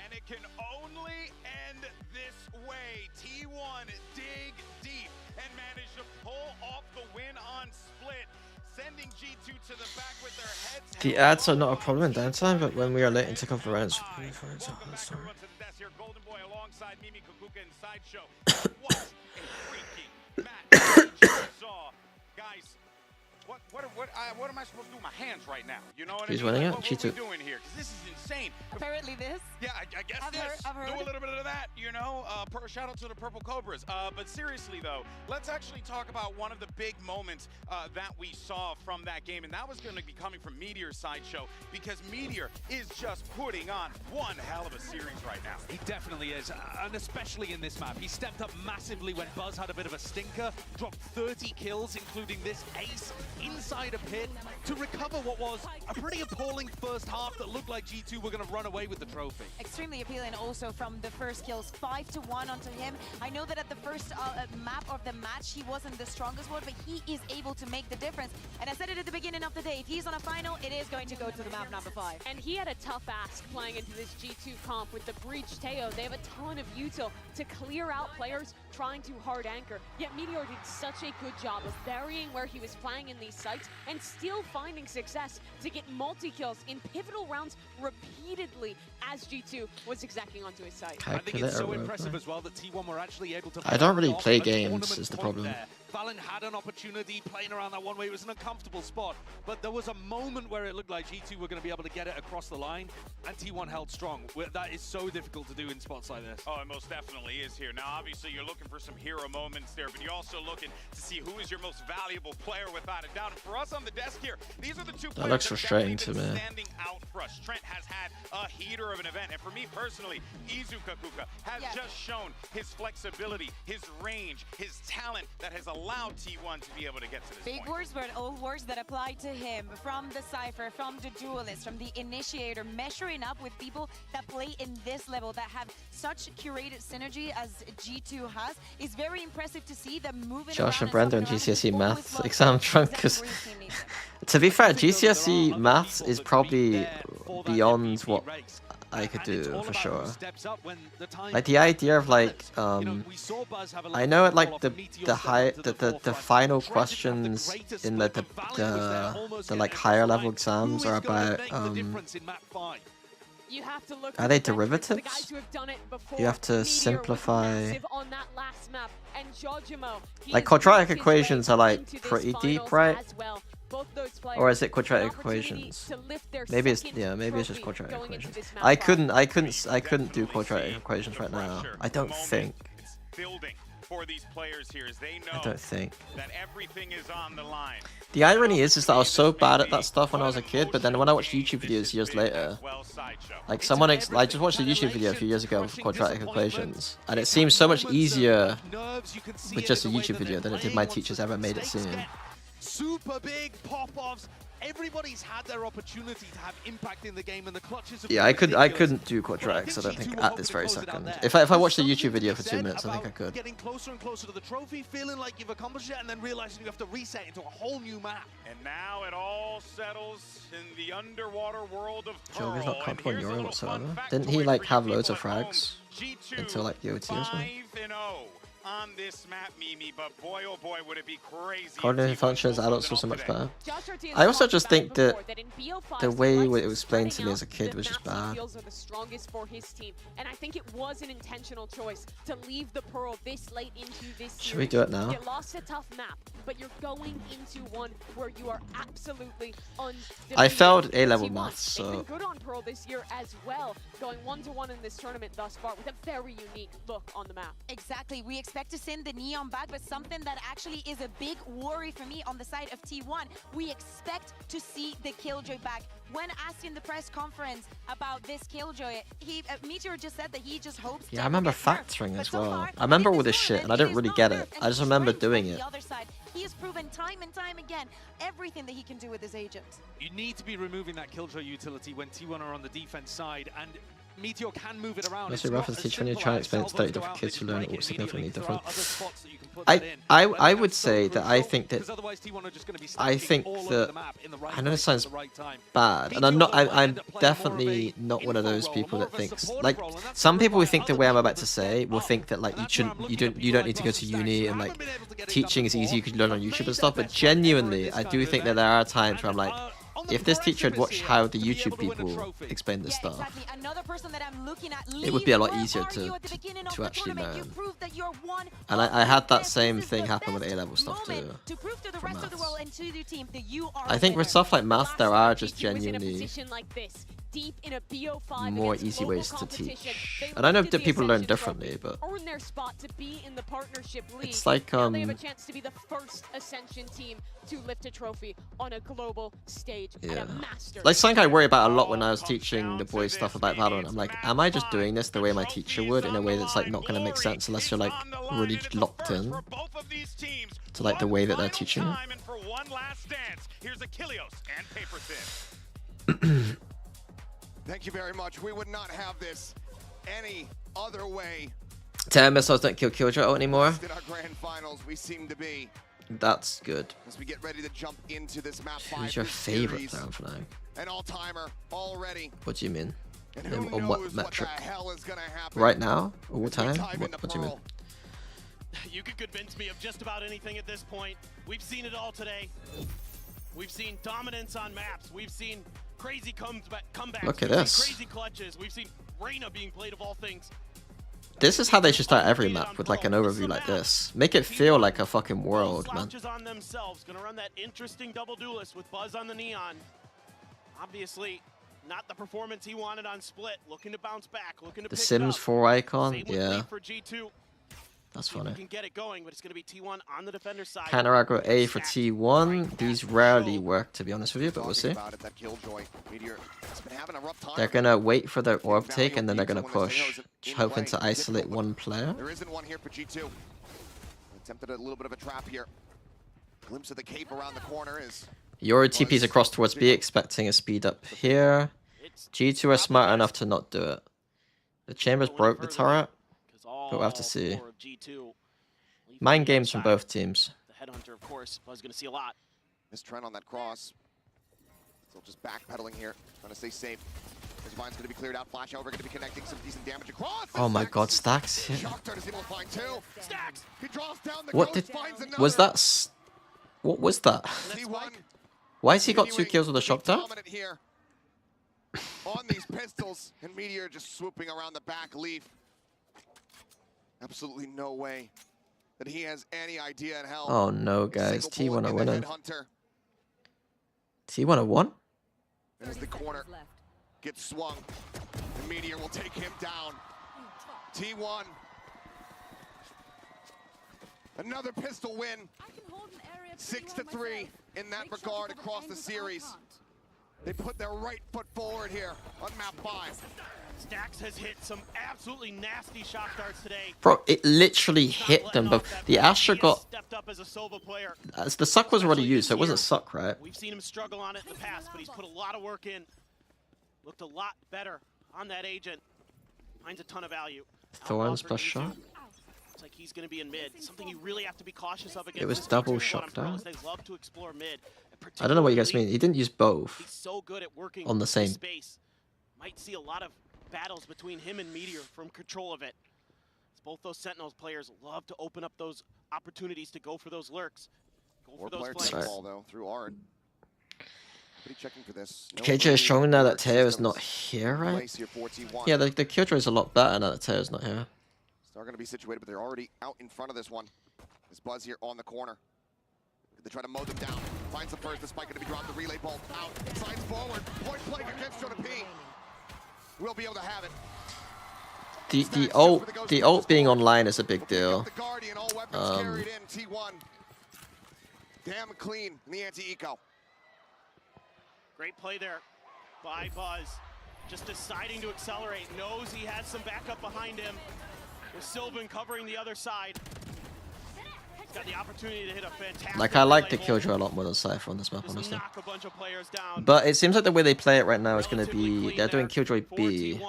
And it can only end this way. T1 dig deep and manage to pull off the win on Split, sending G2 to the back with their heads. The ads are not a problem in downtime, but when we are late into conference, Golden Boy alongside Mimi, Kukuka, and Sideshow. What a freaking match we saw, guys. What am I supposed to do with my hands right now? You know what He's I mean? winning Like, it. what are we G2. doing here? Because this is insane. Apparently this. Yeah, I guess I've heard. Do a little bit of that, you know. Shout out to the Purple Cobras. But seriously though, let's actually talk about one of the big moments that we saw from that game, and that was going to be coming from Meteor's Sideshow, because Meteor is just putting on one hell of a series right now. He definitely is, and especially in this map. He stepped up massively when Buzz had a bit of a stinker, dropped 30 kills, including this ace, inside a pit, to recover what was a pretty appalling first half that looked like G2 were going to run away with the trophy. Extremely appealing also from the first kills, 5-1 onto him. I know that at the first map of the match, he wasn't the strongest one, but he is able to make the difference. And I said it at the beginning of the day, if he's on a final, it is going to go to the map number 5. And he had a tough ask playing into this G2 comp with the Breach Teo. They have a ton of util to clear out players trying to hard anchor. Yet Meteor did such a good job of varying where he was playing in these sites and still finding success to get multi-kills in pivotal rounds repeatedly as G2 was exacting onto his site. I think it's so impressive as well that T1 were actually able to... I don't really play games, is the problem. There. Valen had an opportunity playing around that one way. It was an uncomfortable spot, but there was a moment where it looked like G2 were going to be able to get it across the line, and T1 held strong. That is so difficult to do in spots like this. Oh, it most definitely is here. Now, obviously, you're looking for some hero moments there, but you're also looking to see who is your most valuable player, without a doubt. And for us on the desk here, these are the two players looks that have frustrating definitely to been me. standing out for us. Trent has had a heater of an event, and for me personally, Izu Kakuka has just shown his flexibility, his range, his talent that has allowed T1 to be able to get to this Big point. words, but all words that apply to him, from the Cypher, from the Duelist, from the Initiator, measuring up with people that play in this level, that have such curated synergy as G2 has, is very impressive to see them moving Josh and around Brandon GCSE maths exam drunk, because to be fair, GCSE maths is probably beyond what I could do for sure. Like the idea of like I know it, like the final questions in the like higher level exams are about You have to look are they the derivatives? guys who have done it before. You have to Meteor was simplify. massive on that last map, and Jojimo, he Like has quadratic worked his equations way are like into this pretty deep, finals right? as well. Both those players Or is it an quadratic opportunity equations? to lift their Maybe it's second maybe it's just trophy quadratic going into equations. this map I five. couldn't do quadratic equations right now. I don't think. Building for these players here is they know I don't think. that everything is on the line. The irony is that I was so bad at that stuff when I was a kid, but then when I watched YouTube videos years later, like I just watched a YouTube video a few years ago for quadratic equations, and it seems so much easier with just a YouTube video than it did my teachers ever made it seem. Super big pop-offs. Everybody's had their opportunity to have impact in the game, and the clutches of Yeah, I couldn't do quadratics, I don't think, at this very second. If I watched a YouTube video for 2 minutes, I think I could. Getting closer and closer to the trophy, feeling like you've accomplished it, and then realizing you have to reset into a whole new map. And now it all settles in the underwater world of Joker's Pearl. not comfortable in Euro whatsoever. Didn't he like have loads of frags until like the OT or something? 5-0 on this map, Mimi, but boy oh boy would it be crazy. Coordinated functions, adults were so much better. I also just think that the way it was explained to me as a kid was just bad. Are the strongest for his team, and I think it was an intentional choice to leave the Pearl this late into this series. Should we do it now? You lost a tough map, but you're going into one where you are absolutely undefeated. I failed A-level maths, so... They've been good on Pearl this year as well, going 1-1 in this tournament thus far with a very unique look on the map. Exactly. We expect to send the Neon back, but something that actually is a big worry for me on the side of T1, we expect to see the Killjoy back. When asked in the press conference about this Killjoy, Meteor just said that he just hopes. Yeah, I remember factoring as well. I remember all this shit, and I didn't really get it. I just remember doing it. He has proven time and time again everything that he can do with his agent. You need to be removing that Killjoy utility when T1 are on the defense side, and Meteor can move it around. That's a rough as a teacher when you try and explain it to 30 different kids who learn it all significantly different. I would say that I think that I know this sounds bad, and I'm definitely not one of those people that thinks like some people who think the way I'm about to say will think that like you don't need to go to uni and like teaching is easy, you could learn on YouTube and stuff, but genuinely I do think that there are times where I'm like, if this teacher had watched how the YouTube people explain this stuff, it would be a lot easier to actually learn. And I had that same thing happen with A-level stuff too, for maths. I think with stuff like math, there are just genuinely more easy ways to teach. And I know that people learn differently, but it's like they have a chance to be the first Ascension team to lift a trophy on a global stage at a master. Like something I worry about a lot when I was teaching the boys stuff about Valorant. I'm like, am I just doing this the way my teacher would, in a way that's like not going to make sense unless you're like really locked in to like the way that they're teaching it? Here's Achilles and paper thin. Thank you very much. We would not have this any other way. 10 missiles don't kill Killjoy anymore. In our grand finals, we seem to be. That's good. As we get ready to jump into this map 5. Who's your favorite player for now? An all-timer already. What do you mean? On what metric? Right now? All time? What do you mean? You could convince me of just about anything at this point. We've seen it all today. We've seen dominance on maps. We've seen crazy comebacks. Look at this. Crazy clutches. We've seen Reyna being played of all things. This is how they should start every map, with like an overview like this. Make it feel like a fucking world, man. On themselves, gonna run that interesting double duelist with Buzz on the Neon. Obviously, not the performance he wanted on Split. Looking to bounce back. Looking to The pick Sims 4 icon, yeah. For G2. That's funny. Can get it going, but it's going to be T1 on the defender side. Counter aggro A for T1. These rarely work, to be honest with you, but we'll see. They're going to wait for their orb take, and then they're going to push, hoping to isolate one player. There isn't one here for G2. Attempted a little bit of a trap here. Glimpse of the cape around the corner is... Euro TP's across towards B, expecting a speed up here. G2 are smart enough to not do it. The Chambers broke the turret. But we'll have to see. Mind games from both teams. The headhunter, of course, Buzz going to see a lot. This trend on that cross. Still just backpedaling here, trying to stay safe. His mine's going to be cleared out. Flash over, going to be connecting some decent damage across. Oh my God, Stacks! Shockdart is able to find two. Stacks. He draws down the what ghost, did? finds another. Was that? What was that? Why has he got 2 kills with a Shockdart? Here on these pistols, and Meteor just swooping around the back leaf. Absolutely no way that he has any idea in hell. Oh no, guys. T1 are winning. T1 are won? As the corner gets swung, the Meteor will take him down. T1 Another pistol win. 6-3 in that regard across the series. They put their right foot forward here on map 5. Stax has hit some absolutely nasty shot starts today. Bro, it literally hit them both. The Astra got... Stepped up as a Sova player. The suck was already used, so it wasn't suck, right? We've seen him struggle on it in the past, but he's put a lot of work in. Looked a lot better on that agent. Finds a ton of value. Thorns plus shot. Looks like he's going to be in mid. Something you really have to be cautious of against. It was this double team. shot down. They love to explore mid. I don't know what you guys mean. He didn't use both He's so good at working on the same. space. Might see a lot of battles between him and Meteor from control of it. As both those Sentinels players love to open up those opportunities to go for those lurks. Go for those flanks. Ball though through Ard. Checking for this. KJ is showing now that Teo is not here, right? Yeah, the Killjoy is a lot better now that Teo is not here. They're going to be situated, but they're already out in front of this one. There's Buzz here on the corner. They try to mow them down. Finds the first. The spike going to be dropped. The relay ball out. Sides forward. Point blank against Jonah P. We'll be able to have it. The ult being online is a big deal. The Guardian, all weapons carried in. T1. Damn clean in the anti-eco. Great play there by Buzz. Just deciding to accelerate. Knows he has some backup behind him. With Sylvan covering the other side. He's got the opportunity to hit a fantastic Like, I like the Killjoy a lot more than Cypher on this map, honestly. knock a bunch of players down. But it seems like the way they play it right now is going to be... They're doing Killjoy B.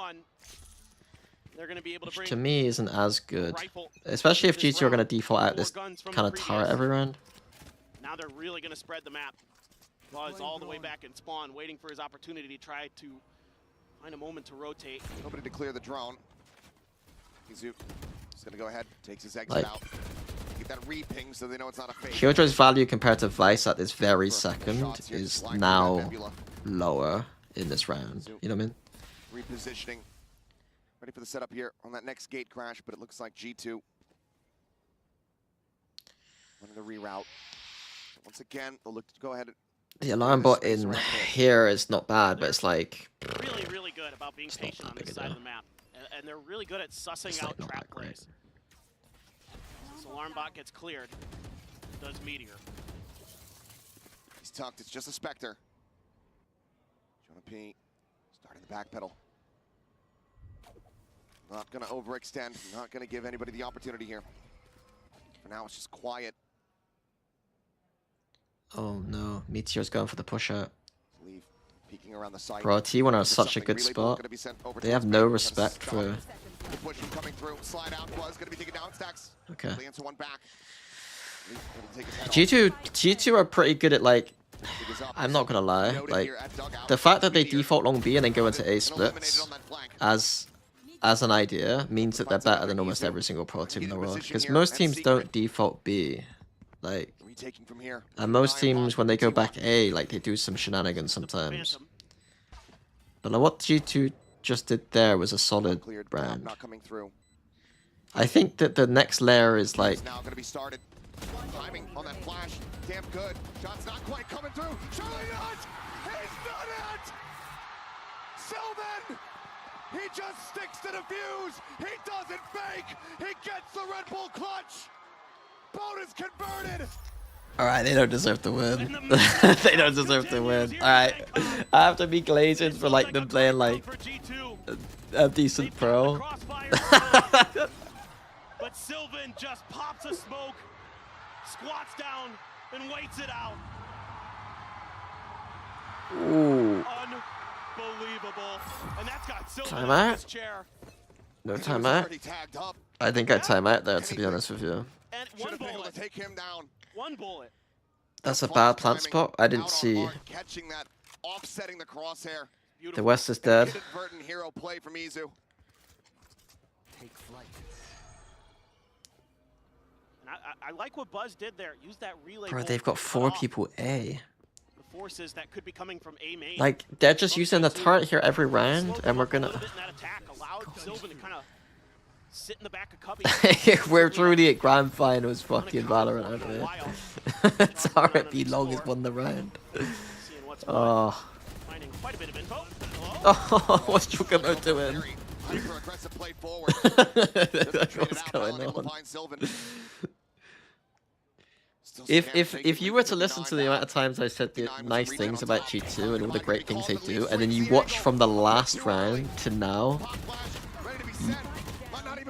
They're going to be able to Which to me isn't as good. Especially if G2 are going to default out this kind of turret every round. Now they're really going to spread the map. Buzz all the way back in spawn, waiting for his opportunity to try to find a moment to rotate. Nobody to clear the drone. Izu is going to go ahead, takes his exit Like, out. Get that re-ping so they know it's not a fake. Killjoy's value compared to Vice at this very second is now lower in this round. You know what I mean? Repositioning. Ready for the setup here on that next gate crash, but it looks like G2 wanting to reroute. Once again, they'll look to go ahead. The alarm bot in here is not bad, but it's like... Really, really good about being patient on this side of the map. And they're really good at sussing out trap plays. This alarm bot gets cleared. Does Meteor. He's tucked, it's just a Spectre. Jonah P starting the back pedal. Not gonna overextend, not gonna give anybody the opportunity here. For now, it's just quiet. Oh no, Meteor's going for the push out. Leave, peeking around the site. Bro, T1 are such a good spot. They have no respect for... The push coming through, slide out, was gonna be taken down, Stacks. Okay. Answer one back. G2 are pretty good at, like... I'm not gonna lie, like, the fact that they default long B and then go into A splits as an idea means that they're better than almost every single pro team in the world. Because most teams don't default B. Like, and most teams, when they go back A, like, they do some shenanigans sometimes. But like, what G2 just did there was a solid round. I think that the next layer is like... Now gonna be started. Timing on that flash, damn good. Shot's not quite coming through. Surely not! He's done it! Sylvan! He just sticks to the fuse. He doesn't fake. He gets the Red Bull clutch. Bonus converted. Alright, they don't deserve to win. They don't deserve to win. Alright, I have to be glazing for like them playing like a decent pro. But Sylvan just pops a smoke, squats down, and waits it out. Ooh. Unbelievable. And that's got Sylvan Timeout? in his chair. No timeout? I think I'd time out there, to be honest with you. And one bullet. Take him down. One bullet. That's a bad plant spot. I didn't see. Catching that, offsetting the crosshair. The West is dead. Inadvertent hero play from Izu. Take flight. And I like what Buzz did there. Use that relay. Bro, they've got 4 people A. The forces that could be coming from A main. Like, they're just using the turret here every round, and we're gonna... That attack allowed Sylvan to kind of sit in the back of Cubby. We're truly at grand finals fucking Valorant, aren't we? Turret B long has won the round. Oh. Finding quite a bit of info. Oh, what's Chukamo doing? Aggressive play forward. What's going on? If you were to listen to the amount of times I said the nice things about G2 and all the great things they do, and then you watch from the last round to now,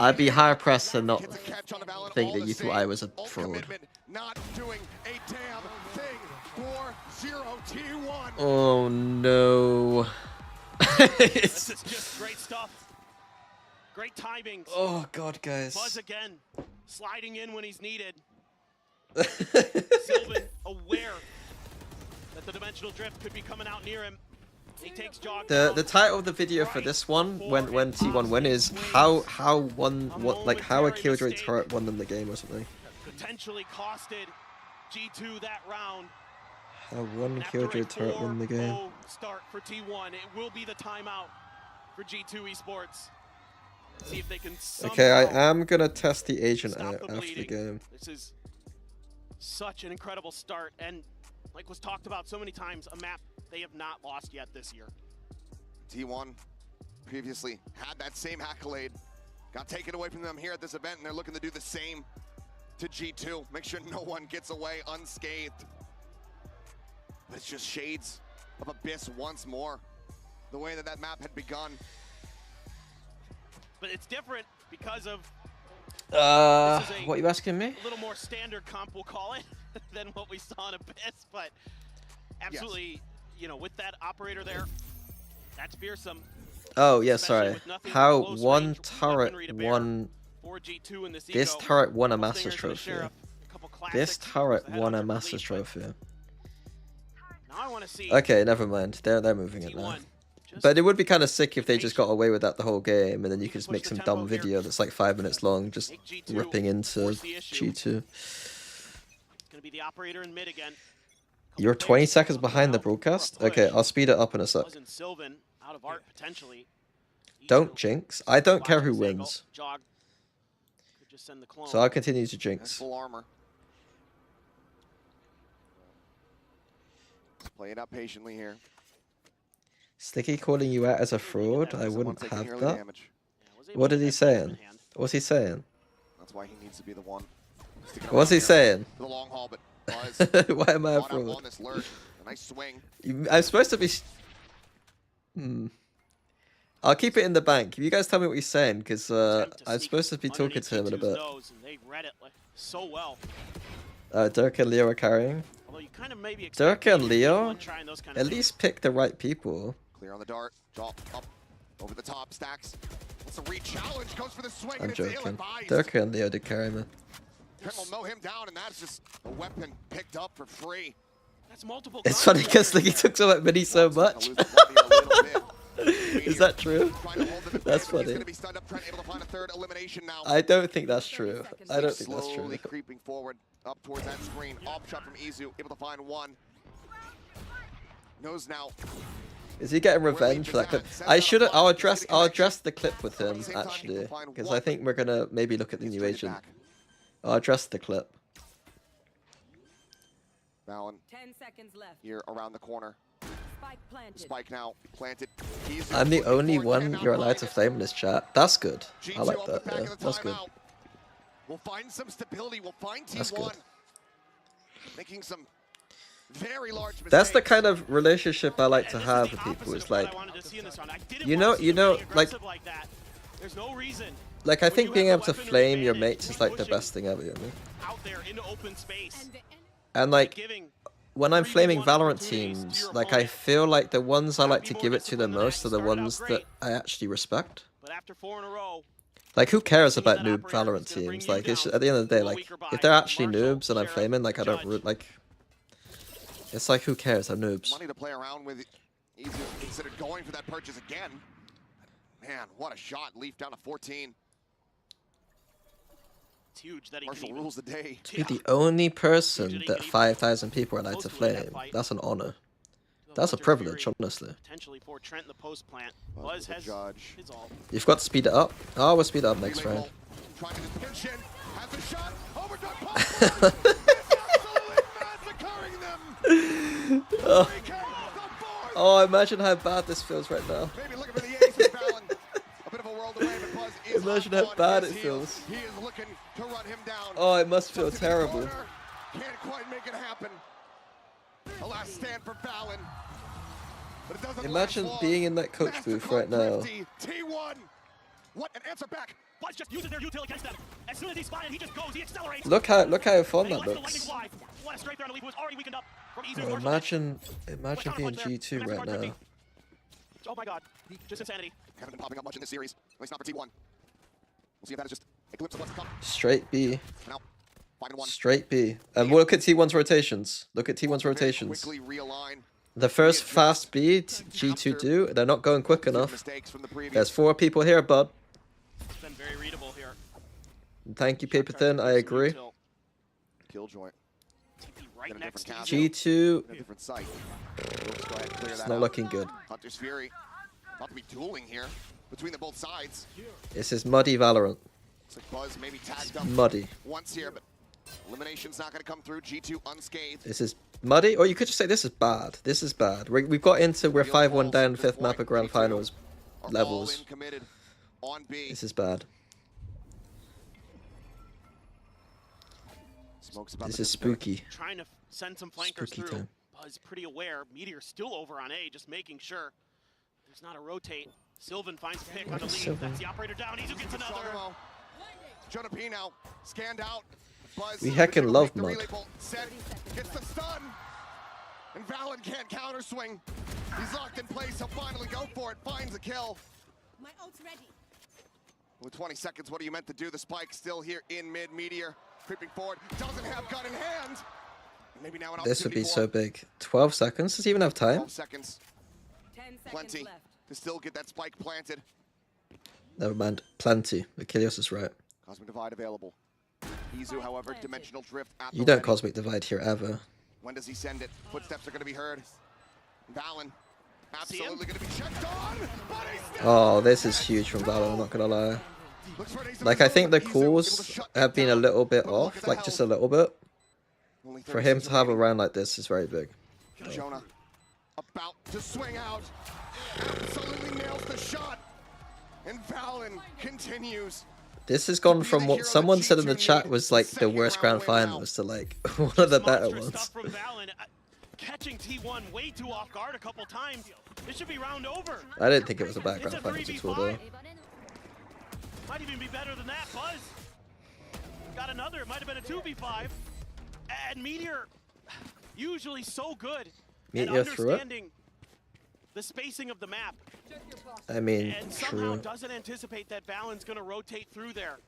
I'd be hard pressed to not think that you thought I was a fraud. Not doing a damn thing for 0T1. Oh no. This is just great stuff. Great timing. Oh god, guys. Buzz again, sliding in when he's needed. Sylvan aware that the dimensional drift could be coming out near him. He takes Jog down. The title of the video for this one, when T1 win, is how a Killjoy turret won them the game or something. Potentially costed G2 that round. How one Killjoy turret won the game. Start for T1. It will be the timeout for G2 Esports. See if they can Okay, I am gonna test the agent out after the game. This is such an incredible start, and like was talked about so many times, a map they have not lost yet this year. T1 previously had that same accolade, got taken away from them here at this event, and they're looking to do the same to G2. Make sure no one gets away unscathed. But it's just shades of Abyss once more. The way that that map had begun. But it's different because of what are you asking me? A little more standard comp, we'll call it, than what we saw in Abyss, but absolutely, you know, with that operator there, that's fearsome. Oh yeah, sorry. How one turret won. This turret won a Masters Trophy. This turret won a Masters Trophy. Okay, never mind. They're moving it now. But it would be kind of sick if they just got away with that the whole game, and then you could just make some dumb video that's like 5 minutes long, just ripping into G2. Gonna be the operator in mid again. You're 20 seconds behind the broadcast? Okay, I'll speed it up in a sec. Sylvan out of art potentially. Don't jinx. I don't care who wins. So I'll continue to jinx. Full armor. Play it up patiently here. Sticky calling you out as a fraud? I wouldn't have that. What did he saying? What's he saying? That's why he needs to be the one. What's he saying? The long haul, but why am I a fraud? Nice swing. I'm supposed to be... I'll keep it in the bank. If you guys tell me what he's saying, because I'm supposed to be talking to him in a bit. So well. Dirk and Leo are carrying. Dirk and Leo? At least pick the right people. Clear on the dart. Drop up. Over the top. Stacks. What's a re-challenge? Goes for the swing. I'm joking. Dirk and Leo did carry me. Trent will mow him down, and that's just a weapon picked up for free. That's multiple. It's funny because he took so much mini so much. Is that true? That's funny. I don't think that's true. I don't think that's true. Creeping forward up towards that screen. Off shot from Izu, able to find one. Knows now. Is he getting revenge for that clip? I'll address the clip with him actually, because I think we're gonna maybe look at the new agent. I'll address the clip. Valen 10 seconds left. Here around the corner. Spike planted. Spike now planted. I'm the only one you're allowed to flame in this chat. That's good. I like that. Yeah, that's good. We'll find some stability. We'll find T1. That's good. Making some very large mistakes. That's the kind of relationship I like to have with people. It's like, you know, like I think being able to flame your mates is like the best thing ever. You know? Out there into open space. And like, when I'm flaming Valorant teams, like I feel like the ones I like to give it to the most are the ones that I actually respect. But after 4 in a row, like who cares about noob Valorant teams? Like it's just, at the end of the day, like if they're actually noobs and I'm flaming, like I don't like. It's like who cares? They're noobs. Money to play around with. Easy considered going for that purchase again. Man, what a shot! Leaf down to 14. It's huge that he Marshall rules the day. To be the only person that 5,000 people are allowed to flame, that's an honor. That's a privilege, honestly. Potentially for Trent in the post plant. Buzz has his all. You've got to speed it up. Oh, we'll speed it up next round. Trying to just pinch in, has a shot, Oh, imagine how bad this feels right now. Imagine how bad it feels. Oh, it must feel terrible. Can't quite make it happen. A last stand for Valen. But it doesn't Imagine last long. being in that coach booth right now. T1. What an answer back. Buzz just uses their util against them. As soon as he's spotted, he just goes, he accelerates. Look how fun that looks. What a straight there on the lead who was already weakened up from Oh, imagine being G2 right now. Oh my god, just insanity. Haven't been popping up much in this series, at least not for T1. We'll see if that is just a glimpse of what's to come. Straight B. Now, 5-1. Straight B. And look at T1's rotations. Look at T1's rotations. Quickly realign. The first fast B G2 do, they're not going quick enough. There's 4 people here, bud. It's been very readable here. Thank you, Paper Thin. I agree. Killjoy. Right next to G2. Different site. Let's go ahead and clear It's that not out. looking good. Hunter's Fury. About to be dueling here between the both sides. This is muddy Valorant. Looks like Buzz maybe tagged up Muddy. once here, but elimination's not going to come through. G2 unscathed. This is muddy, or you could just say this is bad. This is bad. We've got into, we're 5-1 down, 5th map of Grand Finals levels. On B. This is bad. This is spooky. Trying to send some flankers Spooky through. time. Buzz pretty aware. Meteor still over on A, just making sure there's not a rotate. Sylvan finds pick on the lead. Sylvan. That's the operator down. Izu gets another. Jonah P now scanned out. Buzz We heckin' love mud. Set, gets the stun. And Valen can't counter swing. He's locked in place. He'll finally go for it. Finds a kill. My ult's ready. With 20 seconds, what are you meant to do? The spike still here in mid. Meteor creeping forward. Doesn't have gun in hand. Maybe now an This would be opportunity so for big. 12 seconds? Does he even have time? 12 seconds. 10 seconds Plenty left. to still get that spike planted. Never mind. Plenty. Achilles is right. Cosmic Divide available. Izu, however, Dimensional Drift at You the don't ready. Cosmic Divide here ever. When does he send it? Footsteps are going to be heard. Valen, absolutely going to be checked on. But he's still Oh, this is huge from Valor, I'm not gonna lie. Like, I think the calls have been a little bit off, like just a little bit. only For 30 him seconds to have a remaining. round like this is very big. Jonah about to swing out. Absolutely nails the shot. And Valen continues. This has gone from what someone said in the chat was like the worst grand finals to like one of the better Monster ones. stuff from Valen. Catching T1 way too off guard a couple times. This should be round over. I didn't think it was a bad It's grand a finals at 3v5. all though. Might even be better than that. Buzz got another. It might have been a 2v5. And Meteor, usually so good at Meteor threw it? understanding the spacing of the map. I mean, And somehow true. doesn't anticipate that Valen's going to rotate through there.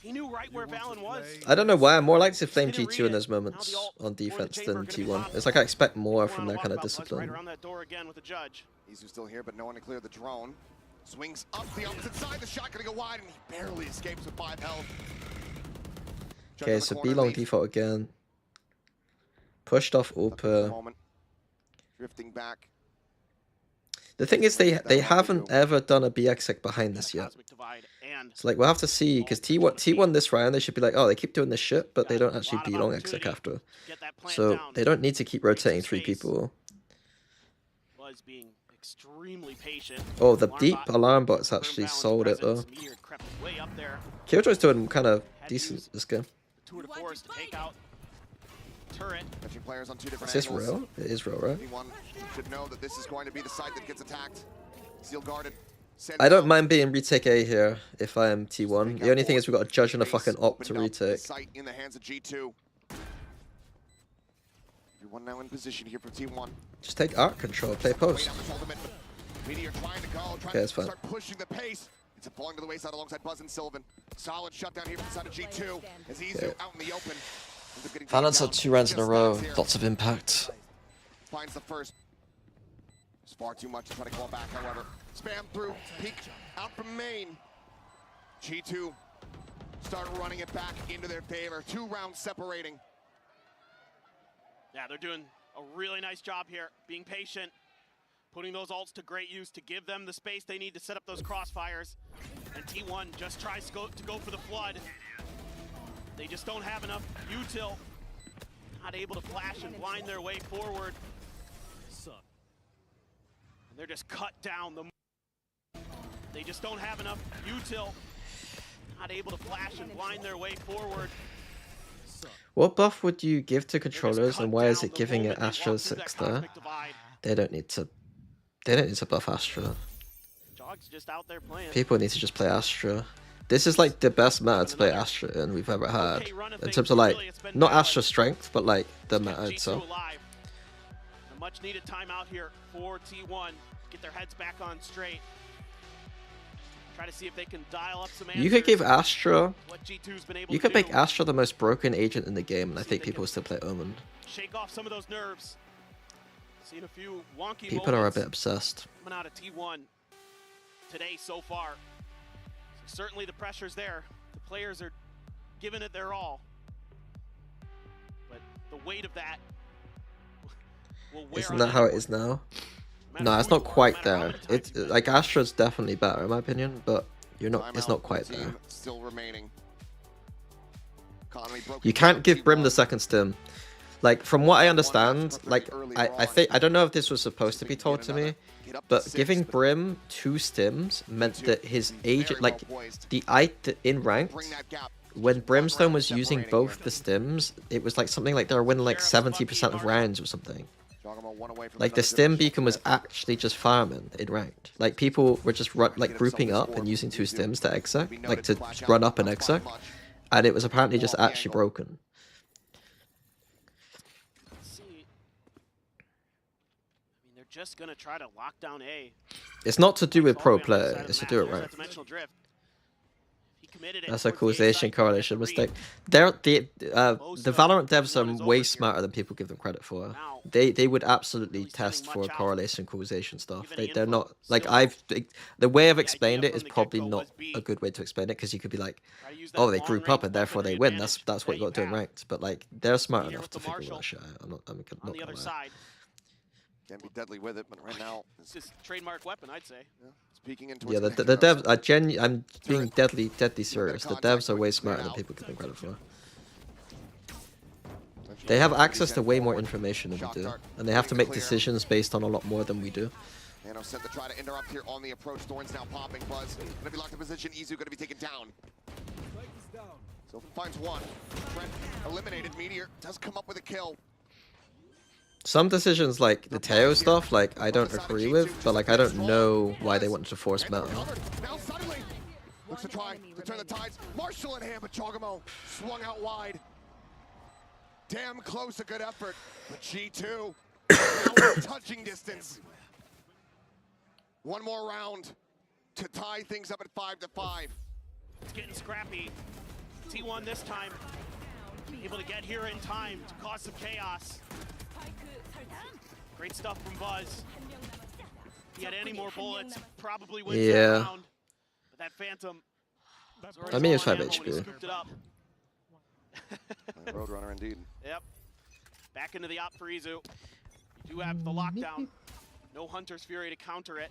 He knew right where Valen was. I don't know why, I'm more likely to flame G2 in those moments on defense than T1. It's like I expect more from their kind of Right discipline. around that door again with the judge. Izu still here, but no one to clear the drone. Swings up the opposite side. The shot going to go wide, and he barely escapes with 5 health. Okay, so B long default again. Pushed off Opa. Moment. Drifting back. The thing is, they haven't ever done a B exec behind this yet. It's like we'll have to see because T1 this round they should be like, oh, they keep doing this shit, but they don't actually B long exec after. So they don't need to keep rotating 3 people. Was being extremely patient. Oh, the deep alarm bot's actually sold it though. Meteor crept way up there. Killjoy's doing kind of decent this game. Tour de force to take out turret. Catching players on 2 different Is this angles. real? It is real, right? Anyone should know that this is going to be the site that gets attacked. Seal guarded. I don't mind being retake A here if I am T1. The only thing is we've got a judge and a fucking op to retake. Site in the hands of G2. Everyone now in position here for T1. Just take art control, play post. Meteor trying to go, trying Okay, it's to fine. start pushing the pace. It's falling to the wayside alongside Buzz and Sylvan. Solid shutdown here from the side of G2 as Izu Yeah. out in the open. Ends up getting Valence taken had down. 2 rounds in a Just row, lands here. lots of impact. Finds the first. It's far too much to try to claw back, however. Spam through, peek out from main. G2 start running it back into their favor. 2 rounds separating. Yeah, they're doing a really nice job here, being patient, putting those ults to great use to give them the space they need to set up those crossfires. And T1 just tries to go for the flood. They just don't have enough util. Not able to flash and blind their way forward. And they're just cut down. They just don't have enough util. Not able to flash and blind their way forward. What buff would you give to controllers, and why is it giving it Astra 6 there? They don't need to buff Astra. People need to just play Astra. This is like the best meta to play Astra in we've ever had. In terms of like, not Astra strength, but like the meta itself. A much needed timeout here for T1. Get their heads back on straight. Try to see if they can dial up some answers. You could give Astra, you could make Astra the most broken agent in the game, and I think people will still play Omen. Shake off some of those nerves. Seen a few wonky People are a bit obsessed. Coming out of T1 today so far. So certainly the pressure's there. The players are giving it their all. But the weight of that will wear Isn't that how it is now? No, it's not quite there. It's like Astra's definitely better in my opinion, but you're not. It's not quite there. Still remaining. You can't give Brim the second stim. Like from what I understand, like I think I don't know if this was supposed to be told to me, but giving Brim 2 stims meant that his agent, like in ranked, when Brimstone was using both the stims, it was like something like they were winning like 70% of rounds or something. Like the stim beacon was actually just farming in ranked. Like people were just like grouping up and using 2 stims to exec, like to run up and exec, and it was apparently just actually broken. Just gonna try to lock down A. It's not to do with pro player, it's to do it right. That's a causation correlation mistake. The Valorant devs are way smarter than people give them credit for. They would absolutely test for correlation causation stuff. They're not like the way I've explained it is probably not a good way to explain it, because you could be like, oh, they group up and therefore they win. That's what you got to do in ranked. But like they're smart enough to figure that shit out. I'm not gonna lie. Can be deadly with it, but right now it's just trademark weapon, I'd say. Yeah, it's peeking into. Yeah, the devs are I'm being deadly serious. The devs are way smarter than people give them credit for. They have access to way more information than we do, and they have to make decisions based on a lot more than we do. Nano set to try to interrupt here on the approach. Thorn's now popping. Buzz gonna be locked in position. Izu gonna be taken down. So finds one. Trent eliminated. Meteor does come up with a kill. Some decisions like the Teo stuff, like I don't agree with, but like I don't know why they wanted to force meta. Now suddenly looks to try to turn the tides. Marshall in hand, but Chogamo swung out wide. Damn close, a good effort. But G2 now touching distance. One more round to tie things up at 5-5. It's getting scrappy. T1 this time able to get here in time to cause some chaos. Great stuff from Buzz. If he had any more bullets, probably wins that round. But that Phantom. I mean, it's 5 HP. Roadrunner indeed. Yep. Back into the op for Izu. You do have the lockdown. No Hunter's Fury to counter it.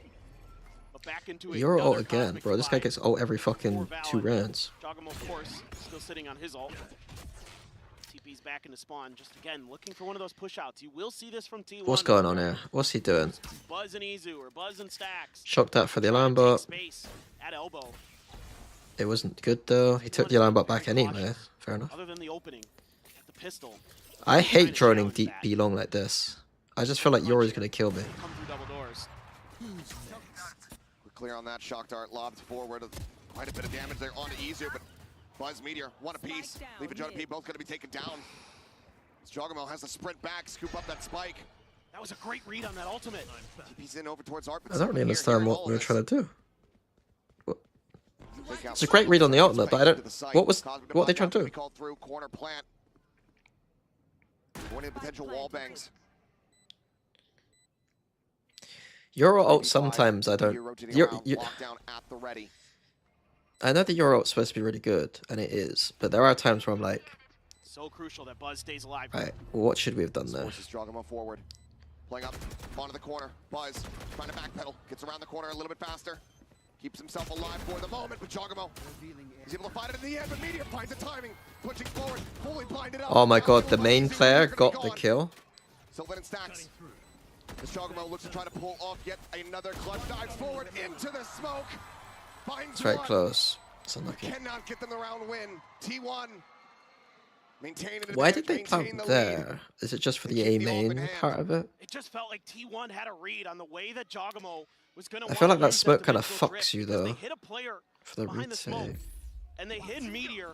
But back into You're ult again, bro. This guy gets ult every fucking 2 rounds. Jogamo, of course, still sitting on his ult. TP's back into spawn, just again looking for one of those push-outs. You will see this from T1. What's going on here? What's he doing? Buzz and Izu, or Buzz and Stacks. Shocked that for the alarm bot. Space at elbow. It wasn't good though. He took the alarm bot back anyway. Fair enough. Other than the opening, the pistol. I hate droning deep B long like this. I just feel like Yori's gonna kill me. Come through double doors. Quick clear on that. Shock dart lobbed forward. Quite a bit of damage there onto Izu, but Buzz, Meteor, one apiece. Leave and JP both going to be taken down. Jogamo has to sprint back, scoop up that spike. That was a great read on that ultimate. TP's in over towards Art. I don't really understand what we were trying to do. It's a great read on the ultimate, but I don't. What are they trying to do? Called through corner plant. One of the potential wall bangs. Euro ult sometimes I don't. I know that Euro ult's supposed to be really good, and it is, but there are times where I'm like, so crucial that Buzz stays alive. Right, what should we have done there? Forces Jogamo forward, playing up onto the corner. Buzz trying to backpedal, gets around the corner a little bit faster, keeps himself alive for the moment. But Jogamo, he's able to find it in the end. But Meteor finds the timing, pushing forward, fully blinded up. Oh my God, the main player got the kill. Sylvan and Stacks. As Jogamo looks to try to pull off yet another clutch, dives forward into the smoke. It's very close. It's unlucky. Cannot get them the round win. T1 Why did they plant there? Is it just for the A main part of it? It just felt like T1 had a read on the way that Jogamo was going to. I feel like that smoke kind of fucks you though. They hit a player for the behind the smoke, retake. and they hid Meteor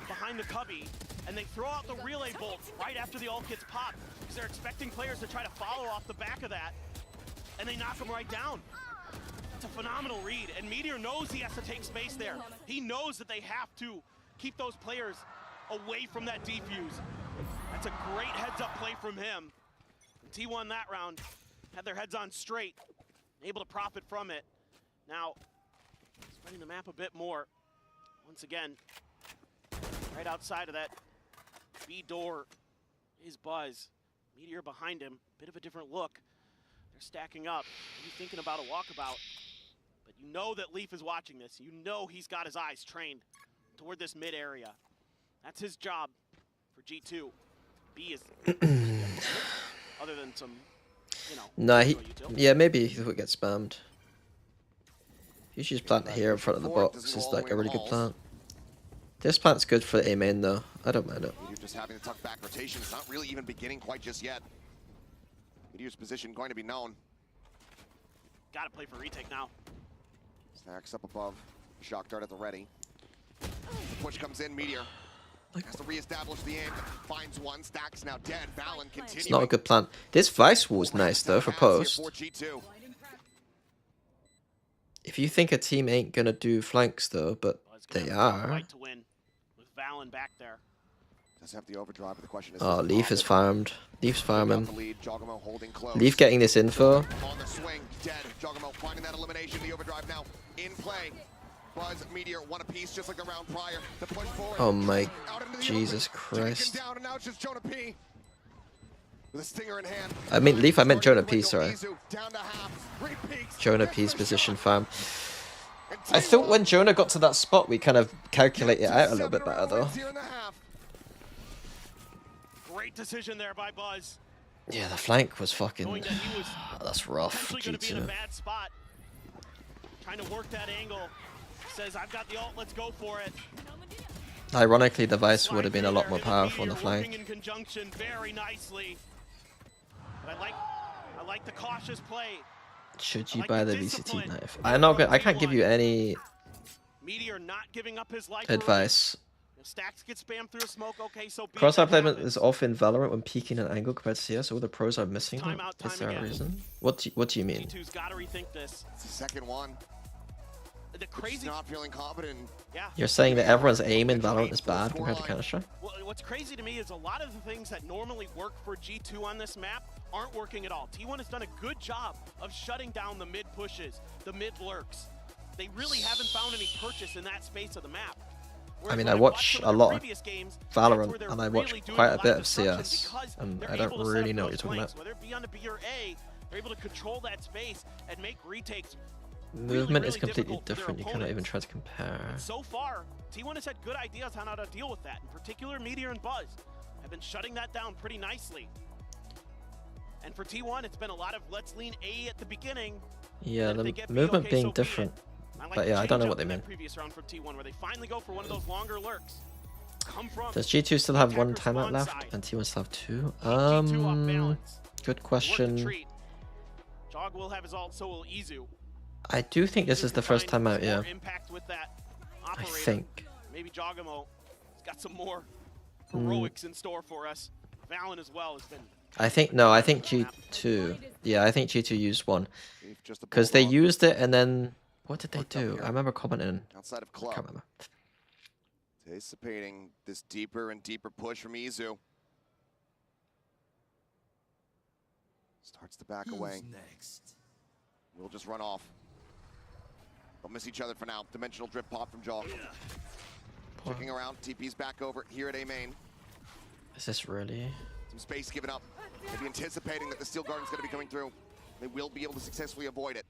behind the cubby, and they throw out the relay bolt right after the ult gets popped because they're expecting players to try to follow off the back of that, and they knock them right down. It's a phenomenal read, and Meteor knows he has to take space there. He knows that they have to keep those players away from that defuse. That's a great heads-up play from him. And T1 that round had their heads on straight, able to profit from it. Now, spreading the map a bit more. Once again, right outside of that B door is Buzz. Meteor behind him, bit of a different look. They're stacking up, maybe thinking about a walkabout. But you know that Leaf is watching this. You know he's got his eyes trained toward this mid area. That's his job for G2. B is other than some, you know. Nah, yeah, maybe he would get spammed. You should just plant here in front of the box. Is like a really good plant. This plant's good for the A main though. I don't mind it. Meteor just having to tuck back rotation. It's not really even beginning quite just yet. Meteor's position going to be known. Gotta play for retake now. Stacks up above. Shock dart at the ready. The push comes in. Meteor has to reestablish the aim. Finds one. Stacks now dead. Valen continuing. It's not a good plant. This Vice Wall's nice though for post. If you think a team ain't gonna do flanks though, but they are. Right to win with Valen back there. Does have the overdrive, but the question is, Oh, Leaf is farmed. Leaf's farming. Jogamo holding close. Leaf getting this info. On the swing, dead. Jogamo finding that elimination. The overdrive now in play. Buzz, Meteor, one apiece, just like the round prior. The push forward. Oh my Jesus Christ. Down, and now it's just Jonah P. With a stinger in hand. I mean Leaf, I meant Jonah P, sorry. Jonah P's position farm. I thought when Jonah got to that spot, we kind of calculate it out a little bit better though. Great decision there by Buzz. Yeah, the flank was fucking. That's rough. G2. Bad spot. Trying to work that angle. Says, I've got the ult, let's go for it. Ironically, the Vice would have been a lot more powerful on the flank. In conjunction very nicely. But I like the cautious play. Should you buy the VCT knife? I'm not gonna. I can't give you any Meteor not giving up his life advice. Stacks get spammed through a smoke. Okay, so Crossfire placement is off in Valorant when peeking an angle compared to CS. All the pros are missing them. Is there a reason? What do you mean? G2's got to rethink this. It's the second one. The crazy. Not feeling confident. Yeah. You're saying that everyone's aim in Valorant is bad compared to Counter-Strike? Well, what's crazy to me is a lot of the things that normally work for G2 on this map aren't working at all. T1 has done a good job of shutting down the mid pushes, the mid lurks. They really haven't found any purchase in that space of the map. I mean, I watch a lot of Valorant and I watch quite a bit of CS, and I don't really know what you're talking about. Whether it be on the B or A, they're able to control that space and make retakes. Movement is completely different. You cannot even try to compare. So far, T1 has had good ideas on how to deal with that. In particular, Meteor and Buzz have been shutting that down pretty nicely. And for T1, it's been a lot of let's lean A at the beginning. Yeah, the movement being different. But yeah, I don't know what they mean. Previous round from T1 where they finally go for one of those longer lurks. Does G2 still have one timeout left and T1 still have two? Good question. Jog will have his ult, so will Izu. I do think this is the first time out, yeah. I think. Maybe Jogamo has got some more heroics in store for us. Valen as well has been. I think G2. Yeah, I think G2 used one. Because they used it and then what did they do? I remember commenting. Outside of club. I can't remember. Anticipating this deeper and deeper push from Izu. Starts to back away. Next? We'll just run off. They'll miss each other for now. Dimensional drip pop from Jaw. Checking around. TP's back over here at A main. Is this really? Some space given up. Maybe anticipating that the Steel Guardian's going to be coming through. They will be able to successfully avoid it.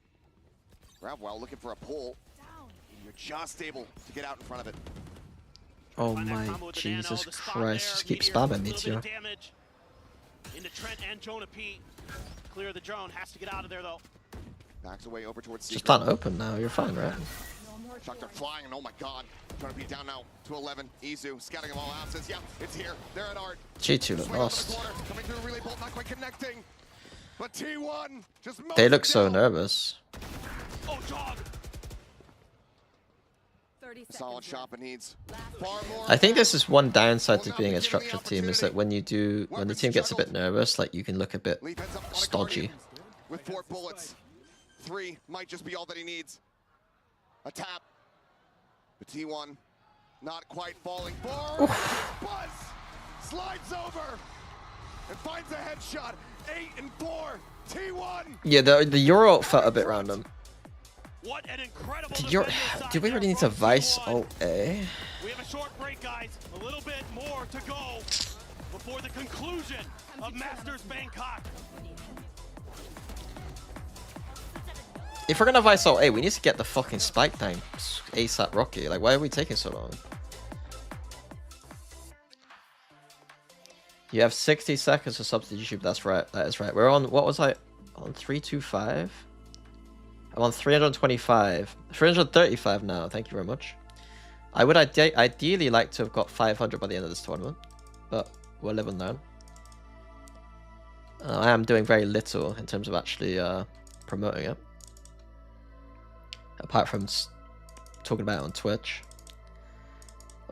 Gravwell looking for a pull. You're just able to get out in front of it. Oh my Jesus Christ, just keep spamming me too. Into Trent and Jonah P. Clear the drone, has to get out of there though. Backs away over towards Just plant open now, you're fine, right? Shock Dart flying, and oh my god. Trying to be down now to 11. Izu scouting them all out, says, yeah, it's here. They're at art. G2 look lost. Coming through the relay bolt, not quite connecting. But T1 just They look so nervous. Oh, dog. Solid shot, but needs far more. I think this is one downside to being a structured team, is that when the team gets a bit nervous, like you can look a bit stodgy. With 4 bullets. 3 might just be all that he needs. A tap. The T1 not quite falling forward. Buzz slides over and finds a headshot. 8 and 4. T1. Yeah, the Euro felt a bit random. What an incredible Do we really need to Vice alt A? We have a short break, guys. A little bit more to go before the conclusion of Masters Bangkok. If we're gonna Vice alt A, we need to get the fucking spike down ASAP Rocky. Like, why are we taking so long? You have 60 seconds to substitute. That's right. That is right. We're on, what was I? On 325? I'm on 325. 335 now. Thank you very much. I would ideally like to have got 500 by the end of this tournament, but we'll live and learn. I am doing very little in terms of actually promoting it, apart from talking about it on Twitch.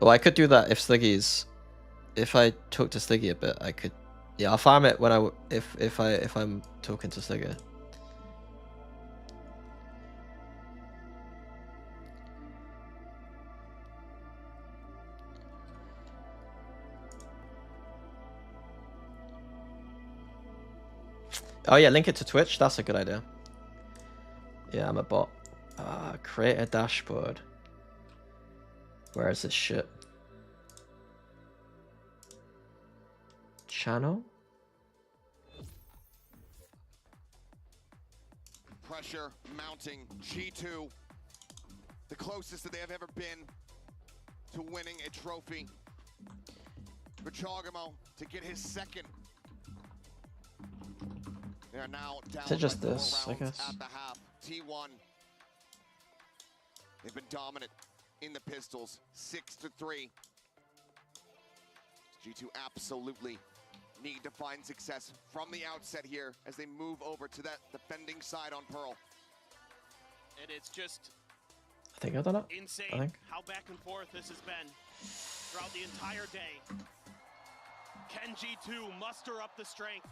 Oh, I could do that if Sliggy's. If I talk to Sliggy a bit, I could. Yeah, I'll farm it when if I'm talking to Sliggy. Oh yeah, link it to Twitch. That's a good idea. Yeah, I'm a bot. Create a dashboard. Where is this shit? Channel? Pressure mounting. G2, the closest that they have ever been to winning a trophy. For Chogamo to get his second. They are now down Is it just by 4 this, I rounds guess? at the half. T1. They've been dominant in the pistols. 6-3. G2 absolutely need to find success from the outset here as they move over to that defending side on Pearl. And it's just I think I done it. insane how back and forth this has been throughout the entire day. Can G2 muster up the strength?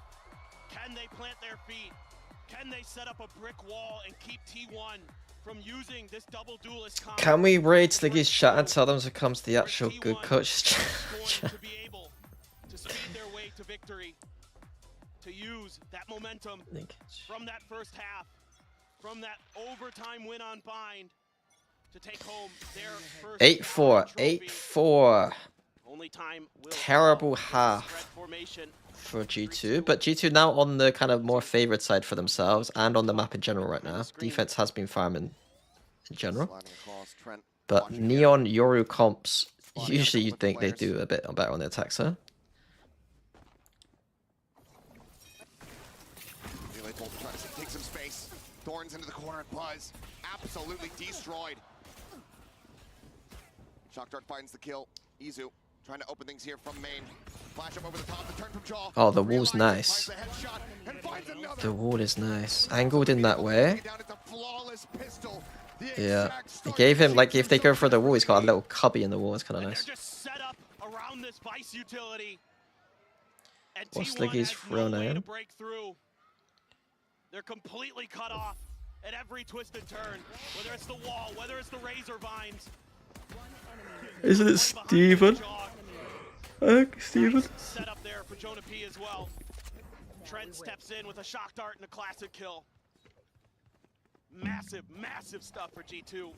Can they plant their feet? Can they set up a brick wall and keep T1 from using this double duelist combo? Can we raid Sliggy's chat and tell them to come to the actual good coach's chat? To be able to speed their way to victory, to use that momentum from that first half, from that overtime win on Bind, to take home their first 8-4, 8-4. Only time will Terrible half for G2, but G2 now on the kind of more favored side for themselves and on the map in general right now. Defense has been farming in general, but Neon Yoru comps, usually you'd think they do a bit better on the attack side. Trying to take some space. Thorns into the corner and Buzz absolutely destroyed. Shock Dart finds the kill. Izu trying to open things here from main. Flash up over the top, the turn from Jaw. Oh, the wall's nice. The wall is nice. Angled in that way. Yeah. It gave him, like, if they go for the wall, he's got a little cubby in the wall. It's kind of nice. around this Vice utility. And Or T1 Sliggy's has no thrown way to in. break through. They're completely cut off at every twist and turn. Whether it's the wall, whether it's the razor vines. Isn't it Steven? Steven. Set up there for Jonah P as well. Trent steps in with a shock dart and a classic kill. Massive, massive stuff for G2.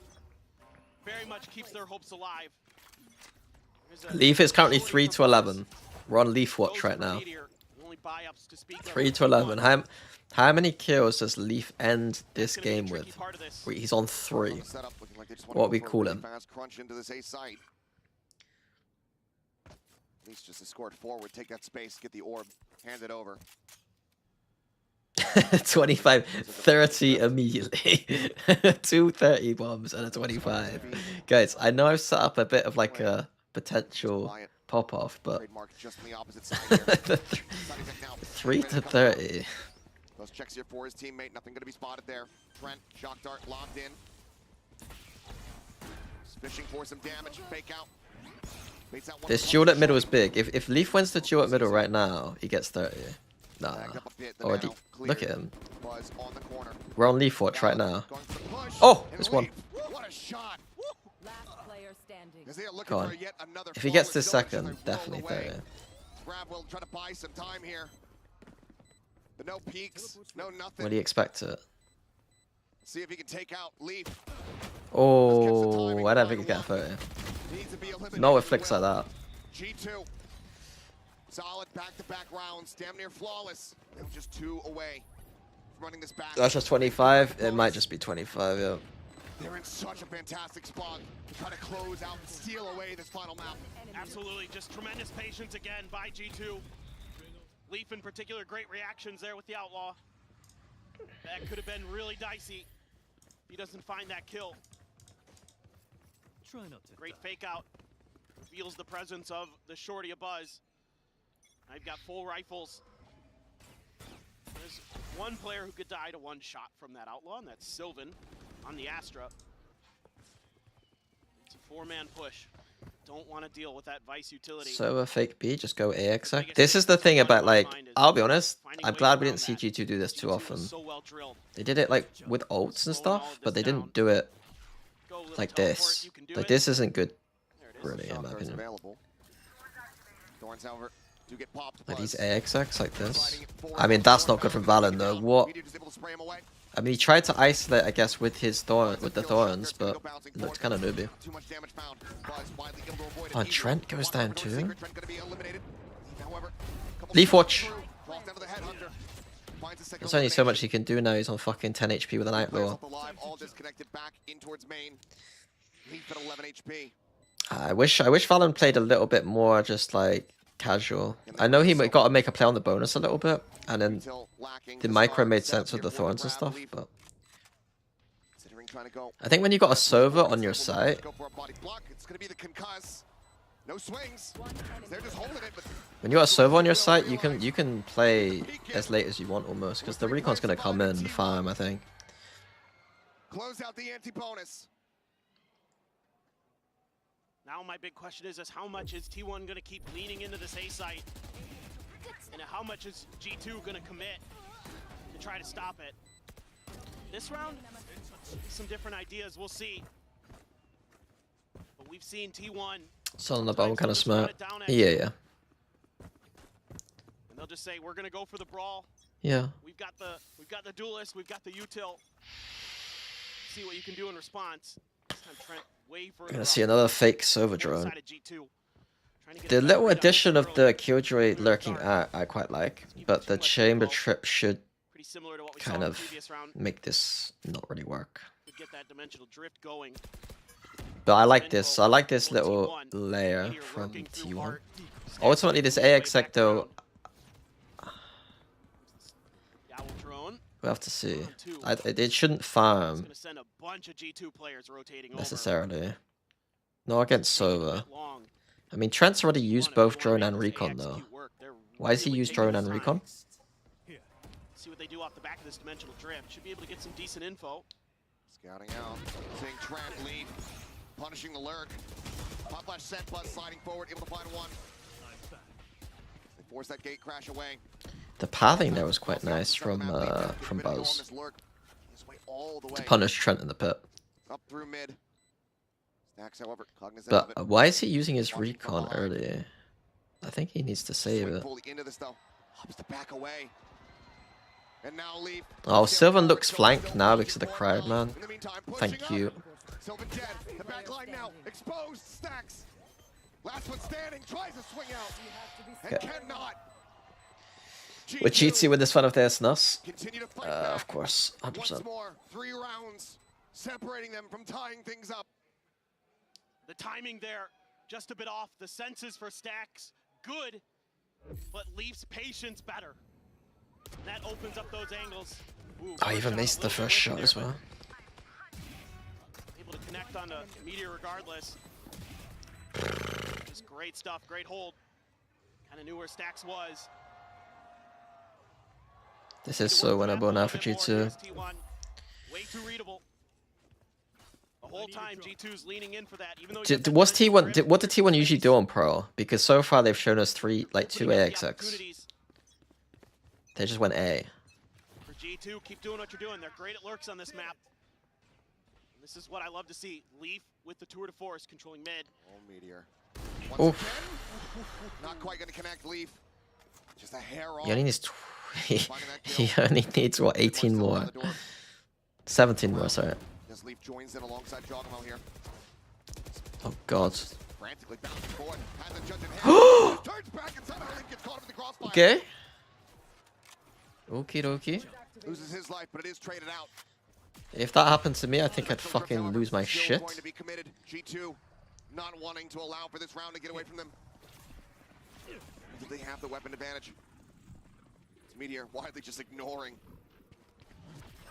Very much keeps their hopes alive. Leaf is currently 3-11. We're on Leaf watch right now. 3-11. How many kills does Leaf end this game with? He's on 3. What we call him. Fast crunch into this A site. At least just escort forward, take that space, get the orb, hand it over. 25, 30 immediately. 2 30 bombs and a 25. Guys, I know I've set up a bit of like a potential pop-off, but 3 to 30. Those checks here for his teammate, nothing going to be spotted there. Trent, shock dart locked in. Fishing for some damage, fake out. This duel at middle is big. If Leaf wins the duel at middle right now, he gets 30. Nah. Already. Look at him. We're on Leaf watch right now. Oh, there's one. What a shot. Go on. If he gets this second, definitely 30. Grab will try to buy some time here. But no peaks, no nothing. What do you expect it? See if he can take out Leaf. Oh, I don't think he can get 30. Not with flicks like that. G2. Solid back-to-back rounds, damn near flawless. They were just 2 away from running this back. That's just 25. It might just be 25, yeah. They're in such a fantastic spot to try to close out and steal away this final map. Absolutely, just tremendous patience again by G2. Leaf in particular, great reactions there with the Outlaw. That could have been really dicey if he doesn't find that kill. Try not to. Great fake out. Reveals the presence of the shorty Abuzz. Now you've got full rifles. There's one player who could die to one shot from that Outlaw, and that's Sylvan on the Astra. It's a 4-man push. Don't want to deal with that Vice utility. So a fake B, just go AXX. This is the thing about, like, I'll be honest, I'm glad we didn't see G2 do this too often. They did it like with ults and stuff, but they didn't do it like this. Like, this isn't good, really, in my opinion. Like these AXX like this. I mean, that's not good from Valen though. What? I mean, he tried to isolate, I guess, with his the thorns, but it looked kind of noobie. Oh, Trent goes down too. Leaf watch. There's only so much he can do now. He's on fucking 10 HP with an Outlaw. I wish Valen played a little bit more just like casual. I know he got to make a play on the bonus a little bit, and then the micro made sense with the thorns and stuff, but I think when you got a Sova on your site, when you got a Sova on your site, you can play as late as you want almost, because the recon's gonna come in and farm, I think. Close out the anti-bonus. Now my big question is how much is T1 going to keep leaning into this A site? And how much is G2 going to commit to try to stop it? This round, some different ideas, we'll see. But we've seen T1. So on the bottom kind of smart. Yeah. And they'll just say, we're going to go for the brawl. Yeah. We've got the duelist, we've got the util. See what you can do in response. This time Trent I'm gonna see another fake Sova drone. The little addition of the Killjoy lurking at I quite like, but the chamber trip should kind of make this not really work. But I like this. I like this little layer from T1. Ultimately, this AXX though, we'll have to see. It shouldn't farm necessarily. No, against Sova. I mean, Trent's already used both drone and recon though. Why does he use drone and recon? See what they do off the back of this dimensional drift. Should be able to get some decent info. Scouting out, seeing Trent lead, punishing the lurk. Pop flash set, Buzz sliding forward, able to find one. They force that gate crash away. The pathing there was quite nice from Buzz to punish Trent in the pit. Up through mid. Stacks, however, cognizant But why is he using his recon early? I think he needs to save it. Into this though. Hops to back away. And now Leaf. Oh, Sylvan looks flanked now because of the crowd, man. Thank you. Sylvan dead. The back line now exposed. Stacks. Last one standing. Tries to swing out. And cannot. With GT with this one of their snus. Of course, 100%. Once more, 3 rounds separating them from tying things up. The timing there, just a bit off. The senses for Stacks, good, but Leaf's patience better. That opens up those angles. Ooh, I even missed the first shot as well. Able to connect on the Meteor regardless. Just great stuff, great hold. Kind of knew where Stax was. This is so winnable now for G2. Way too readable. The whole time G2's leaning in for that. Even though What's T1? What did T1 usually do on Pro? Because so far they've shown us two AXX. They just went A. For G2, keep doing what you're doing. They're great at lurks on this map. And this is what I love to see. Leaf with the tour de force controlling mid. Oh, Meteor. Oof. Not quite going to connect Leaf. Just a hair off. He only needs he only needs what, 18 more. 17 more, sorry. This Leaf joins in alongside Jogamo here. Oh god. Frantically bouncing forward. Has a judge in hand. Turns back and somehow Link gets caught up in the crossfire. Okay. Okie dokie. Loses his life, but it is traded out. If that happened to me, I think I'd fucking lose my shit. Going to be committed. G2 not wanting to allow for this round to get away from them. Do they have the weapon advantage? It's Meteor widely just ignoring.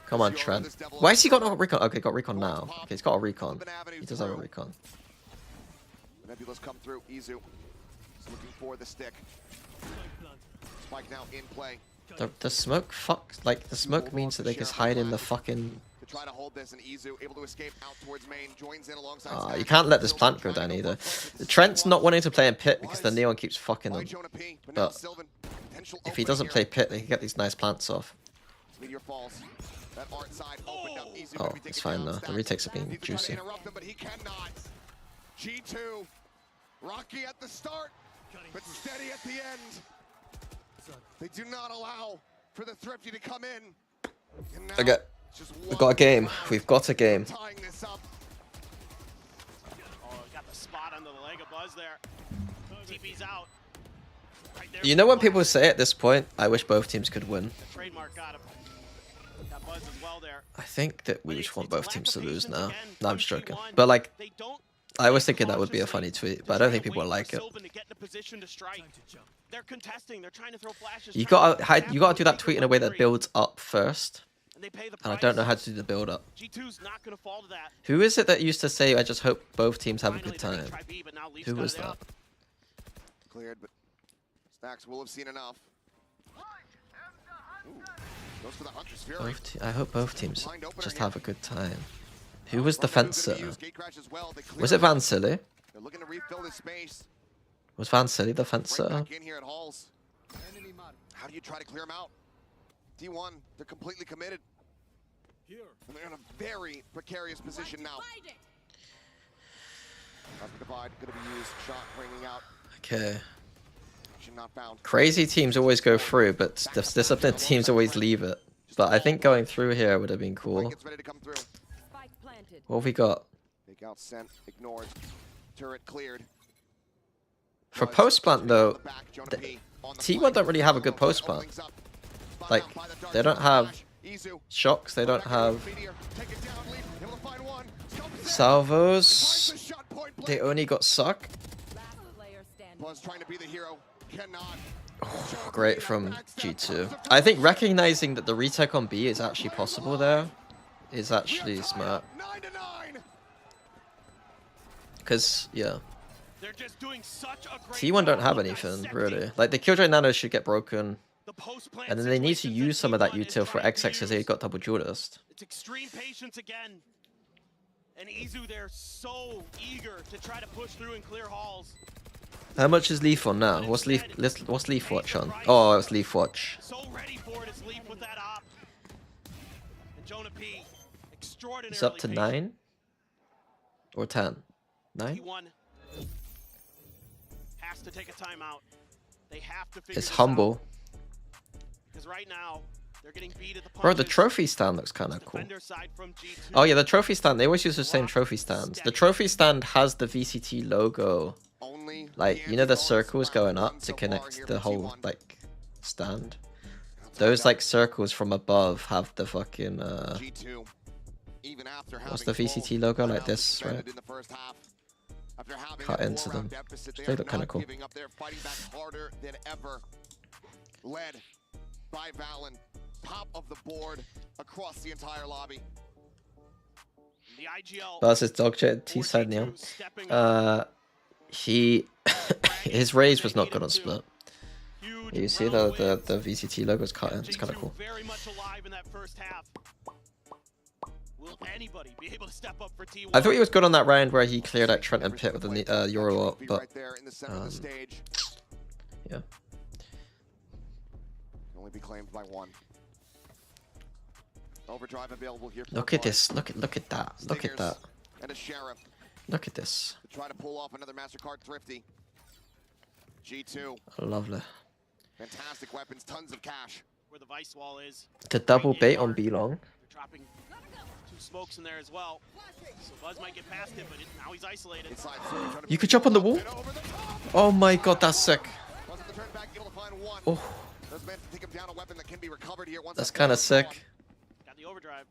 Come on, Trent. Why has he got no recon? Okay, got recon now. Okay, he's got a recon. He does have a recon. Nebula's come through. Izu is looking for the stick. Spike now in play. The smoke the smoke means that they just hide in the fucking... To try to hold this, and Izu able to escape out towards main, joins in alongside you can't let this plant go down either. Trent's not wanting to play in pit because the Neon keeps fucking him. But if he doesn't play pit, they can get these nice plants off. Meteor falls. That art side opened up. Izu Oh, it's fine though. The retakes are being juicy. But he cannot. G2 rocky at the start, but steady at the end. They do not allow for the Thrifty to come in. Okay, we've got a game. We've got a game. Tying this up. Oh, got the spot under the leg of Buzz there. TP's out. Right there. You know when people say at this point, I wish both teams could win. The trademark got him. Got Buzz as well there. I think that we just want both teams to lose now. No, I'm just joking. But like, I was thinking that would be a funny tweet, but I don't think people will like it. They're contesting. They're trying to throw flashes. You gotta do that tweet in a way that builds up first. And I don't know how to do the build up. G2's not gonna fall to that. Who is it that used to say, I just hope both teams have a good time? Who was that? Cleared, but Stax will have seen enough. Ooh, goes for the Hunter's Fury. I hope both teams just have a good time. Who was the fencer? Was it Van Silly? They're looking to refill this space. Was Van Silly the fencer? Back in here at Halls. How do you try to clear them out? D1, they're completely committed. And they're in a very precarious position now. Divide, gonna be used. Shot ringing out. Okay. Not found. Crazy teams always go through, but disciplined teams always leave it. But I think going through here would have been cool. What have we got? Take out sent, ignored. Turret cleared. For post plant though, T1 don't really have a good post plant. Like, they don't have shocks, they don't have salvos. They only got suck. Oh, great from G2. I think recognizing that the retake on B is actually possible there is actually smart. Because, yeah. T1 don't have anything, really. Like, the Killjoy Nano should get broken. And then they need to use some of that util for XX because they got double jewel dust. It's extreme patience again. And Izu, they're so eager to try to push through and clear halls. How much is Leaf on now? What's Leaf Watch on? Oh, it's Leaf Watch. So ready for it is Leaf with that op. And Jonah P, extraordinarily It's up to 9? Or 10? 9? T1 has to take a timeout. They have to figure It's this humble. out. Because right now, they're getting beat at the Bro, the punches. trophy stand looks kind of cool. Defender side from G2. Oh yeah, the trophy stand. They always use the same trophy stands. The trophy stand has the VCT logo. Like, you know the circles going up to connect the whole, like, stand? Those, like, circles from above have the fucking, what's the VCT logo? Like this, right? Cut into them. They look kind of cool. Led by Valen. Top of the board across the entire lobby. The IGL versus Dogjet T-side now. He his raise was not good on split. You see the VCT logo is cut in. It's kind of cool. Very much alive in that first half. Will anybody be able to step up for T1? I thought he was good on that round where he cleared out Trent and Pit with the Euro up, but yeah. Can only be claimed by one. Overdrive available here. Look at this. Look at that. Look at that. And a sheriff. Look at this. To try to pull off another MasterCard Thrifty. G2. Lovely. Fantastic weapons, tons of cash. Where the vice wall is. The double bait on B long. They're dropping 2 smokes in there as well. So Buzz might get past it, but now he's isolated. You could jump on the wall. Oh my god, that's sick. Oh. That's kind of sick. Got the overdrive.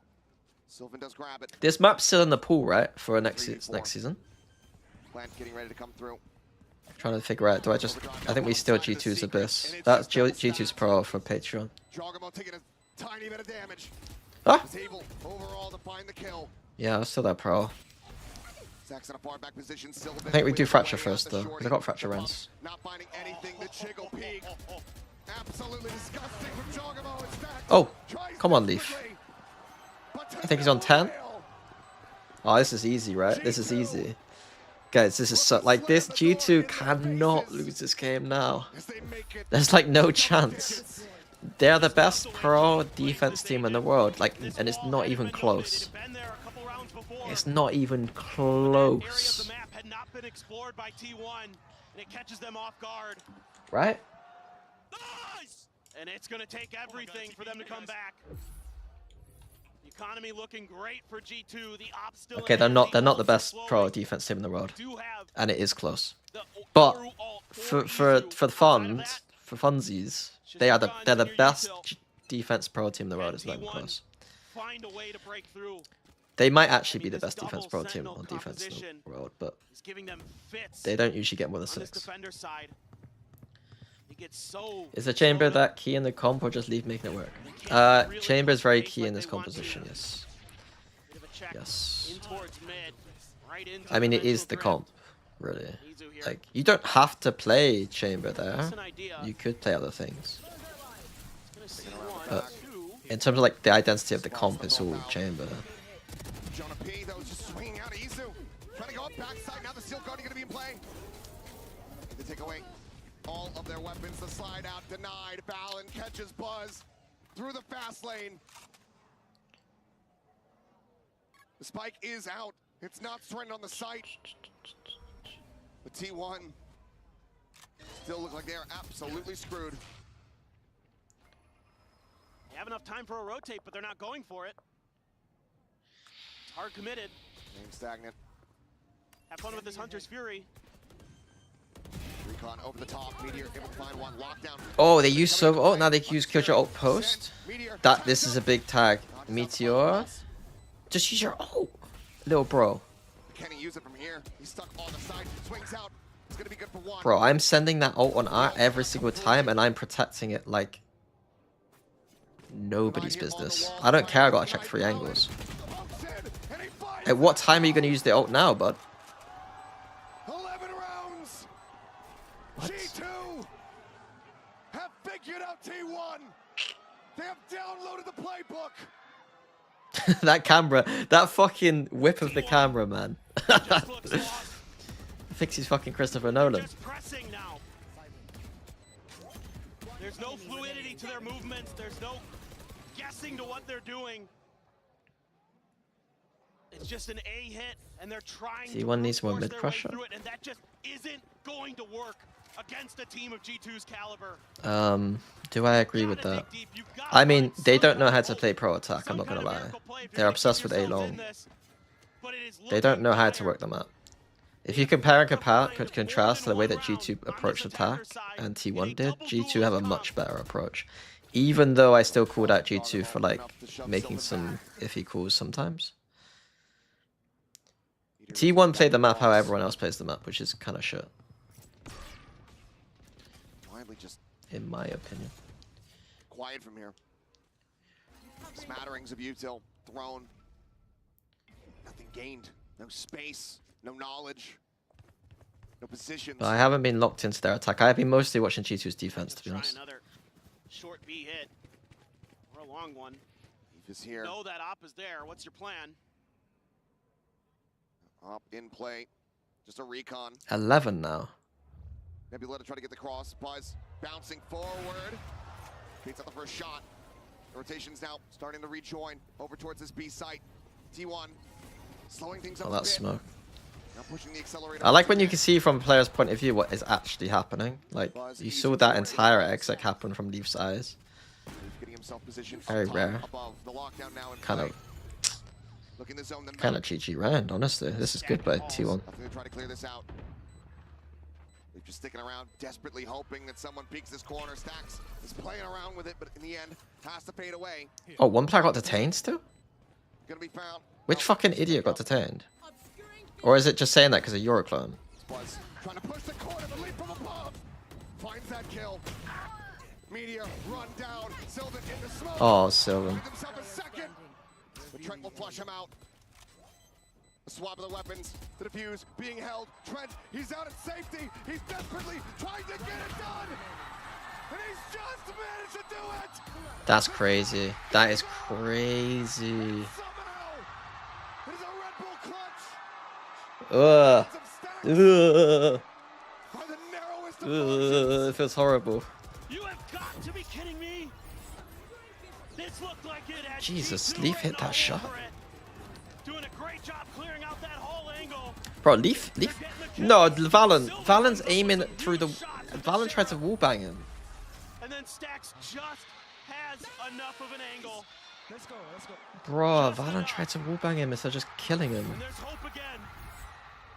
Sylvan does grab it. This map's still in the pool, right? For next season. Plant getting ready to come through. Trying to figure out, I think we steal G2's Abyss. That's G2's Pro for Patreon. Jogamo taking a tiny bit of damage. Ah! Able overall to find the kill. Yeah, I'll steal that Pro. Zach's in a far back position. I think we do Fracture first, though. Because I got Fracture runs. Not finding anything. The Chiggle peek. Absolutely disgusting from Jogamo. Oh, come on, Leaf. I think he's on 10. Oh, this is easy, right? This is easy. Guys, this is so, like, this G2 cannot lose this game now. There's like no chance. They're the best pro defense team in the world, like, and it's not even close. It's not even close. Right? And it's gonna take everything for them to come back. Economy looking great for G2. The ops still Okay, they're not the best pro defense team in the world, and it is close. But for funsies, they're the best defense pro team in the world. It's not even close. Find a way to break through. They might actually be the best defense pro team on defense in the world, but they don't usually get more than 6. Is the chamber that key in the comp or just leave making it work? Chamber is very key in this composition, yes. Yes. I mean, it is the comp, really. Like, you don't have to play chamber there. You could play other things. But in terms of like the identity of the comp, it's all chamber. Jonah P, though, just swinging out of Izu. Trying to go up backside. Now the Steel Guardian going to be in play. They take away all of their weapons. The slide out denied. Valen catches Buzz through the fast lane. The spike is out. It's not threatened on the site. The T1 still look like they are absolutely screwed. They have enough time for a rotate, but they're not going for it. It's hard committed. Game stagnant. Have fun with this Hunter's Fury. Recon over the top. Meteor able to find one. Lockdown. Oh, they use so. Oh, now they use Killjoy ult post. This is a big tag. Meteor. Just use your ult, little bro. Can he use it from here? He's stuck on the side. Swings out. It's gonna be good for one. Bro, I'm sending that ult on art every single time, and I'm protecting it like nobody's business. I don't care. I gotta check 3 angles. At what time are you gonna use the ult now, bud? 11 rounds. What? G2 have figured out T1. They have downloaded the playbook. That camera, that fucking whip of the camera, man. Thinks he's fucking Christopher Nolan. There's no fluidity to their movements. There's no guessing to what they're doing. It's just an A hit, and they're trying to T1 needs more force mid their way pressure. through it, and that just isn't going to work against a team of G2's caliber. Do I agree with that? I mean, they don't know how to play pro attack, I'm not gonna lie. They're obsessed with A long. They don't know how to work the map. If you compare and contrast the way that G2 approached attack and T1 did, G2 have a much better approach. Even though I still called out G2 for like making some iffy calls sometimes. T1 played the map how everyone else plays the map, which is kind of shit. In my opinion. quiet from here. Smatterings of util thrown. Nothing gained. No space. No knowledge. No positions. But I haven't been locked into their attack. I've been mostly watching G2's defense, to be honest. Another short B hit or a long one. He's here. Know that op is there. What's your plan? Up in play. Just a recon. 11 now. Nebula to try to get the cross. Buzz bouncing forward. Beats out the first shot. The rotation's now starting to rejoin over towards this B site. T1 slowing things up Oh, a that's bit. smoke. Now pushing the accelerator. I like when you can see from a player's point of view what is actually happening. Like, you saw that entire exec happen from Leaf's eyes. Getting himself positioned Very up top, rare. above the lockdown now in Kind play. of Look in the zone, kind of GG round, honestly. This is good by T1. I think they try to clear this out. They're just sticking around, desperately hoping that someone peeks this corner. Stacks is playing around with it, but in the end, has to fade away. Oh, one player got detained still? Gonna be found. Which fucking idiot got detained? Or is it just saying that because of Euroclone? Buzz trying to push the corner, the leap from above. Finds that kill. Meteor run down. Sylvan in the smoke. Oh, Sylvan. Finds himself a second. But Trent will flush him out. A swap of the weapons. The defuse being held. Trent, he's out at safety. He's desperately trying to get it done. And he's just managed to do it. That's crazy. That is crazy. It is a Red Bull clutch. Ugh. Ugh. By the narrowest of Ugh. It feels horrible. You have got to be kidding me. This looked like it had Jesus, G2 Leaf hit written that all shot. over it. Doing a great job clearing out that whole angle. Bro, Leaf. No, Valent's aiming through the. Valent tried to wallbang him. And then Stacks just has enough of an angle. Let's go. Bro, Valent tried to wallbang him instead of just killing him. And there's hope again.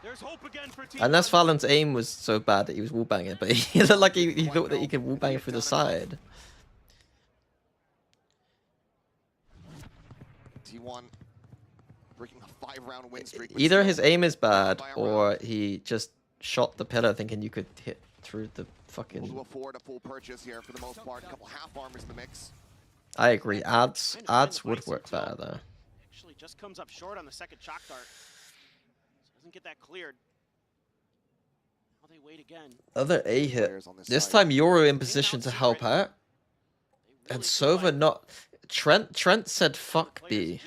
There's hope again for Team Unless Valent's aim was so bad that he was wallbanging, but he looked like he thought that he could wallbang it through the side. T1 breaking a 5-round win streak. Either his aim is bad, or he just shot the pillar thinking you could hit through the fucking... Able to afford a full purchase here for the most part. A couple half armors in the mix. I agree. Ads would work better though. Actually just comes up short on the second shock dart. Doesn't get that cleared. Now they wait again. Other A hit. This time Euro in position to help out. And Sova not... Trent said fuck B.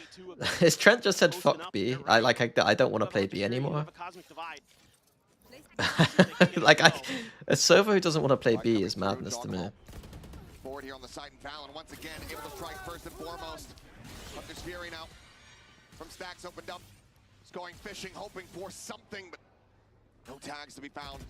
Is Trent just said fuck B? I don't want to play B anymore. Sova who doesn't want to play B is madness to me. Forward here on the side, and Valen once again able to strike first and foremost. But there's Fury now. From Stacks opened up. He's going fishing, hoping for something, but no tags to be found.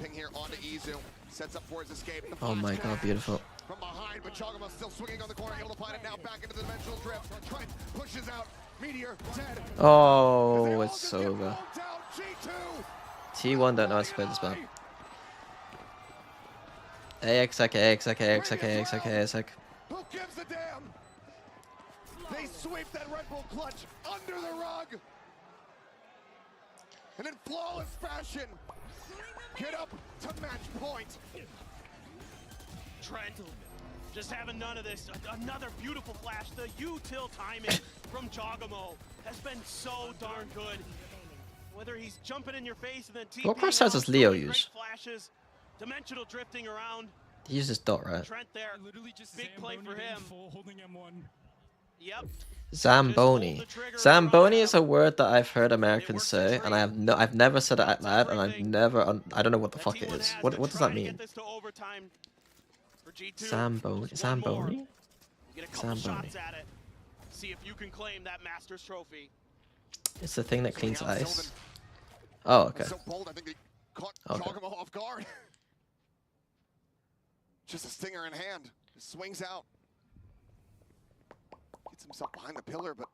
Ping here onto Izu. Sets up for his escape. Oh my god, beautiful. From behind, but Chogamo still swinging on the corner, able to find it now back into the dimensional drift. Trent pushes out. Meteor dead. Oh, it's over. T1 don't know how to play this map. AXX, AXX, AXX, AXX, AXX. Who gives a damn? They sweep that Red Bull clutch under the rug. And in flawless fashion, get up to match point. Trent just having none of this. Another beautiful flash. The util timing from Jogamo has been so darn good. Whether he's jumping in your face and then What crosshair does Leo use? Flashes, dimensional drifting around. He uses dot, right? Trent there. Big play for him. Yep. Zamboni. Zamboni is a word that I've heard Americans say, and I've never said it out loud, and I don't know what the fuck it is. What does that mean? Zamboni. Zamboni. Zamboni. See if you can claim that Masters trophy. It's the thing that cleans ice. Oh, okay. So bold, I think they caught Okay. Jogamo off guard. Just a stinger in hand. Just swings out. Gets himself behind the pillar, but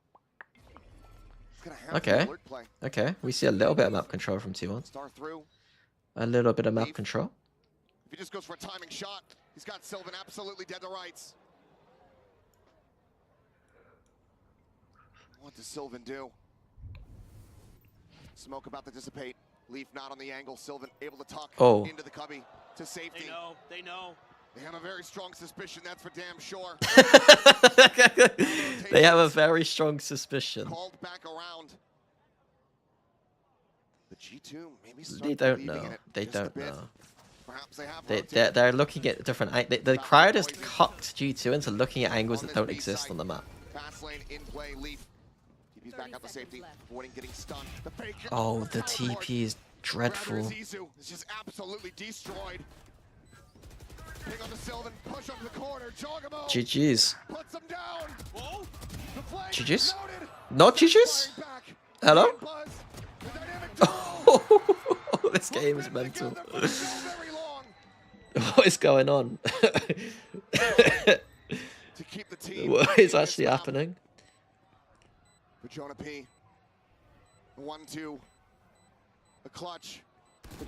he's gonna have Okay. alert play. Okay. We see a little bit of map control from T1. Star through. A little bit of map control. If he just goes for a timing shot, he's got Sylvan absolutely dead to rights. What does Sylvan do? Smoke about to dissipate. Leaf not on the angle. Sylvan able to tuck into the cubby to safety. They know. They have a very strong suspicion, that's for damn sure. They have a very strong suspicion. Called back around. The G2 maybe They don't know. They don't know. Perhaps they have They're looking at different. The crowd has cocked G2 into looking at angles that don't exist on the map. Fast lane in play, Leaf. TP's back out the safety, avoiding getting stunned. The fake. Oh, the TP is dreadful. It's just absolutely destroyed. Ping on the Sylvan, push up the corner, Jogamo. GG's. Puts him down. GG's? Not GG's? Hello? This game is mental. What is going on? What is actually happening? For Jonah P. 1-2. A clutch.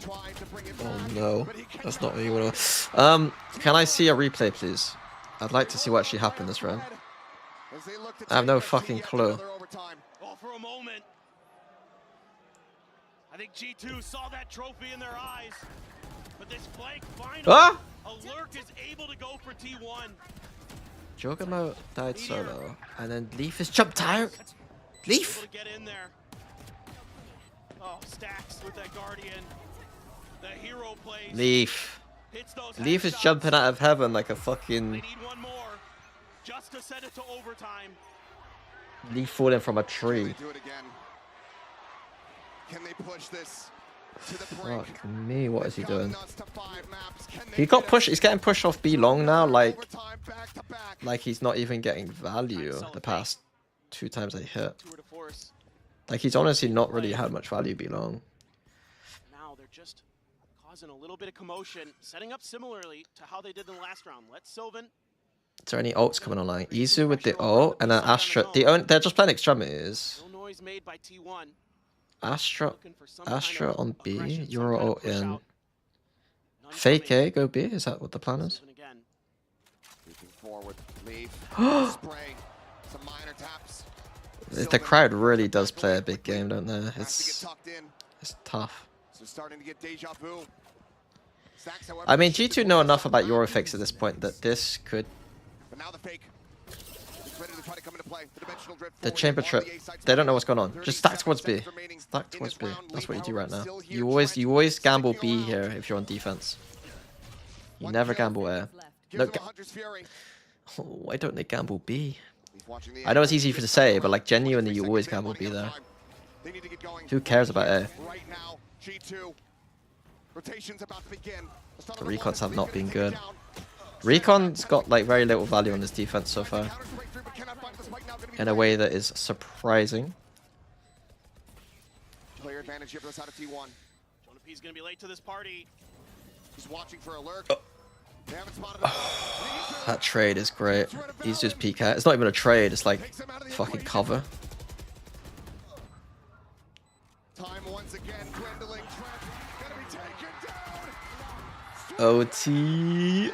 Trying to bring it Oh back, no, but he that's not what you want to. Can I see a replay, please? I'd like to see what actually happened this round. I have no fucking clue. Oh, for a moment. I think G2 saw that trophy in their eyes. But this flank finally, Alert is able to go for T1. Jogamo died solo, and then Leaf has jumped out. Leaf! Get in there. Oh, Stacks with that Guardian. The hero plays. Leaf. Leaf is jumping out of heaven like a fucking... They need one more just to set it to overtime. Leaf falling from a tree. Do it again. Can they push this to the brink? Fuck me, what is he doing? He got pushed. He's getting pushed off B long now, like he's not even getting value the past 2 times I hit. Like he's honestly not really had much value B long. Now they're just causing a little bit of commotion, setting up similarly to how they did in the last round. Let's Sylvan. Is there any ults coming online? Izu with the ult and then Astra. They're just playing extremities. No noise made by T1. Astra on B, Euro ult in. Fake A, go B. Is that what the plan is? Forward, leave, spray, some minor taps. The crowd really does play a big game, don't they? It's tough. So starting to get deja vu. I mean, G2 know enough about Eurofix at this point that this could... But now the fake. Ready to try to come into play. The dimensional drift. The chamber trip. They don't know what's going on. Just stack towards B. Stack towards B. That's what you do right now. You always gamble B here if you're on defense. You never gamble A. No, why don't they gamble B? I know it's easy for to say, but like genuinely, you always gamble B there. Who cares about A? Right now, G2. Rotation's about to begin. The recons have not been good. Recon's got like very little value on this defense so far. In a way that is surprising. Player advantage here for the side of T1. Jonah P's gonna be late to this party. He's watching for alert. They haven't spotted That trade is great. He's just peek at. It's not even a trade, it's like fucking cover. Time once again dwindling. Gonna be taken down. OT.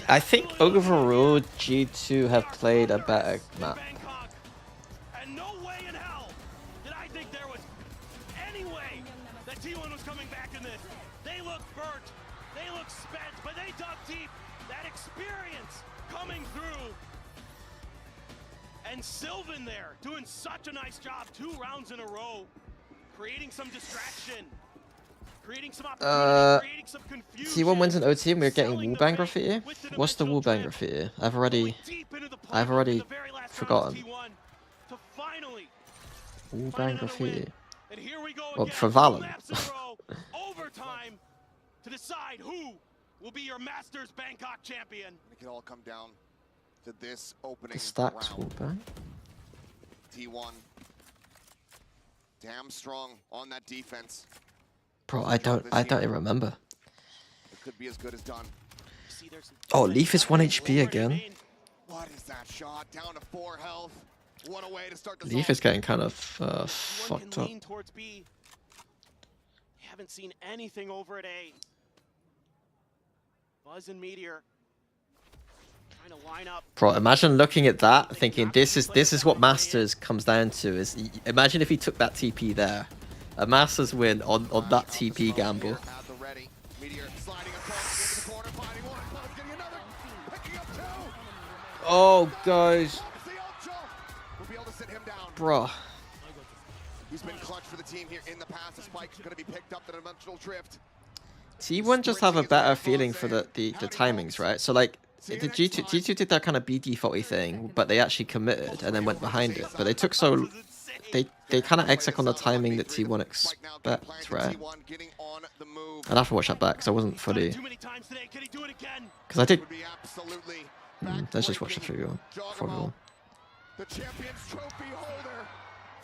I think overall G2 have played a better map. And no way in hell did I think there was any way that T1 was coming back in this. They look burnt, they look spent, but they dug deep. That experience coming through. And Sylvan there doing such a nice job 2 rounds in a row, creating some distraction. Creating some opportunity, creating some confusion. T1 wins an OT and we're getting wallbang graffiti? What's the wallbang graffiti? I've already forgotten. Wallbang graffiti. Well, for Valen. Overtime to decide who will be your Masters Bangkok champion. It can all come down to this opening The stacks round. wallbang. T1 damn strong on that defense. Bro, I don't even remember. It could be as good as done. Oh, Leaf is 1 HP again. What is that shot? Down to 4 health. What a way to start the Leaf is getting kind of fucked up. Towards B. Haven't seen anything over at A. Buzz and Meteor Bro, imagine looking at that, thinking this is what Masters comes down to. Is imagine if he took that TP there, a Masters win on that TP gamble. Oh, guys, bro. He's been clutch for the team here in the past. The spike's going to be picked up. The dimensional drift. T1 just have a better feeling for the timings, right? So like the G2 did that kind of B defaulty thing, but they actually committed and then went behind it. But they took they kind of exec on the timing that T1 expects, right? I'd have to watch that back because I wasn't fully. Because I did. Let's just watch the 3v1. 4v1.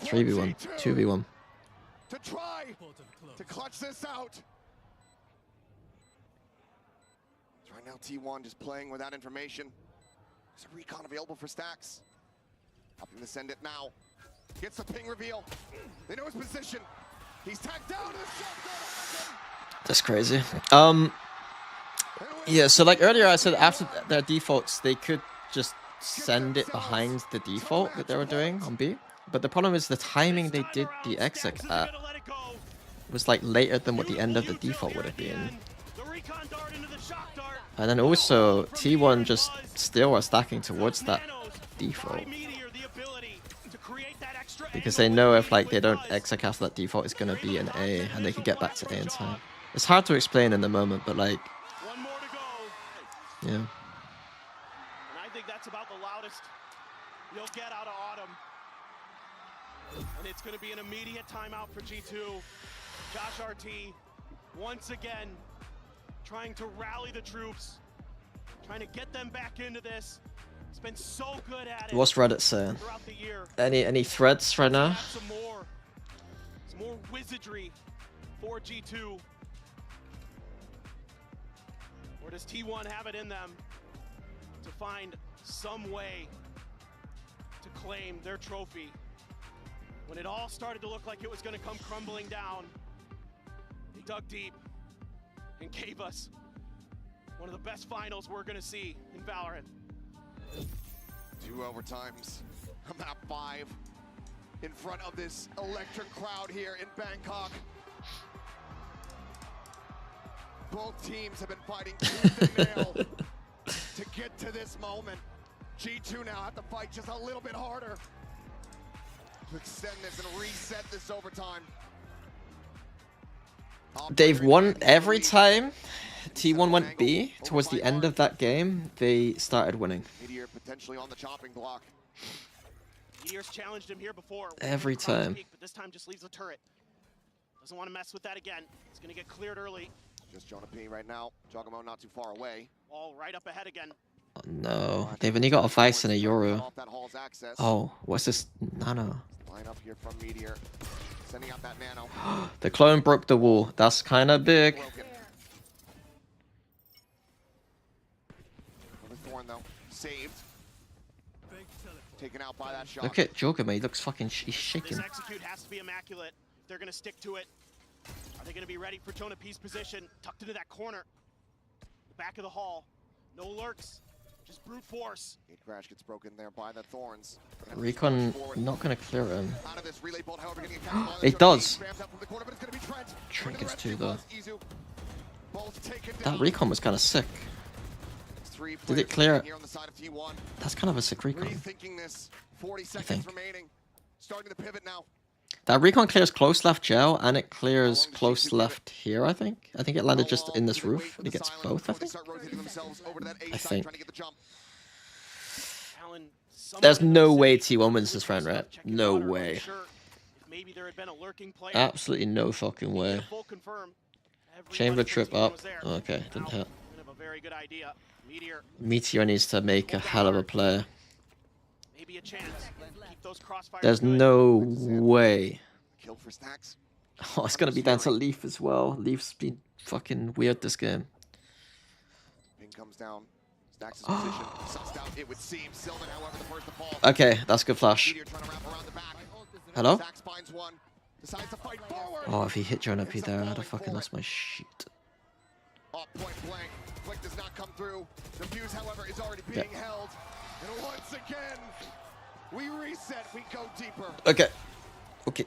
3v1. 2v1. To try to clutch this out. Right now, T1 just playing without information. There's a recon available for Stacks. Helping to send it now. Gets the ping reveal. They know his position. He's tagged down to the shot. That's crazy. Yeah, so like earlier I said after their defaults, they could just send it behind the default that they were doing on B. But the problem is the timing they did the exec at was like later than what the end of the default would have been. And then also T1 just still are stacking towards that default. Because they know if like they don't exec after that default, it's gonna be an A and they can get back to A in time. It's hard to explain in the moment, but like yeah. And I think that's about the loudest you'll get out of Autumn. And it's going to be an immediate timeout for G2. Josh RT, once again, trying to rally the troops, trying to get them back into this. It's been so good at it. What's Reddit saying? Any threads right now? Some more wizardry for G2. Or does T1 have it in them to find some way to claim their trophy? When it all started to look like it was going to come crumbling down, they dug deep and gave us one of the best finals we're going to see in Valorant. 2 overtimes, a map 5 in front of this electric crowd here in Bangkok. Both teams have been fighting tooth and nail to get to this moment. G2 now have to fight just a little bit harder to extend this and reset this overtime. They've won every time T1 went B towards the end of that game. They started winning. Meteor potentially on the chopping block. Meteor's challenged him here before. Every time. But this time just leaves the turret. Doesn't want to mess with that again. It's going to get cleared early. Just Jonah P right now. Jogamo not too far away. All right up ahead again. Oh, no, they've only got a Vice and a Euro. Oh, what's this? Nano. Line up here from Meteor. Sending out that nano. The clone broke the wall. That's kind of big. Thorn though, saved. Taken out by that shot. Look at Jogamo. He looks fucking. He's shaking. This execute has to be immaculate. They're going to stick to it. Are they going to be ready for Jonah P's position? Tucked into that corner. The back of the hall. No lurks. Just brute force. Gate crash gets broken there by the Thorns. Recon not going to clear him. Out of this relay bolt, however, It does. Trinkets too though. That recon was kind of sick. Did it clear it? That's kind of a sick recon. Rethinking this. 40 seconds remaining. Starting to pivot now. That recon clears close left gel and it clears close left here, I think. I think it landed just in this roof and it gets both, I think. There's no way T1 wins this round, right? No way. Absolutely no fucking way. Chamber trip up. Okay, didn't hit. Meteor needs to make a hell of a play. Maybe a chance. Keep those crossfires. There's no way. Kill for Stacks. Oh, it's gonna be down to Leaf as well. Leaf's been fucking weird this game. Ping comes down. Stacks' position. Sussed out, it would seem. Sylvan, however, the first to fall. Okay, that's good flash. Hello? Stacks finds one. Decides to fight forward. Oh, if he hit Jonah P there, I'd have fucking lost my shit. Point blank. Quick does not come through. The fuse, however, is already being held. And once again, we reset, we go deeper. Okay. Okay.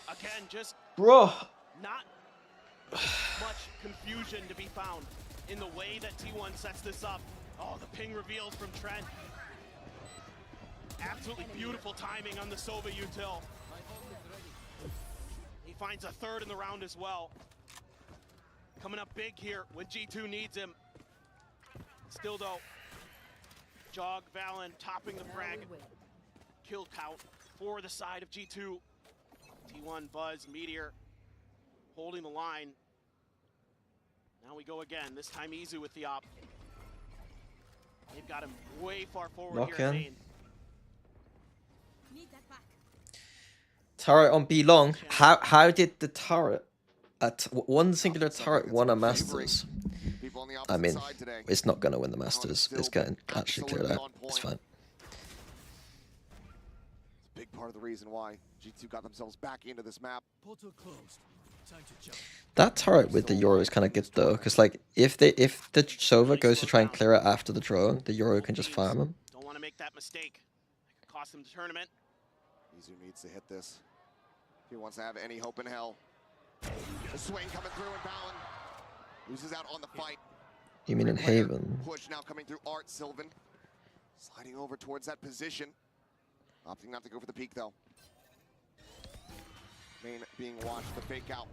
Again, just bro. Not much confusion to be found in the way that T1 sets this up. Oh, the ping reveals from Trent. Absolutely beautiful timing on the Sova util. He finds a third in the round as well. Coming up big here when G2 needs him. Still though, Jog, Valen topping the frag. Kill count for the side of G2. T1, Buzz, Meteor holding the line. Now we go again, this time Izu with the op. They've got him way far forward Lock here in in. main. Turret on B long. How did the turret at one singular turret won a Masters? I mean, it's not going to win the Masters. It's going to actually clear it out. It's fine. Big part of the reason why G2 got themselves back into this map. Portal closed. Time to jump. That turret with the Euro is kind of good though, because like if the Sova goes to try and clear it after the drone, the Euro can just farm him. Don't want to make that mistake. It could cost them the tournament. Izu needs to hit this if he wants to have any hope in hell. The swing coming through and Valen loses out on the fight. You mean in Haven? Push now coming through Art Sylvan. Sliding over towards that position. Opting not to go for the peak though. Main being watched, the fake out.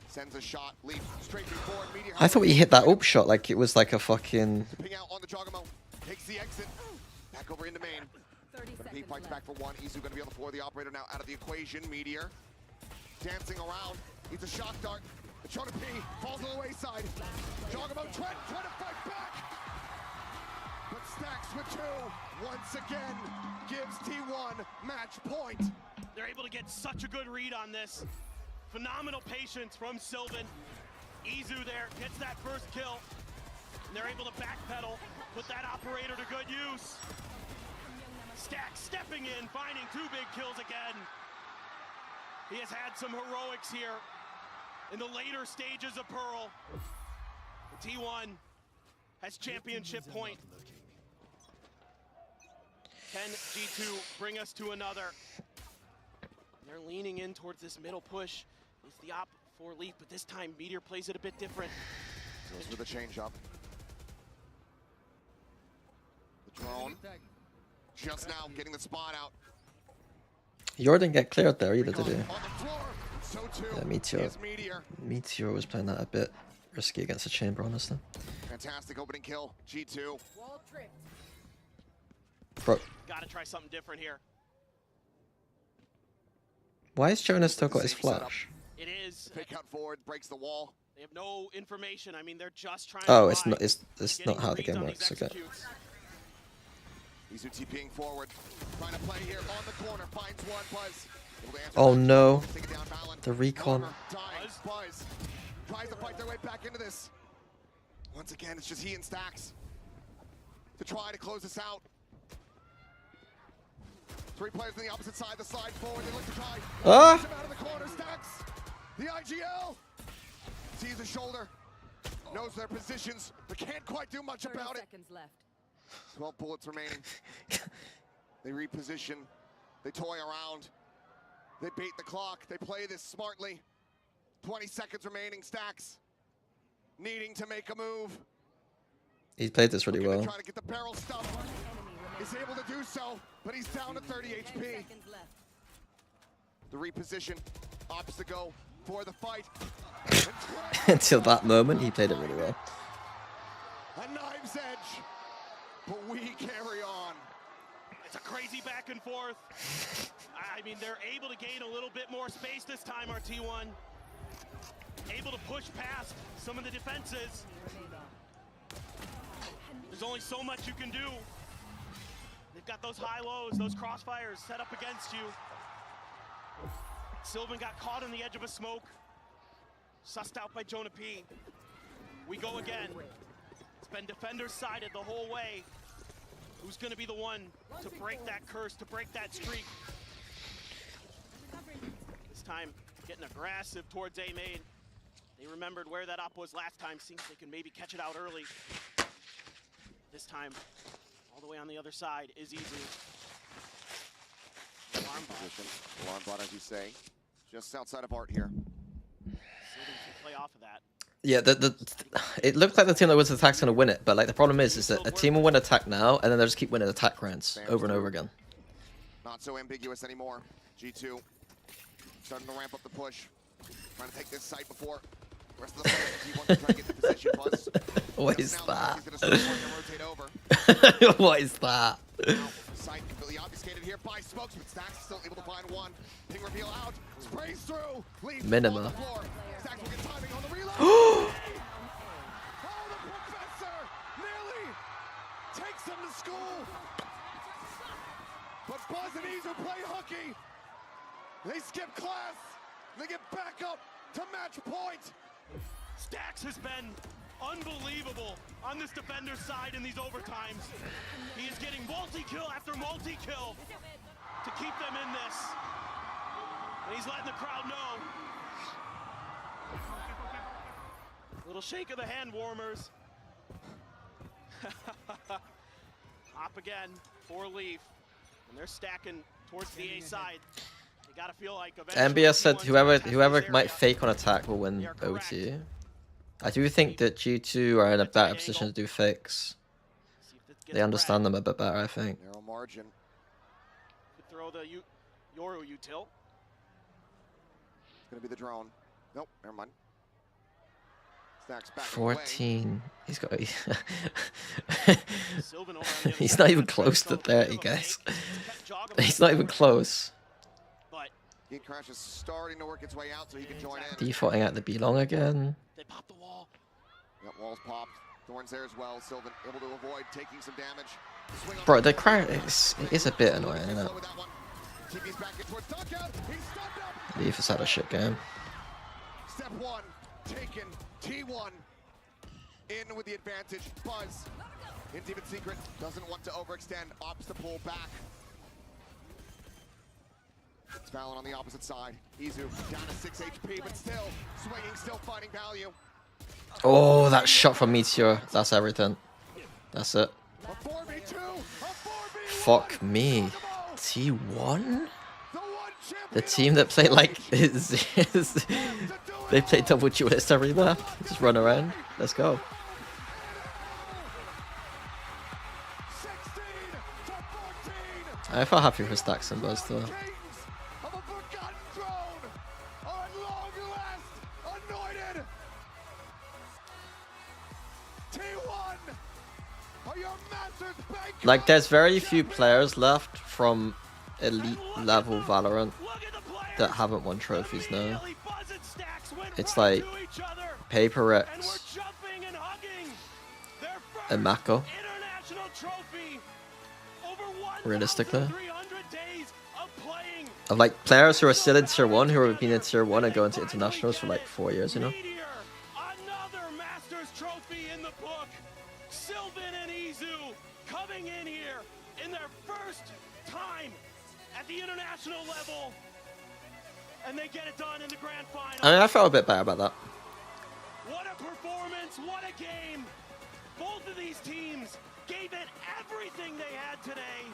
Sends a shot, leap straight forward. Meteor. I thought he hit that up shot like it was like a fucking... Ping out on the Jogamo. Takes the exit. Back over into main. But he fights back for one. Izu going to be able to floor the operator now out of the equation. Meteor dancing around. He's a shock dart. The Chona P falls on the wayside. Jogamo trying to fight back. But Stacks with two. Once again gives T1 match point. They're able to get such a good read on this. Phenomenal patience from Sylvan. Izu there gets that first kill. And they're able to backpedal, put that operator to good use. Stack stepping in, finding two big kills again. He has had some heroics here in the later stages of Pearl. T1 has championship point. Can G2 bring us to another? They're leaning in towards this middle push. It's the op for Leaf, but this time Meteor plays it a bit different. Goes with a change up. The drone just now getting the spot out. Euro didn't get cleared there either, did he? So too Yeah, Meteor. is Meteor. Meteor was playing that a bit risky against the chamber, honestly. Fantastic opening kill. G2. Bro, Gotta try something different here. why has Jonas still got his flash? It is. Fake out forward, breaks the wall. They have no information. I mean, they're just trying Oh, to it's not. It's not how the game works. Okay. Izu TPing forward, trying to play here on the corner, finds one. Buzz. Able to answer Oh back. no, Take it down, Valen. the recon. Dies. Buzz tries to fight their way back into this. Once again, it's just he and Stacks to try to close this out. Three players on the opposite side, the slide forward. They look to try. Ah! Push him out of the corner. Stacks. The IGL sees the shoulder, knows their positions, but can't quite do much about it. 12 bullets remaining. They reposition. They toy around. They bait the clock. They play this smartly. 20 seconds remaining. Stacks needing to make a move. He played this really well. Trying to get the barrel stuff. He's able to do so, but he's down to 30 HP. The reposition opts to go for the fight. Until that moment, he played it really well. A knife's edge, but we carry on. It's a crazy back and forth. I mean, they're able to gain a little bit more space this time, our T1. Able to push past some of the defenses. There's only so much you can do. They've got those high-lows, those crossfires set up against you. Sylvan got caught on the edge of a smoke. Sussed out by Jonah P. We go again. It's been defender-sided the whole way. Who's going to be the one to break that curse, to break that streak? This time, getting aggressive towards A main. They remembered where that op was last time, seeing if they can maybe catch it out early. This time, all the way on the other side is easy. Alarm position. Alarm bot, as you say. Just outside of Art here. Sylvan can play off of that. Yeah, it looked like the team that wins attack's gonna win it, but like the problem is that a team will win attack now, and then they'll just keep winning attack rounds over and over again. Not so ambiguous anymore. G2 starting to ramp up the push. Trying to take this site before the rest of the players. T1 trying to get the position. Buzz. What is that? Rotate over. What is that? Site completely obfuscated here by Smokes, but Stacks still able to find one. Ping reveal out. Sprays through. Leaves Minima. on the floor. Stacks will get timing on the reload. Oh, the professor nearly takes them to school. But Buzz and Izu play hooky. They skip class. They get back up to match point. Stacks has been unbelievable on this defender's side in these overtimes. He is getting multi-kill after multi-kill to keep them in this. And he's letting the crowd know. Little shake of the hand warmers. Hop again for Leaf. And they're stacking towards the A side. They gotta feel like MBS said whoever might fake on attack will win OT. I do think that G2 are in a better position to do fakes. They understand them a bit better, I think. Narrow margin. Could throw the Yoru util. It's gonna be the drone. Nope, never mind. Stacks back 14. He's got. He's not even close to 30, guys. He's not even close. Game Crash is starting to work its way out so he can join in. Defaulting at the B long again. They pop the wall. Yep, walls popped. Thorns there as well. Sylvan able to avoid taking some damage. Bro, the crowd is a bit annoying, isn't it? Leaf has had a shit game. Step one, taken. T1 in with the advantage. Buzz in Demon Secret doesn't want to overextend. Opts to pull back. It's Valen on the opposite side. Izu down to 6 HP, but still swinging, still finding value. Oh, that shot from Meteor. That's everything. That's it. A 4v2, a 4v1. Fuck me. T1? The team that played like they play double duelist every map. Just run around. Let's go. I felt happy for Stacks and Buzz though. Like, there's very few players left from elite level Valorant that haven't won trophies now. It's like Paper Rex and Mako. Realistically. Of like players who are still in tier 1 who have been in tier 1 and going to internationals for like 4 years, you know? Another Masters trophy in the book. Sylvan and Izu coming in here in their first time at the international level. And they get it done in the grand final. I mean, I felt a bit bad about that. What a performance, what a game. Both of these teams gave it everything they had today.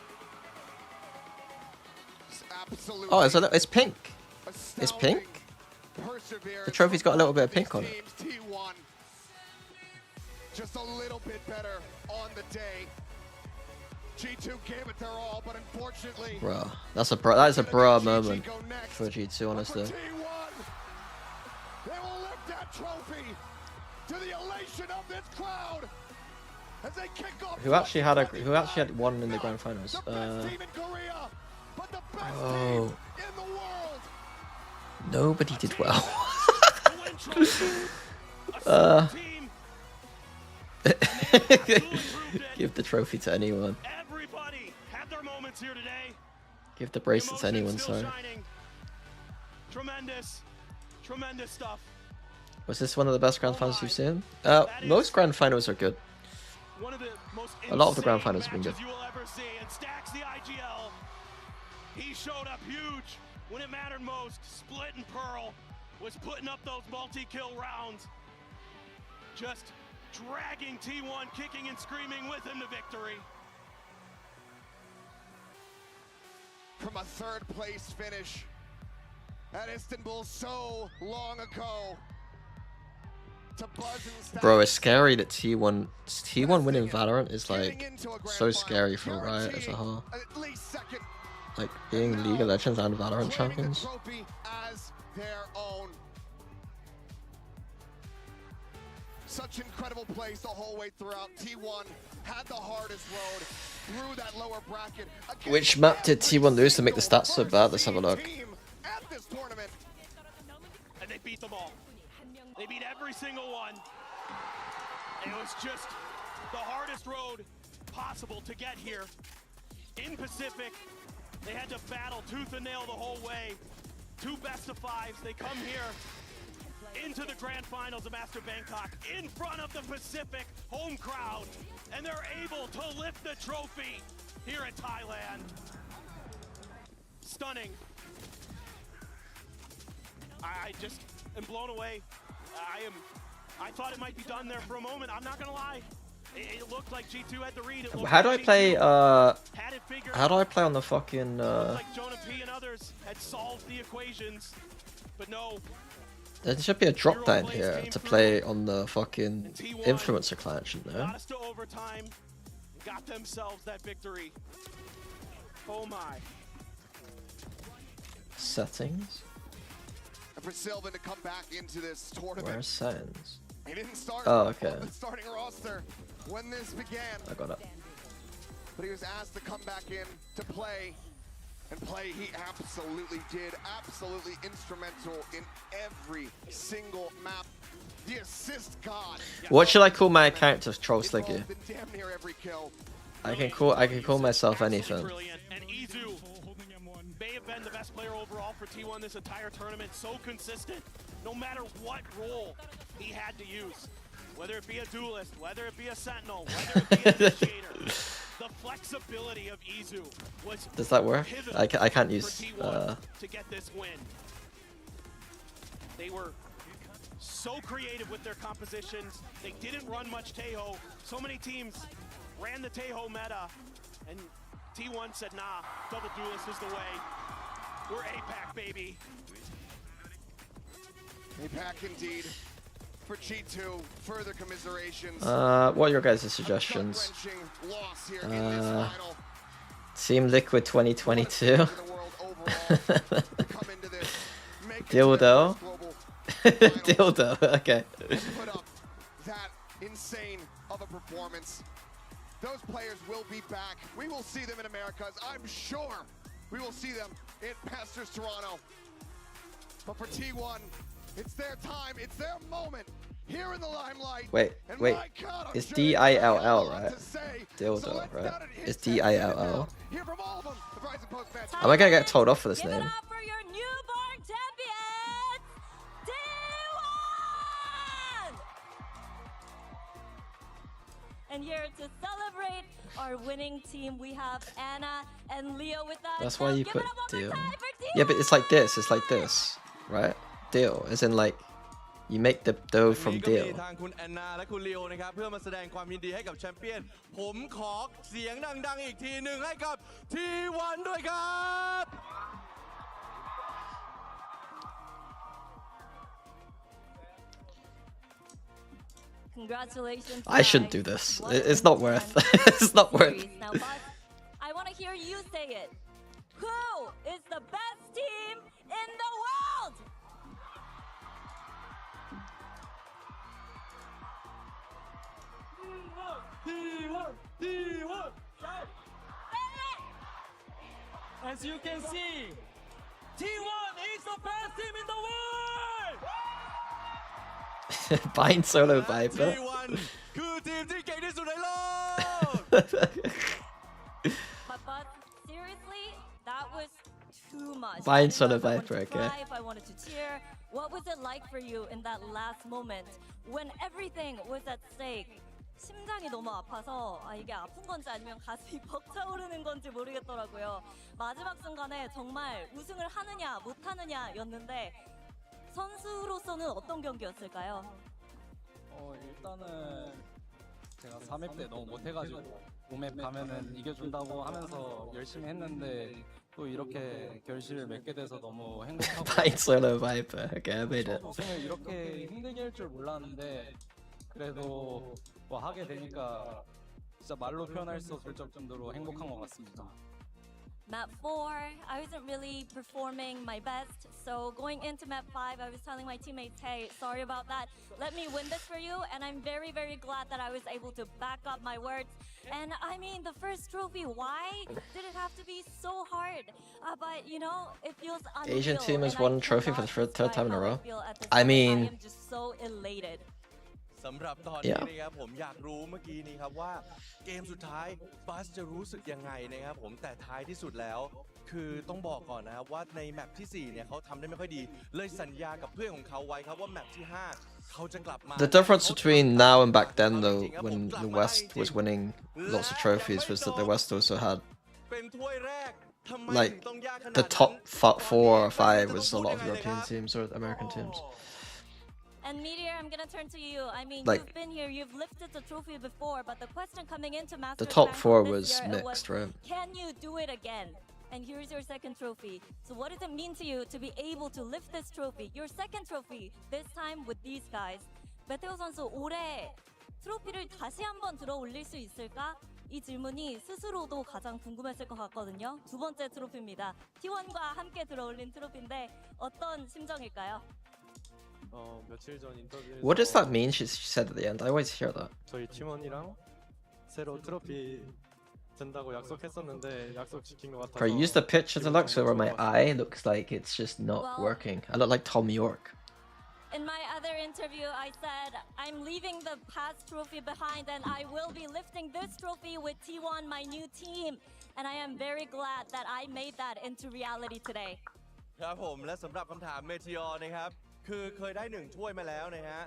Absolutely. Oh, it's pink. It's pink? The trophy's got a little bit of pink on it. T1 just a little bit better on the day. G2 gave it their all, but unfortunately, Bruh, that is a bruh moment for G2, honestly. T1, they will lift that trophy to the elation of this crowd as they kick off. Who actually had one in the grand finals? Oh, nobody did well. Give the trophy to anyone. Everybody had their moments here today. Give the bracelet to anyone, sorry. Tremendous stuff. Was this one of the best grand finals you've seen? Most grand finals are good. One of the most a lot of the grand finals have been good. you will ever see, and Stacks the IGL. He showed up huge when it mattered most. Split and Pearl. was putting up those multi-kill rounds. Just dragging T1, kicking and screaming with him to victory. From a third place finish at Istanbul so long ago. Bro, it's scary that T1 winning Valorant is like so scary for Riot as a whole. Like being League of Legends and Valorant champions. Such incredible plays the whole way throughout. T1 had the hardest road through that lower bracket. Which map did T1 lose to make the stats so bad? Let's have a look. At this tournament. And they beat them all. They beat every single one. And it was just the hardest road possible to get here. In Pacific, they had to battle tooth and nail the whole way. 2 best-of-5s. They come here into the grand finals of Master Bangkok in front of the Pacific home crowd. And they're able to lift the trophy here in Thailand. Stunning. I just am blown away. I thought it might be done there for a moment. I'm not gonna lie. It looked like G2 had the read. How do I play? How do I play on the fucking? Like Jonah P and others had solved the equations, but no. There should be a drop down here to play on the fucking influencer client, shouldn't there? Got us to overtime, got themselves that victory. Oh my. Settings. For Sylvan to come back into this tournament. Where's settings? He didn't start on the starting roster when this began. I got it. But he was asked to come back in to play. And play he absolutely did. Absolutely instrumental in every single map. The assist god. What should I call my character? Troll Sliggy. Damn near every kill. I can call myself anything. Brilliant. And Izu may have been the best player overall for T1 this entire tournament. So consistent, no matter what role he had to use. Whether it be a duelist, whether it be a sentinel, whether it be an initiator. The flexibility of Izu was Does that work? I can't use to get this win. They were so creative with their compositions. They didn't run much Taeho. So many teams ran the Taeho meta, and T1 said, nah, double duelist is the way. We're APAC, baby. APAC indeed. For G2, further commiserations. What are your guys' suggestions? Team Liquid 2022. Dildo. Dildo. Okay. Put up that insane of a performance. Those players will be back. We will see them in Americas. I'm sure we will see them in Masters Toronto. But for T1, it's their time, it's their moment here in the limelight. Wait. It's DILL, right? Dildo, right? It's DILL. Am I gonna get told off for this name? And here to celebrate our winning team, we have Anna and Leo with us. That's why you put deal. Yeah, but it's like this. It's like this, right? Deal, as in like you make the dough from deal. ทางคุณแอนนาและคุณลีโอนะครับเพื่อมาแสดงความยินดีให้กับแชมเปี้ยนผมขอเสียงดังๆอีกทีหนึ่งให้กับ T1 ด้วยครับ Congratulations. I shouldn't do this. It's not worth. It's not worth. Now, Buzz, I want to hear you say it. Who is the best team in the world? T1. As you can see, T1 is the best team in the world. Bind solo Viper. T1 คือทีมที่เก่งที่สุดในโลก But seriously, that was too much. Bind I solo wanted Viper, to okay. cry if I wanted to cheer. What was it like for you in that last moment when everything was at stake? 심장이 너무 아파서 이게 아픈 건지 아니면 가슴이 벅차오르는 건지 모르겠더라고요. 마지막 순간에 정말 우승을 하느냐 못하느냐였는데 선수로서는 어떤 경기였을까요? 일단은 제가 3회 때 너무 못해가지고 5맵 가면은 이겨준다고 하면서 열심히 했는데 또 이렇게 결실을 맺게 돼서 너무 행복하고 Fight solo Viper. Okay, I made it. 우승을 이렇게 힘들게 할 줄 몰랐는데 그래도 뭐 하게 되니까 진짜 말로 표현할 수 없을 정도로 행복한 것 같습니다. Map 4, I wasn't really performing my best. So going into map 5, I was telling my teammates, hey, sorry about that. Let me win this for you. And I'm very, very glad that I was able to back up my words. And I mean, the first trophy, why did it have to be so hard? But you know, it feels unreal. Asian team has won a trophy for the third time in a row. I mean, am just so elated. สำหรับตอนนี้นะครับผมอยากรู้เมื่อกี้นี้ครับว่าเกมสุดท้ายบัสจะรู้สึกยังไงนะครับผมแต่ท้ายที่สุดแล้วคือต้องบอกก่อนนะครับว่าในแมปที่4เนี่ยเขาทำได้ไม่ค่อยดีเลยสัญญากับเพื่อนของเขาไว้ครับว่าแมปที่5เขาจะกลับมา The difference between now and back then, though, when the West was winning lots of trophies, was that the West also had like the top 4 or 5 was a lot of European teams or American teams. And Meteor, I'm gonna turn to you. I mean, Like, you've been here, you've lifted the trophy before, but the question coming into Masters the top 4 Bangkok was this year, mixed, right? can you do it again? And here's your second trophy. So what does it mean to you to be able to lift this trophy, your second trophy, this time with these guys? 메테오 선수, 올해 트로피를 다시 한번 들어 올릴 수 있을까? 이 질문이 스스로도 가장 궁금했을 것 같거든요. 두 번째 트로피입니다. T1과 함께 들어 올린 트로피인데 어떤 심정일까요? 며칠 전 인터뷰에서 What does that mean? She said at the end. I always hear that. 저희 팀원이랑 새로 트로피 든다고 약속했었는데 약속 지킨 것 같아서 Bro, use the picture to look so where my eye looks like it's just not working. I look like Tom York. In my other interview, I said, I'm leaving the past trophy behind and I will be lifting this trophy with T1, my new team. And I am very glad that I made that into reality today. ครับผมและสำหรับคำถามเมทีออร์นะครับคือเคยได้1ถ้วยมาแล้วนะฮะ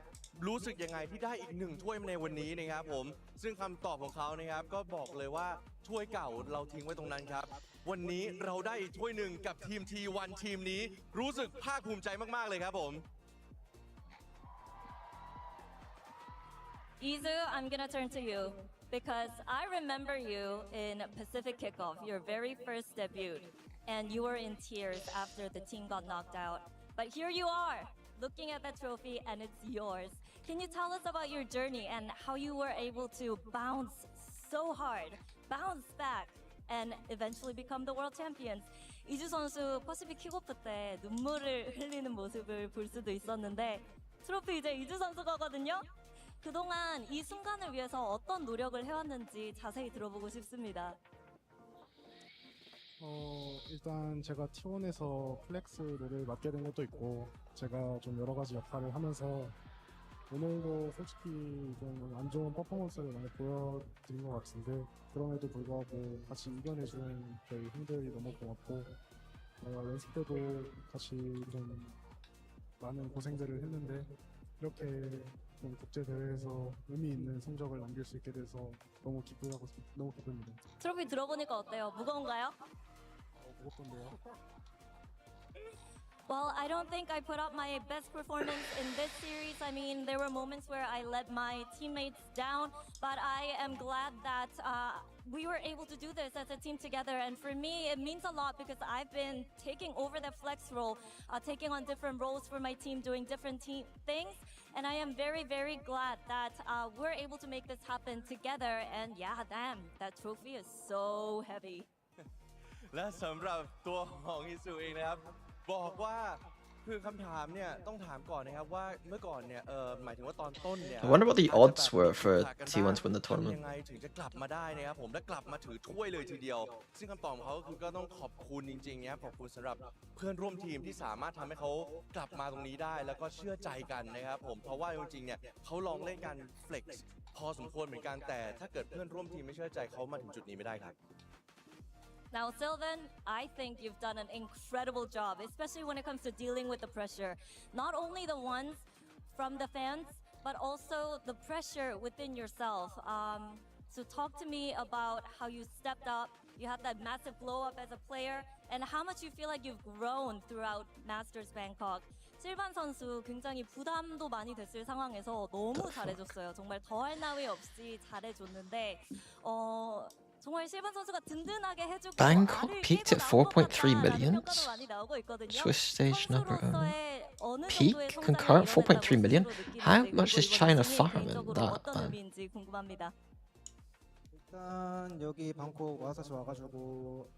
รู้สึกยังไงที่ได้อีก1ถ้วยในวันนี้นะครับผมซึ่งคำตอบของเขานะครับก็บอกเลยว่าถ้วยเก่าเราทิ้งไว้ตรงนั้นครับวันนี้เราได้อีกถ้วยหนึ่งกับทีม T1 ทีมนี้รู้สึกภาคภูมิใจมากๆเลยครับผม Izu, I'm gonna turn to you because I remember you in Pacific Kickoff, your very first debut, and you were in tears after the team got knocked out. But here you are, looking at that trophy and it's yours. Can you tell us about your journey and how you were able to bounce so hard, bounce back, and eventually become the world champions? 이주 선수 퍼시픽 킥오프 때 눈물을 흘리는 모습을 볼 수도 있었는데 트로피 이제 이주 선수 거거든요. 그동안 이 순간을 위해서 어떤 노력을 해왔는지 자세히 들어보고 싶습니다. 일단 제가 T1에서 플렉스 롤을 맡게 된 것도 있고 제가 좀 여러 가지 역할을 하면서 오늘도 솔직히 좀 안 좋은 퍼포먼스를 많이 보여드린 것 같은데 그럼에도 불구하고 같이 이겨내주는 저희 형들이 너무 고맙고 연습 때도 같이 좀 많은 고생들을 했는데 이렇게 좀 국제 대회에서 의미 있는 성적을 남길 수 있게 돼서 너무 기쁩니다. 트로피 들어보니까 어때요? 무거운가요? 무겁던데요. Well, I don't think I put up my best performance in this series. I mean, there were moments where I let my teammates down, but I am glad that we were able to do this as a team together. And for me, it means a lot because I've been taking over the flex role, taking on different roles for my team, doing different things. And I am very, very glad that we're able to make this happen together. And yeah, damn, that trophy is so heavy. และสำหรับตัวของอิสุเองนะครับบอกว่าคือคำถามเนี่ยต้องถามก่อนนะครับว่าเมื่อก่อนเนี่ยหมายถึงว่าตอนต้นเนี่ย I wonder what the odds were for T1 to win the tournament. ยังไงถึงจะกลับมาได้นะครับผมและกลับมาถือถ้วยเลยทีเดียวซึ่งคำตอบของเขาคือก็ต้องขอบคุณจริงๆนะครับขอบคุณสำหรับเพื่อนร่วมทีมที่สามารถทำให้เขากลับมาตรงนี้ได้แล้วก็เชื่อใจกันนะครับผมเพราะว่าจริงๆเนี่ยเขาลองเล่นกัน flex พอสมควรเหมือนกันแต่ถ้าเกิดเพื่อนร่วมทีมไม่เชื่อใจเขามาถึงจุดนี้ไม่ได้ครับ Now, Sylvan, I think you've done an incredible job, especially when it comes to dealing with the pressure. Not only the ones from the fans, but also the pressure within yourself. So talk to me about how you stepped up. You had that massive blow up as a player, and how much you feel like you've grown throughout Masters Bangkok. 실반 선수 굉장히 부담도 많이 됐을 상황에서 너무 잘해줬어요. 정말 더할 나위 없이 잘해줬는데 정말 실반 선수가 든든하게 해주고 Bangkok peaked at 4.3 million. Swiss stage number peak concurrent 4.3 million. How much is China farming that? 궁금합니다. 일단 여기 방콕 와가지고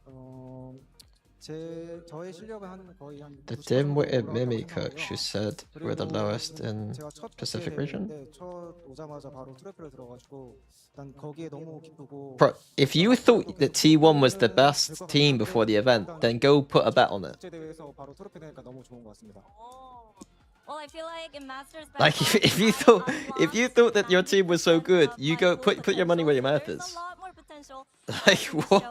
저의 실력은 한 거의 한 The dim-witted Mimi coach who said we're the lowest in Pacific region. 첫 오자마자 바로 트래플을 들어가지고 일단 거기에 너무 기쁘고. Bro, if you thought that T1 was the best team before the event, then go put a bet on it. 국제 대회에서 바로 트래플 되니까 너무 좋은 것 같습니다. Well, I feel like in Masters Like if you thought that your team was so good, you go put your money where your mouth is. Like what?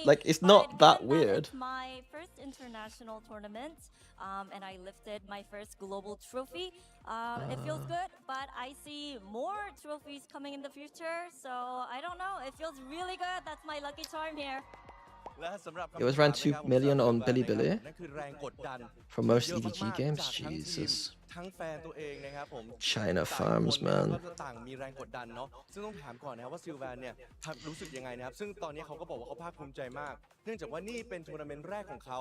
Like it's not that weird. It's my first international tournament, and I lifted my first global trophy. It feels good, but I see more trophies coming in the future. So I don't know. It feels really good. That's my lucky charm here. It was around 2 million on Bilibili for most EDG games. Jesus. China farms, man. ต่างมีแรงกดดันเนาะซึ่งต้องถามก่อนนะครับว่าซิลแวนเนี่ยรู้สึกยังไงนะครับซึ่งตอนนี้เขาก็บอกว่าเขาภาคภูมิใจมากเนื่องจากว่านี่เป็นทัวร์นาเมนต์แรกของเขา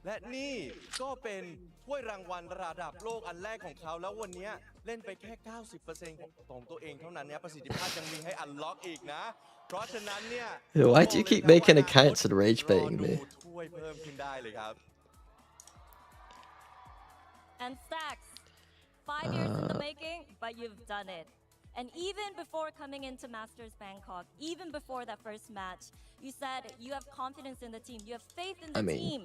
และนี่ก็เป็นถ้วยรางวัลระดับโลกอันแรกของเขาแล้ววันนี้เล่นไปแค่ 90% ของตัวเองเท่านั้นเนี่ยประสิทธิภาพยังมีให้อันล็อกอีกนะเพราะฉะนั้นเนี่ย Why do you keep making accounts and rage baiting me? ถ้วยเพิ่มขึ้นได้เลยครับ And Stacks, 5 years in the making, but you've done it. And even before coming into Masters Bangkok, even before that first match, you said you have confidence in the team, you have faith in the team.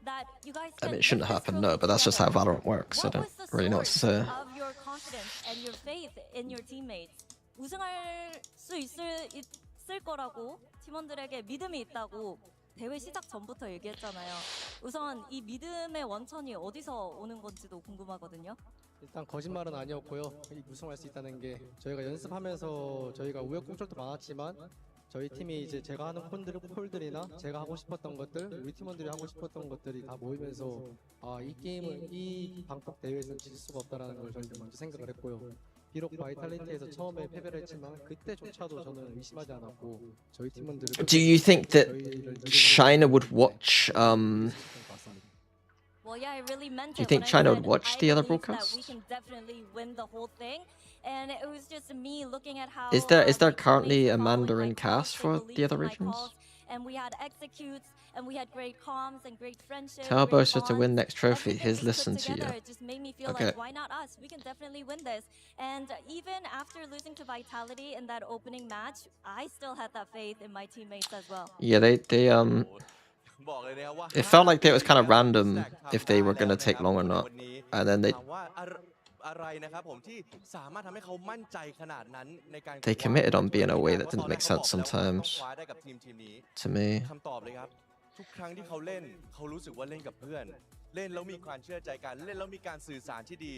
That you guys It shouldn't happen, no, but that's just how Valorant works. I don't really know what to say. Of your confidence and your faith in your teammates. 우승할 수 있을 거라고 팀원들에게 믿음이 있다고 대회 시작 전부터 얘기했잖아요. 우선 이 믿음의 원천이 어디서 오는 건지도 궁금하거든요. 일단 거짓말은 아니었고요. 우승할 수 있다는 게 저희가 연습하면서 저희가 우여곡절도 많았지만 저희 팀이 이제 제가 하는 콜들이나 제가 하고 싶었던 것들, 우리 팀원들이 하고 싶었던 것들이 다 모이면서 이 게임을 이 방콕 대회에서 질 수가 없다라는 걸 저희가 먼저 생각을 했고요. 비록 바이탈리티에서 처음에 패배를 했지만 그때조차도 저는 의심하지 않았고 저희 팀원들을. Do you think that China would watch? Well, yeah, I really meant Do you think China would watch the other broadcasts? We can definitely win the whole thing. And it was just me looking at how Is there currently a Mandarin cast for the other regions? And we had executes and we had great comms and great friendship. Tell Bosa to win next trophy. He's listened to you. It just made me feel like, why not us? We can definitely win this. And even after losing to Vitality in that opening match, I still had that faith in my teammates as well. Yeah, it felt like it was kind of random if they were gonna take long or not, and then they committed on being a way that didn't make sense sometimes to me. ทุกครั้งที่เขาเล่นเขารู้สึกว่าเล่นกับเพื่อนเล่นแล้วมีความเชื่อใจกันเล่นแล้วมีการสื่อสารที่ดี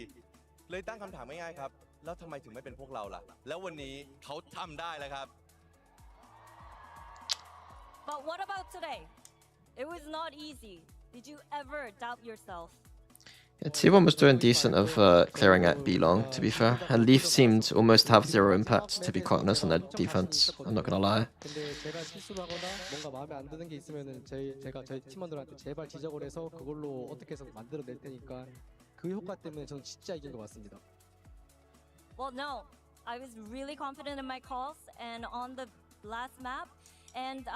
เลยตั้งคำถามง่ายๆครับแล้วทำไมถึงไม่เป็นพวกเราล่ะแล้ววันนี้เขาทำได้แล้วครับ But what about today? It was not easy. Did you ever doubt yourself? Yeah, T1 was doing decent of clearing at B-Long, to be fair, and Leaf seemed almost to have zero impact, to be quite honest, on their defense. I'm not gonna lie. 근데 제가 실수를 하거나 뭔가 마음에 안 드는 게 있으면은 제가 저희 팀원들한테 제발 지적을 해서 그걸로 어떻게 해서 만들어낼 테니까 그 효과 때문에 저는 진짜 이긴 것 같습니다. Well, no, I was really confident in my calls and on the last map. And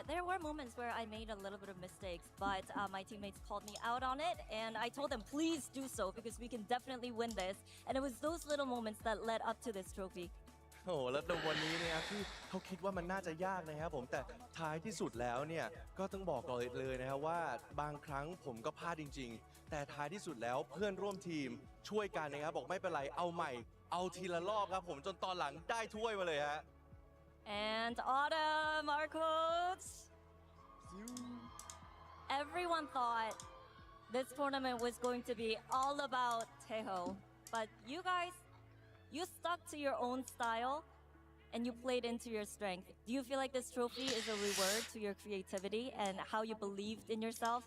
there were moments where I made a little bit of mistakes, but my teammates called me out on it, and I told them, please do so, because we can definitely win this. And it was those little moments that led up to this trophy. โอ้แล้วในวันนี้เนี่ยที่เขาคิดว่ามันน่าจะยากนะครับผมแต่ท้ายที่สุดแล้วเนี่ยก็ต้องบอกเลยนะครับว่าบางครั้งผมก็พลาดจริงๆแต่ท้ายที่สุดแล้วเพื่อนร่วมทีมช่วยกันนะครับบอกไม่เป็นไรเอาใหม่เอาทีละรอบครับผมจนตอนหลังได้ถ้วยมาเลยฮะAnd Autumn, our coach. Everyone thought this tournament was going to be all about Taeho, but you guys, you stuck to your own style and you played into your strength. Do you feel like this trophy is a reward to your creativity and how you believed in yourself?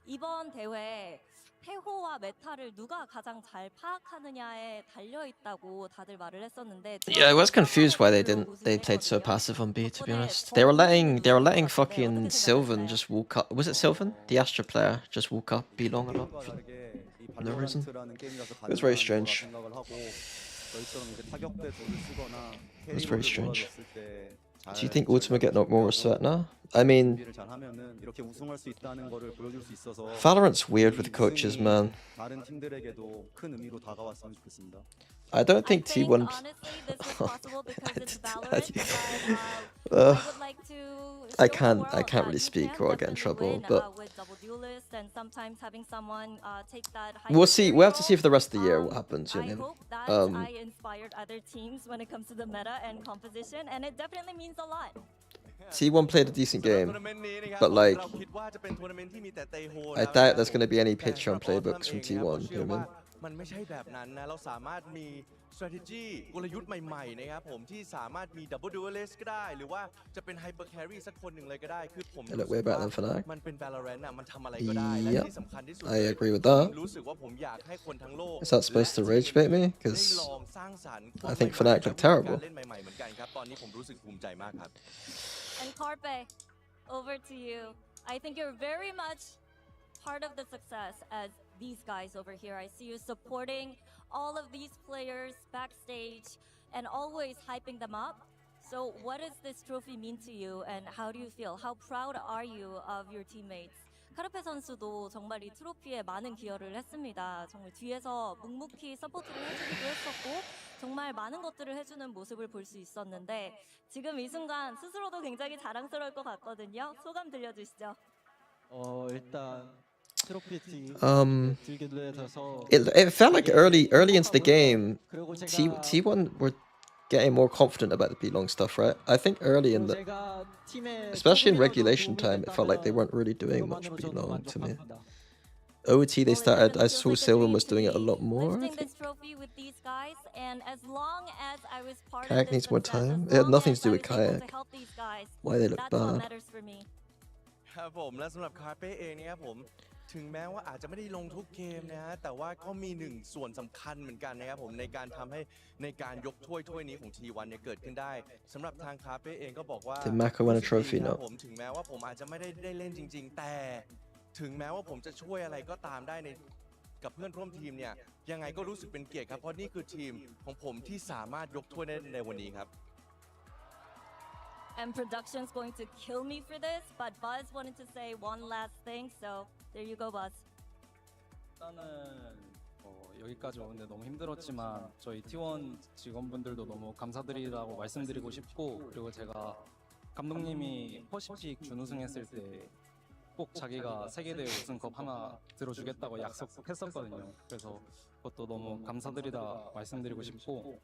이번 대회 태호와 메타를 누가 가장 잘 파악하느냐에 달려 있다고 다들 말을 했었는데 Yeah, I was confused why they played so passive on B, to be honest. They were letting fucking Sylvan just walk up. Was it Sylvan? The Astra player just walk up B long a lot for no reason. It was very strange. It was very strange. Do you think Ultima get more respect now? I mean, Valorant's weird with coaches, man. I don't think T1. I can't really speak or I'll get in trouble, but we'll see. We'll have to see for the rest of the year what happens. You know what I mean? I inspired other teams when it comes to the meta and composition, and it definitely means a lot. T1 played a decent game, but like, I doubt there's going to be any picture on playbooks from T1. You know what I mean? มันไม่ใช่แบบนั้นนะเราสามารถมี strategy กลยุทธ์ใหม่ๆนะครับผมที่สามารถมี double duelist ก็ได้หรือว่าจะเป็น hyper carry สักคนหนึ่งเลยก็ได้คือผม They look way better than Fnatic. มันเป็น Valorant น่ะมันทำอะไรก็ได้และที่สำคัญที่สุด I agree with that. รู้สึกว่าผมอยากให้คนทั้งโลก Is that supposed to rage bait me? Because I think Fnatic look terrible. เล่นใหม่ๆเหมือนกันครับตอนนี้ผมรู้สึกภูมิใจมากครับ And Carpe, over to you. I think you're very much part of the success as these guys over here. I see you supporting all of these players backstage and always hyping them up. So what does this trophy mean to you and how do you feel? How proud are you of your teammates? 카르페 선수도 정말 이 트로피에 많은 기여를 했습니다. 정말 뒤에서 묵묵히 서포트를 해주기도 했었고 정말 많은 것들을 해주는 모습을 볼 수 있었는데 지금 이 순간 스스로도 굉장히 자랑스러울 것 같거든요. 소감 들려주시죠. 일단 it felt like early into the game, T1 were getting more confident about the B-long stuff, right? I think early in the, especially in regulation time, it felt like they weren't really doing much B-long to me. OT they started, I saw Sylvan was doing it a lot more, I think. Kayak needs more time. It had nothing to do with Kayak. Why they look bad. ครับผมและสำหรับคาเป้เองนะครับผมถึงแม้ว่าอาจจะไม่ได้ลงทุกเกมนะฮะแต่ว่าก็มีหนึ่งส่วนสำคัญเหมือนกันนะครับผมในการทำให้ในการยกถ้วยนี้ของ T1 เนี่ยเกิดขึ้นได้สำหรับทางคาเป้เองก็บอกว่า Did Mako win a trophy? No. ผมถึงแม้ว่าผมอาจจะไม่ได้เล่นจริงๆแต่ถึงแม้ว่าผมจะช่วยอะไรก็ตามได้ในกับเพื่อนร่วมทีมเนี่ยยังไงก็รู้สึกเป็นเกียรติครับเพราะนี่คือทีมของผมที่สามารถยกถ้วยได้ในวันนี้ครับ And production's going to kill me for this, but Buzz wanted to say one last thing, so there you go, Buzz. 일단은 여기까지 오는데 너무 힘들었지만 저희 T1 직원분들도 너무 감사드리다고 말씀드리고 싶고 그리고 제가 감독님이 퍼시픽 준우승했을 때 꼭 자기가 세계대회 우승컵 하나 들어주겠다고 약속했었거든요. 그래서 그것도 너무 감사드리다 말씀드리고 싶고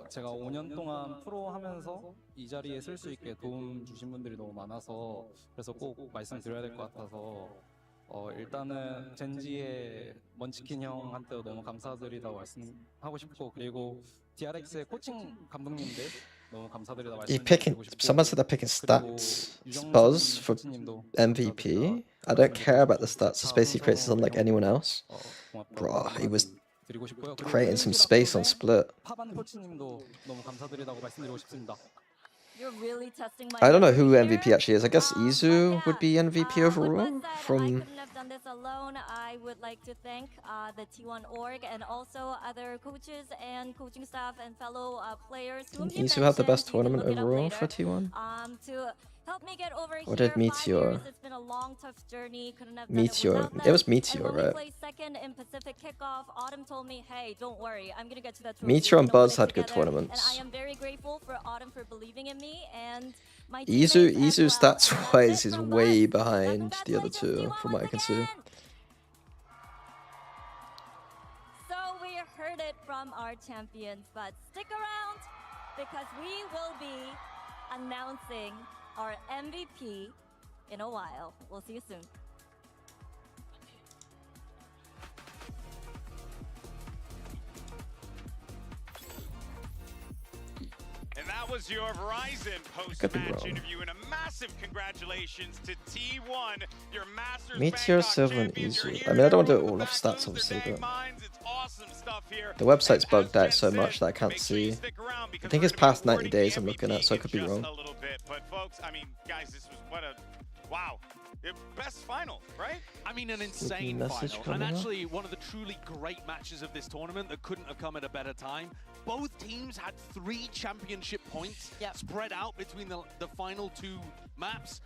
제가 5년 동안 프로 하면서 이 자리에 쓸 수 있게 도움 주신 분들이 너무 많아서 그래서 꼭 말씀드려야 될 것 같아서 일단은 젠지의 먼치킨 형한테도 너무 감사드리다고 말씀하고 싶고 그리고 DRX의 코칭 감독님들 너무 감사드리다 말씀드리고 싶고 someone said they're picking stats. Buzz for MVP. I don't care about the stats. The space he creates isn't like anyone else. Bro, he was creating some space on split. 파반 코치님도 너무 감사드리다고 말씀드리고 싶습니다. You're really testing my I don't know who MVP actually is. I guess Izu would be MVP overall from. I couldn't have done this alone. I would like to thank the T1 org and also other coaches and coaching staff and fellow players. Didn't Izu have the best tournament overall for T1? To help me get over Or here. did Meteor? It's been a long, tough journey. Couldn't have done Meteor. It was Meteor, and when right? we placed second in Pacific kickoff, Autumn told me, "Hey, don't worry. I'm gonna get to that trophy. Meteor and Don't Buzz put it had good together." tournaments. And I am very grateful for Autumn for believing in me and my Izu stats wise is way behind the other two from what I can see. So we heard it from our champions, but stick around because we will be announcing our MVP in a while. We'll see you soon. And that that was your Verizon post-match interview, and a massive congratulations to T1, your Masters Meteor, Bangkok Silver, and champions. Izu. I mean, I don't want to do it all off stats, obviously, but It's awesome stuff here. the website's bugged out so much that I can't see. I think it's past 90 days I'm looking at, so I could be wrong. A little bit, but folks, I mean, guys, this was what a wow. Best final, right? I mean, an insane final. And actually, one of the truly great matches of this tournament that couldn't have come at a better time. Both teams had 3 championship points spread out between the final 2 maps.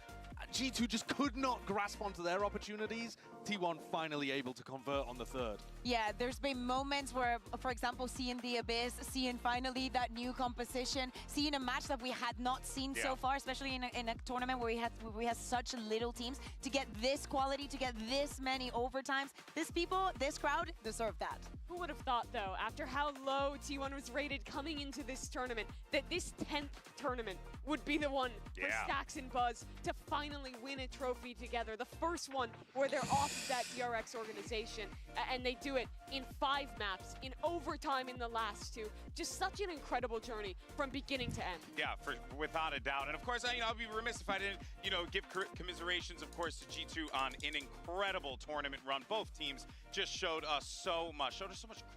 G2 just could not grasp onto their opportunities. T1 finally able to convert on the 3rd. Yeah, there's been moments where, for example, seeing the Abyss, seeing finally that new composition, seeing a match that we had not seen so far, especially in a tournament where we had such little teams, to get this quality, to get this many overtimes. This crowd deserve that. Who would have thought, though, after how low T1 was rated coming into this tournament, that this 10th tournament would be the one for Stax and Buzz to finally win a trophy together. The first one where they're off that DRX organization, and they do it in 5 maps, in overtime in the last 2. Just such an incredible journey from beginning to end. Yeah, without a doubt. And of course, I'll be remiss if I didn't, give commiserations, of course, to G2 on an incredible tournament run. Both teams just showed us so much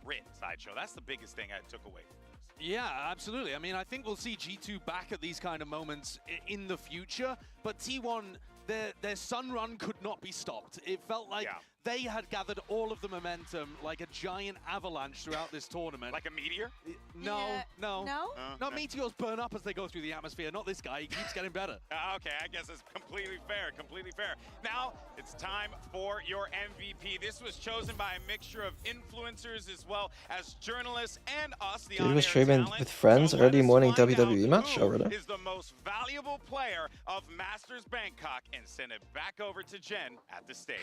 grit, Sideshow. That's the biggest thing I took away from this. Yeah, absolutely. I mean, I think we'll see G2 back at these kind of moments in the future, but T1, their sun run could not be stopped. It felt like they had gathered all of the momentum like a giant avalanche throughout this tournament. Like a meteor? No. No, meteors burn up as they go through the atmosphere. Not this guy. He keeps getting better. Okay, I guess it's completely fair. Now, it's time for your MVP. This was chosen by a mixture of influencers as well as journalists and us, the Dude was streaming with friends early morning WWE match already. Is the most valuable player of Masters Bangkok, and send it back over to Jen at the stage.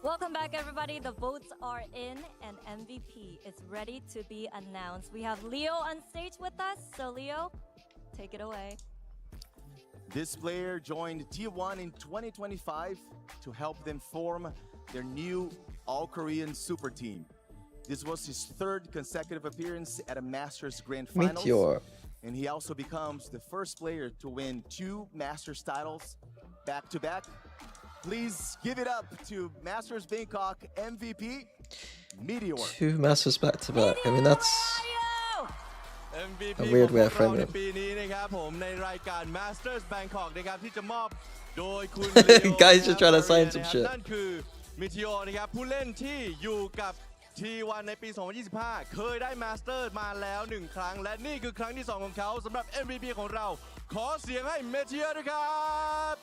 Welcome back, everybody. The votes are in, and MVP is ready to be announced. We have Leo on stage with us. So, Leo, take it away. This player joined T1 in 2025 to help them form their new all-Korean super team. This was his 3rd consecutive appearance at a Masters Grand Finals. Meteor. And he also becomes the first player to win 2 Masters titles back-to-back. Please give it up to Masters Bangkok MVP, Meteor. 2 Masters back-to-back. I mean, that's a weird way of framing it. ปีนี้นะครับผมในรายการ Masters Bangkok นะครับที่จะมอบโดยคุณ Guys just trying to sign some shit. นั่นคือ Meteor นะครับผู้เล่นที่อยู่กับ T1 ในปี 2025 เคยได้ Masters มาแล้ว1 ครั้งและนี่คือครั้งที่ 2 ของเขาสำหรับ MVP ของเราขอเสียงให้ Meteor ด้วยครับ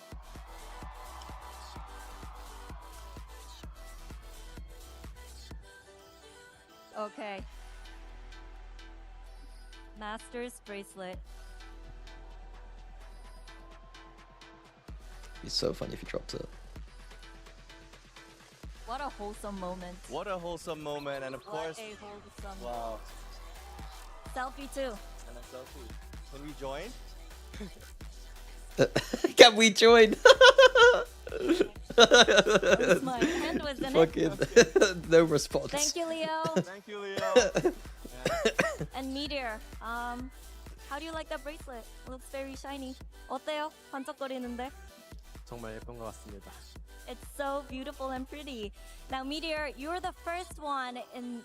Okay. Masters bracelet. It'd be so funny if he dropped it. What a wholesome moment. What a wholesome moment, and of course, what a wholesome wow. Selfie too. And a selfie. Can we join? Can we join? My hand was in it. No response. Thank you, Leo. Thank you, Leo. And Meteor, how do you like that bracelet? It looks very shiny. 어때요? 반짝거리는데? 정말 예쁜 것 같습니다. It's so beautiful and pretty. Now, Meteor, you're the first one in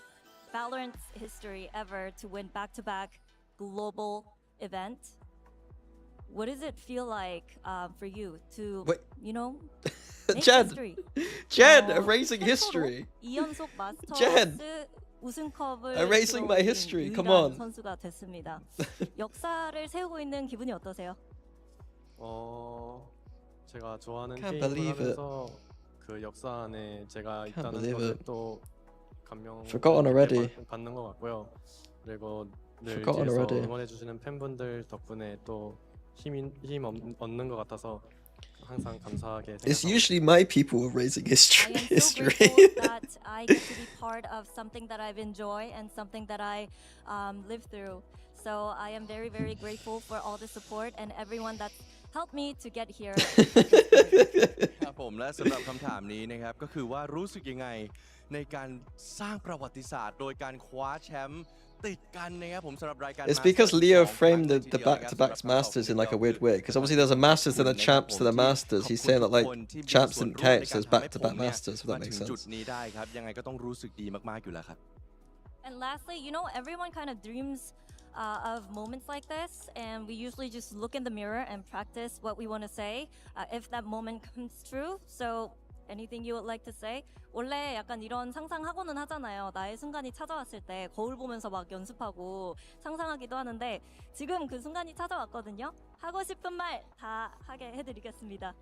Valorant's history ever to win back-to-back global event. What does it feel like for you to, make Jen, history? Jen, erasing history. 2연속 마스터스 Jen, 우승컵을 erasing my history. Come on. 선수가 됐습니다. 역사를 세우고 있는 기분이 어떠세요? 제가 좋아하는 Can't 게임을 believe it. 하면서 그 역사 안에 제가 Can't 있다는 believe 것을 it. 또 감명 Forgotten already. 받는 것 같고요. 그리고 늘 Forgotten 뒤에서 already. 응원해 주시는 팬분들 덕분에 또 힘 얻는 것 같아서 항상 감사하게 It's 생각하고 usually my people erasing I am so history. grateful that I get to be part of something that I've enjoyed and something that I lived through. So I am very, very grateful for all the support and everyone that helped me to get here. ครับผมและสำหรับคำถามนี้นะครับก็คือว่ารู้สึกยังไงในการสร้างประวัติศาสตร์โดยการคว้าแชมป์ ติดกันนะครับผมสำหรับรายการ It's because Leo framed the back-to-back Masters in like a weird way. Because obviously there's a Masters and a Champs to the Masters. He's saying that like Champs didn't count, so it's back-to-back Masters. If that makes จุด sense. นี้ได้ครับยังไงก็ต้องรู้สึกดีมากๆอยู่แล้วครับ And lastly, you know, everyone kind of dreams of moments like this, and we usually just look in the mirror and practice what we want to say if that moment comes true. So anything you would like to say? 원래 약간 이런 상상하고는 하잖아요. 나의 순간이 찾아왔을 때 거울 보면서 막 연습하고 상상하기도 하는데 지금 그 순간이 찾아왔거든요. 하고 싶은 말 다 하게 해드리겠습니다.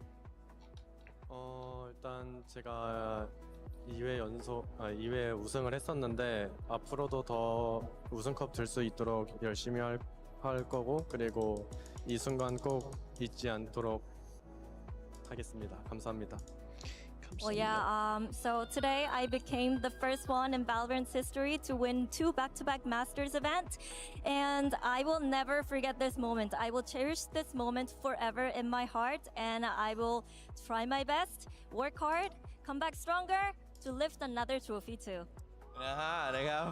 일단 제가 2회 우승을 했었는데 앞으로도 더 우승컵 들 수 있도록 열심히 할 거고 그리고 이 순간 꼭 잊지 않도록 하겠습니다. 감사합니다. Well, yeah, so today I became the first one in Valorant's history to win 2 back-to-back Masters events, and I will never forget this moment. I will cherish this moment forever in my heart, and I will try my best, work hard, come back stronger to lift another trophy too. นะครับ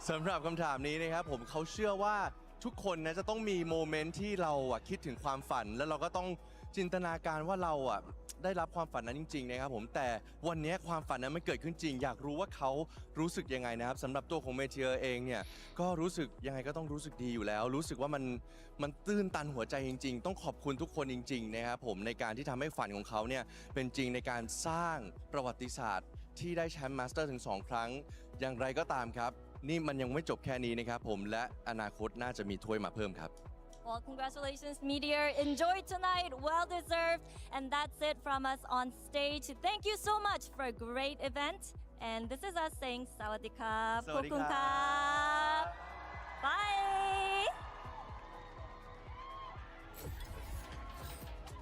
สำหรับคำถามนี้นะครับผมเขาเชื่อว่าทุกคนนะจะต้องมีโมเมนต์ที่เราคิดถึงความฝันแล้วเราก็ต้องจินตนาการว่าเราได้รับความฝันนั้นจริงๆนะครับผมแต่วันนี้ความฝันนั้นมันเกิดขึ้นจริงอยากรู้ว่าเขารู้สึกยังไงนะครับสำหรับตัวของเมเทียร์เองเนี่ยก็รู้สึกยังไงก็ต้องรู้สึกดีอยู่แล้วรู้สึกว่ามันตื้นตันหัวใจจริงๆต้องขอบคุณทุกคนจริงๆนะครับผมในการที่ทำให้ฝันของเขาเนี่ยเป็นจริงในการสร้างประวัติศาสตร์ที่ได้แชมป์มาสเตอร์ถึง2ครั้งอย่างไรก็ตามครับนี่มันยังไม่จบแค่นี้นะครับผมและอนาคตน่าจะมีถ้วยมาเพิ่มครับWell, congratulations, Meteor. Enjoy tonight. Well deserved. And that's it from us on stage. Thank you so much for a great event. And this is us saying Sawadee Krap. Kokun Krap. Bye.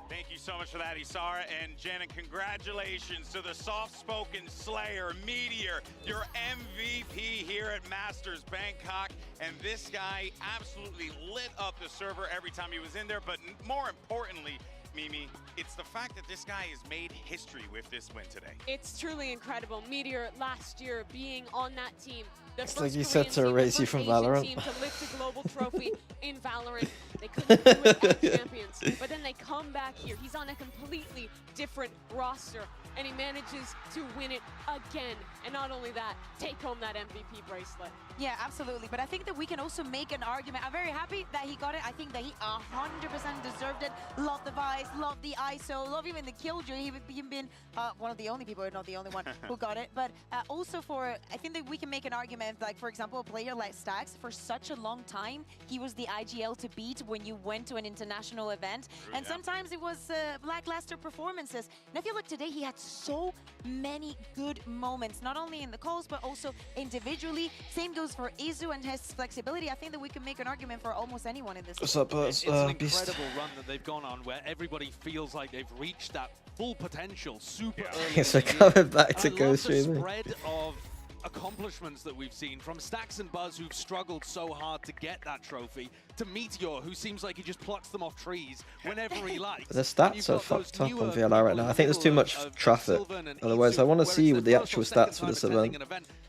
Thank you so much for that, Isara and Jen, and congratulations to the soft-spoken Slayer, Meteor, your MVP here at Masters Bangkok. And this guy absolutely lit up the server every time he was in there. But more importantly, Mimi, it's the fact that this guy has made history with this win today. It's truly incredible. Meteor last year being on that team. It's like you said to erase you from Valorant. Team to lift a global trophy in Valorant. They couldn't do it as champions, but then they come back here. He's on a completely different roster, and he manages to win it again. And not only that, take home that MVP bracelet. Yeah, absolutely. But I think that we can also make an argument. I'm very happy that he got it. I think that he 100% deserved it. Love the Vice, love the ISO, love even the Killjoy. He's been one of the only people, not the only one, who got it. But also I think that we can make an argument, like, for example, a player like Stax, for such a long time, he was the IGL to beat when you went to an international event. And sometimes it was lackluster performances. And I feel like today he had so many good moments, not only in the calls, but also individually. Same goes for Izu and his flexibility. I think that we can make an argument for almost anyone in this. What's up, It's an incredible run that they've gone on where everybody feels like they've reached that full potential super early. So coming back to go streaming. The spread of accomplishments that we've seen from Stax and Buzz, who've struggled so hard to get that trophy, to Meteor, who seems like he just plucks them off trees whenever he likes. The stats are fucked up on VLR right now. I think there's too much traffic. Otherwise, I want to see the actual stats for this event.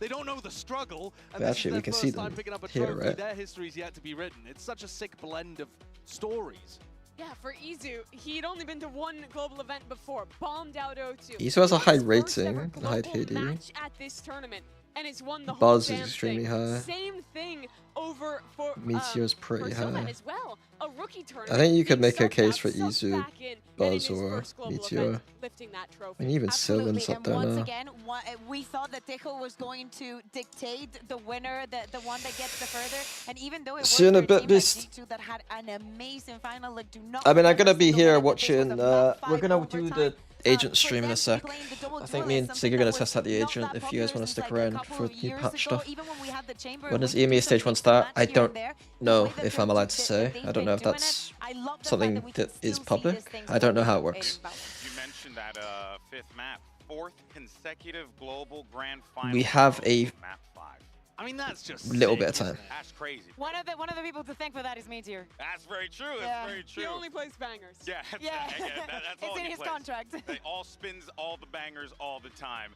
They don't know the struggle. And but actually, we can see them here, right? Their history's yet to be written. It's such a sick blend of stories. Yeah, for Izu, he'd only been to one global event before, bombed out O2. Izu has a high rating, a high KD. Match at this tournament, and it's won the Buzz whole is extremely high. Same thing over for Meteor's pretty high. as well. A rookie tournament. I think you could make a case for Izu, Buzz, or Meteor. And even Sylvan's up there once now. Again, we thought that Tejo was going to dictate the winner, the one that gets the further. And even though it was Soon a their bit team like beast. G2 that had an amazing final, like, do not I mean, I'm gonna be here watching. We're gonna do the agent stream in a sec. I think me and Sig are gonna test out the agent if you guys want to stick around for new patch stuff. When does EMEA Stage 1 start? I don't know if I'm allowed to say. I don't know if that's something that is public. I don't know how it works. You mentioned that fifth map, 4th consecutive global grand final. We have a map 5. I mean, that's just a little sick, bit of time. isn't it? That's crazy. One of the people to thank for that is Meteor. That's very true. Yeah. That's very true. He only plays bangers. Yeah, Yeah. that's all It's in he his plays. contract. They all spins all the bangers all the time.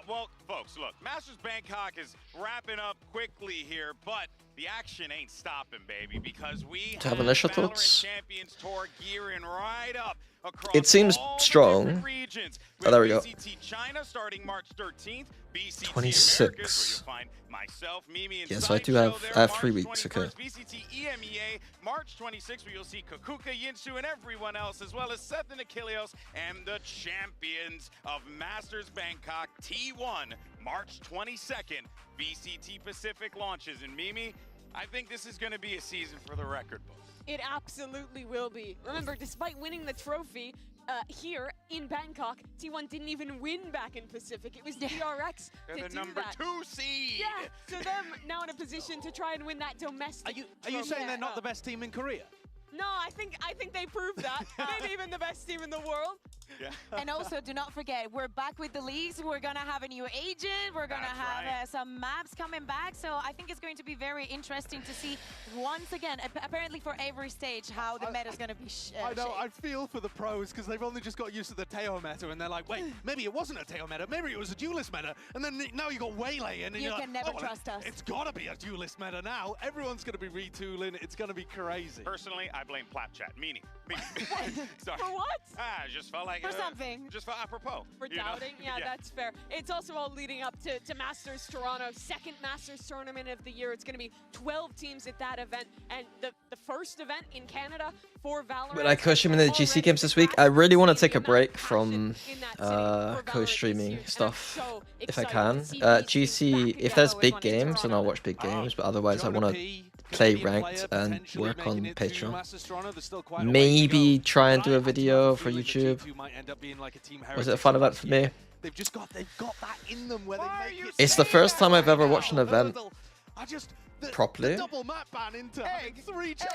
Well, folks, look, Masters Bangkok is wrapping up quickly here, but the action ain't stopping, baby, because we To have have initial Valorant thoughts? Champions Tour gearing right up across It seems all the strong. different regions. Oh, there we go. BCT China starting March 13th, BCT 26. Americas, where you'll find myself, Mimi, and Yeah, so I do Sideshow have there, I have March 3 weeks. 21st, Okay. VCT EMEA, March 26th, where you'll see Kakuka, Yinsu, and everyone else, as well as Seth and Achilleos, and the champions of Masters Bangkok T1, March 22nd, VCT Pacific launches. And Mimi, I think this is going to be a season for the record books. It absolutely will be. Remember, despite winning the trophy here in Bangkok, T1 didn't even win back in Pacific. It was DRX They're to the do number that. 2 seed. Yeah, so them now in a position to try and win that domestic. Are you saying they're not Yeah. the best team in Korea? No, I think they proved that. Maybe even the best team in the world. Yeah. And also, do not forget, we're back with the leagues. We're going to have a new agent. We're going to have some maps coming back. So I think it's going to be very interesting to see, once again, apparently for every stage, how the meta is going to be I know, shaped. I feel for the pros because they've only just got used to the Teo meta and they're like, wait, maybe it wasn't a Teo meta, maybe it was a duelist meta. And then now you got Waylay and You you're can like, never oh, well, trust us. It's got to be a duelist meta now. Everyone's going to be retooling. It's going to be crazy. Personally, I blame Plapchat. Meaning. Sorry. For what? I just felt like For something. Just for apropos. For you know? doubting? Yeah, that's fair. It's also all leading up to Masters Toronto, second Masters tournament of the year. It's going to be 12 teams at that event, and the first event in Canada for Valorant. But I co-stream in the GC games this week. I really want to take a break from co-streaming stuff if I can. GC, if there's big games, then I'll watch big games. But otherwise, I want to play ranked and work on Patreon. Maybe try and do a video for YouTube. Was it a fun event for me? They've got that in them where they make it. It's the first time I've ever watched an event properly,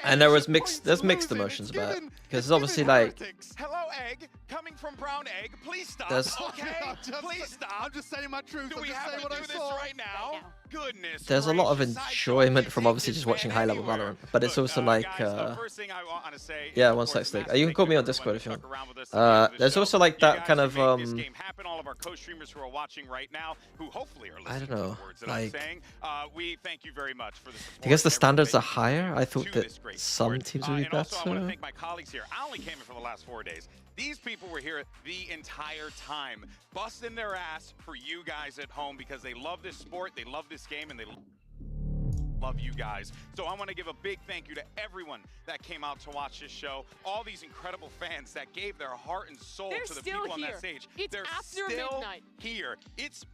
and there's mixed emotions about it, because it's obviously like hello egg coming from brown egg, please stop. Okay, please stop. I'm just saying my truth. Do we have to do this right now? Goodness. there's a lot of enjoyment from obviously just watching high level Valorant, but it's also like First thing I want to say, yeah, one sec, Stick. You can call me on Discord if you want. There's also like that kind of all of our co-streamers who are watching right now, who hopefully are listening I don't know, to the words that I'm like saying. We thank you very much for the support. because the standards are higher. I thought that some teams would be And also, I want to better. thank my colleagues here. I only came in for the last 4 days. These people were here the entire time, busting their ass for you guys at home because they love this sport, they love this game, and they love you guys. So I want to give a big thank you to everyone that came out to watch this show. All these incredible fans that gave their heart and soul They're to the still people on here. that stage. It's They're after still midnight. here. It's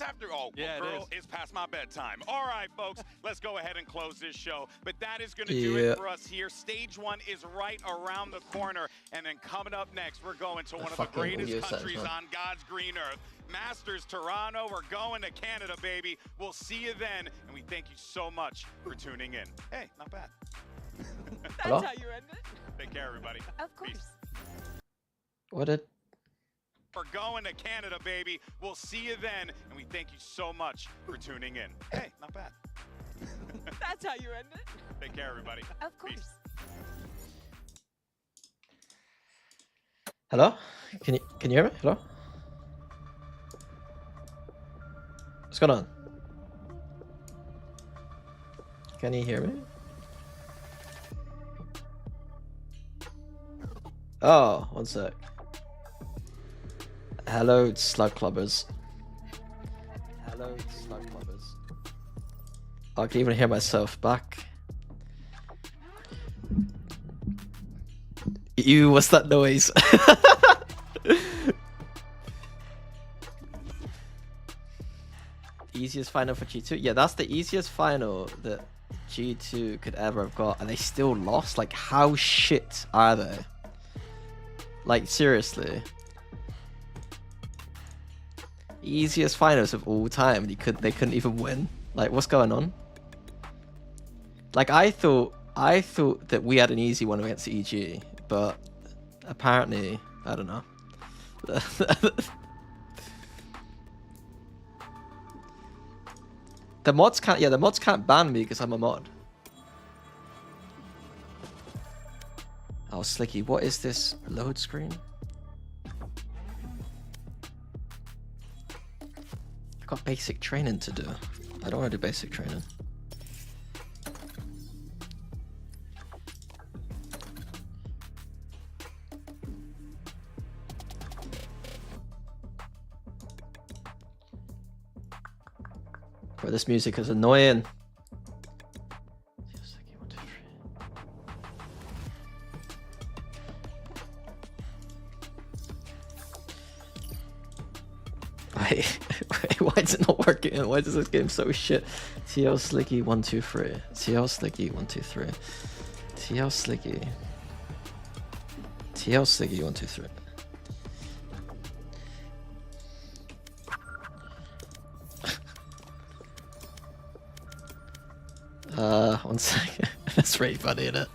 after. Oh, Yeah, well, girl, it it's past my bedtime. All right, folks, let's go ahead and close this show. But that is going to do it for us here. Stage 1 is right around the corner, and then coming up next, we're going to one of the fucking greatest US countries man. on God's green earth. Masters Toronto, we're going to Canada, baby. We'll see you then, and we thank you so much for tuning in. Hey, not bad. That's Hello? how you end it. Take care, everybody. Of course. What did? We're going to Canada, baby. We'll see you then, and we thank you so much for tuning in. Hey, not bad. That's how you end it. Take care, everybody. Of course. Hello? Can you hear me? Hello? What's going on? Can you hear me? Oh, one sec. Hello, slug clubbers. Hello, slug clubbers. I can even hear myself back. What's that noise? Easiest final for G2? Yeah, that's the easiest final that G2 could ever have got, and they still lost? Like, how shit are they? Like, seriously. Easiest finals of all time, they couldn't even win. Like, what's going on? Like, I thought that we had an easy one against EG, but apparently, I don't know. The mods can't. Yeah, the mods can't ban me because I'm a mod. Oh, Slicky, what is this load screen? I got basic training to do. I don't want to do basic training. Bro, this music is annoying. Wait, why is it not working? Why is this game so shit? TL Slicky 1 2 3. TL Slicky 1 2 3. TL Slicky. TL Slicky 1 2 3. 1 second. That's really funny, isn't it?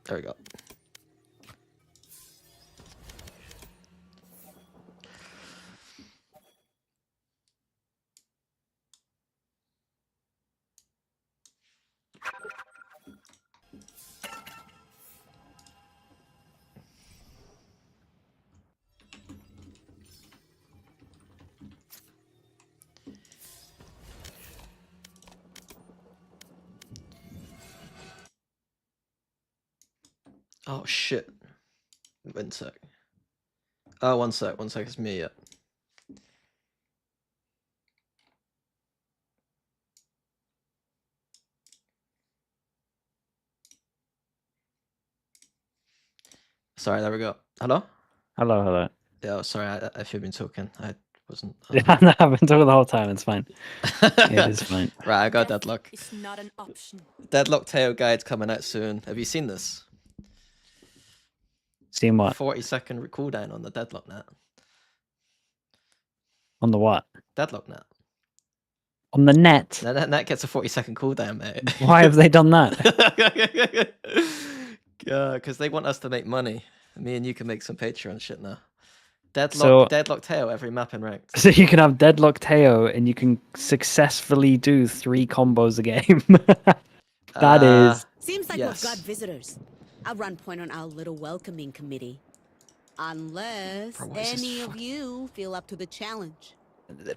There we go. Oh shit. 1 sec. Oh, 1 sec. 1 sec. It's me yet. Sorry, there we go. Hello? Hello, hello. Yeah, sorry, if you've been talking, I wasn't. Yeah, no, I've been talking the whole time. It's fine. It is fine. Right, I got Deadlock. It's not an option. Deadlock Teo guide coming out soon. Have you seen this? Seen what? 40-second cooldown on the Deadlock net. On the what? Deadlock net. On the net? That net gets a 40-second cooldown, mate. Why have they done that? Because they want us to make money. Me and you can make some Patreon shit now. Deadlock Teo every map in ranked. So you can have Deadlock Teo and you can successfully do 3 combos a game. That is... Seems like yes. we've got visitors. I'll run point on our little welcoming committee. Unless any of you feel up to the challenge.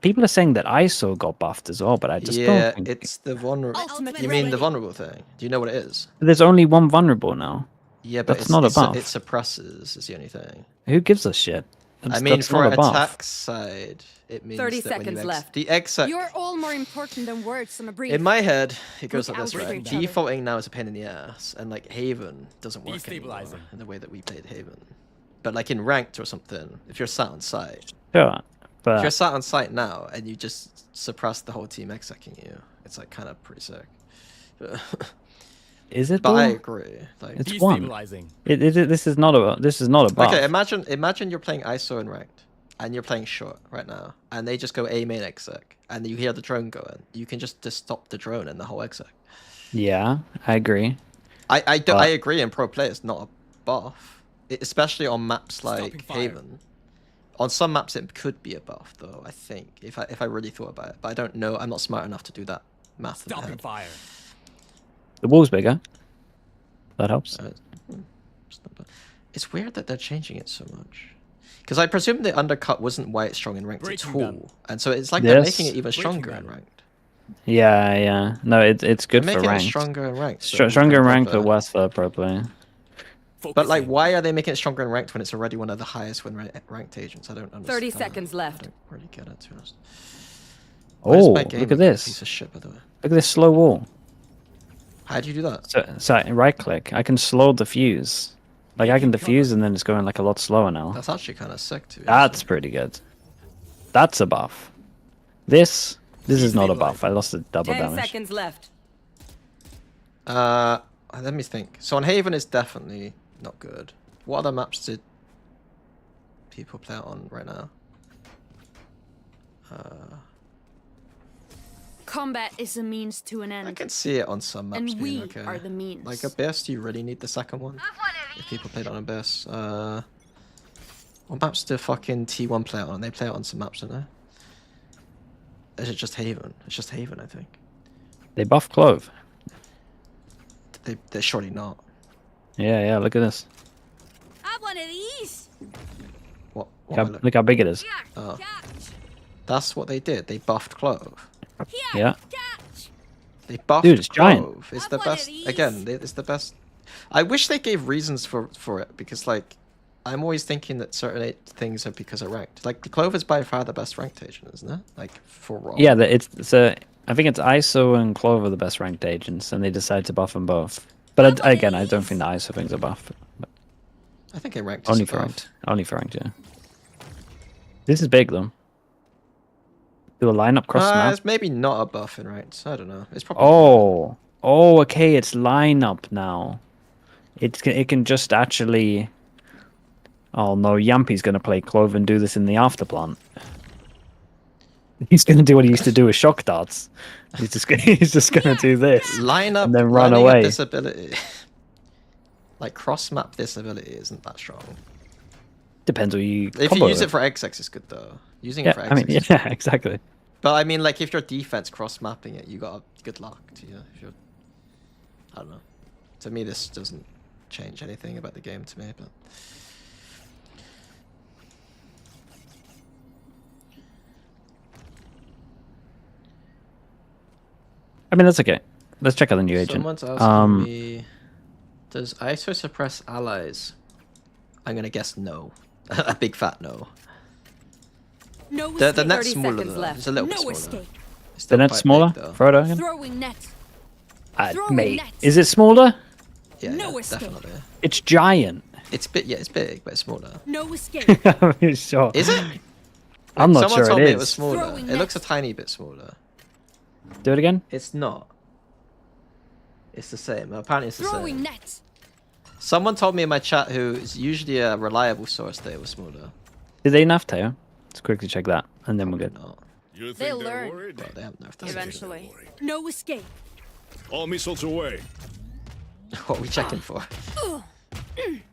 People are saying that ISO got buffed as well, but I just don't think... it's the vulnerable. You mean the vulnerable thing? Do you know what it is? There's only one vulnerable now. Yeah, but that's not a buff. It suppresses is the only thing. Who gives a shit? I mean, for attack side, it means 30 that when seconds you left. The exec. You're all more important than words on a brief. In my head, it goes like Look this, out for right? each other. Defaulting now is a pain in the ass, and like Haven doesn't work anymore Destabilizing. in the way that we played Haven. But like in ranked or something, if you're sat on site, Sure, but if you're sat on site now and you just suppress the whole team execing you, it's like kind of pretty sick. is it? But though? I agree. Like It's one. This is not a buff. Okay, imagine you're playing ISO in ranked, and you're playing short right now, and they just go A main exec, and you hear the drone going. You can just stop the drone and the whole exec. Yeah, I agree. I agree. In pro play, it's not a buff, especially on maps like Haven. On some maps, it could be a buff, though. I think if I really thought about it, but I don't know. I'm not smart enough to do that math. Stopping fire. The wall's bigger. That helps. It's weird that they're changing it so much. Because I presume the undercut wasn't why it's strong in ranked at all, and so it's like they're making it even stronger in ranked. Yeah. No, it's good They're for making it ranked. stronger in ranked. so Stronger in we can ranked, go but for- worse for pro play. But like, why are they making it stronger in ranked when it's already one of the highest win ranked agents? I don't understand. 30 seconds left. I don't really get it, to be honest. Oh, look at this. Piece of shit, by the way. Look at this slow wall. How do you do that? So right click, I can slow diffuse. Like I can diffuse and then it's going like a lot slower now. That's actually kind of sick, to be That's pretty good. That's a buff. This is not a buff. I lost a double 10 damage. seconds left. Let me think. So on Haven is definitely not good. What other maps did people play on right now? Combat is a means to an end. I can see it on some maps And being we okay. are the means. Like Abyss, do you really need the second one? If people played on Abyss. What maps do fucking T1 play it on? They play it on some maps, don't they? Is it just Haven? It's just Haven, I think. They buff Clove. They're surely not. Yeah, look at this. Have one of these. What Look how big it is. Oh. That's what they did. They buffed Clove. Yeah. They buffed Dude, it's giant. Clove. It's the best. Again, it's the best. I wish they gave reasons for it, because like I'm always thinking that certain things are because of ranked. Like the Clove is by far the best ranked agent, isn't it? Like for raw. Yeah, I think it's ISO and Clove are the best ranked agents, and they decided to buff them both. But again, I don't think the ISO things are buffed. I think it ranked. Only for ranked. Only for ranked, yeah. This is big though. Do a lineup cross map. It's maybe not a buff in ranked. I don't know. It's probably. Oh, okay. It's lineup now. It can just actually. Oh no, Yampy's gonna play Clove and do this in the afterplant. He's gonna do what he used to do with shock darts. He's just gonna do this. Line up and then run away. This ability, like cross map, this ability isn't that strong. Depends what you. If you use it for XX, it's good though. Using it for XX. I mean, yeah, exactly. But I mean, like if your defense cross mapping it, you got good luck to you. If you're, I don't know. To me, this doesn't change anything about the game to me, but. I mean, that's okay. Let's check out the new agent. Someone's asking me, does ISO suppress allies? I'm gonna guess no. A big fat no. No The net's 30 smaller seconds though. left. It's a little bit No smaller. escape. It's The net's quite smaller? big, though. Frodo again? Throwing net. Mate, is it smaller? Yeah, No escape. definitely. It's giant. It's it's big, but it's smaller. No escape. I'm sure. Is it? I'm not Someone sure told it me is. it was smaller. Throwing It looks a tiny bit smaller. Do it again. It's not. It's the same. Apparently, it's the Throwing same. net. Someone told me in my chat, who is usually a reliable source, that it was smaller. Did they nerf Teo? Let's quickly check that, and then we're good. They'll learn. Well, they haven't nerfed it. Eventually. No escape. All missiles away. What are we checking for?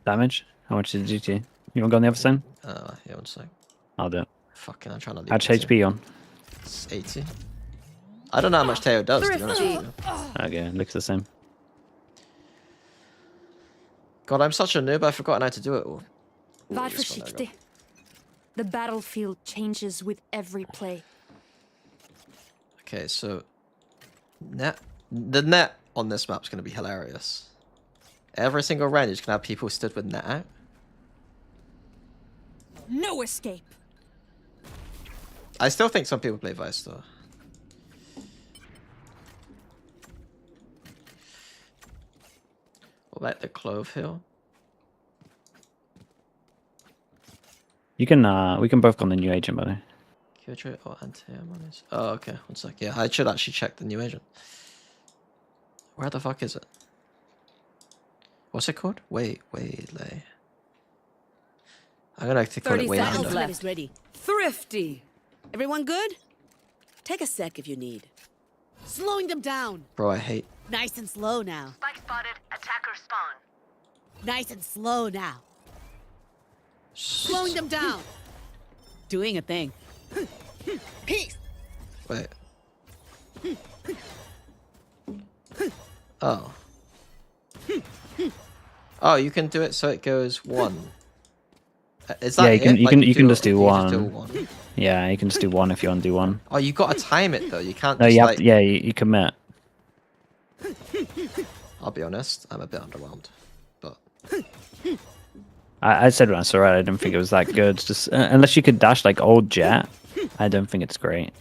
Damage? How much did GT? You want to go on the other side? Yeah, one sec. I'll do it. Fucking, I'm trying to leave. Hatch it to- HP on. It's 80. I don't know how much Teo does, to be honest with you. Okay, looks the same. God, I'm such a noob, I've forgotten how to do it all. Var This one, there we go. försiktig. The battlefield changes with every play. Okay, so the net on this map is going to be hilarious. Every single round, you're just going to have people stood with net out. No escape. I still think some people play Vice, though. What about the Clove Hill? You can we can both go on the new agent, by the way. Killjoy or anti-monies? Oh, okay. One sec. Yeah, I should actually check the new agent. Where the fuck is it? What's it called? Waylay. I'm gonna have to call it 30 Waylander. seconds left. Is ready. Thrifty. Everyone good? Take a sec if you need. Slowing them down. Bro, I hate. Nice and slow now. Spike spotted. Attacker spawn. Nice and slow now. Slowing them down. Doing a thing. Peace. Wait. Oh. Oh, you can do it so it goes one. Is that Yeah, it? you Like, can just do you one. just do one. Yeah, you can just do one if you want to do one. Oh, you got to time it though. You can't. No, just, you have like... to, yeah, you commit. I'll be honest. I'm a bit underwhelmed, but I said when I saw it, I didn't think it was that good. Just unless you could dash like old Jet, I don't think it's great.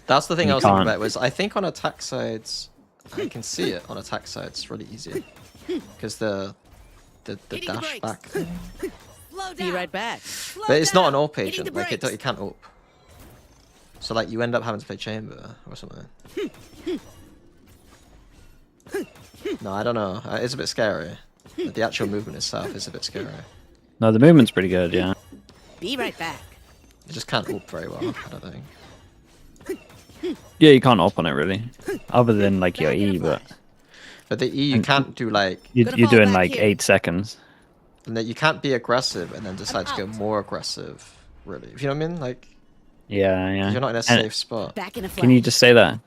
that's the thing You I was thinking can't. about. Was I think on attack sides, I can see it on attack sides. It's really easy because the dash back thing. Be right back. But it's not an AWP Hitting the agent. Like it brakes. can't AWP. So like you end up having to play chamber or something. No, I don't know. It's a bit scary. But the actual movement itself is a bit scary. No, the movement's pretty good, yeah. Be right back. You just can't AWP very well, I don't think. Yeah, you can't op on it really, other than like your E, but the E you can't do like you're doing like 8 seconds. And that you can't be aggressive and then decide to go more aggressive. Really, if you know what I mean, like. Yeah, yeah. You're not in a safe spot. Can you just say that?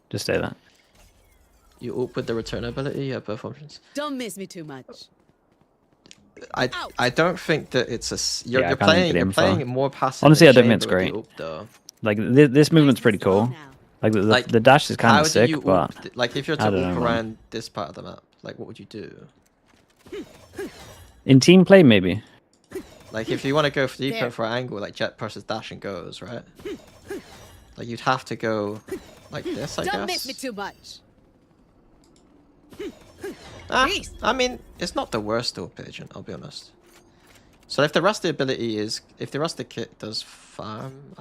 Just say that. You up with the return ability, yeah, both options. Don't miss me too much. I don't think that it's a you're Yeah, playing more passive. Honestly, I don't think than it's Chamber with great. the up, though. Like this movement's pretty cool. Like the dash is kind How of do sick, you but like if you're I to don't up know, man. around this part of the map, like what would you do? In team play maybe. Like if you want to go for deeper for an angle, like Jet presses dash and goes, right? Like you'd have to go like this, I Don't guess. miss me too much. I mean, it's not the worst up agent, I'll be honest. So if the rest of the ability is, if the rest of the kit does farm,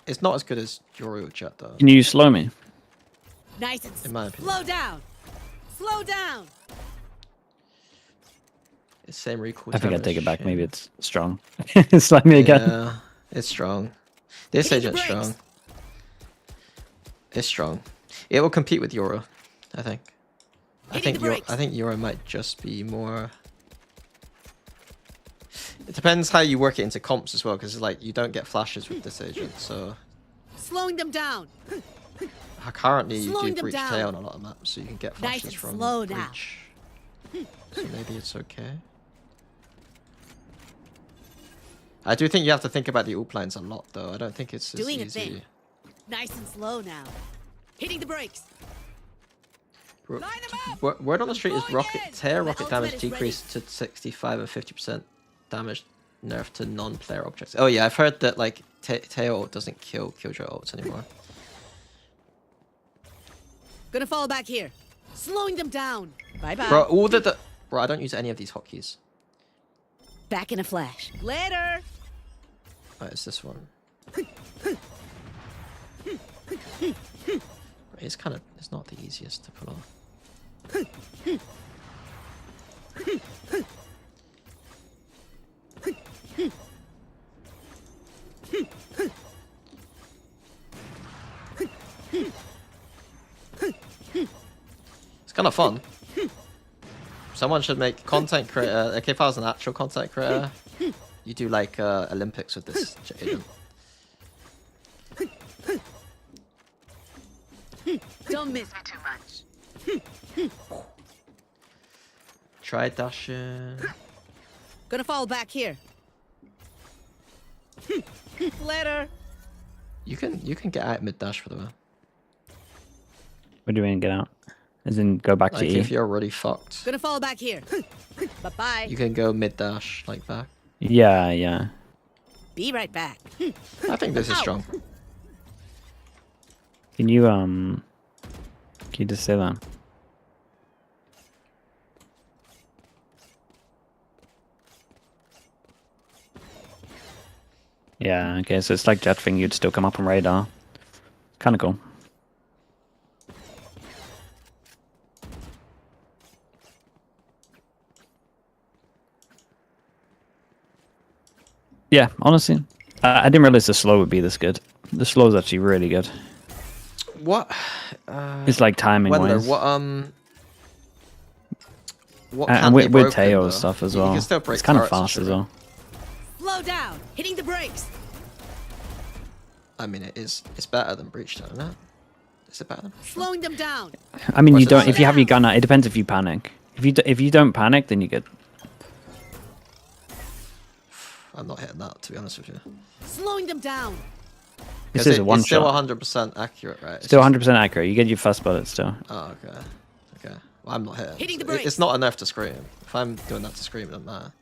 it's not as good as Yoru Jet though. Can you slow me? Nice and In my opinion. slow down. Slow down. It's same recoil. I think I'd take it back. Maybe it's strong. Slide me again. Yeah, it's strong. This agent's strong. It's strong. It will compete with Yoru, I think. I think Yoru might just be more. It depends how you work it into comps as well, because like you don't get flashes with this agent. So Slowing them down. currently you Slowing do them breach down. tail on a lot of maps, so you can get Nice flashes and from slow now. breach. So maybe it's okay. I do think you have to think about the ult lines a lot, though. I don't think it's as Doing a easy. thing. Nice and slow now. Hitting the brakes. Word on the street is tear My rocket ultimate damage is ready. decreased to 65 and 50% damage nerfed to non-player objects. Oh yeah, I've heard that like tail ult doesn't kill Killjoy ults anymore. Gonna fall back here. Slowing them down. Bye bye. Bro, bro, I don't use any of these hotkeys. Back in a flash. Later. Right, it's this one. It's it's not the easiest to pull off. It's kind of fun. Someone should make content creator. Like if I was an actual content creator, you do like Olympics with this agent. Don't miss me too much. Try dashing. Gonna fall back here. Later. You can get out mid dash for the way. What do you mean get out? As in go back Like to E? if you're already fucked, Gonna fall back here. Bye bye. you can go mid dash like back. Yeah, yeah. Be right back. I think this is strong. Can you just say that? Yeah, okay, so it's like jet thing, you'd still come up on radar. Kinda cool. Yeah, honestly, I didn't realize the slow would be this good. The slow is actually really good. What? It's like timing Wendler, wise. what And can't be with broken, Teo though? stuff as You well. can still break It's kind of turrets fast and as shit. well. Slow down. Hitting the brakes. I mean, it's better than breach, isn't it? Is it better than? Slowing them down. I mean, Or you is it don't. If you have slow? your gun out, it depends if you panic. If you don't panic, then you're good. I'm not hitting that, to be honest with you. Slowing them down. This is a one It's still shot. 100% accurate, right? It's Still just- 100% accurate. You get your first bullet still. Oh, okay. Okay. Well, I'm not hitting. Hitting the It's brakes. not enough to scream. If I'm doing that to scream, it doesn't matter.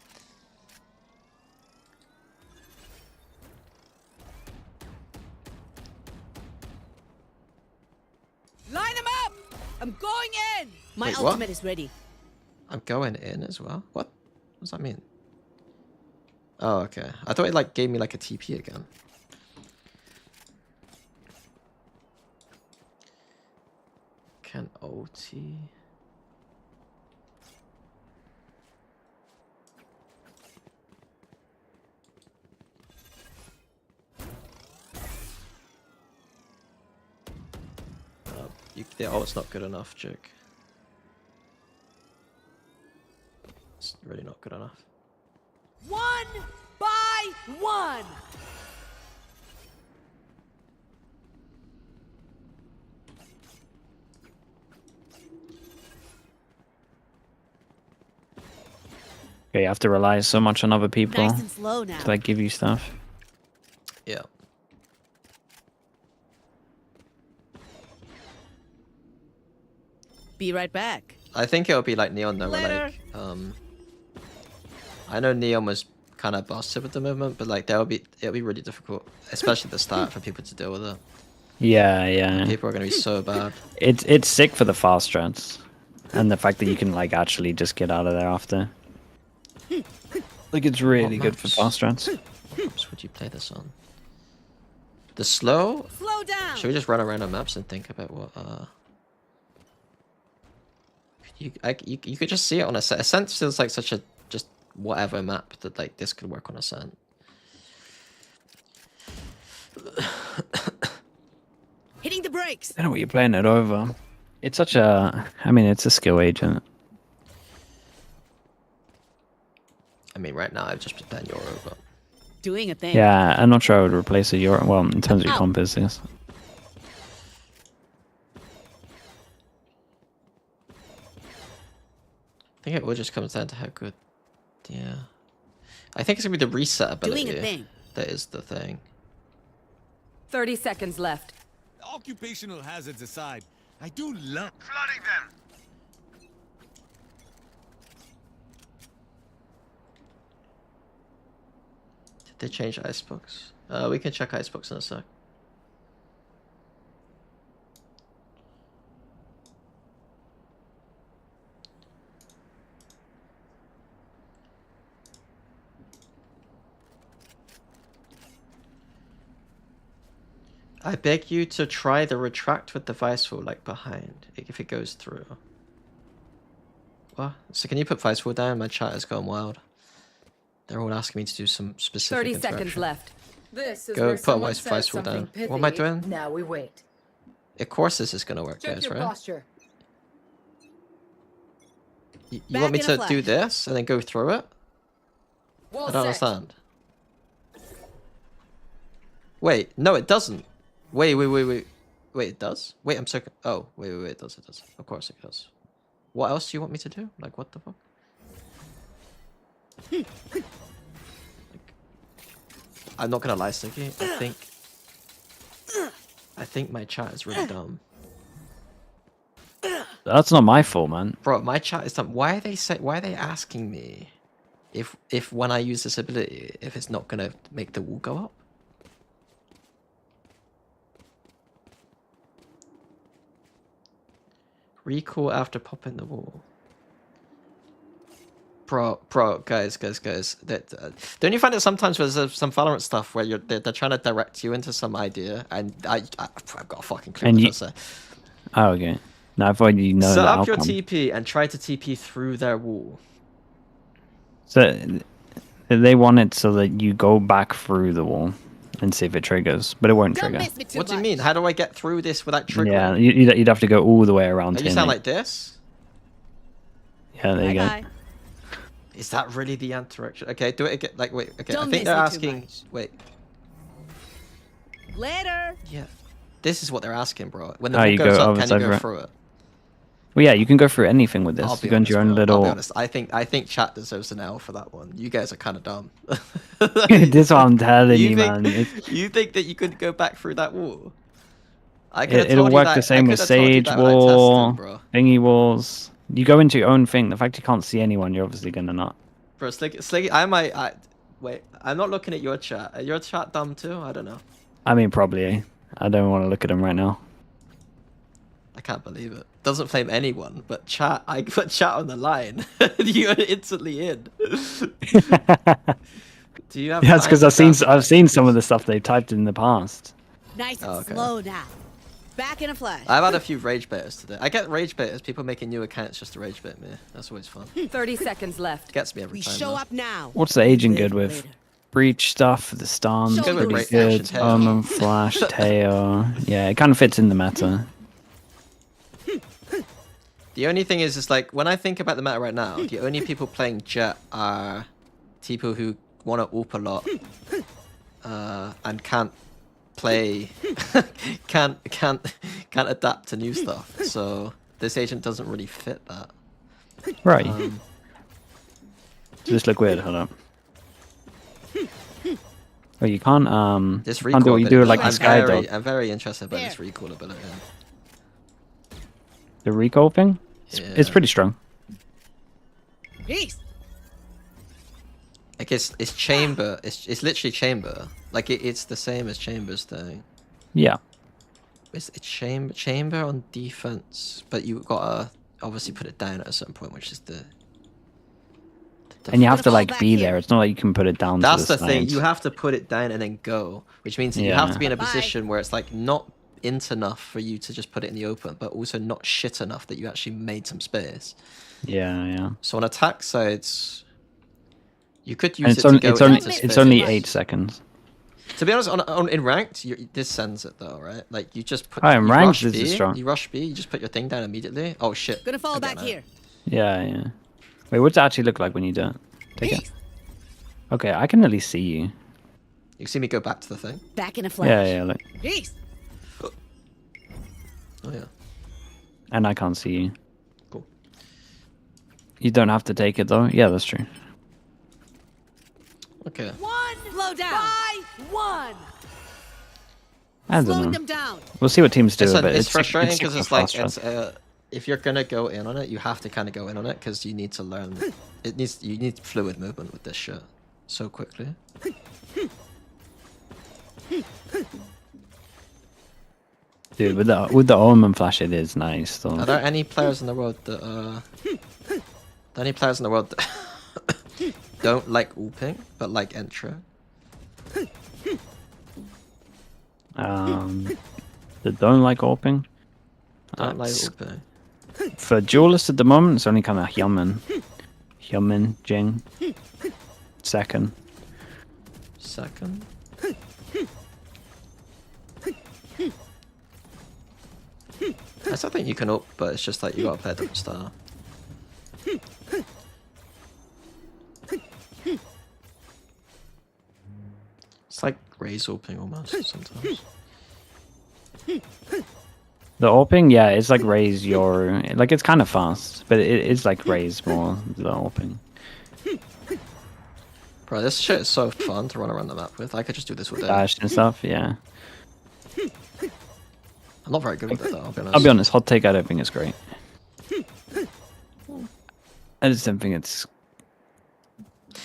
Line them up. I'm going in. My Wait, what? ultimate is ready. I'm going in as well? What does that mean? Oh, okay. I thought it like gave me like a TP again. Can OT? The ult's not good enough, Jake. It's really not good enough. 1 by 1. Okay, you have to rely so much on other people Nice and slow now. to like give you stuff. Yeah. Be right back. I think it'll be like Neon though, where like I know Neon was kind of busted with the movement, but like it'll be really difficult, especially at the start, for people to deal with it. Yeah, yeah. People are gonna be so bad. It's sick for the fast strats, and the fact that you can like actually just get out of there after. Like it's really good for fast strats. What maps would you play this on? The slow? Slow down. Should we just run around on maps and think about what you could just see it on Ascent. Ascent feels like such a just whatever map that like this could work on Ascent. Hitting the brakes. I don't know what you're playing it over. It's such a, I mean, it's a skill agent. I mean, right now I've just been playing Euro, but Doing a thing. Yeah, I'm not sure I would replace a Euro. Well, in terms of your comp is, yes. I think it all just comes down to how good. Yeah, I think it's gonna be the reset ability. Doing a thing. That is the thing. 30 seconds left. Occupational hazards aside, I do love flooding them. Did they change Icebox? We can check Icebox in a sec. I beg you to try the retract with the vice wheel like behind, if it goes through. What? So can you put vice wheel down? My chat is going wild. They're all asking me to do some specific 30 interaction. seconons left. This is Go where put a someone vice wheel says down. something What am I pithy. doing? Now we wait. Of course this is gonna work, Check guys, your right? posture. You Back want me in a to flash. do this and then go through it? Wall I don't set. understand. Wait, no, it doesn't. Wait. Wait, it does? Wait, I'm so... Oh, wait, it does, it does. Of course it does. What else do you want me to do? Like, what the fuck? Like, I'm not gonna lie, Sticky. I think my chat is really dumb. That's not my fault, man. Bro, my chat is dumb. Why are they asking me if when I use this ability, if it's not gonna make the wall go up? Recall after popping the wall. Bro, guys. Don't you find it sometimes where there's some Valorant stuff where they're trying to direct you into some idea, and I've got a fucking clue And what you... to say. Oh, okay. Now I thought you know Set the up your outcome. TP and try to TP through their wall. So they want it so that you go back through the wall and see if it triggers, but it won't trigger. What do you mean? How do I get through this without triggering? Yeah, you'd have to go all the way around. You sound like this? Yeah, there you go. Is that really the interaction? Okay, do it again. Like, wait, okay. Don't I think miss they're me too asking. much. Wait, Later. yeah. This is what they're asking, bro. When the Oh, wall you goes go up, over can you go over it. through it? Well, yeah, you can go through anything with this. I'll You be go into your own honest, bro. I'll little. be honest. I think chat deserves an L for that one. You guys are kind of dumb. This is what I'm telling you, man. You think that you could go back through that wall? It'll work the same with Sage Wall, thingy walls. You go into your own thing. The fact you can't see anyone, you're obviously gonna not. Bro, Sliggy, wait. I'm not looking at your chat. Are your chat dumb too? I don't know. I mean, probably. I don't want to look at them right now. I can't believe it. Doesn't flame anyone, but chat. I put chat on the line. You're instantly in. Do you have? Yeah, it's because time I've seen some of the stuff they typed in the past. Nice and okay. slow now. Back in a flash. I've had a few rage baiters today. I get rage baiters, people making new accounts just to rage bait me. That's always fun. 30 seconds left. Gets me every We time. show though. up now. What's the agent good with? Breach stuff, the stuns, Good with pretty Breach, good. Tail. Flash, tail. Yeah, it kind of fits in the meta. The only thing is like when I think about the meta right now, the only people playing Jet are people who want to AWP a lot and can't play, can't adapt to new stuff. So this agent doesn't really fit that. Right. Does this look weird? Hold up. Oh, you can't This can't do what you do like the sky dog. I'm very interested by this recall ability. The recall thing? It's pretty strong. Peace. Like it's chamber. It's literally chamber. Like it's the same as chamber's thing. Yeah. It's chamber on defense, but you gotta obviously put it down at a certain point, which is the. And you have to like be there. It's not like you can put it down. That's to the thing. You have to put it down and then go, which means that you have to be in a position where it's like not int enough for you to just put it in the open, but also not shit enough that you actually made some space. Yeah, yeah. So on attack sides, you could use it to go into space. It's only 8 seconds. To be honest, in ranked, this sends it though, right? Like you just put. In ranked, this is strong. You rush B, you just put your thing down immediately. Oh shit! Gonna fall back here. Yeah, yeah. Wait, what's it actually look like when you do it? Take it. Okay, I can at least see you. You see me go back to the thing. Back in a flash. Yeah, yeah. Look. Peace. Oh yeah. And I can't see you. Cool. You don't have to take it though. Yeah, that's true. Okay. One. Slow down. By one. I don't Slowing know. them down. We'll see what teams do with it. It's frustrating because it's like fast, if you're gonna go in on it, you have to kind of go in on it because you need to learn. You need fluid movement with this shit so quickly. Dude, with the Omen flash, it is nice though. Are there any players in the world that don't like AWPing but like Entra? That don't like AWPing? Don't like AWPing. For duelists at the moment, it's only kind of Hyunmin, Jing. Second. I still think you can up, but it's just like you gotta play a different style. It's like Raze AWPing almost sometimes. The AWPing, yeah, it's like raise your... Like, it's kind of fast, but it's like raise more, the AWPing. Bro, this shit is so fun to run around the map with. I could just do this with Dash and stuff, yeah. I'm not very good with it though, I'll be honest. I'll be honest, hot take, I don't think it's great. I just don't think it's...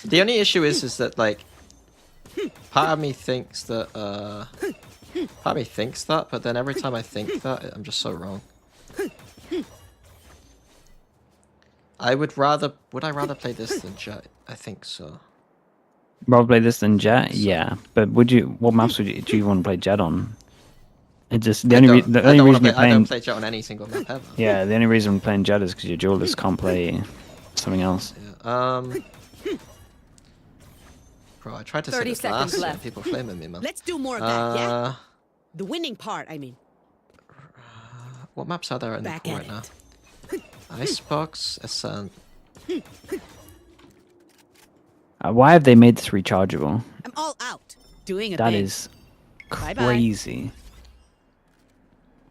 The only issue is that, like, part of me thinks that, but then every time I think that, I'm just so wrong. Would I rather play this than Jet? I think so. Rather play this than Jet? Yeah. But what maps do you want to play Jet on? It just, the only reason you're playing... I don't play Jet on any single map ever. Yeah, the only reason I'm playing Jet is because your duelist can't play something else. Yeah, bro, I tried to say this last year and people flaming me, man. Let's do more of that, yeah? The winning part, I mean. What maps are there in the pool right now? Icebox, Ascent. Why have they made this rechargeable? I'm all out. Doing a That thing. is crazy.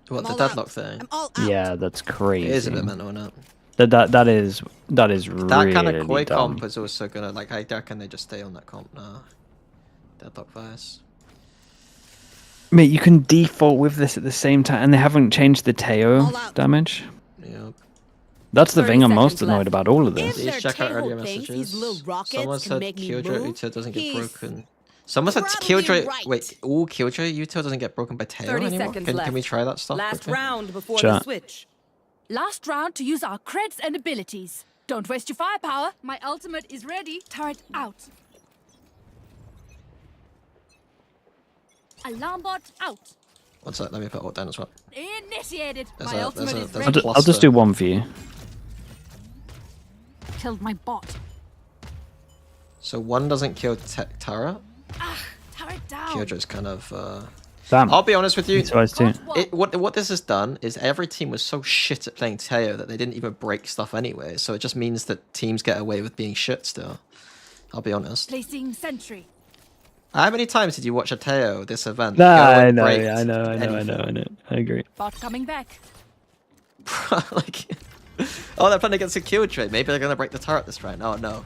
What, the deadlock thing? I'm all out. Yeah, that's crazy. It is a bit mental, isn't it? That is really That kind of koi dumb. comp is also gonna, like, I reckon they just stay on that comp now. Deadlock Vice. Mate, you can default with this at the same time, and they haven't changed the Teo damage. Yep. That's the thing I'm most annoyed about all of this. Please check out earlier messages. Someone said Killjoy util doesn't get broken. Someone said Killjoy. Wait, all Killjoy util doesn't get broken by Teo 30 anymore? seconds Can left. we try that stuff? Last quickly? round before the switch. Last round to use our creds and abilities. Don't waste your firepower. My ultimate is ready. Turret out. Alarm bot out. One sec, let me put ult down as well. Initiated. There's My a- ultimate there's a- is there's a ready. plus I'll just do one for you. Killed my bot. So one doesn't kill Tara. Turret down. Killjoy's kind of. Damn. I'll be honest with you. Too. What this has done is every team was so shit at playing Teo that they didn't even break stuff anyway. So it just means that teams get away with being shit still. I'll be honest. Placing sentry. How many times did you watch a Teo this event? Nah, I know. I agree. Bot coming back. Like, oh, they're playing against a kill trade. Maybe they're gonna break the turret this round. Oh no.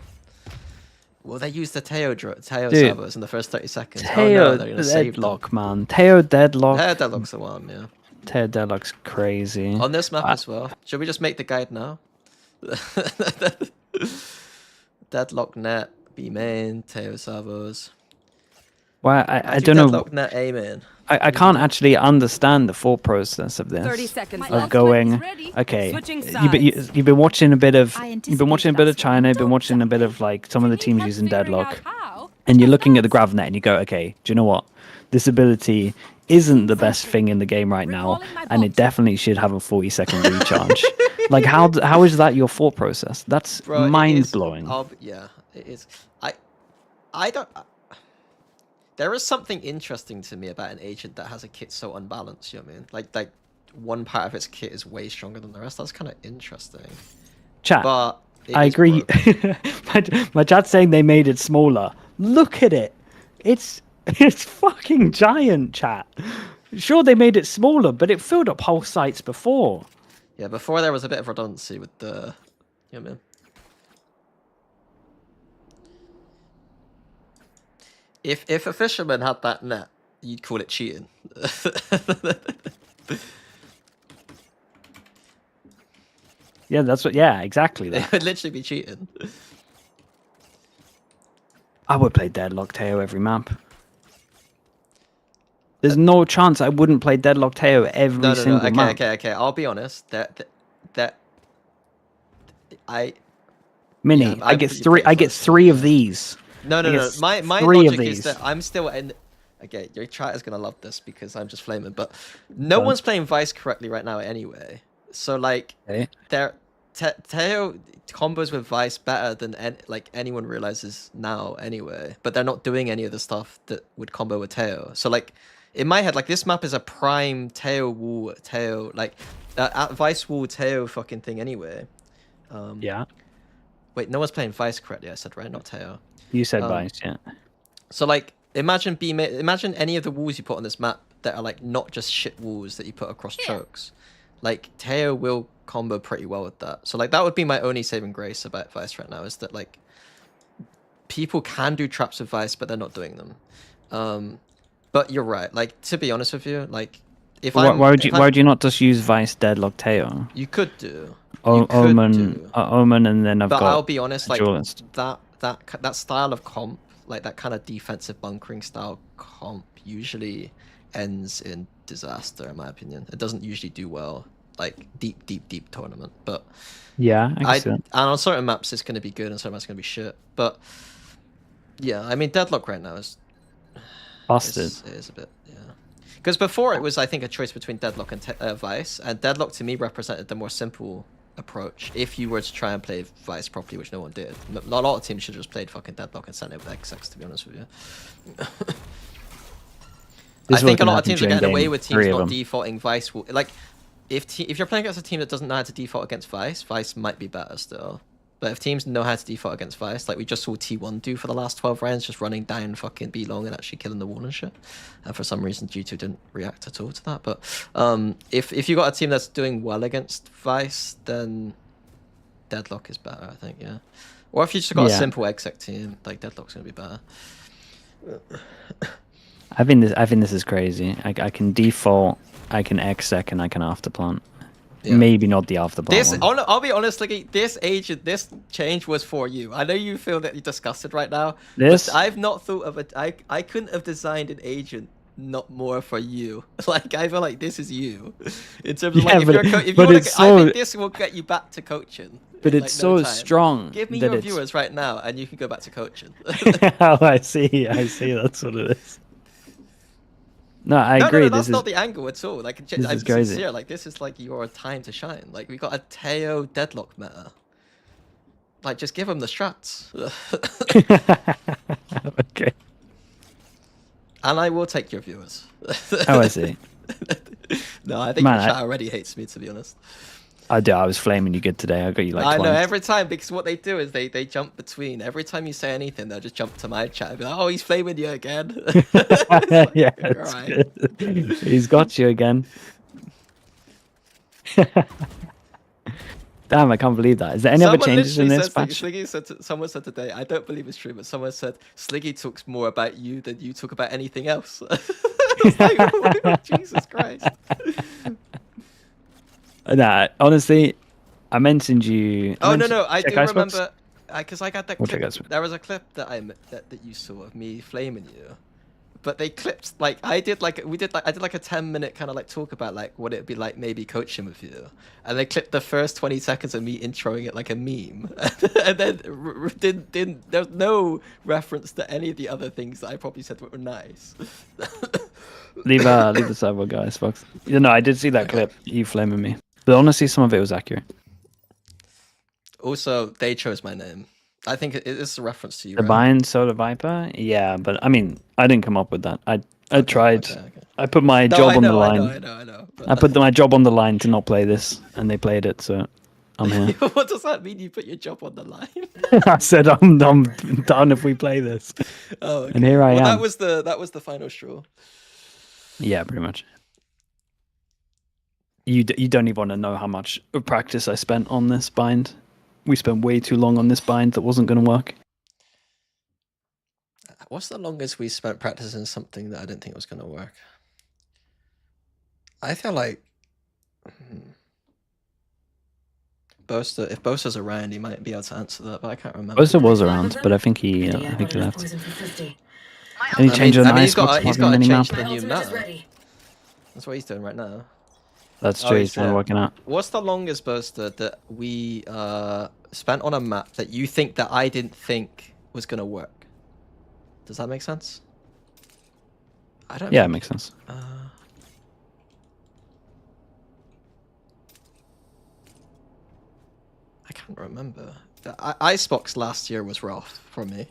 Will they use the Teo servos in the first 30 seconds? Teo oh no, they're gonna save them. deadlock, man. Teo deadlock. Teo deadlock's the one, yeah. Teo deadlock's crazy. On this map as well. Should we just make the guide now? Deadlock net, B main, Teo servos. Well, I don't know. Deadlock net A main. I can't actually understand the thought process of this. 30 seconds of left. going, okay, you've been watching a bit of China, you've been watching a bit of like some of the teams using deadlock, and you're looking at the grav net and you go, okay, do you know what? This ability isn't the best thing in the game right now, and it definitely should have a 40-second recharge. Like how is that your thought process? That's mind blowing. Yeah, it is. I don't. There is something interesting to me about an agent that has a kit so unbalanced, you know what I mean? Like one part of its kit is way stronger than the rest. That's kind of interesting. Chat, but I agree. my chat's saying they made it smaller. Look at it. It's fucking giant, chat. Sure, they made it smaller, but it filled up whole sites before. Yeah, before there was a bit of redundancy with the... You know what I mean? If a fisherman had that net, you'd call it cheating. Yeah, that's what. Yeah, exactly. It would literally be cheating. I would play Deadlock Teo every map. There's no chance I wouldn't play Deadlock Teo every single map. Okay. I'll be honest. Mini, yeah, I get three. I get three of these. No. My logic is that I'm still in. Okay, your chat is gonna love this because I'm just flaming. But no one's playing Vice correctly right now anyway. So like, Teo combos with Vice better than anyone realizes now anyway. But they're not doing any of the stuff that would combo with Teo. So like, in my head, like this map is a prime Teo wall Teo Vice wall Teo fucking thing anyway. Yeah. Wait, no one's playing Vice correctly. I said right, not Teo. You said Vice, yeah. So like, imagine any of the walls you put on this map that are like not just shit walls that you put across chokes. Like Teo will combo pretty well with that. So like that would be my only saving grace about Vice right now, is that like people can do traps with Vice, but they're not doing them. But you're right. Like, to be honest with you, like why would you not just use Vice Deadlock Teo? You could do. Omen, and then I've got. But I'll be honest, like Duelist. that style of comp, like that kind of defensive bunkering style comp, usually ends in disaster, in my opinion. It doesn't usually do well, like deep tournament. But yeah, and on certain maps it's going to be good, and certain maps it's going to be shit. But yeah, I mean, Deadlock right now is busted. It is a bit, yeah. Because before it was, I think, a choice between Deadlock and Vice, and Deadlock to me represented the more simple approach if you were to try and play Vice properly, which no one did. A lot of teams should have just played fucking Deadlock and sent it with XX, to be honest with you. I think a lot of teams are getting away with teams not defaulting Vice. Like, if you're playing against a team that doesn't know how to default against Vice, Vice might be better still. But if teams know how to default against Vice, like we just saw T1 do for the last 12 rounds, just running down fucking B long and actually killing the wall and shit. And for some reason, G2 didn't react at all to that. But if you got a team that's doing well against Vice, then Deadlock is better, I think, yeah. Or if you just got a simple exec team, like Deadlock's gonna be better. I think this is crazy. I can default, I can exec, and I can afterplant. Yeah. Maybe not the afterplant one. I'll be honest, like this change was for you. I know you feel that you're disgusted right now. This but I've not thought of it. I couldn't have designed an agent not more for you. Like I feel like this is you. In terms of like, I think this will get you back to coaching. But it's so strong. Give me your viewers right now, and you can go back to coaching. Oh, I see. That's what it is. No, I agree. No, that's not the angle at all. Like, I'm sincere. Like, this is like your time to shine. Like, we got a Teo Deadlock meta. Like, just give him the strats. Okay. And I will take your viewers. Oh, I see. No, I think Man, your chat already hates me, to be honest. I do. I was flaming you good today. I got you like I twice. know, every time, because what they do is they jump between. Every time you say anything, they'll just jump to my chat and be like, oh, he's flaming you again. Like, yeah, it's right. He's got you again. Damn, I can't believe that. Is there any other changes in this patch? Someone said today, I don't believe it's true, but someone said Sliggy talks more about you than you talk about anything else. It's like, Jesus Christ. Nah, honestly, I mentioned you. Oh, no, I do Icebox? remember, because I got that We'll check clip. Icebox. There was a clip that that you saw of me flaming you. But they clipped, like, I did like a 10-minute kind of like talk about like what it'd be like maybe coaching with you. And they clipped the first 20 seconds of me introing it like a meme. And then there's no reference to any of the other things that I probably said were nice. leave the server, guys, Fox. You know, I did see that clip. You flaming me, but honestly, some of it was accurate. Also, they chose my name. I think it's a reference to you, The right? Bind Solar Viper? Yeah, but I mean, I didn't come up with that. I tried. Okay. I put my job on the line. I know. I put my job on the line to not play this, and they played it, so I'm here. What does that mean? You put your job on the line? I said I'm done if we play this. Oh, okay. And here I am. That was the final straw. Yeah, pretty much. You don't even want to know how much practice I spent on this bind. We spent way too long on this bind that wasn't going to work. What's the longest we spent practicing something that I didn't think was going to work? I feel like Boaster. If Boaster's around, he might be able to answer that, but I can't remember. Boaster was around, but I think he left. Any change on he's got to change map? the new map. That's what he's doing right now. That's true. He's working out. What's the longest, Boaster, that we spent on a map that you think that I didn't think was gonna work? Does that make sense? I don't. Yeah, it makes sense. I can't remember. Icebox last year was rough for me.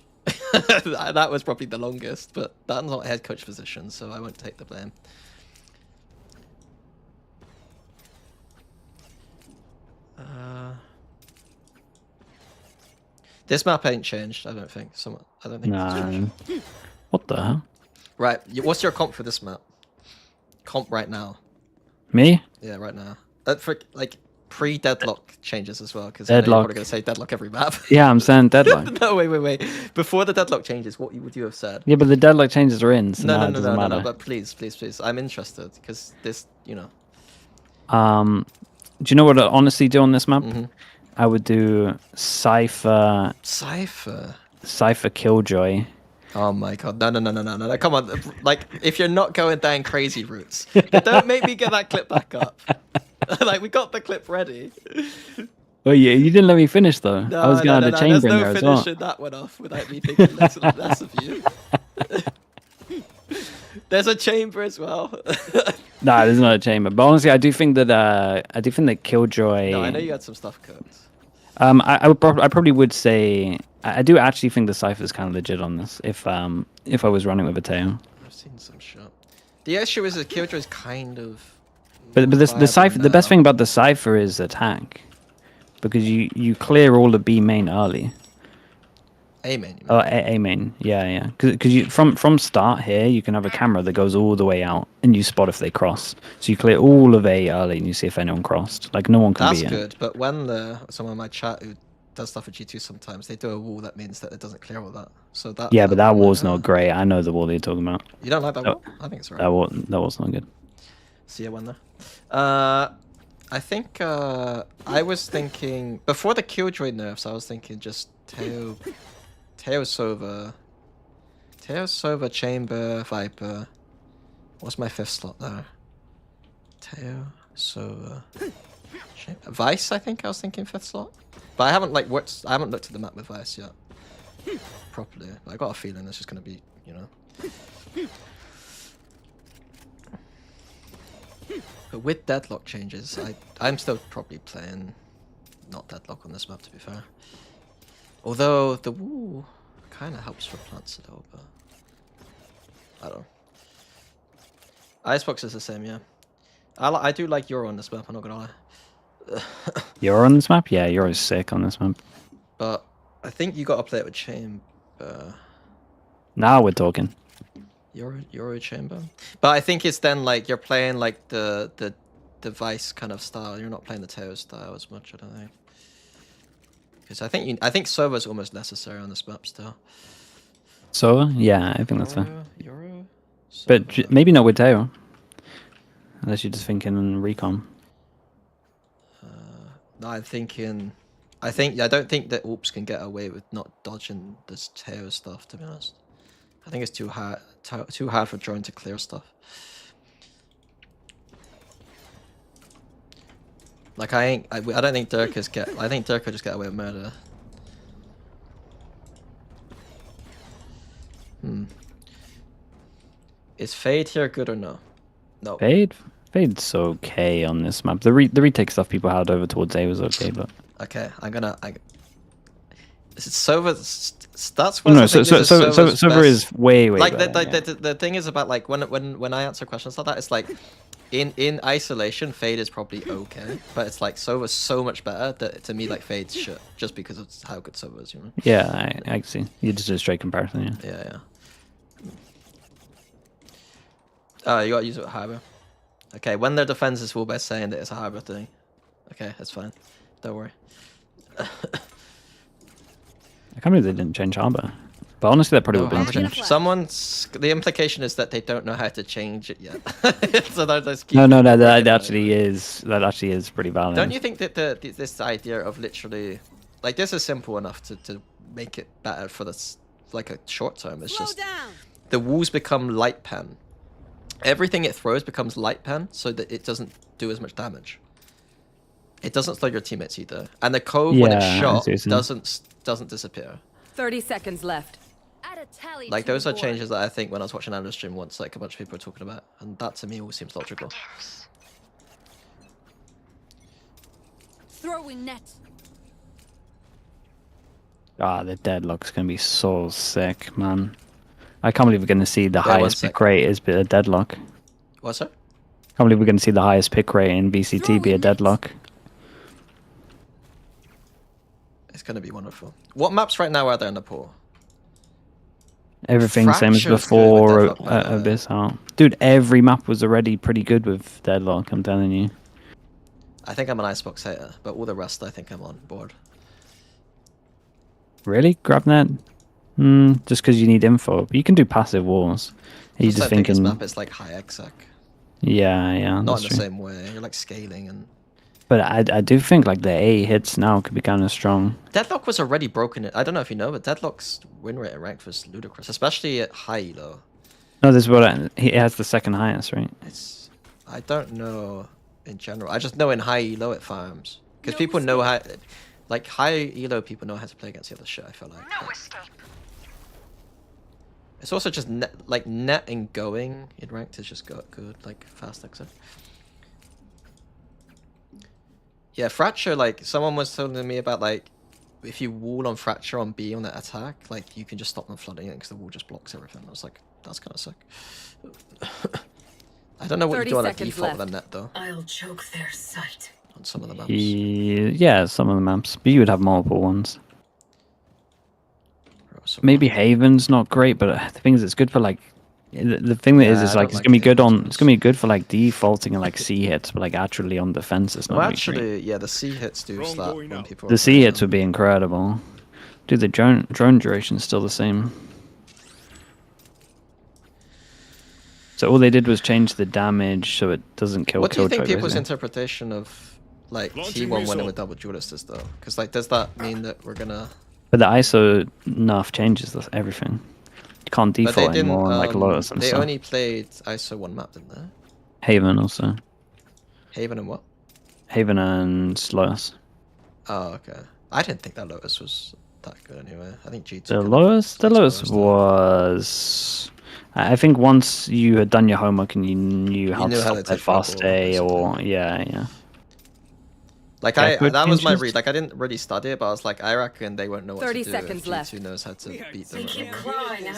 That was probably the longest, but that's not head coach position, so I won't take the blame. This map ain't changed, I don't think. I don't think it's changed. What the hell? Right, what's your comp for this map? Comp right now. Me? Yeah, right now. For like pre-deadlock changes as well, because Deadlock. you're probably gonna say deadlock every map. Yeah, I'm saying deadlock. No, wait. Before the deadlock changes, what would you have said? Yeah, but the deadlock changes are in, so now it doesn't matter. No. But please, I'm interested because this, you know. Do you know what I'd honestly do on this map? I would do Cypher Killjoy. Oh my god, no, come on. Like, if you're not going down crazy routes, don't make me get that clip back up. Like, we got the clip ready. Well, yeah, you didn't let me finish though. No, I was going to have a chamber in there There's as no well. finishing that one off without me thinking less of you. There's a chamber as well. Nah, there's not a chamber. But honestly, I do think that Killjoy. No, I know you had some stuff cooked. I probably would say I do actually think the Cypher is kind of legit on this. If I was running with a tail. I've seen some shot. The issue is that Killjoy is kind of. But the Cypher, the best thing about the Cypher is attack, because you clear all the B main early. A main. Oh, A main. Yeah. Because you from start here, you can have a camera that goes all the way out, and you spot if they cross. So you clear all of A early, and you see if anyone crossed. Like no one can be in. That's good. But when someone in my chat who does stuff at G2 sometimes, they do a wall that means that it doesn't clear all that. So that. Yeah, but that wall's not great. I know the wall that you're talking about. You don't like that wall? I think it's right. That wall's not good. See you one there. I think I was thinking before the Killjoy nerfs. I was thinking just Teo Sova, Chamber, Viper. What's my 5th slot there? Teo Sova, Chamber. Vice. I think I was thinking 5th slot, but I haven't looked at the map with Vice yet properly. But I got a feeling it's just gonna be, you know. But with deadlock changes, I'm still probably playing not deadlock on this map, to be fair. Although the woo kind of helps for plants a little bit. I don't know. Icebox is the same, yeah. I do like Euro on this map, I'm not gonna lie. You're on this map? Yeah, Euro's sick on this map. But I think you gotta play it with Chamber. Now we're talking. Euro Chamber. But I think it's then like you're playing like the device kind of style. You're not playing the Teo style as much, I don't think. Because I think Sova's almost necessary on this map still. So yeah, I think that's fair. Euro? But maybe not with Teo. Unless you're just thinking recon. No, I don't think that Oops can get away with not dodging this Teo stuff, to be honest. I think it's too hard for Drone to clear stuff. Like I don't think Durka's I think Durka just get away with murder. Is Fade here good or no? No. Fade's okay on this map. The retake stuff people had over towards A was okay, but okay, Sova. That's no. Sova is way like better, the thing is about like when I answer questions like that, it's like in isolation, Fade is probably okay, but it's like Sova's so much better that to me like Fade's shit just because of how good Sova is, you know. Yeah, I see. You just do a straight comparison, yeah. Yeah. Oh, you gotta use it with Harbor. Okay, when their defense is full by saying that it's a Harbor thing. Okay, that's fine. Don't worry. I can't believe they didn't change Harbor. But honestly, that probably would have been changed. The implication is that they don't know how to change it yet. So no, that actually is pretty valid. Don't you think that this idea of literally, like, this is simple enough to make it better for this, like a short term? It's just the walls become light pen. Everything it throws becomes light pen, so that it doesn't do as much damage. It doesn't slow your teammates either, and the cove when it's shot doesn't disappear. 30 seconds left. Like those are changes that I think when I was watching Andrew's stream once, like a bunch of people were talking about, and that to me all seems logical. Throwing net. Ah, the deadlock's gonna be so sick, man. I can't believe we're gonna see the highest pick rate is a deadlock. What's that? I can't believe we're gonna see the highest pick rate in BCT be a deadlock. It's gonna be wonderful. What maps right now are there in the pool? Everything same as before Abyss out. Dude, every map was already pretty good with deadlock, I'm telling you. I think I'm an Icebox hater, but all the rest I think I'm on board. Really? GrabNet? Just because you need info. But you can do passive walls. You just thinking this map is like high exec. Yeah. Not in the same way. You're like scaling and. But I do think like the A hits now could be kind of strong. Deadlock was already broken. I don't know if you know, but Deadlock's win rate at ranked was ludicrous, especially at high elo. No, this is what he has the second highest, right? I don't know in general. I just know in high elo it farms because people know how, like high elo people know how to play against the other shit. I feel like. No escape. It's also just net and going in ranked is just good, like fast exit. Yeah, Fracture, like someone was telling me about like if you wall on Fracture on B on that attack, like you can just stop them flooding it because the wall just blocks everything. I was like, that's kind of sick. I don't know what you do on a default with a net though. I'll choke their sight. On some of the maps. Yeah, some of the maps, but you would have multiple ones. Maybe Haven's not great, but the thing is, it's good for like the thing that is like it's gonna be good for like defaulting and like C hits, but like actually on defense it's not. Well, actually, yeah, the C hits do slap when people. The C hits would be incredible. Dude, the drone duration is still the same. So all they did was change the damage so it doesn't kill. What do you think people's interpretation of like T1 winning with double duelists is though? Because like, does that mean that we're gonna? But the ISO nerf changes everything. You can't default anymore on like Lotus and stuff. stuff. They only played ISO 1 map, didn't they? Haven also. Haven and what? Haven and Lotus. Oh, okay. I didn't think that Lotus was that good anyway. I think G2. The Lotus was. I think once you had done your homework and you knew how to stop that fast A or yeah. Like that was my read. Like I didn't really study it, but I was like, I reckon they won't know what to do. 30 seconds left. G2 knows how to beat them.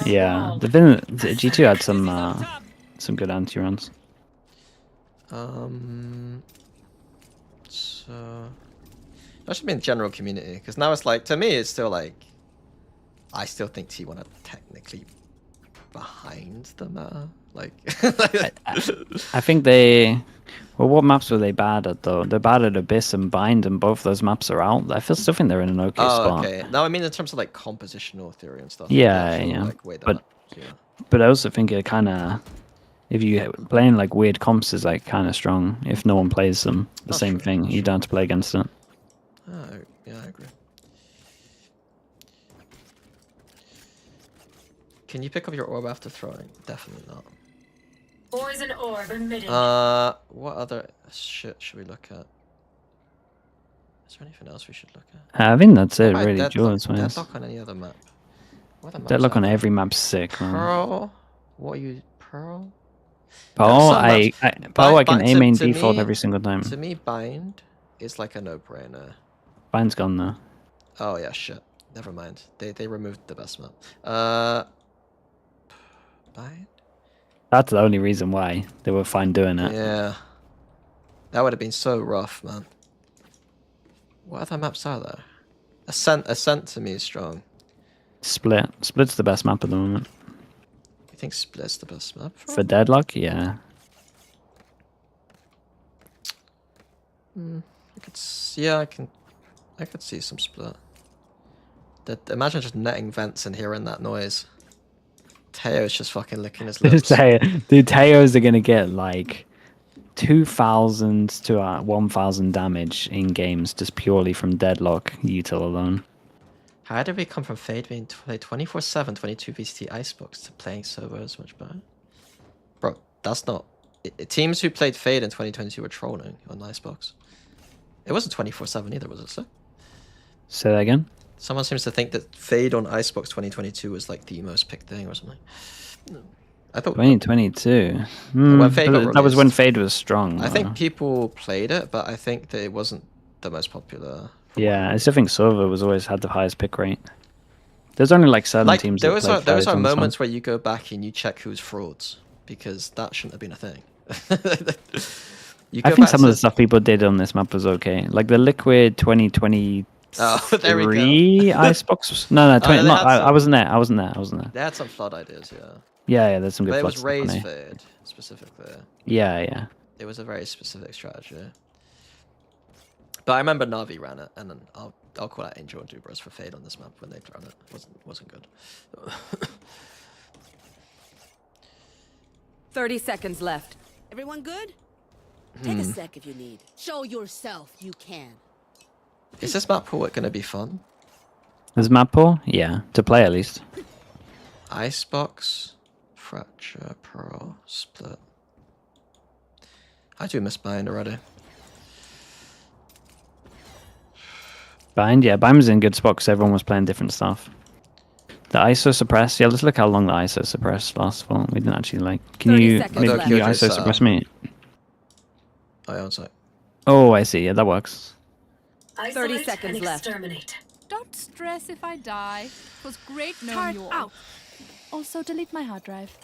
Yeah, the G2 had some good anti-runs. So that should be in general community, because now it's like, to me it's still like, I still think T1 are technically behind the meta. Like I think they. Well, what maps were they bad at though? They're bad at Abyss and Bind, and both those maps are out. Still think they're in an okay spot. Okay. No, I mean in terms of like compositional theory and stuff. Yeah, actual, yeah. Like, way the But maps, yeah. but I also think it kind of, if you playing like weird comps is like kind of strong. If no one plays them, the same thing. You don't have to play against it. Yeah, I agree. Can you pick up your orb after throwing? Definitely not. Poison orb emitted. What other shit should we look at? Is there anything else we should look at? I think that's it, What about really. Deadlock, Jules, Deadlock on any other map? What other maps Deadlock are on there? every map's sick, man. Pearl? What are you, Pearl? Pearl, Some maps- Pearl I can Bind- aim in to default me- every single time. To me, Bind is like a no-brainer. Bind's gone though. Oh yeah, shit. Never mind. They removed the best map. Bind? That's the only reason why they were fine doing it. Yeah. That would have been so rough, man. What other maps are there? Ascent to me is strong. Split's the best map at the moment. You think Split's the best map? For Deadlock, yeah. I could see some Split. Imagine just netting vents and hearing that noise. Teo's just fucking licking his lips. Dude, Teos are gonna get like 2,000 to 1,000 damage in games just purely from Deadlock util alone. How did we come from Fade being played 24/7, 22 VCT Icebox to playing solo so much better? Bro, that's not... teams who played Fade in 2022 were trolling on Icebox. It wasn't 24/7 either, was it, sir? Say that again? Someone seems to think that Fade on Icebox 2022 was like the most picked thing or something. I thought 2022. when Fade got that was when released, Fade was strong. I think people played it, but I think that it wasn't the most popular. Yeah, I still think Sova was always had the highest pick rate. There's only like 7 teams that those played are those Fade are on this one. moments where you go back and you check who's frauds, because that shouldn't have been a thing. I think some of the stuff people did on this map was okay. Like the Liquid 2023 there we go. Icebox. No, 20, they no, had I wasn't there. I wasn't there. They had some flood ideas, yeah. Yeah, there's some good But it flood was stuff Raze on it. Fade specifically. Yeah. It was a very specific strategy. But I remember Navi ran it, and then I'll call out Angel and Dubras for Fade on this map when they ran it. Wasn't good. 30 seconds left. Everyone good? Take a Hmm. sec if you need. Show yourself you can. Is this map pool going to be fun? There's map pool? Yeah, to play at least. Icebox, Fracture, Pearl, Split. I do miss Bind already. Bind was in good spot because everyone was playing different stuff. The ISO suppress, yeah, let's look how long the ISO suppress lasts for. We didn't actually like. Can you ISO suppress me? Oh, yeah, on site. Oh, I see. Yeah, that works. 30 seconds left. Don't stress if I die. It was great knowing you all. Out. Also, delete my hard drive.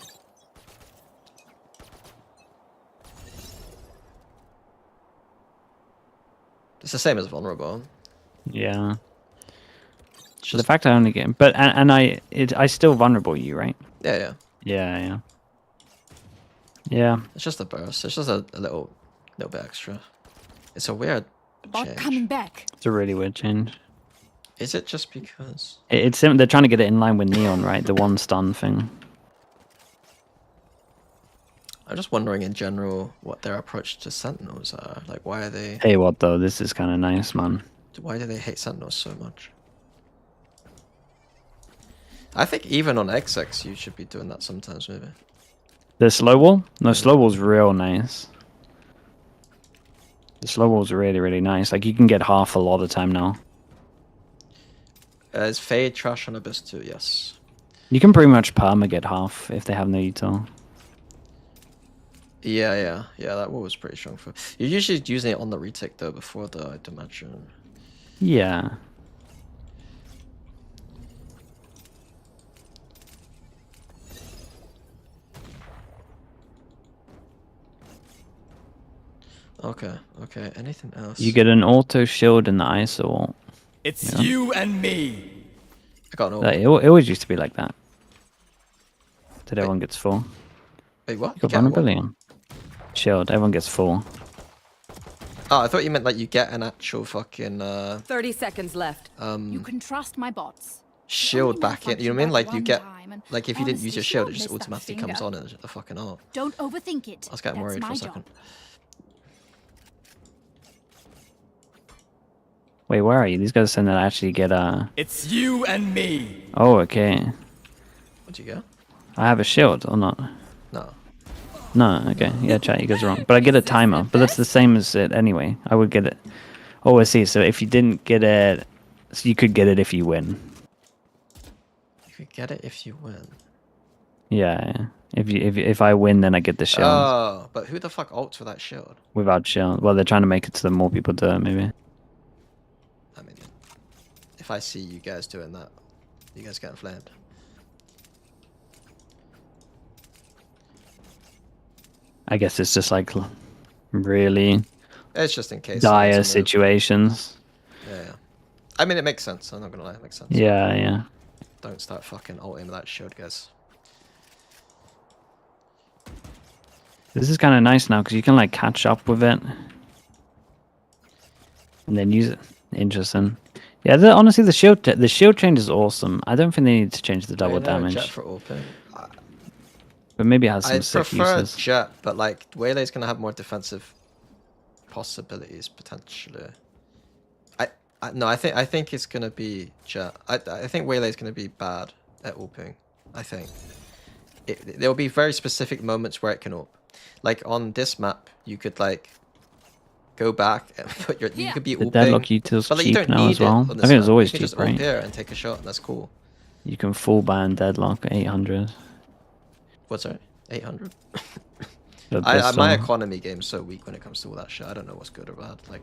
It's the same as Vulnerable. Yeah. The fact I only get, but and I still vulnerable you, right? Yeah. Yeah. It's just a burst. It's just a little bit extra. It's a weird Bot change. coming back. It's a really weird change. Is it just because? It's they're trying to get it in line with Neon, right? The one stun thing. I'm just wondering in general what their approach to Sentinels are. Like, why are they? Hey, what though? This is kind of nice, man. Why do they hate Sentinels so much? I think even on XX you should be doing that sometimes, maybe. The slow wall? No, slow wall's real nice. The slow wall's really, really nice. Like, you can get half a lot of time now. Is Fade trash on Abyss 2? Yes. You can pretty much perma get half if they have no util. Yeah, that wall was pretty strong for... You're usually using it on the retake, though, before the, I'd imagine. Yeah. Okay, okay. Anything else? You get an auto shield in the ISO ult. It's you and me. I got no. It always used to be like that. That everyone gets full. Wait, what? You got vulnerability on. Shield, everyone gets full. Oh, I thought you meant like you get an actual fucking 30 seconds left. You can trust my bots. shield back in. You know what I mean? Like you get time, like if you didn't use your honestly, shield, she it just won't miss that automatically comes finger. on and the fucking ult. Don't overthink it. I was getting worried for a second. Wait, where are you? These guys are saying that I actually get It's you and me. Oh, okay. What do you get? I have a shield or not? No. No, okay. Yeah, chat, you guys are wrong. But I get a timer, but that's the same as it anyway. I would get it. Oh, I see. So if you didn't get it, so you could get it if you win. You could get it if you win. Yeah. If I win, then I get the shield. Oh, but who the fuck ults for that shield? Without shield. Well, they're trying to make it so that more people do it, maybe. I mean, if I see you guys doing that, you guys getting flamed. I guess it's just like really It's just in case. dire situations. Yeah. I mean, it makes sense. I'm not gonna lie, it makes sense. Yeah, yeah. Don't start fucking ulting that shield, guys. This is kind of nice now because you can like catch up with it and then use it. Interesting. Yeah, honestly, the shield change is awesome. I don't think they need to change the double damage. Jet for open. But maybe it has some I sick prefer uses. Jet, but like Waylay's gonna have more defensive possibilities potentially. I think it's gonna be Jet. I think Waylay's gonna be bad at opening. I think there'll be very specific moments where it can op. Like on this map, you could like go back and put your you could be The oping, deadlock util's but like, you cheap don't now need as well. it on I this think it's map. always You can just cheap, right? op here and take a shot, and that's cool. You can full ban deadlock 800. What's that? 800. The My pistol. economy game's so weak when it comes to all that shit. I don't know what's good or bad. Like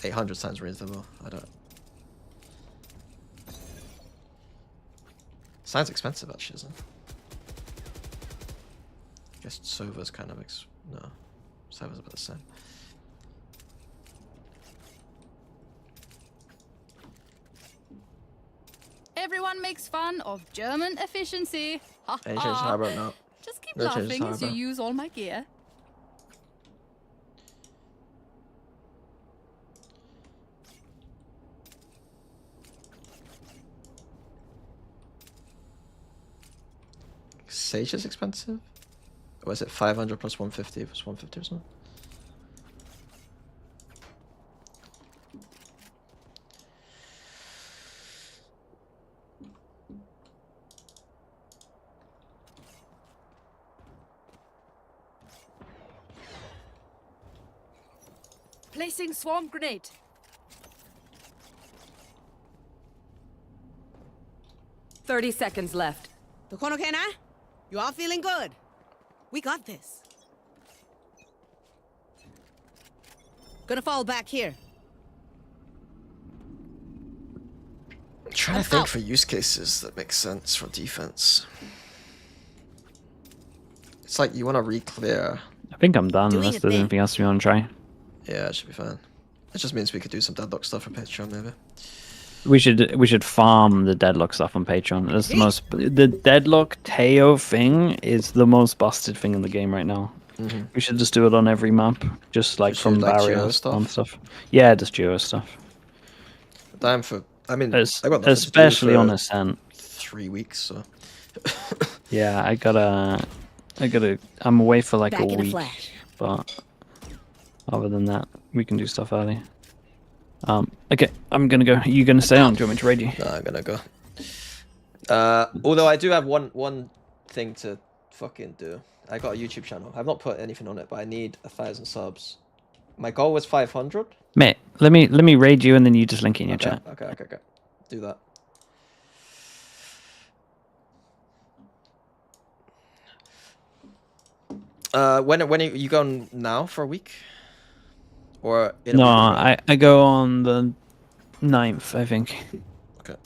800 sounds reasonable. I don't. Sounds expensive actually, isn't it? I guess Sova's kind of no. Sova's about the same. Everyone makes fun of German efficiency. Ha Any changes ha. harbor? No. Just keep No changes laughing as you harbor. use all my gear. Sage is expensive? Or is it 500 plus 150 plus 150 or something? Placing swarm grenade. $30 seconds left. You all feeling good? We got this. Gonna fall back here. I'm trying to think for use cases that make sense for defense. It's like you want to re-clear. I think I'm done unless there's anything else we want to try. Yeah, it should be fine. It just means we could do some deadlock stuff for Patreon, maybe. We should farm the deadlock stuff on Patreon. That's the deadlock Teo thing is the most busted thing in the game right now. Mm-hmm. We should just do it on every map, just like Just from do, like, barrier duo stuff? on stuff. Yeah, just duo stuff. Damn for. I mean, Es- I got nothing to do especially for on Ascent. 3 weeks, so. Yeah, I'm away for like Back a in a week, flash. but other than that, we can do stuff early. Okay, I'm gonna go. Are you gonna stay on? Do you want me to raid you? No, I'm gonna go. Although I do have one thing to fucking do. I got a YouTube channel. I've not put anything on it, but I need 1,000 subs. My goal was 500. Mate, let me raid you and then you just link it in your chat. Okay. Do that. When are you going now for a week? Or in a No, week? I go on the 9th, I think. Okay.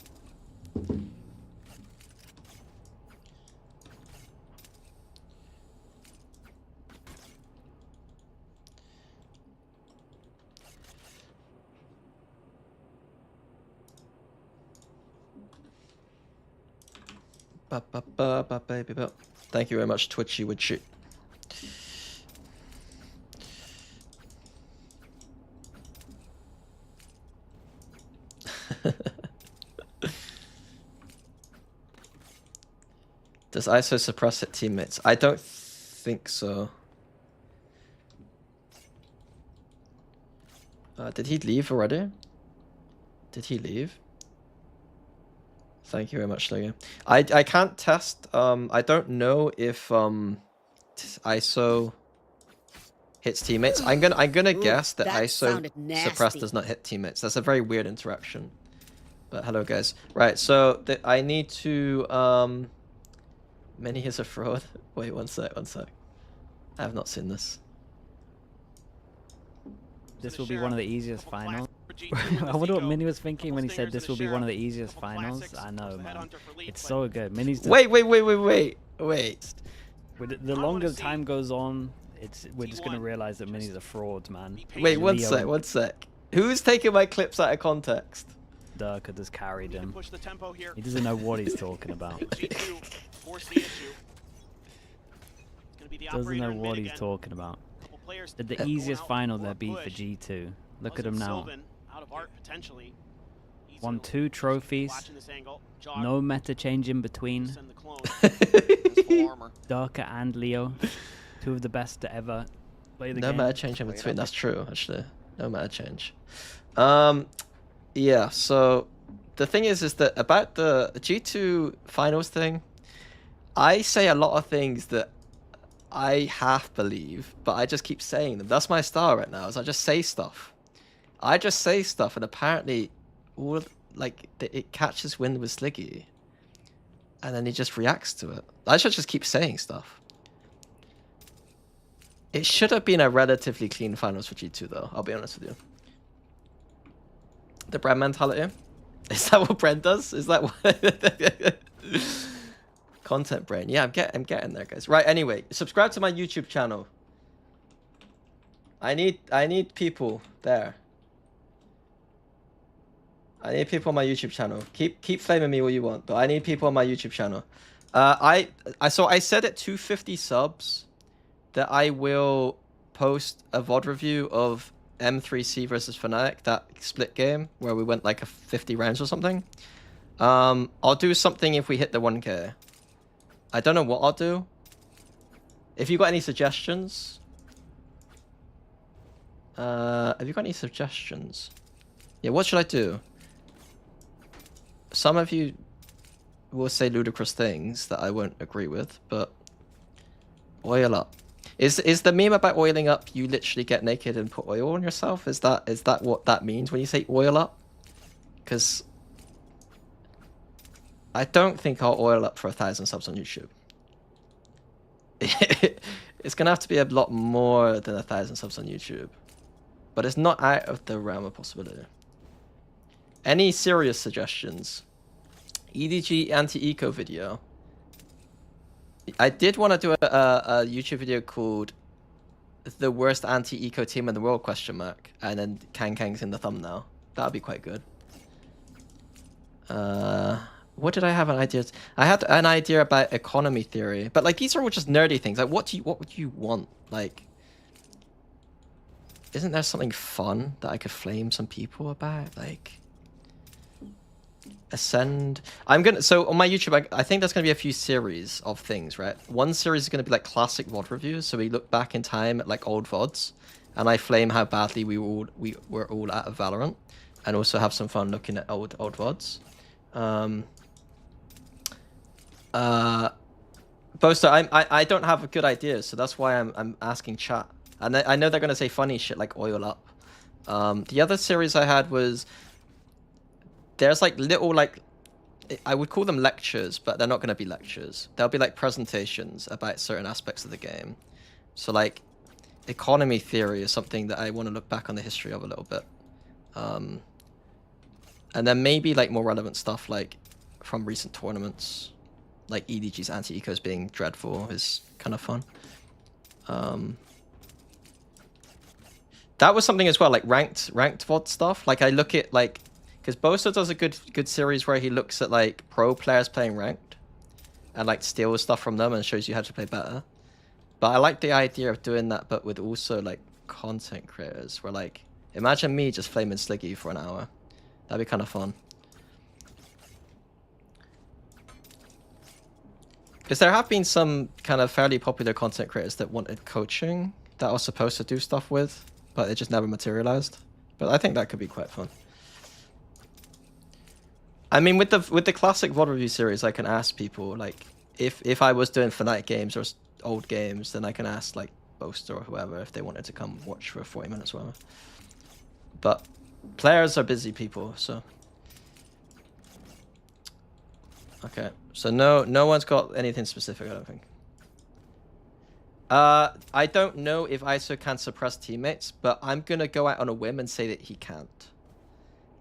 Thank you very much, Twitchy Witchy. Does ISO suppress hit teammates? I don't think so. Did he leave already? Did he leave? Thank you very much, Logan. I can't test. I don't know if ISO hits teammates. I'm gonna guess that ISO suppress does not hit teammates. That's a very weird interaction. But hello, guys. Right. So I need to Many is a fraud. Wait, one sec. I have not seen this. This will be one of the easiest finals. I wonder what Mini was thinking when he said this will be one of the easiest finals. I know, man. It's so good. Mini's just... Wait. The longer time goes on, we're just gonna realize that Mini's a fraud, man. Wait, one sec. Who's taking my clips out of context? Durka just carried him. He doesn't know what he's talking about. Doesn't know what he's talking about. The easiest final there be for G2. Look at him now. Won 2 trophies. No meta change in between. Durka and Leo. 2 of the best to ever play the game. No meta change in between. That's true, actually. No meta change. Yeah, so the thing is that about the G2 finals thing, I say a lot of things that I half believe, but I just keep saying them. That's my style right now, is I just say stuff. And apparently all it catches wind with Sliggy. And then he just reacts to it. I should just keep saying stuff. It should have been a relatively clean finals for G2 though, I'll be honest with you. The brand mentality? Is that what Brent does? Is that what... Content brain. Yeah, I'm getting there, guys. Right, anyway, subscribe to my YouTube channel. I need people there. I need people on my YouTube channel. Keep flaming me all you want, but I need people on my YouTube channel. So I said at 250 subs that I will post a VOD review of M3C versus Fnatic, that split game where we went like a 50 rounds or something. I'll do something if we hit the 1K. I don't know what I'll do. If you got any suggestions, have you got any suggestions? Yeah, what should I do? Some of you will say ludicrous things that I won't agree with, but oil up. Is the meme about oiling up you literally get naked and put oil on yourself? Is that what that means when you say oil up? Because I don't think I'll oil up for 1,000 subs on YouTube. It's gonna have to be a lot more than 1,000 subs on YouTube, but it's not out of the realm of possibility. Any serious suggestions? EDG anti-eco video. I did want to do a YouTube video called "The Worst Anti-Eco Team in the World?" and then Kang's in the thumbnail. That'd be quite good. What did I have an idea? I had an idea about economy theory, but like these are all just nerdy things. Like, what would you want? Like, isn't there something fun that I could flame some people about? Like, Ascend. So on my YouTube, I think there's gonna be a few series of things, right? One series is gonna be like classic VOD reviews, so we look back in time at like old VODs, and I flame how badly we were all out of Valorant, and also have some fun looking at old VODs. Boaster, I don't have good ideas, so that's why I'm asking chat. And I know they're gonna say funny shit like oil up. The other series I had was there's like little like I would call them lectures, but they're not gonna be lectures. They'll be like presentations about certain aspects of the game. So like economy theory is something that I want to look back on the history of a little bit. And then maybe like more relevant stuff like from recent tournaments. Like EDG's anti-ecos being dreadful is kind of fun. That was something as well, like ranked VOD stuff. Like I look at like, because Bosa does a good series where he looks at like pro players playing ranked, and like steal stuff from them and shows you how to play better. But I like the idea of doing that, but with also like content creators, where like imagine me just flaming Sliggy for an hour. That'd be kind of fun. Because there have been some kind of fairly popular content creators that wanted coaching that I was supposed to do stuff with, but it just never materialized. But I think that could be quite fun. I mean, with the classic VOD review series, I can ask people, like, if I was doing Fnatic games or old games, then I can ask, like, Boaster or whoever if they wanted to come watch for 40 minutes or whatever. But players are busy people, so... Okay, so no one's got anything specific, I don't think. I don't know if ISO can suppress teammates, but I'm gonna go out on a whim and say that he can't.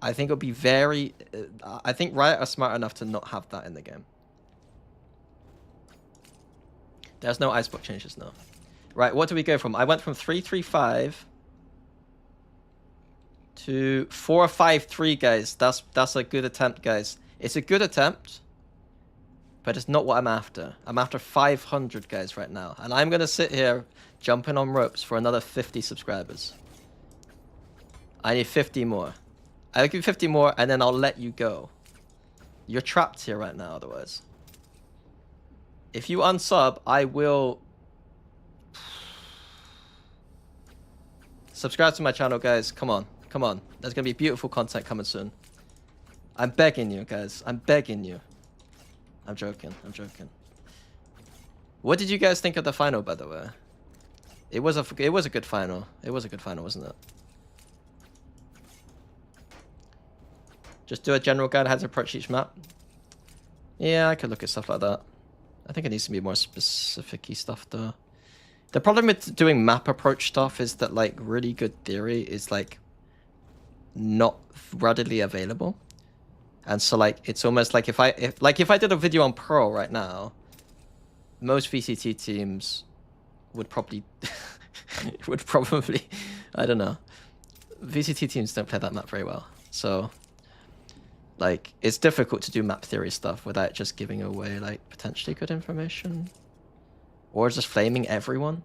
I think it'll be very... I think Riot are smart enough to not have that in the game. There's no icebox changes, no. Right, what do we go from? I went from 3-3-5 to 4-5-3, guys. That's a good attempt, guys. It's a good attempt, but it's not what I'm after. I'm after 500, guys, right now. And I'm going to sit here jumping on ropes for another 50 subscribers. I need 50 more. I'll give you 50 more, and then I'll let you go. You're trapped here right now, otherwise. If you unsub, I will... Subscribe to my channel, guys. Come on. Come on. There's going to be beautiful content coming soon. I'm begging you, guys. I'm begging you. I'm joking. I'm joking. What did you guys think of the final, by the way? It was a good final. It was a good final, wasn't it? Just do a general guide how to approach each map. Yeah, I could look at stuff like that. I think it needs to be more specific-y stuff, though. The problem with doing map approach stuff is that, like, really good theory is, like, not readily available. And so, like, it's almost like if I did a video on Pearl right now, most VCT teams would probably I don't know. VCT teams don't play that map very well. So, like, it's difficult to do map theory stuff without just giving away, like, potentially good information. Or just flaming everyone.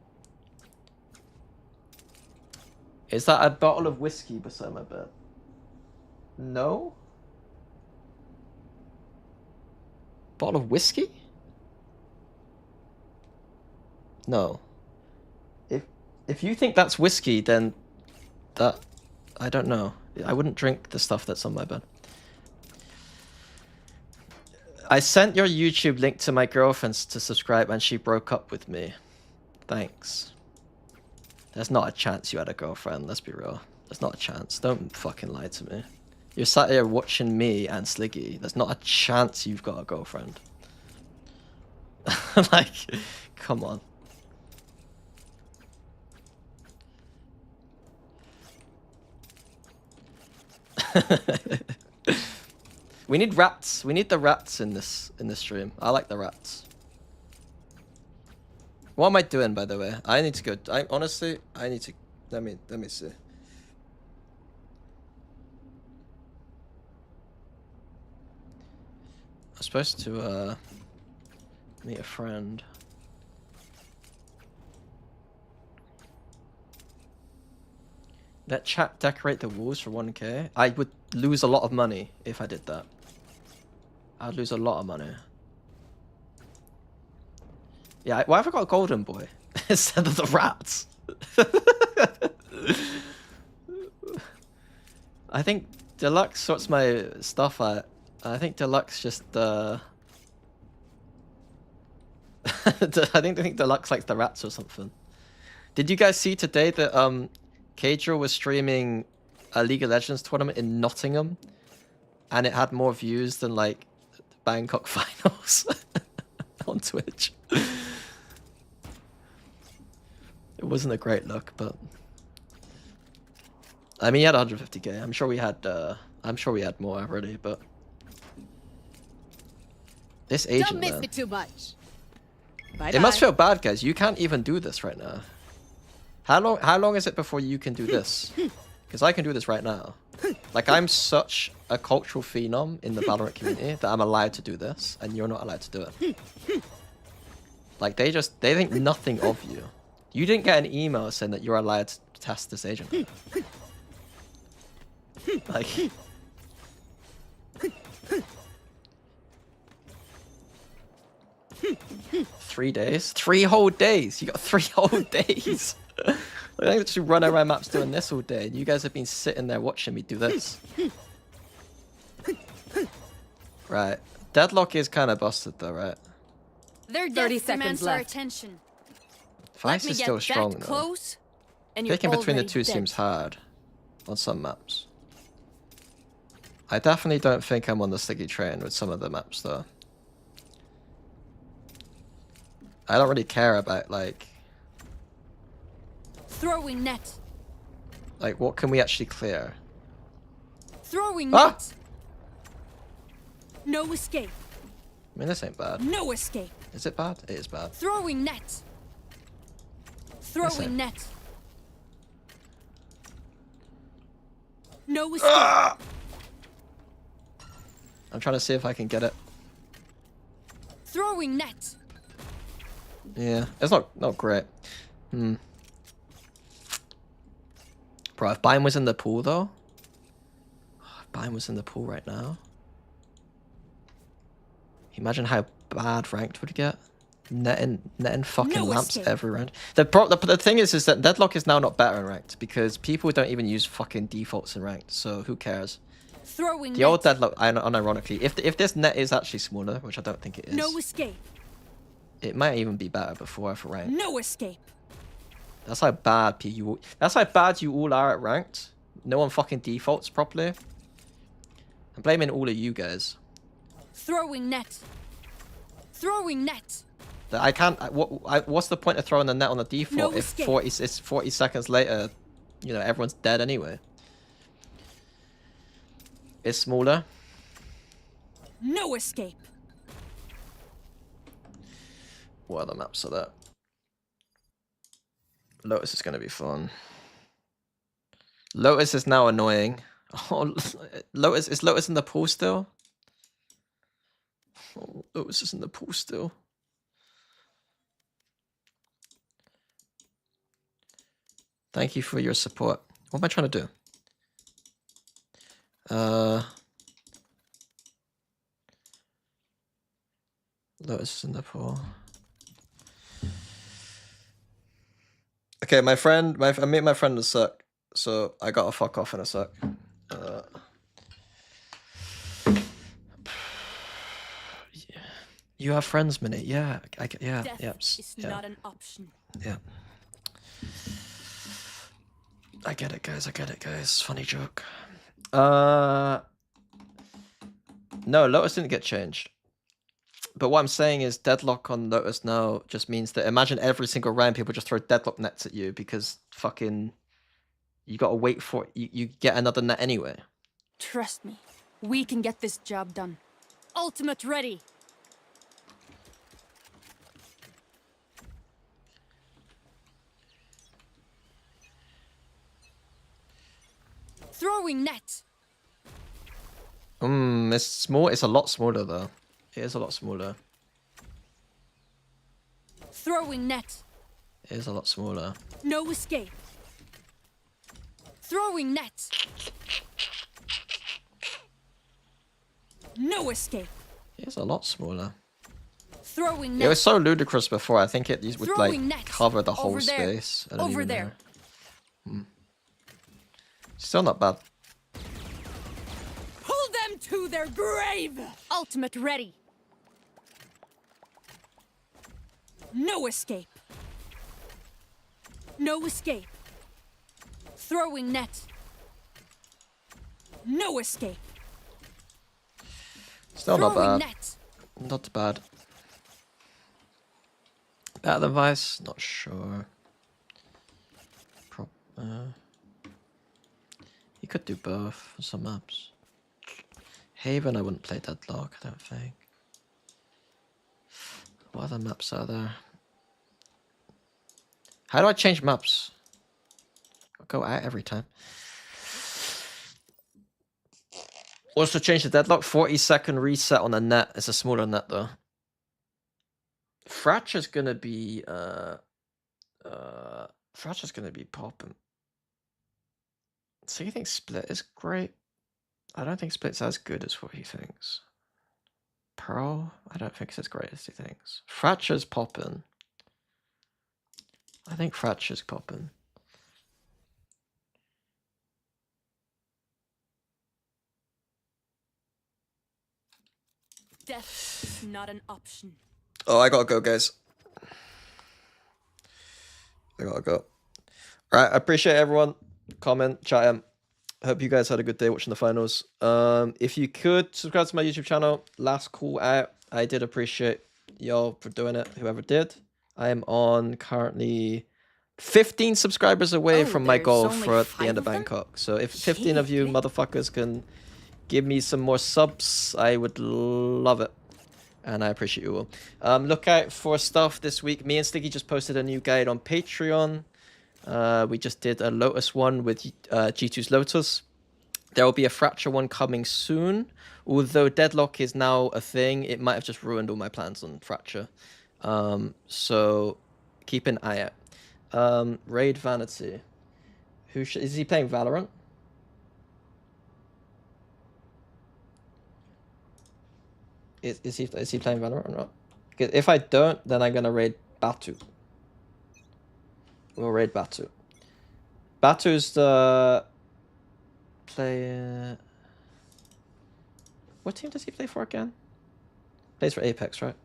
Is that a bottle of whiskey beside my bed? No? Bottle of whiskey? No. If you think that's whiskey, then that... I don't know. I wouldn't drink the stuff that's on my bed. I sent your YouTube link to my girlfriend to subscribe and she broke up with me. Thanks. There's not a chance you had a girlfriend, let's be real. There's not a chance. Don't fucking lie to me. You're sat here watching me and Sliggy. There's not a chance you've got a girlfriend. Like, come on. We need rats. We need the rats in this stream. I like the rats. What am I doing, by the way? I need to go. Honestly, I need to. Let me see. I'm supposed to meet a friend. Let chat decorate the walls for 1k. I would lose a lot of money if I did that. I'd lose a lot of money. Yeah, why have I got a golden boy instead of the rats? I think Deluxe sorts my stuff out. I think Deluxe just I think Deluxe likes the rats or something. Did you guys see today that Kadriel was streaming a League of Legends tournament in Nottingham, and it had more views than like Bangkok finals on Twitch? It wasn't a great look, but I mean, he had 150k. I'm sure we had more already, but this agent, Don't miss man. it too much. Bye It must feel bad, guys. You can't even do this right now. How long is it before you can do this? Because I can do this right now. Like, I'm such a cultural phenom in the Valorant community that I'm allowed to do this, and you're not allowed to do it. Like, they think nothing of you. You didn't get an email saying that you're allowed to test this agent. Like... 3 days? 3 whole days! You got 3 whole days! I actually run around maps doing this all day, and you guys have been sitting there watching me do this. Right. Deadlock is kind of busted though, right? Their 30 death seconds demands our left. attention. Vice is still strong though. Close, and you're Picking between the already two dead. seems hard on some maps. I definitely don't think I'm on the sticky train with some of the maps though. I don't really care about like Throwing net. what can we actually clear? Throwing Ah! net. No escape. I mean, this ain't bad. No escape. Is it bad? It is bad. Throwing net. Throwing net. No escape. Ah! I'm trying to see if I can get it. Throwing net. Yeah, it's not great. Bro, if Bine was in the pool though, if Bine was in the pool right now, imagine how bad ranked would get. Netting fucking No lamps escape. every round. The thing is that Deadlock is now not better in ranked because people don't even use fucking defaults in ranked. So who cares? Throwing The net. old Deadlock, unironically, if this net is actually smaller, which I don't think it is, No escape. it might even be better before for ranked. No escape. That's how bad that's how bad you all are at ranked. No one fucking defaults properly. I'm blaming all of you guys. Throwing net. Throwing net. That I can't. What's the point of throwing the net on the default No if escape. 40 seconds later, you know, everyone's dead anyway? It's smaller. No escape. What other maps are there? Lotus is gonna be fun. Lotus is now annoying. Oh, is Lotus in the pool still? Oh, Lotus is in the pool still. Thank you for your support. What am I trying to do? Lotus is in the pool. Okay, I meet my friend in a sec, so I gotta fuck off in a sec. You have friends, Minute. Yeah, yeah, Death yeah, is yeah. not an option. Yeah. I get it, guys. Funny joke. No, Lotus didn't get changed. But what I'm saying is Deadlock on Lotus now just means that imagine every single round people just throw Deadlock nets at you because fucking you gotta wait for you get another net anyway. Trust me, we can get this job done. Ultimate ready. Throwing net. It's small. It's a lot smaller though. It is a lot smaller. Throwing net. It is a lot smaller. No escape. Throwing net. No escape. It is a lot smaller. Throwing net. It was so ludicrous before. I think it would Throwing like net. cover the whole Over there. space. I don't Over even there. know. Still not bad. Pull them to their grave. Ultimate ready. No escape. No escape. Throwing net. No escape. Still not Throwing bad. net. Not bad. Better than Vice? Not sure. You could do both for some maps. Haven, I wouldn't play Deadlock, I don't think. What other maps are there? How do I change maps? I'll go out every time. Also change the deadlock. 40-second reset on the net. It's a smaller net though. Fracture's gonna be Fracture's gonna be popping. So you think Split is great? I don't think Split's as good as what he thinks. Pearl, I don't think it's as great as he thinks. Fracture's popping. I think Fracture's popping. Death is not an option. Oh, I gotta go, guys. I gotta go. Alright, I appreciate everyone. Comment, chat. Hope you guys had a good day watching the finals. If you could subscribe to my YouTube channel, last call out. I did appreciate y'all for doing it, whoever did. I am on currently 15 subscribers away from my goal for the end of Bangkok. So if 15 of you motherfuckers can give me some more subs, I would love it. And I appreciate you all. Look out for stuff this week. Me and Sticky just posted a new guide on Patreon. We just did a Lotus one with G2's Lotus. There will be a Fracture one coming soon. Although Deadlock is now a thing, it might have just ruined all my plans on Fracture. So keep an eye out. Raid Vanity. Is he playing Valorant? Is he playing Valorant or not? Because if I don't, then I'm gonna raid Batu. We'll raid Batu. Batu's the player. What team does he play for again? Plays for Apex, right?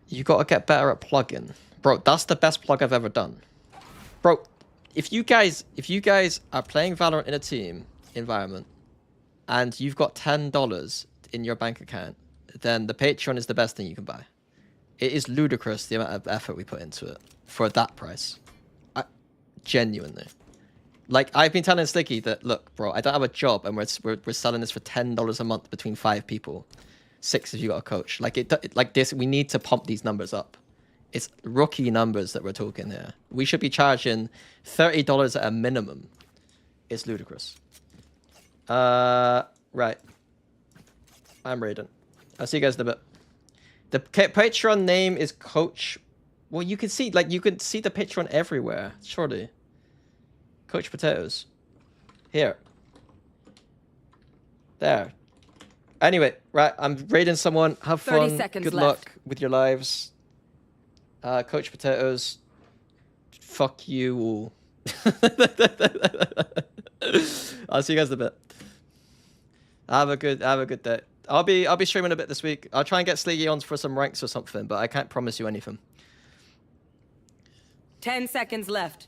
You gotta get better at plugging. Bro, that's the best plug I've ever done. Bro, if you guys are playing Valorant in a team environment and you've got $10 in your bank account, then the Patreon is the best thing you can buy. It is ludicrous the amount of effort we put into it for that price. Genuinely. Like, I've been telling Sticky that, look, bro, I don't have a job and we're selling this for $10 a month between 5 people. 6 if you got a coach. Like this, we need to pump these numbers up. It's rookie numbers that we're talking here. We should be charging $30 at a minimum. It's ludicrous. Right. I'm Raiden. I'll see you guys in a bit. The Patreon name is Coach. Well, you can see the Patreon everywhere, surely. Coach Potatoes. Here. There. Anyway, right, I'm raiding someone. Have fun. 30 seconds Good left. luck with your lives. Coach Potatoes. Fuck you all. I'll see you guys in a bit. Have a good day. I'll be streaming a bit this week. I'll try and get Sliggy on for some ranks or something, but I can't promise you anything. 10 seconds left.